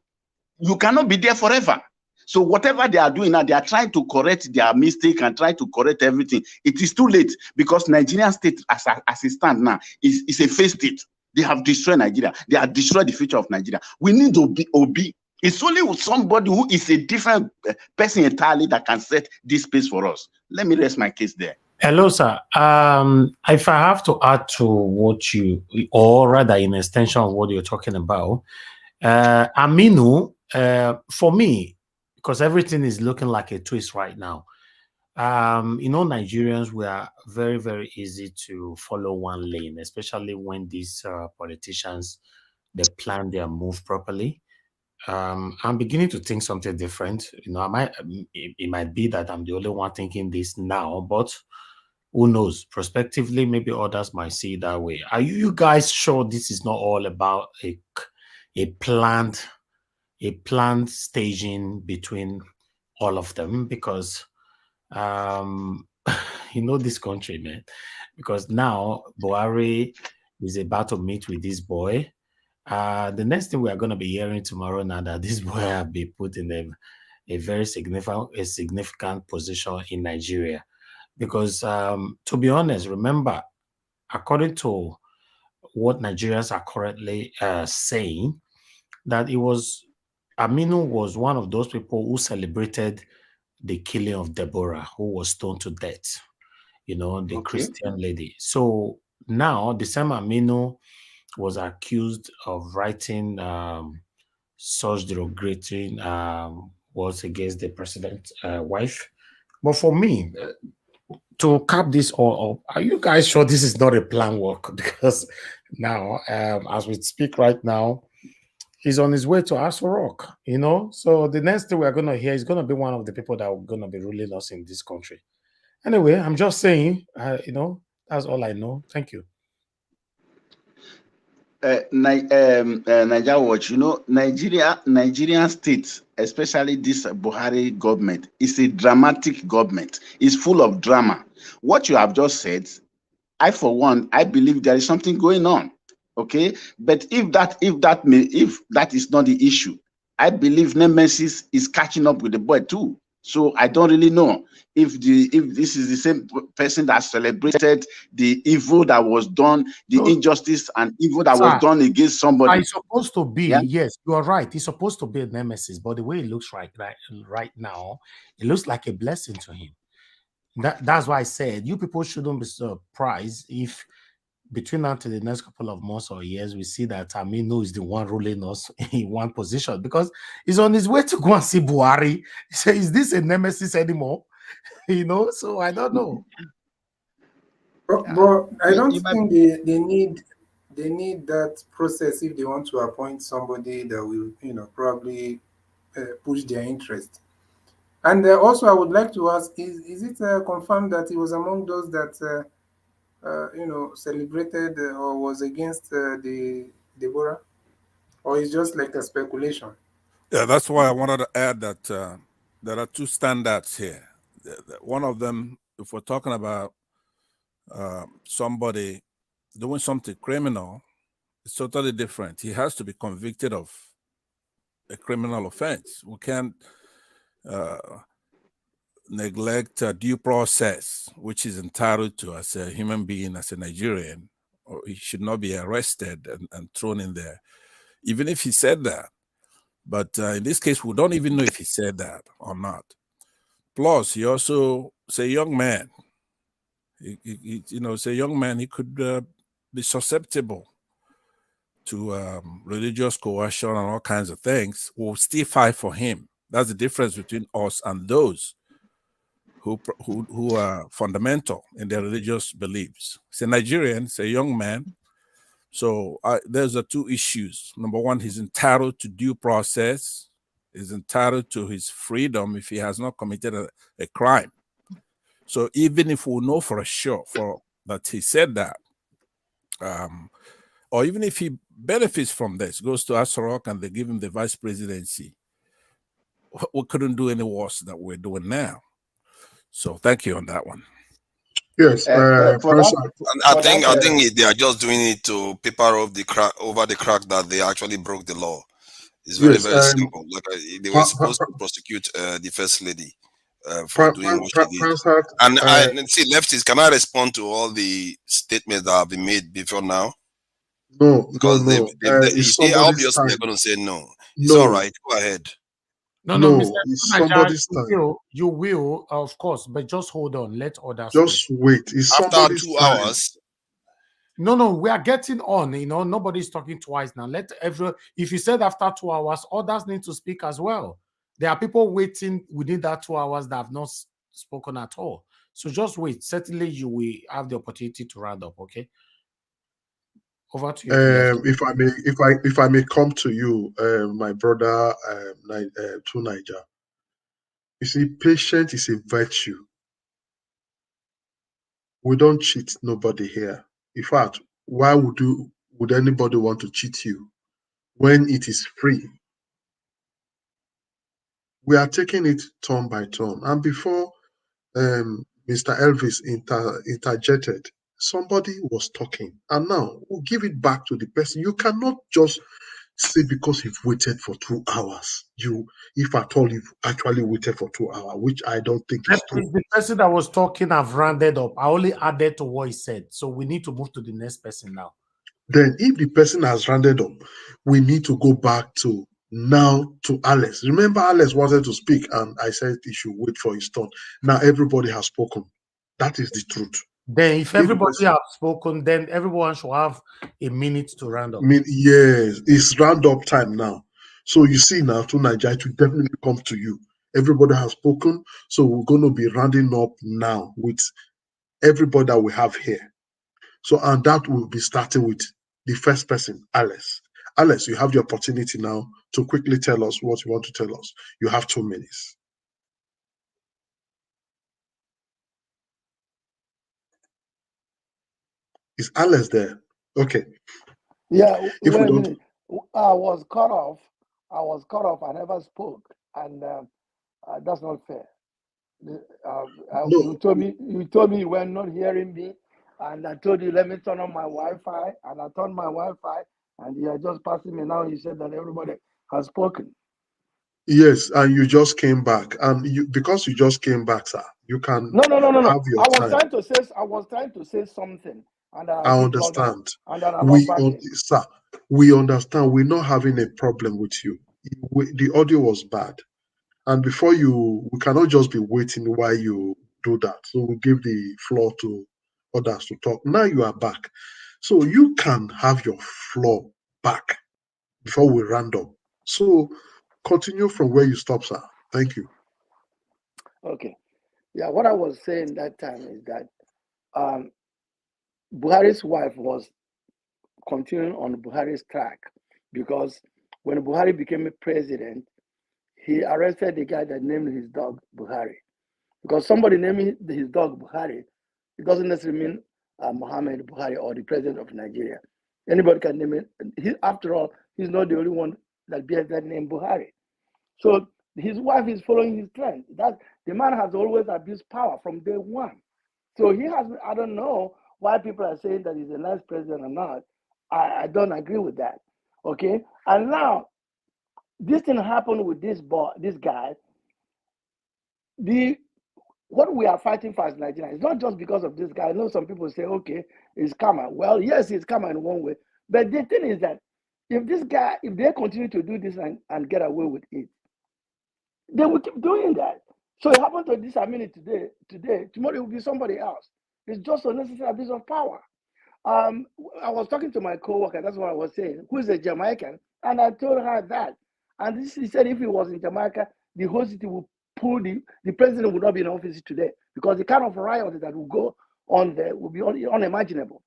You cannot be there forever. So whatever they are doing now, they are trying to correct their mistake and try to correct everything. It is too late, because Nigerian state as it stands now is a failed state. They have destroyed Nigeria. They have destroyed the future of Nigeria. We need to be. It's only with somebody who is a different person entirely that can set this space for us. Let me rest my case there. Hello, sir. If I have to add to what or rather in extension of what you're talking about, Aminu, for me, because everything is looking like a twist right now. Nigerians, we are very, very easy to follow one lane, especially when these politicians, they plan their move properly. I'm beginning to think something different. It might be that I'm the only one thinking this now, but who knows? Prospectively, maybe others might see it that way. Are you guys sure this is not all about a planned staging between all of them? Because this country, man, because now Buhari is about to meet with this boy. The next thing we are going to be hearing tomorrow now that this boy have been put in a very significant position in Nigeria. Because to be honest, remember, according to what Nigerians are currently saying, that Aminu was one of those people who celebrated the killing of Deborah, who was stoned to death, the Christian lady. So now the same Aminu was accused of writing such derogatory words against the president's wife. But for me, to cap this all up, are you guys sure this is not a plan work? Because now, as we speak right now, he's on his way to Aso Rock, So the next thing we're going to hear is going to be one of the people that are going to be ruling us in this country. Anyway, I'm just saying, that's all I know. Thank you. Nigeria Watch, you know, Nigerian state, especially this Buhari government, is a dramatic government. It's full of drama. What you have just said, I for one, I believe there is something going on. Okay, but if that is not the issue, I believe Nemesis is catching up with the boy too. So I don't really know if this is the same person that celebrated the evil that was done, the injustice and evil that was done against somebody. It's supposed to be, Yeah? yes, you are right. It's supposed to be a nemesis, but the way it looks right now, it looks like a blessing to him. That's why I said you people shouldn't be surprised if between now to the next couple of months or years, we see that Aminu is the one ruling us in one position because he's on his way to go and see Buhari. He said, is this a nemesis anymore? You know, so I don't know. But I don't think they need that process if they want to appoint somebody that will, probably push their interest. And also, I would like to ask: is it confirmed that he was among those that celebrated or was against the Deborah, or is just like a speculation? Yeah, that's why I wanted to add that there are two standards here. One of them, if we're talking about somebody doing something criminal, it's totally different. He has to be convicted of a criminal offense. We can't neglect due process, which is entitled to as a human being, as a Nigerian, or he should not be arrested and thrown in there, even if he said that. But in this case, we don't even know if he said that or not. Plus, he also is a young man. He's a young man. He could be susceptible to religious coercion and all kinds of things. We'll still fight for him. That's the difference between us and those who are fundamental in their religious beliefs. He's a Nigerian. He's a young man. So there's the two issues. Number one, he's entitled to due process. He's entitled to his freedom if he has not committed a crime. So even if we know for sure that he said that, or even if he benefits from this, goes to Asarok and they give him the vice presidency, we couldn't do any worse than we're doing now. So thank you on that one. Yes, I think they are just doing it to paper over the crack that they actually broke the law. It's very, very simple. Like they were supposed to prosecute the first lady for doing what she did. And see, leftists, can I respond to all the statements that have been made before now? No, because no. you see, obviously they're going to say no. It's No. all right. Go ahead. No, No, Mr. it's Naja, somebody's time. you will, of course, but just hold on. Let others Just wait. It's After somebody's 2 time. hours. No, we are getting on. Nobody's talking twice now. If you said after 2 hours, others need to speak as well. There are people waiting within that 2 hours that have not spoken at all. So just wait. Certainly, you will have the opportunity to round up. Okay. Over to you. If I may come to you, my brother, to Niger. You see, patience is a virtue. We don't cheat nobody here. In fact, why would anybody want to cheat you when it is free? We are taking it turn by turn. And before Mr. Elvis interjected, somebody was talking. And now we'll give it back to the person. You cannot just say because you've waited for 2 hours, if at all you've actually waited for 2 hours, which I don't think is true. The person that was talking have rounded up. I only added to what he said. So we need to move to the next person now. Then if the person has rounded up, we need to go back to Alex. Remember, Alex wanted to speak and I said he should wait for his turn. Now everybody has spoken. That is the truth. Then if everybody has spoken, then everyone should have a minute to round up. Yes, it's round up time now. So you see now, to Nigeria, it will definitely come to you. Everybody has spoken. So we're going to be rounding up now with everybody that we have here. So, and that will be starting with the first person, Alice. Alice, you have the opportunity now to quickly tell us what you want to tell us. You have 2 minutes. Is Alice there? Okay. Yeah, If we wait a don't, minute. I was cut off. I never spoke, and that's not fair. no, You told me you were not hearing me, and I told you let me turn on my Wi-Fi, and I turned my Wi-Fi, and you are just passing me now. You said that everybody has spoken. yes, and you just came back, and because you just came back, sir, you can No. have your I was time. trying to say something, and I I did log out, understand. and then I log back in. Sir, we understand. We're not having a problem with you. The audio was bad, and we cannot just be waiting while you do that. So we give the floor to others to talk. Now you are back, so you can have your floor back before we round up. So continue from where you stop, sir. Thank you. Okay. Yeah, what I was saying that time is that Buhari's wife was continuing on Buhari's track, because when Buhari became a president, he arrested the guy that named his dog Buhari. Because somebody naming his dog Buhari, it doesn't necessarily mean Mohammed Buhari or the president of Nigeria. Anybody can name it. After all, he's not the only one that bears that name Buhari. So his wife is following his trend. That the man has always abused power from day one. So he has. I don't know why people are saying that he's a nice president or not. I don't agree with that. Okay, and now this thing happened with this guy. What we are fighting for as Nigeria is not just because of this guy. I know some people say, okay, it's karma. Well, yes, it's karma in one way. But the thing is that if they continue to do this and get away with it, they will keep doing that. So it happened to this Amini today, tomorrow it will be somebody else. It's just unnecessary abuse of power. I was talking to my co-worker, that's what I was saying, who is a Jamaican, and I told her that. And she said if he was in Jamaica, the whole city would pull the president would not be in office today, because the kind of riot that will go on there will be unimaginable.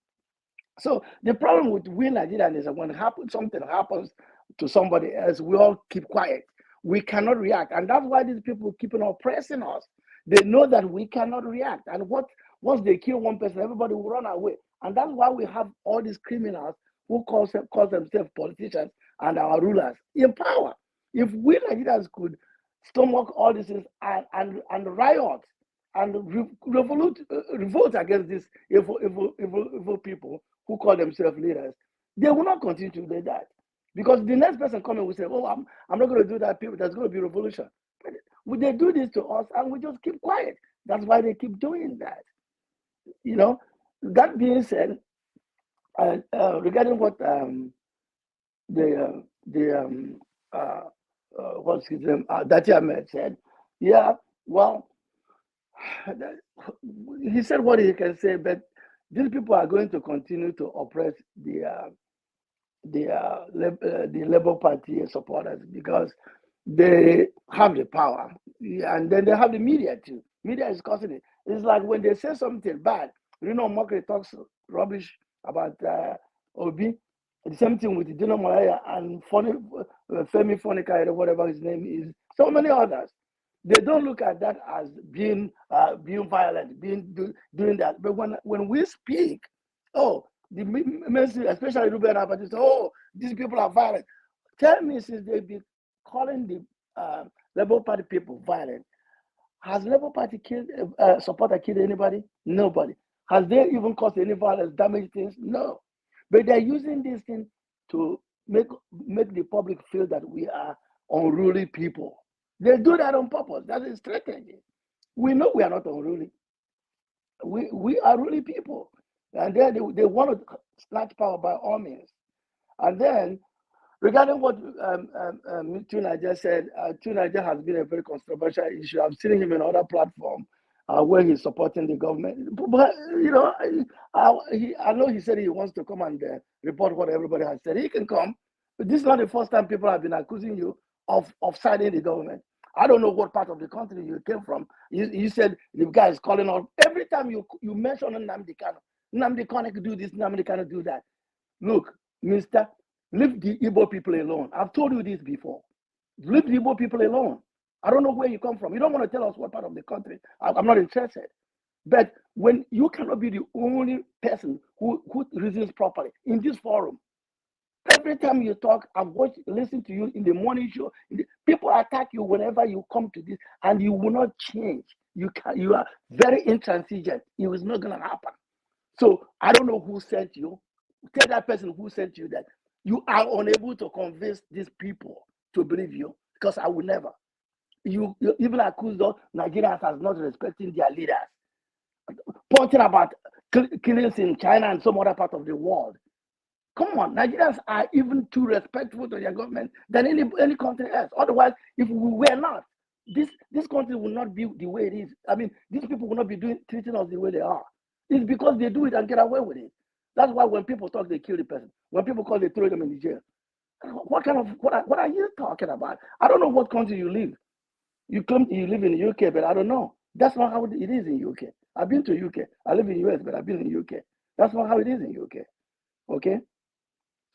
So the problem with we Nigerians is that when something happens to somebody else, we all keep quiet. We cannot react. And that's why these people keep on oppressing us. They know that we cannot react. And once they kill one person, everybody will run away. And that's why we have all these criminals who call themselves politicians and our rulers in power. If we Nigerians could stomach all these things and riot and revolt against these evil people who call themselves leaders, they will not continue to do that. Because the next person coming will say, oh, I'm not going to do that, people. There's going to be revolution. But they do this to us and we just keep quiet. That's why they keep doing that. You know, that being said, regarding what what's his name, Datti Ahmed said, yeah, well, he said what he can say, but these people are going to continue to oppress the Labour Party supporters, because they have the power, and then they have the media too. Media is causing it. It's like when they say something bad, Mokri talks rubbish about Obi. The same thing with Dino Malaya and Femi Fonica, or whatever his name is. So many others. They don't look at that as being violent, doing that. But when we speak, oh, the mainstream, especially Ruben Abadi, say, oh, these people are violent. Tell me, since they've been calling the Labour Party people violent, has Labour Party supporter killed anybody? Nobody. Has they even caused any violence, damage things? No. But they're using this thing to make the public feel that we are unruly people. They do that on purpose. That is strategy. We know we are not unruly. We are ruly people. And then they want to snatch power by all means. And then, regarding what Tuna just said, Tuna just has been a very controversial issue. I've seen him in other platforms where he's supporting the government. But, you know, I know he said he wants to come and report what everybody has said. He can come. But this is not the first time people have been accusing you of siding the government. I don't know what part of the country you came from. You said the guy is calling out. Every time you mention Nnamdi Kanu could do this, Nnamdi Kanu do that. Look, mister, leave the Igbo people alone. I've told you this before. Leave the Igbo people alone. I don't know where you come from. You don't want to tell us what part of the country. I'm not interested. But when you cannot be the only person who reasons properly in this forum, Every time you talk, listen to you in the morning show. People attack you whenever you come to this, and you will not change. You are very intransigent. It was not going to happen. So I don't know who sent you. Tell that person who sent you that you are unable to convince these people to believe you, because I will never. You even accuse those Nigerians as not respecting their leaders, pointing about killings in China and some other part of the world. Come on, Nigerians are even too respectful to their government than any country else. Otherwise, if we were not, this country will not be the way it is. I mean, these people will not be treating us the way they are. It's because they do it and get away with it. That's why when people talk, they kill the person. When people call, they throw them in the jail. What are you talking about? I don't know what country you live. You live in the UK, but I don't know. That's not how it is in UK. I've been to UK. I live in US, but I've been in UK. That's not how it is in UK. Okay?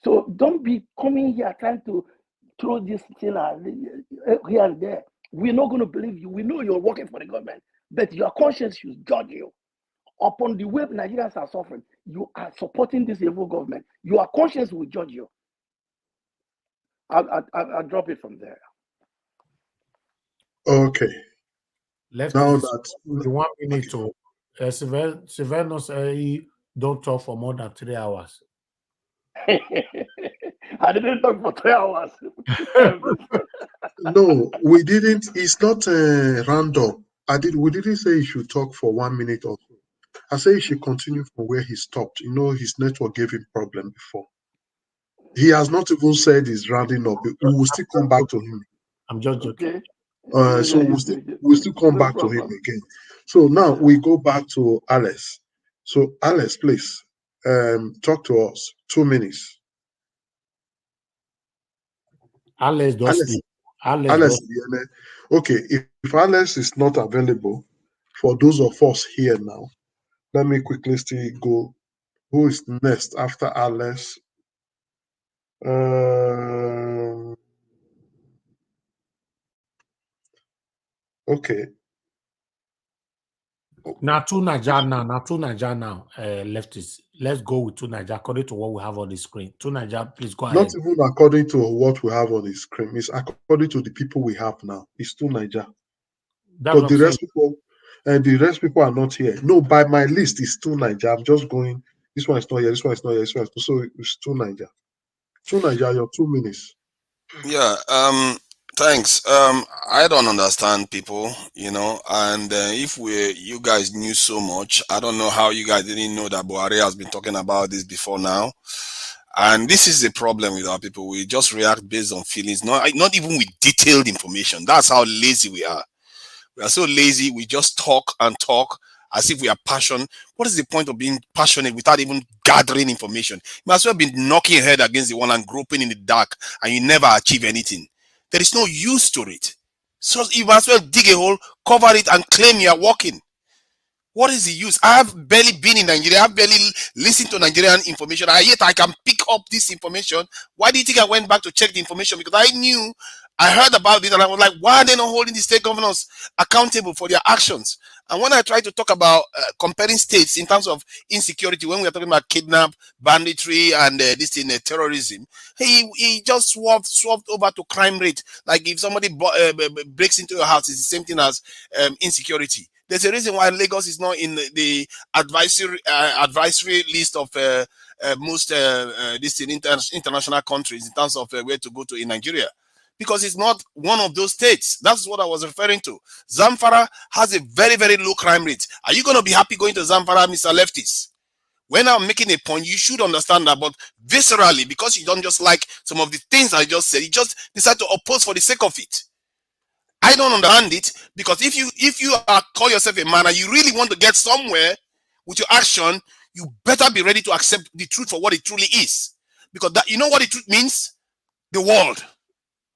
So don't be coming here trying to throw this thing here and there. We're not going to believe you. We know you're working for the government, but your conscience should judge you. Upon the way Nigerians are suffering, you are supporting this evil government. Your conscience will judge you. I'll drop it from there. Okay. Left Now is that the 1 minute to Severnos, don't talk for more than 3 hours. I didn't talk for 3 hours. no, we didn't. It's not random. We didn't say he should talk for 1 minute or so. I say he should continue from where he stopped. You know, his network gave him problem before. He has not even said he's rounding up. We will still come back to him. I'm just joking. Okay. So we'll still come back to him again. So now we go back to Alice. So Alice, please, talk to us. 2 minutes. Alice does speak. Alice, okay. If Alice is not available, for those of us here now, let me quickly still go. Who is next after Alice? Okay. Now two Naija now, leftists. Let's go with two Naija according to what we have on the screen. Two Naija, please go ahead. Not even according to what we have on the screen. It's according to the people we have now. It's two Naija. Because the rest people are not here. No, by my list, it's two Naija. I'm just going. This one is not here. This one is not here. This one is not. So it's two Naija. Two Naija. Your 2 minutes. Yeah. Thanks. I don't understand people, you know, and if you guys knew so much, I don't know how you guys didn't know that Buhari has been talking about this before now. And this is the problem with our people. We just react based on feelings, not even with detailed information. That's how lazy we are. We are so lazy. We just talk and talk as if we are passionate. What is the point of being passionate without even gathering information? You might as well be knocking your head against the wall and groping in the dark, and you never achieve anything. There is no use to it. So you might as well dig a hole, cover it, and claim you are walking. What is the use? I have barely been in Nigeria. I have barely listened to Nigerian information. Yet I can pick up this information. Why do you think I went back to check the information? Because I heard about it, and I was like, why are they not holding the state governors accountable for their actions? And when I try to talk about comparing states in terms of insecurity, when we are talking about kidnap, banditry, and terrorism, he just swapped over to crime rate. Like if somebody breaks into your house, it's the same thing as insecurity. There's a reason why Lagos is not in the advisory list of most international countries in terms of where to go to in Nigeria. Because it's not one of those states. That's what I was referring to. Zamfara has a very, very low crime rate. Are you going to be happy going to Zamfara, Mr. Lefties? When I'm making a point, you should understand that, but viscerally, because you don't just like some of the things I just said, you just decide to oppose for the sake of it. I don't understand it, because if you call yourself a man and you really want to get somewhere with your action, you better be ready to accept the truth for what it truly is. Because you know what the truth means? The world.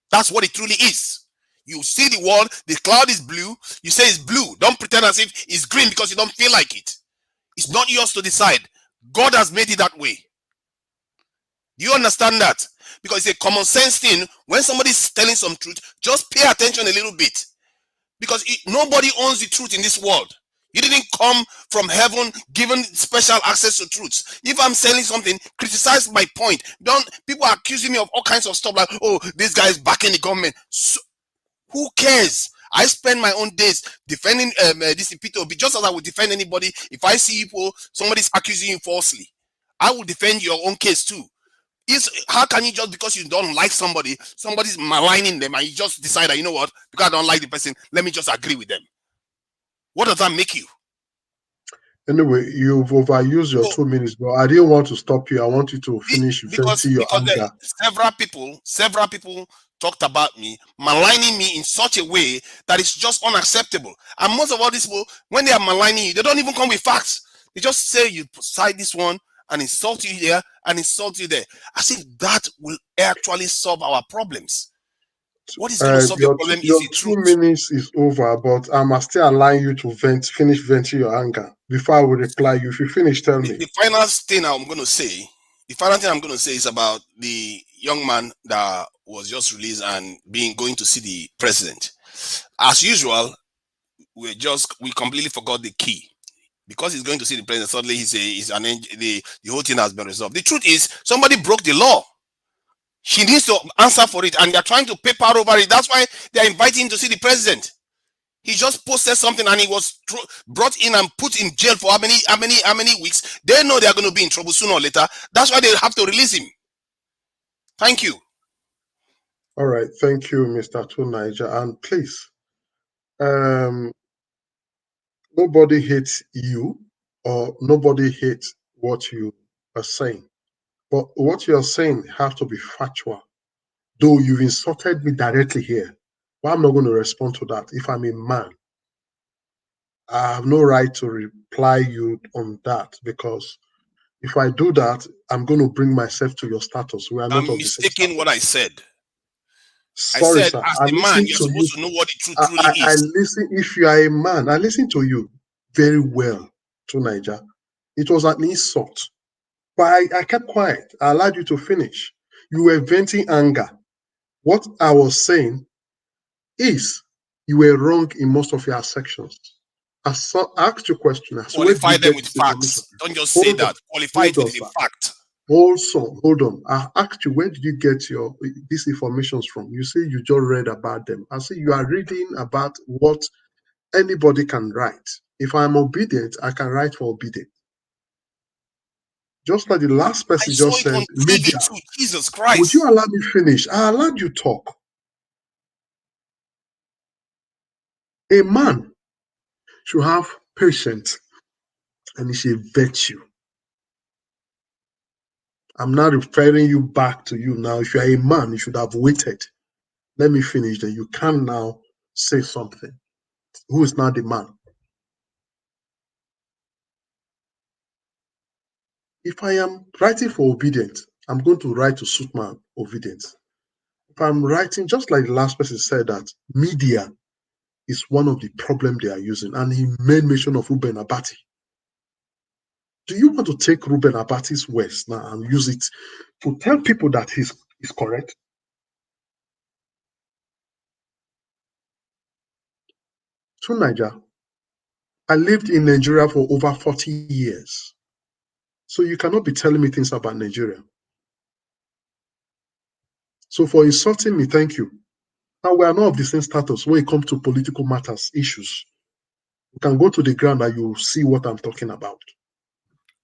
That's what it truly is. You see the world, the cloud is blue, you say it's blue. Don't pretend as if it's green because you don't feel like it. It's not yours to decide. God has made it that way. Do you understand that? Because it's a common sense thing. When somebody's telling some truth, just pay attention a little bit. Because nobody owns the truth in this world. You didn't come from heaven given special access to truth. If I'm selling something, criticize my point. Don't people are accusing me of all kinds of stuff like, oh, this guy is backing the government. So, who cares? I spend my own days defending this P2B just as I would defend anybody. If I see people, somebody's accusing you falsely, I will defend your own case too. How can you just because you don't like somebody's maligning them, and you just decide that, you know what, because I don't like the person, let me just agree with them? What does that make you? Anyway, you've overused your 2 minutes, but I didn't want to stop you. I want you to finish venting your anger. Several people talked about me, maligning me in such a way that it's just unacceptable. And most of all these people, when they are maligning you, they don't even come with facts. They just say you cite this one and insult you here and insult you there, as if that will actually solve our problems. What is going to solve your problem your is the 2 truth. minutes is over, but I must still allow you to finish venting your anger before I will reply you. If you finish, tell me. The final thing I'm going to say is about the young man that was just released and going to see the president. As usual, we completely forgot the key. Because he's going to see the president, suddenly the whole thing has been resolved. The truth is, somebody broke the law. He needs to answer for it, and they're trying to paper over it. That's why they're inviting him to see the president. He just posted something, and he was brought in and put in jail for how many weeks? They know they're going to be in trouble sooner or later. That's why they have to release him. Thank you. All right, thank you, Mr. Tunija. And please, nobody hates you, or nobody hates what you are saying. But what you're saying has to be factual. Though you've insulted me directly here, but I'm not going to respond to that. If I'm a man, I have no right to reply you on that, because if I do that, I'm going to bring myself to your status. We are not I'm mistaking what I said. Sorry, sir. As a man, you're supposed to know what the truth truly is. I listen. If you are a man, I listen to you very well, Tunija. It was an insult, but I kept quiet. I allowed you to finish. You were venting anger. What I was saying is you were wrong in most of your sections. I asked you a question. Qualify them with facts. Don't just say that. Qualify it with the fact. Hold on. I asked you, where did you get these informations from? You say you just read about them. I say you are reading about what anybody can write. If I'm obedient, I can write for obedient. Just like the last person just said, media. Jesus Christ. Would you allow me finish? I allowed you talk. A man should have patience, and it's a virtue. I'm not referring you back to you now. If you are a man, you should have waited. Let me finish, then you can now say something. Who is now the man? If I am writing for obedience, I'm going to write to suit my obedience. If I'm writing, just like the last person said, that media is one of the problems they are using, and he made mention of Ruben Abati. Do you want to take Ruben Abati's words now and use it to tell people that he's correct? So, Niger, I lived in Nigeria for over 40 years. So you cannot be telling me things about Nigeria. So for insulting me, thank you. Now we are not of the same status when it comes to political matters, issues. You can go to the ground and you'll see what I'm talking about.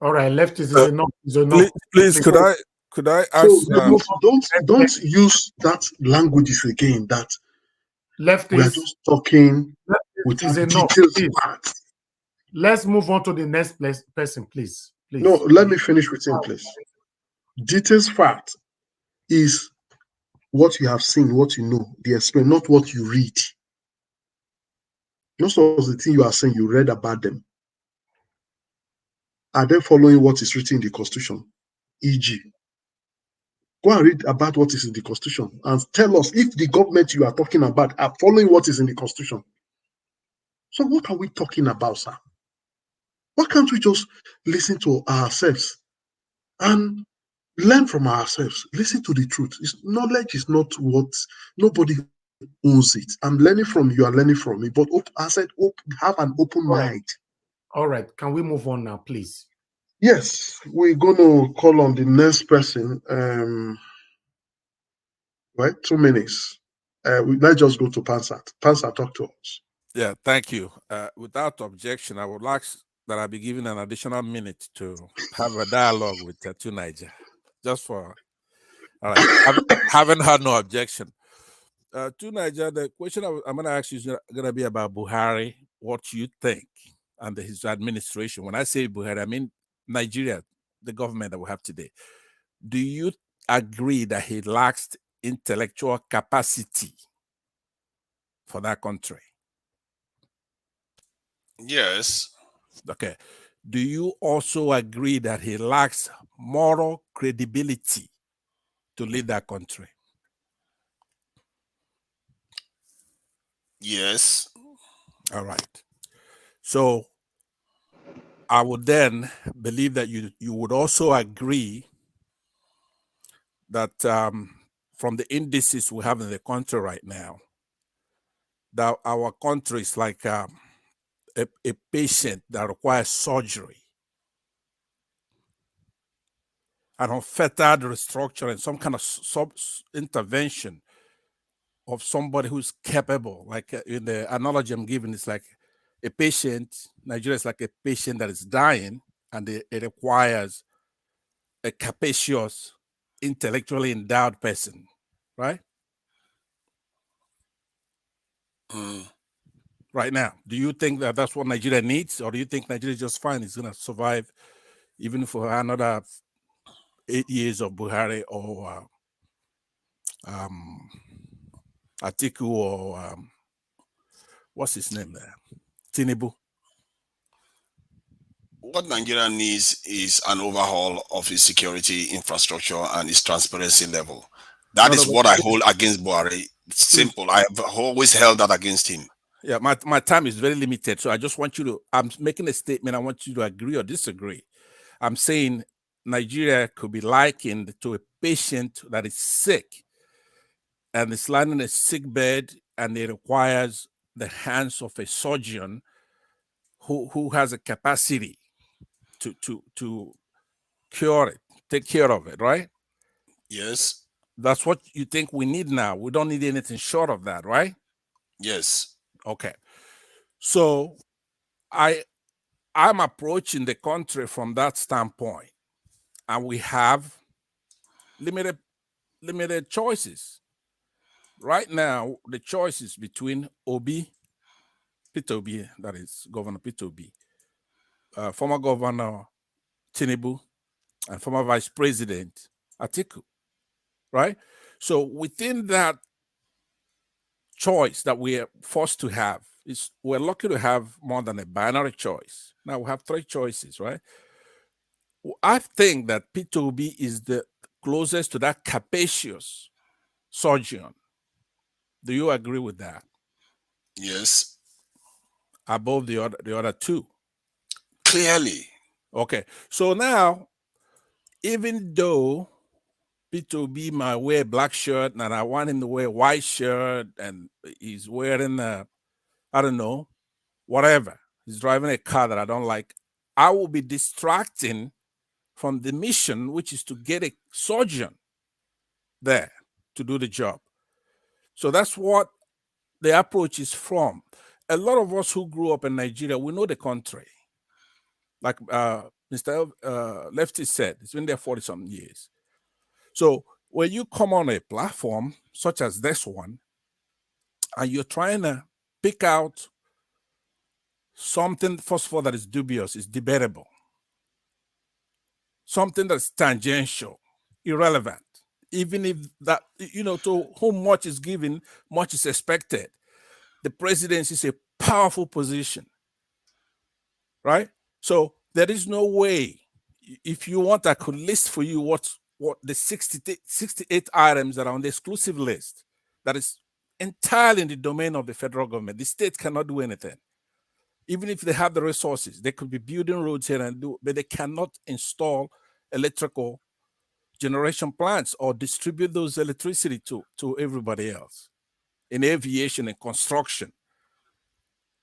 All right, leftists is enough. Is enough. Please, could I ask? So don't use that languages again. That leftists, we are just talking without details. Let's move on to the next person, please. No, let me finish with him, please. Details fact is what you have seen, what you know, the experience, not what you read. Most of the things you are saying, you read about them. Are they following what is written in the Constitution? E.g., go and read about what is in the Constitution and tell us if the government you are talking about are following what is in the Constitution. So what are we talking about, sir? Why can't we just listen to ourselves and learn from ourselves? Listen to the truth. Knowledge is not what nobody owns it. I'm learning from you, are learning from me. But I said, have an open mind. All right, can we move on now, please? Yes, we're going to call on the next person. Right, 2 minutes. Let's just go to Pansat. Pansat, talk to us. Yeah, thank you. Without objection, I would like that I be given an additional minute to have a dialogue with Two Niger. Just for, all right, haven't had no objection. Two Niger, the question I'm going to ask you is going to be about Buhari, what you think, and his administration. When I say Buhari, I mean Nigeria, the government that we have today. Do you agree that he lacks intellectual capacity for that country? Yes. Okay. Do you also agree that he lacks moral credibility to lead that country? Yes. All right. So I would then believe that you would also agree that from the indices we have in the country right now, that our country is like a patient that requires surgery, an unfettered restructuring, some kind of intervention of somebody who's capable. Like in the analogy I'm giving, it's like a patient, Nigeria is like a patient that is dying, and it requires a capacious, intellectually endowed person, right? Right now, do you think that that's what Nigeria needs, or do you think Nigeria is just fine? It's going to survive even for another 8 years of Buhari or Atiku or what's his name there, Tinubu? What Nigeria needs is an overhaul of its security infrastructure and its transparency level. That is what I hold against Buhari. It's simple. I have always held that against him. Yeah, my time is very limited, so I just want you to, I'm making a statement, I want you to agree or disagree. I'm saying Nigeria could be likened to a patient that is sick and is lying in a sick bed, and it requires the hands of a surgeon who has a capacity to cure it, take care of it, right? Yes. That's what you think we need now. We don't need anything short of that, right? Yes. Okay. So I'm approaching the country from that standpoint, and we have limited choices. Right now, the choice is between Peter Obi, that is Governor Peter Obi, former Governor Tinubu, and former Vice President Atiku, right? So within that choice that we are forced to have, we're lucky to have more than a binary choice. Now we have 3 choices, right? I think that Peter Obi is the closest to that capacious surgeon. Do you agree with that? Yes. Above the other 2? Clearly. Okay. So now, even though Peter Obi might wear a black shirt and I want him to wear a white shirt, and he's wearing I don't know, whatever. He's driving a car that I don't like, I will be distracting from the mission, which is to get a surgeon there to do the job. So that's what the approach is from. A lot of us who grew up in Nigeria, we know the country. Like Mr. Lefty said, it's been there 40-something years. So when you come on a platform such as this one, and you're trying to pick out something, first of all, that is dubious, is debatable, something that's tangential, irrelevant, even if that, to whom much is given, much is expected. The presidency is a powerful position, right? So there is no way, if you want, I could list for you what the 68 items that are on the exclusive list that is entirely in the domain of the federal government. The state cannot do anything. Even if they have the resources, they could be building roads here and but they cannot install electrical generation plants or distribute those electricity to everybody else. In aviation and construction,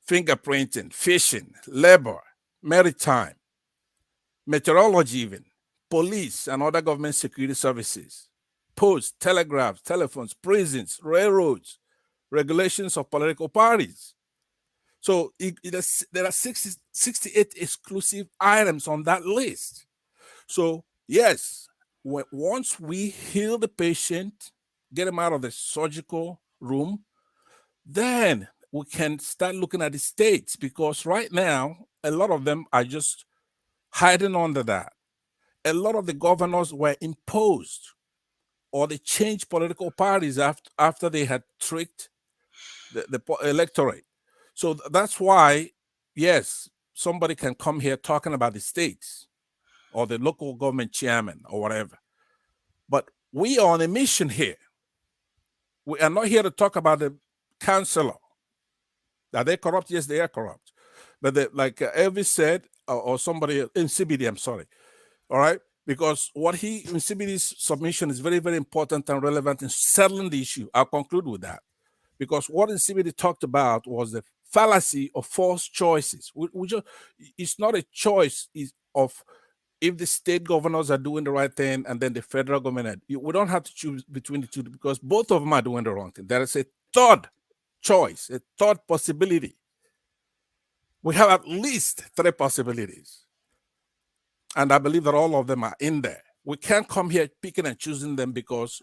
fingerprinting, fishing, labor, maritime, meteorology even, police and other government security services, posts, telegraphs, telephones, prisons, railroads, regulations of political parties. So there are 68 exclusive items on that list. So yes, once we heal the patient, get him out of the surgical room, then we can start looking at the states, because right now, a lot of them are just hiding under that. A lot of the governors were imposed, or they changed political parties after they had tricked the electorate. So that's why, yes, somebody can come here talking about the states or the local government chairman or whatever. But we are on a mission here. We are not here to talk about the councillor. Are they corrupt? Yes, they are corrupt. But like Elvis said, or somebody in CBD, I'm sorry. All right? Because what in CBD's submission is very, very important and relevant in settling the issue. I'll conclude with that. Because what in CBD talked about was the fallacy of false choices. It's not a choice of if the state governors are doing the right thing and then the federal government. We don't have to choose between the two, because both of them are doing the wrong thing. There is a third choice, a third possibility. We have at least 3 possibilities. And I believe that all of them are in there. We can't come here picking and choosing them, because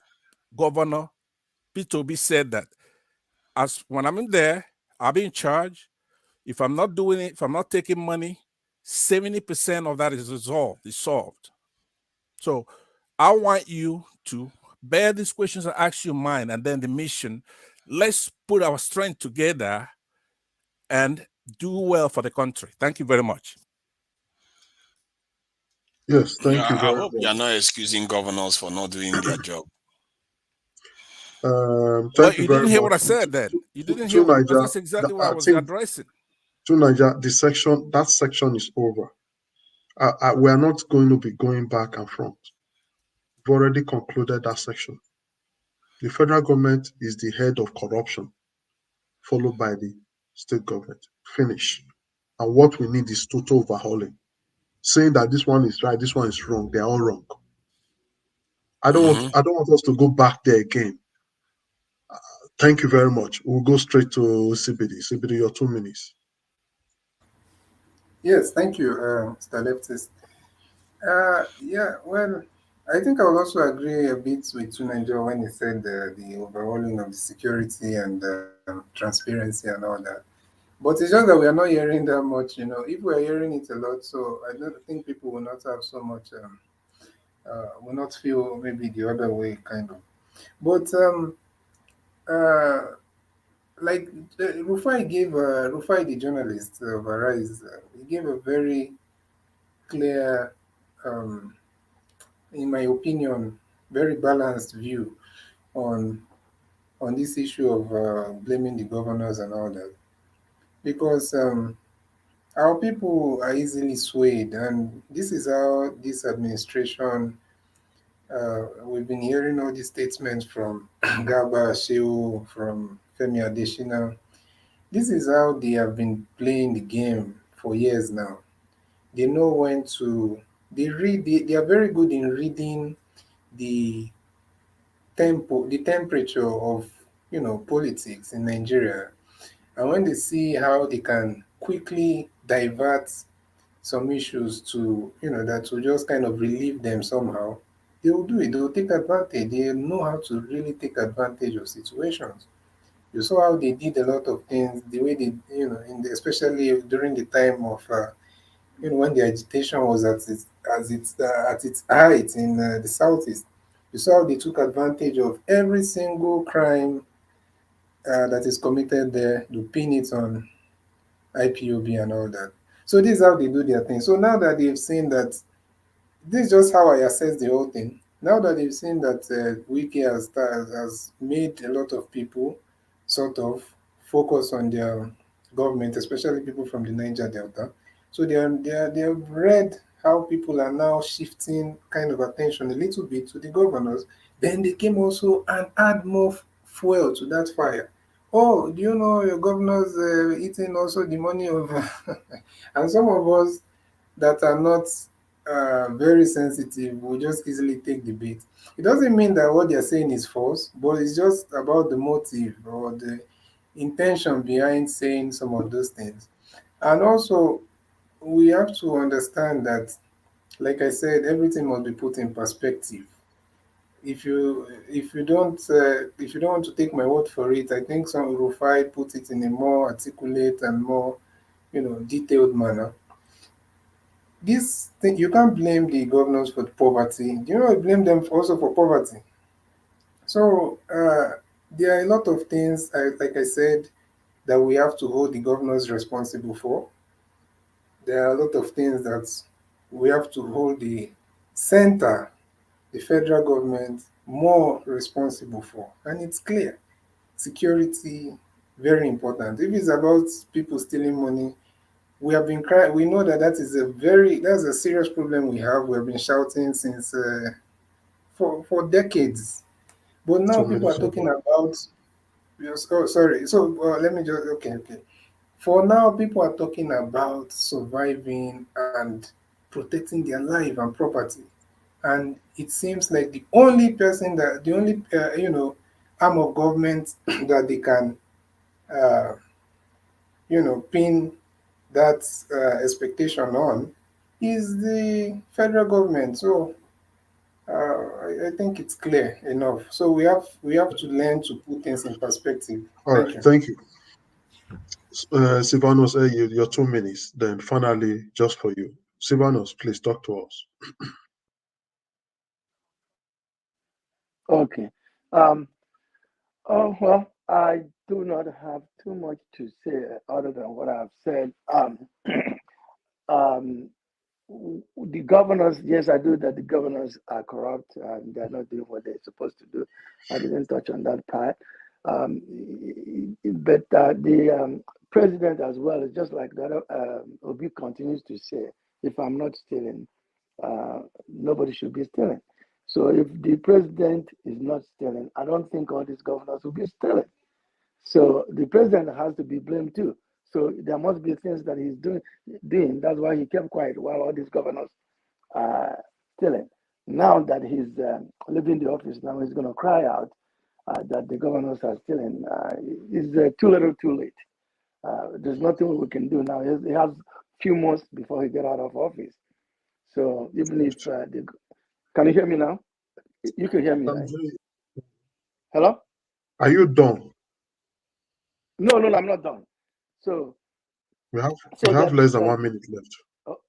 Governor P2B said that when I'm in there, I'll be in charge. If I'm not doing it, if I'm not taking money, 70% of that is solved. So I want you to bear these questions and ask your mind, and then the mission. Let's put our strength together and do well for the country. Thank you very much. Yes, thank you I very hope much. you're not excusing governors for not doing their job. Thank you very didn't hear much. what I said then. You didn't To hear what, because Niger, that's exactly what I was think addressing. to Niger, that section is over. We are not going to be going back and front. We've already concluded that section. The federal government is the head of corruption, followed by the state government. Finish. And what we need is total overhauling. Saying that this one is right, this one is wrong, they're all wrong. I don't want us to go back there again. Thank you very much. We'll go straight to CBD. CBD, your 2 minutes. Yes, thank you, Mr. Leftist. Yeah, well, I think I will also agree a bit with Tunajo when he said the overhauling of the security and transparency and all that. But it's just that we are not hearing that much, If we are hearing it a lot, so I don't think people will not have so much, will not feel maybe the other way, kind of. But like Rufai the journalist of Arise, he gave a very clear, in my opinion, very balanced view on this issue of blaming the governors and all that, because our people are easily swayed, and this is how this administration. We've been hearing all these statements from Garba Shehu, from Femi Adesina. This is how they have been playing the game for years now. They know when to. They are very good in reading the the temperature of politics in Nigeria, and when they see how they can quickly divert some issues to that will just kind of relieve them somehow, they will do it. They will take advantage. They know how to really take advantage of situations. You saw how they did a lot of things, the way they, especially during the time of, when the agitation was at its height in the southeast. You saw how they took advantage of every single crime that is committed there to pin it on IPOB and all that. So this is how they do their thing. So now that they've seen that, this is just how I assess the whole thing. Now that they've seen that Wiki has made a lot of people sort of focus on their government, especially people from the Niger Delta. So they have read how people are now shifting kind of attention a little bit to the governors. Then they came also and add more fuel to that fire. Oh, do you know your governors eating also the money of, and some of us that are not very sensitive will just easily take the bait. It doesn't mean that what they're saying is false, but it's just about the motive or the intention behind saying some of those things. And also, we have to understand that, like I said, everything must be put in perspective. If you don't want to take my word for it, I think some Rufai put it in a more articulate and more detailed manner. This thing, you can't blame the governors for poverty. You know, blame them also for poverty. So there are a lot of things, like I said, that we have to hold the governors responsible for. There are a lot of things that we have to hold the center, the federal government, more responsible for. And it's clear. Security, very important. If it's about people stealing money, we have been crying. We know that that's a serious problem we have. We have been shouting since for decades. But now 2 people are minutes. talking about. Yes, oh, sorry. So let me just okay. For now, people are talking about surviving and protecting their life and property, and it seems like the only arm of government that they can uh, pin that expectation on is the federal government. So I think it's clear enough. So we have to learn to put things in perspective. All Thank right, you. thank you. Silvanus, your 2 minutes. Then finally, just for you, Silvanus, please talk to us. Okay. Oh, well, I do not have too much to say other than what I've said. The governors, yes, I do that the governors are corrupt and they're not doing what they're supposed to do. I didn't touch on that part. But the president as well, is just like that. Obi continues to say, if I'm not stealing, nobody should be stealing. So if the president is not stealing, I don't think all these governors will be stealing. So the president has to be blamed too. So there must be things that he's doing. That's why he kept quiet while all these governors are stealing. Now that he's leaving the office, now he's going to cry out that the governors are stealing. It's too little, too late. There's nothing we can do now. He has a few months before he get out of office. So even if can you hear me now? You can hear me, right? Hello? Are you done? No, I'm not done. So We have less than 1 minute left.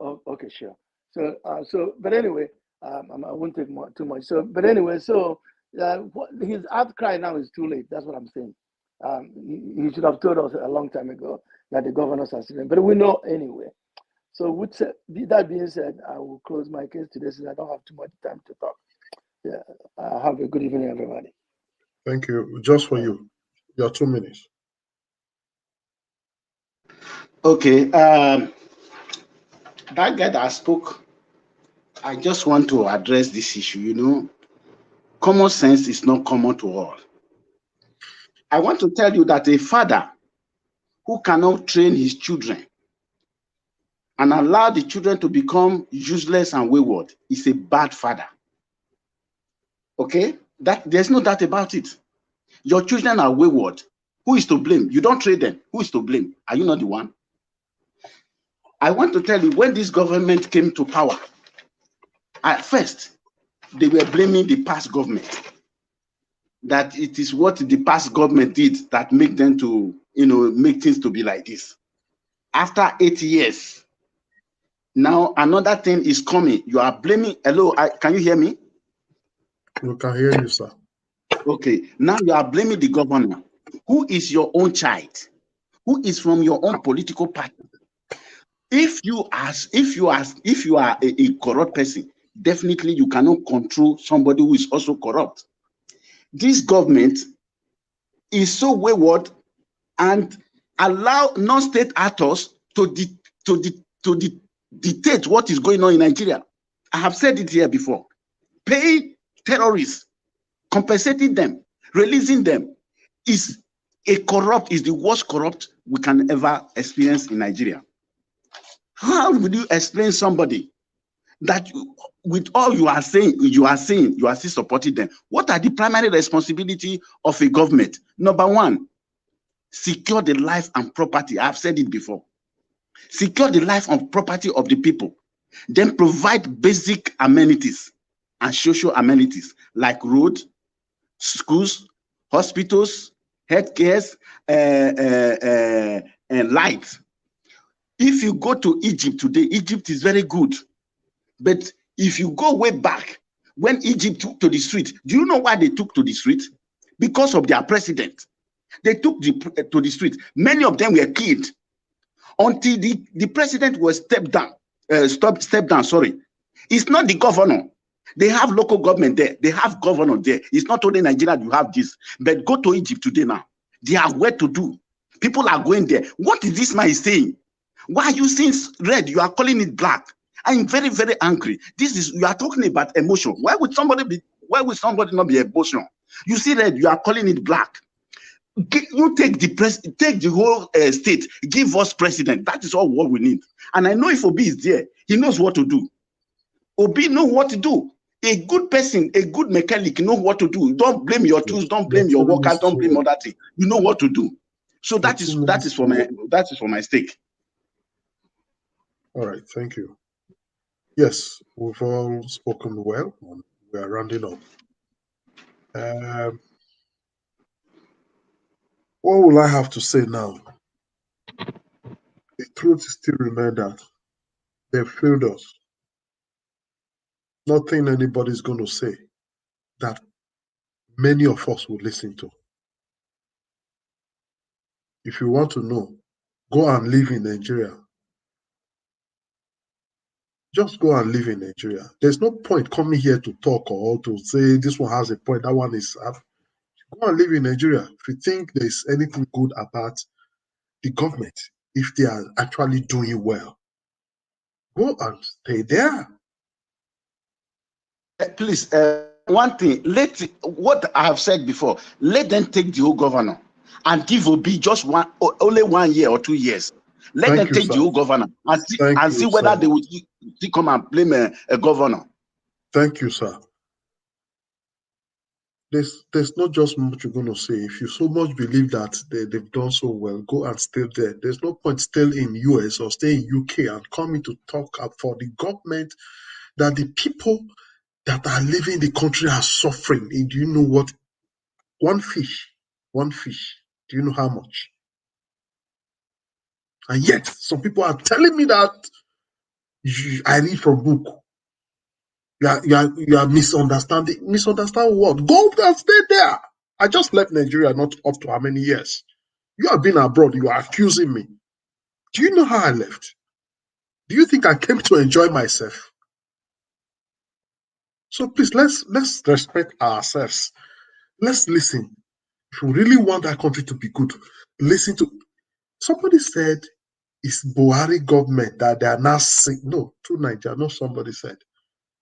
Okay, sure. So, but anyway, I won't take too much. So, but anyway, his outcry now is too late. That's what I'm saying. He should have told us a long time ago that the governors are stealing, but we know anyway. So, with that being said, I will close my case today since I don't have too much time to talk. Yeah, have a good evening, everybody. Thank you. Just for you, your 2 minutes. Okay. That guy that spoke, I just want to address this issue. Common sense is not common to all. I want to tell you that a father who cannot train his children and allow the children to become useless and wayward is a bad father. Okay? There's no doubt about it. Your children are wayward. Who is to blame? You don't train them. Who is to blame? Are you not the one? I want to tell you, when this government came to power, at first, they were blaming the past government. That it is what the past government did that make them to, make things to be like this. After 8 years, now another thing is coming. You are blaming. Hello, can you hear me? We can hear you, sir. Okay, now you are blaming the governor, who is your own child, who is from your own political party. If you are a corrupt person, definitely you cannot control somebody who is also corrupt. This government is so wayward and allow non-state actors to dictate what is going on in Nigeria. I have said it here before. Paying terrorists, compensating them, releasing them is the worst corrupt we can ever experience in Nigeria. How would you explain somebody that with all you are saying, you are still supporting them? What are the primary responsibility of a government? Number one, secure the life and property. I've said it before. Secure the life and property of the people. Then provide basic amenities and social amenities like road, schools, hospitals, healthcare, and light. If you go to Egypt today, Egypt is very good. But if you go way back, when Egypt took to the street, do you know why they took to the street? Because of their president. They took to the street. Many of them were killed until the president was stepped down. Sorry, it's not the governor. They have local government there. They have governor there. It's not only Nigeria you have this. But go to Egypt today now. They are well to do. People are going there. What is this man saying? Why are you saying red? You are calling it black. I'm very, very angry. You are talking about emotion. Why would somebody not be emotional? You see red, you are calling it black. You take the whole state, give us president. That is all what we need. And I know if Obi is there, he knows what to do. Obi knows what to do. A good person, a good mechanic knows what to do. Don't blame your tools, don't blame your workers, don't blame other things. You know what to do. So that is for my stake. All right, thank you. Yes, we've all spoken well. We are rounding up. What will I have to say now? The truth still remains that they failed us. Nothing anybody's going to say that many of us will listen to. If you want to know, go and live in Nigeria. Just go and live in Nigeria. There's no point coming here to talk or to say this one has a point, that one is. Go and live in Nigeria. If you think there's anything good about the government, if they are actually doing well, go and stay there. Please, one thing, what I have said before, let them take the whole governor and give Obi just only 1 year or 2 years. Let them take the whole governor and see whether they will come and blame a governor. Thank you, sir. There's not just much you're going to say. If you so much believe that they've done so well, go and stay there. There's no point staying in US or stay in UK and coming to talk up for the government that the people that are living the country are suffering. And do you know what? One fish, do you know how much? And yet, some people are telling me that I read from book. You are misunderstanding. Misunderstand what? Go and stay there. I just left Nigeria not up to how many years. You have been abroad. You are accusing me. Do you know how I left? Do you think I came to enjoy myself? So please, let's respect ourselves. Let's listen. If we really want our country to be good, listen to. Somebody said it's Buhari government that they are now seeing. No, through Nigeria. No, somebody said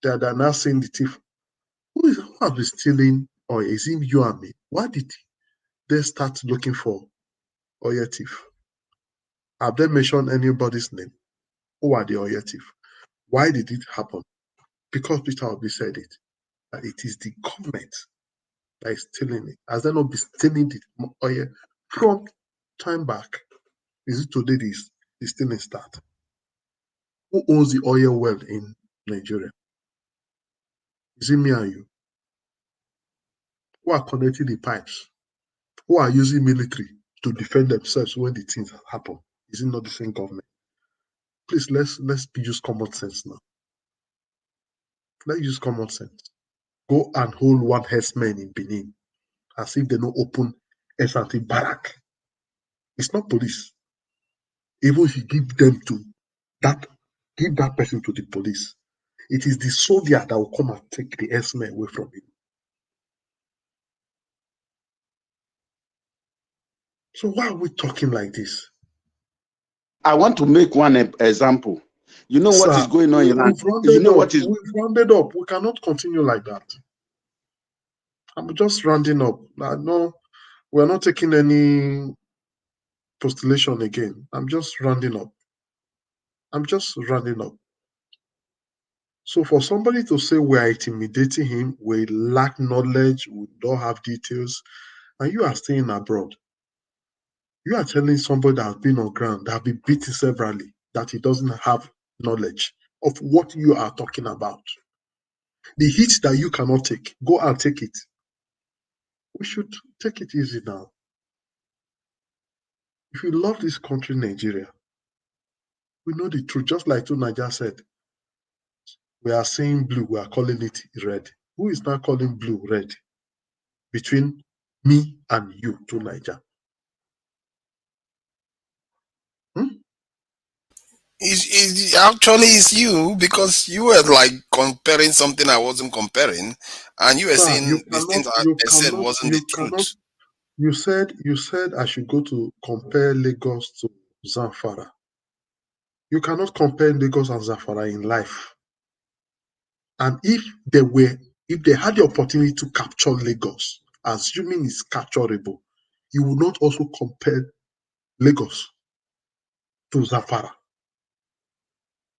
that they are now seeing the thief. Who has been stealing oil? Is it you and me? Why did they start looking for oil thief? Have they mentioned anybody's name? Who are the oil thief? Why did it happen? Because Peter Obi said it. That it is the government that is stealing it. Has they not been stealing the oil from time back? Is it today the stealing start? Who owns the oil well in Nigeria? Is it me and you? Who are connecting the pipes? Who are using military to defend themselves when the things happen? Is it not the same government? Please, let's use common sense now. Let's use common sense. Go and hold one herdsman in Benin as if they don't open SRT barrack. It's not police. Even if you give that person to the police, it is the soldier that will come and take the herdsman away from him. So why are we talking like this? I want to make one example. You know what is going on in Iran? You know what is. We've rounded up. We cannot continue like that. I'm just rounding up. No, we're not taking any postulation again. I'm just rounding up. I'm just running up. So for somebody to say we are intimidating him, we lack knowledge, we don't have details, and you are staying abroad, you are telling somebody that has been on ground, that has been beaten severally, that he doesn't have knowledge of what you are talking about. The heat that you cannot take, go and take it. We should take it easy now. If you love this country, Nigeria, we know the truth. Just like Tunaja said, we are saying blue, we are calling it red. Who is now calling blue red? Between me and you, Tunaja. It actually is you, because you were like comparing something I wasn't comparing, and you were Sir, saying these things I said wasn't the truth. You said I should go to compare Lagos to Zamfara. You cannot compare Lagos and Zamfara in life. And if they had the opportunity to capture Lagos, assuming it's capturable, you would not also compare Lagos to Zamfara.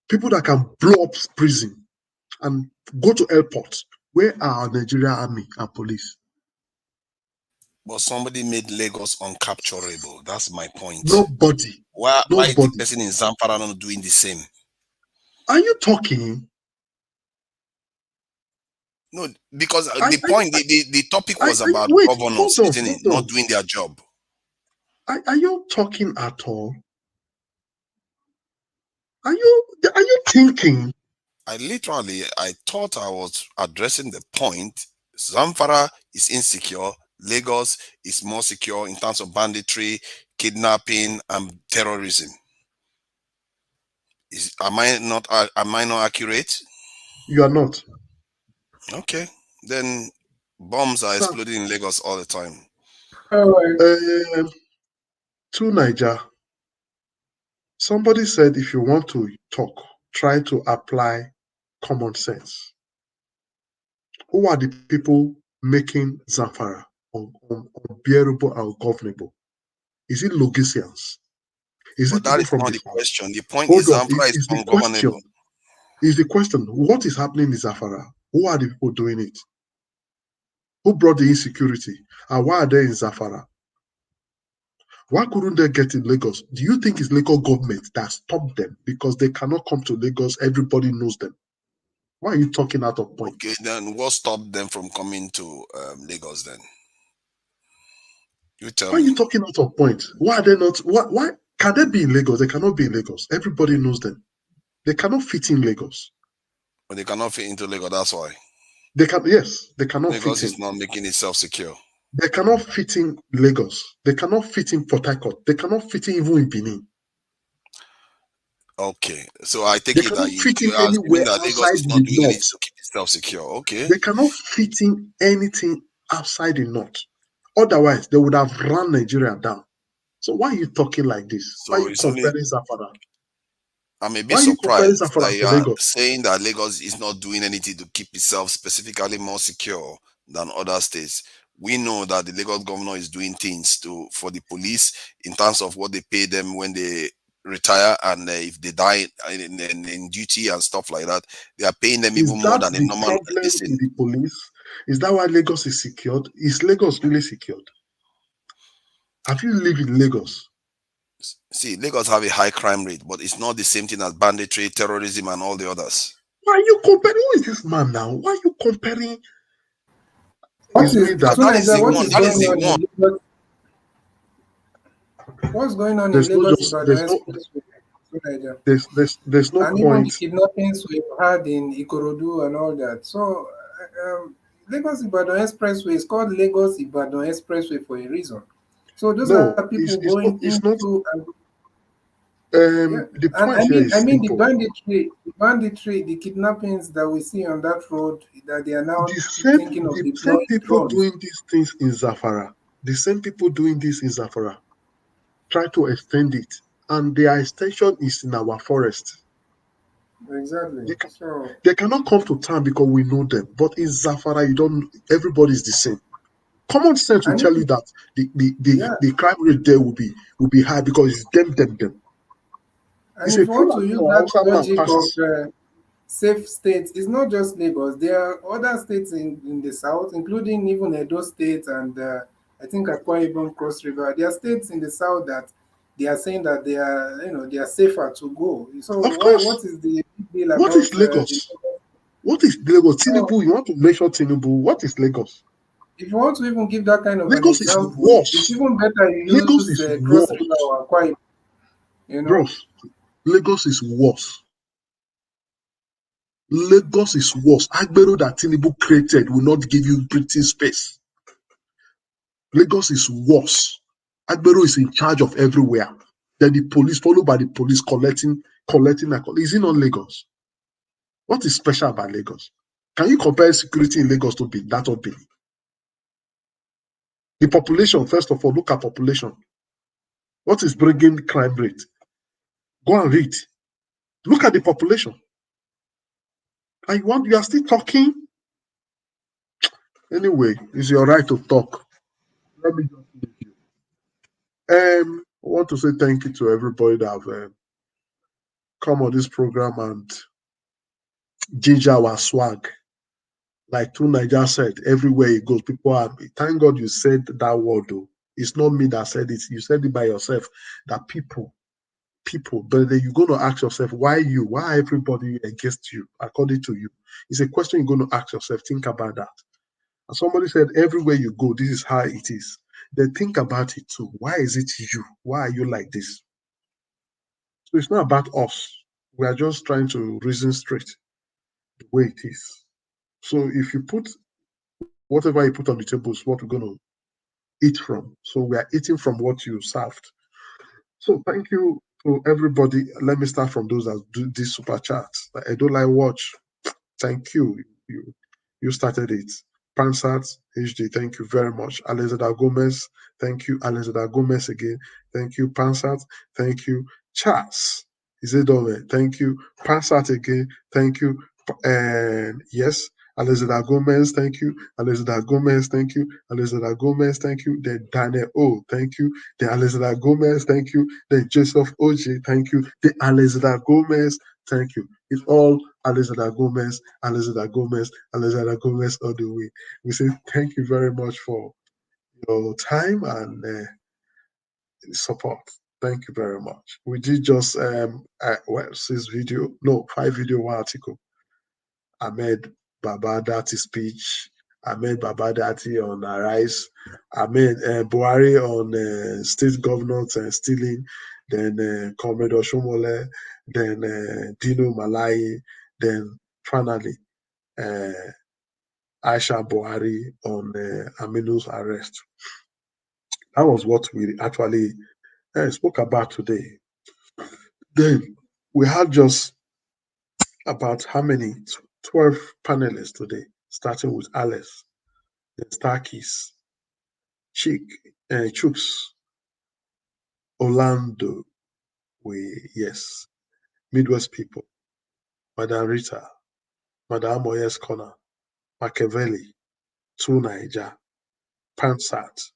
People that can blow up prison and go to airports. Where are our Nigerian army and police? But somebody made Lagos uncapturable. That's my point. Nobody. Why is the person in Zamfara not doing the same? Are you talking? No, because the topic was about governors, isn't it? Not doing their job. Are you talking at all? Are you thinking? I thought I was addressing the point. Zamfara is insecure. Lagos is more secure in terms of banditry, kidnapping, and terrorism. Am I not accurate? You are not. Okay, then bombs are exploding in Lagos all the time. To Niger, somebody said if you want to talk, try to apply common sense. Who are the people making Zamfara unbearable and ungovernable? Is it Logisians? But that is not the question. The point Hold is on. Zamfara is ungovernable. Is the question, what is happening in Zamfara? Who are the people doing it? Who brought the insecurity? And why are they in Zamfara? Why couldn't they get in Lagos? Do you think it's Lagos government that stopped them? Because they cannot come to Lagos, everybody knows them. Why are you talking out of point? Okay, then what stopped them from coming to Lagos then? You tell me. Why are you talking out of point? Why are they not? Why can they be in Lagos? They cannot be in Lagos. Everybody knows them. They cannot fit in Lagos. But they cannot fit into Lagos, that's why. They cannot fit in. Lagos is not making itself secure. They cannot fit in Lagos. They cannot fit in Port Harcourt. They cannot fit in even in Benin. Okay, so I take it that you are anywhere that Lagos outside is not the doing anything north. to keep itself secure. Okay. They cannot fit in anything outside the north. Otherwise, they would have run Nigeria down. So why are you talking like this? So why are you comparing Zamfara? I'm a bit surprised that you are saying that Lagos is not doing anything to keep itself specifically more secure than other states. We know that the Lagos governor is doing things for the police in terms of what they pay them when they retire, and if they die in duty and stuff like that, they are paying them even more than the normal. Is that the problem with the police? Is that why Lagos is secured? Is Lagos really secured? Have you lived in Lagos? See, Lagos have a high crime rate, but it's not the same thing as banditry, terrorism, and all the others. Why are you comparing? Who is this man now? Why are you comparing? What's going on in Lagos? There's no and point. Even the kidnappings we've had in Ikorodu and all that. So, Lagos Ibadan Expressway is called Lagos Ibadan Expressway for a reason. So those are people going into. The point here is simple. The banditry, the kidnappings that we see on that road, that they are now thinking of the same people drones. doing these things in Zamfara. The same people doing this in Zamfara try to extend it, and their extension is in our forest. Exactly. They cannot come to town because we know them. But in Zamfara, everybody is the same. Common sense will tell you that the crime rate there will be high because it's them. And if you want to use that logic of safe states, it's not just Lagos. There are other states in the south, including even Edo State and I think Akwa Ibom, Cross River. There are states in the south that they are saying that they are, they are safer to go. So what is the big deal about what is Lagos? What is Lagos? Tinubu, you want to mention Tinubu? What is Lagos? If you want to even give that kind of Lagos an example, is worse. it's even better you Lagos use is Cross worse. River or Akwa Ibom, Bros, Lagos is worse. Lagos is worse. Agbero that Tinubu created will not give you breathing space. Lagos is worse. Agbero is in charge of everywhere. Then the police, followed by the police, collecting. Is it not Lagos? What is special about Lagos? Can you compare security in Lagos to that of Benin? The population, first of all, look at population. What is bringing crime rate? Go and read. Look at the population. And you are still talking? Anyway, it's your right to talk. Let me just leave you. I want to say thank you to everybody that have come on this program and ginger our swag. Like True Niger said, everywhere it goes, people are. Thank God you said that word, though. It's not me that said it. You said it by yourself. That people. But then you're going to ask yourself, why you? Why everybody against you, according to you? It's a question you're going to ask yourself. Think about that. And somebody said, everywhere you go, this is how it is. Then think about it too. Why is it you? Why are you like this? So it's not about us. We are just trying to reason straight the way it is. So if you put whatever you put on the table is what we're going to eat from. So we are eating from what you served. So thank you to everybody. Let me start from those that do these super chats. I don't like watch. Thank you. You started it. Pansat HD, thank you very much. Alexander Gomez, thank you. Alexander Gomez again, thank you. Pansat, thank you. Charles, Isidore, thank you. Pansat again, thank you. And yes, Alexander Gomez, thank you. Alexander Gomez, thank you. Alexander Gomez, thank you. Then Daniel O, thank you. Then Alexander Gomez, thank you. Then Joseph OJ, thank you. Then Alexander Gomez, thank you. It's all Alexander Gomez all the way. We say thank you very much for your time and support. Thank you very much. We did just 5 video article. I made Baba-Datti speech. I made Baba-Datti on Arise. I made Buhari on state governors stealing. Then Comrade Oshomole. Then Dino Malai. Then finally Aisha Buhari on Aminu's arrest. That was what we actually spoke about today. Then we had just about how many? 12 panelists today, starting with Alice, then Starkis, Chooks, Orlando, Midwest people, Madam Rita, Madam Moyes Corner, Machiavelli, True Niger, Pansat,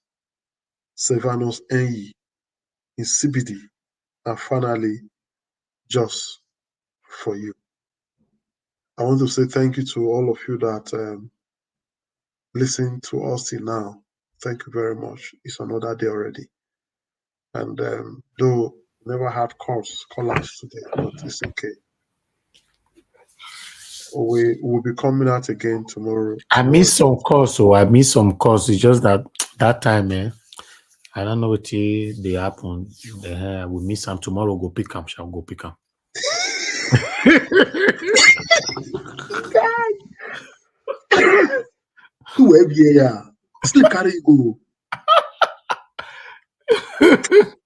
Silvanus Enyi, Insipidi, and finally, Just for You. I want to say thank you to all of you that listen to us till now. Thank you very much. It's another day already. And though never had callers today, but it's okay. We will be coming out again tomorrow. I missed some calls, It's just that time, I don't know what they happen. We miss them tomorrow. Go pick them. Shall go pick them. Still carry go.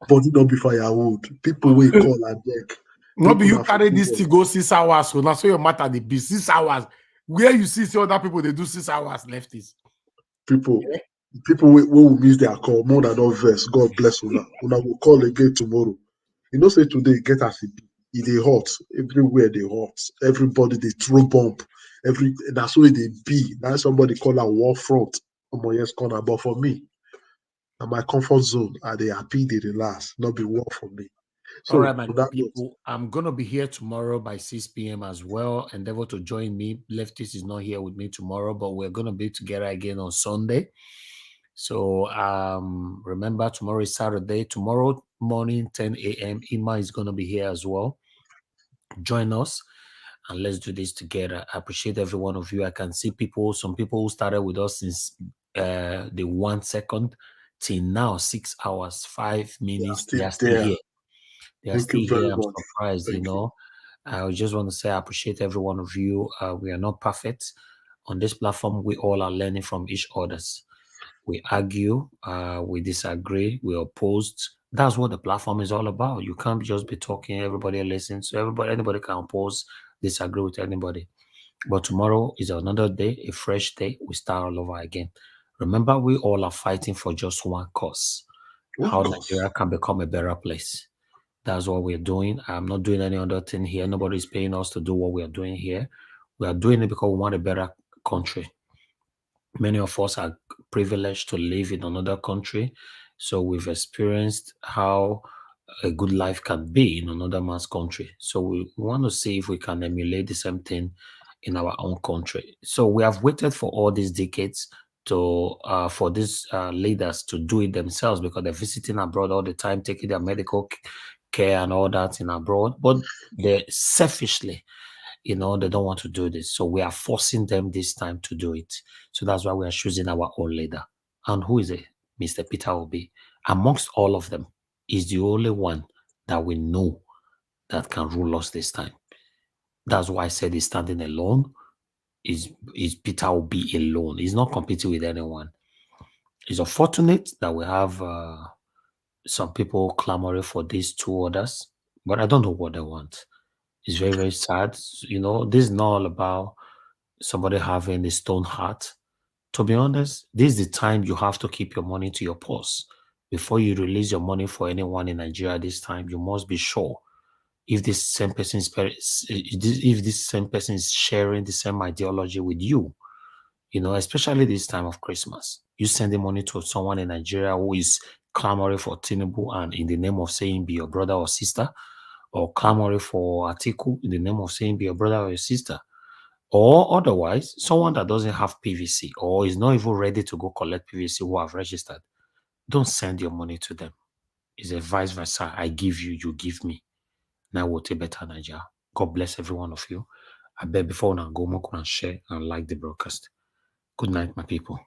Body not be firewood. People will call and beg. No, be you carry this to go 6 hours. So that's why your matter the be 6 hours. Where you see other people they do 6 hours lefties. People will miss their call more than all verse. God bless Una. Una will call again tomorrow. You know, say today get as it be. They hot everywhere. They hot. Everybody they throw bomb. That's where they be. Now somebody call a war front. Yes, corner. But for me, and my comfort zone, are they happy? They relax. Not be war for me. All right, So my on good that note, people. I'm going to be here tomorrow by 6 p.m. as well. Endeavor to join me. Leftist is not here with me tomorrow, but we're going to be together again on Sunday. So remember, tomorrow is Saturday. Tomorrow morning, 10 a.m., Ima is going to be here as well. Join us and let's do this together. I appreciate every one of you. I can see people, some people who started with us since the 1 second till now, 6 hours, 5 minutes. They are still there. here. They are Thank still you very here. I'm much. surprised, Thank you. I just want to say I appreciate every one of you. We are not perfect. On this platform, we all are learning from each other's. We argue, we disagree, we oppose. That's what the platform is all about. You can't just be talking, everybody listens. So anybody can oppose, disagree with anybody. But tomorrow is another day, a fresh day. We start all over again. Remember, we all are fighting for just one cause. How Nigeria can become a better place. That's what we're doing. I'm not doing any other thing here. Nobody's paying us to do what we are doing here. We are doing it because we want a better country. Many of us are privileged to live in another country. So we've experienced how a good life can be in another man's country. So we want to see if we can emulate the same thing in our own country. So we have waited for all these decades to for these leaders to do it themselves because they're visiting abroad all the time, taking their medical care and all that in abroad. But they selfishly, they don't want to do this. So we are forcing them this time to do it. So that's why we are choosing our own leader. And who is it? Mr. Peter Obi. Amongst all of them, is the only one that we know that can rule us this time. That's why I said he's standing alone. Is Peter Obi alone? He's not competing with anyone. It's unfortunate that we have some people clamoring for these two others, but I don't know what they want. It's very, very sad. This is not all about somebody having a stone heart. To be honest, this is the time you have to keep your money to your purse. Before you release your money for anyone in Nigeria this time, you must be sure if this same person is sharing the same ideology with you. Especially this time of Christmas. You sending money to someone in Nigeria who is clamoring for Tinubu and in the name of saying be your brother or sister, or clamoring for Atiku in the name of saying be your brother or your sister, or otherwise, someone that doesn't have PVC or is not even ready to go collect PVC who have registered, don't send your money to them. It's a vice versa. I give you, you give me. Now we'll take better Nigeria. God bless every one of you. I beg before now go and share and like the broadcast. Good night, my people.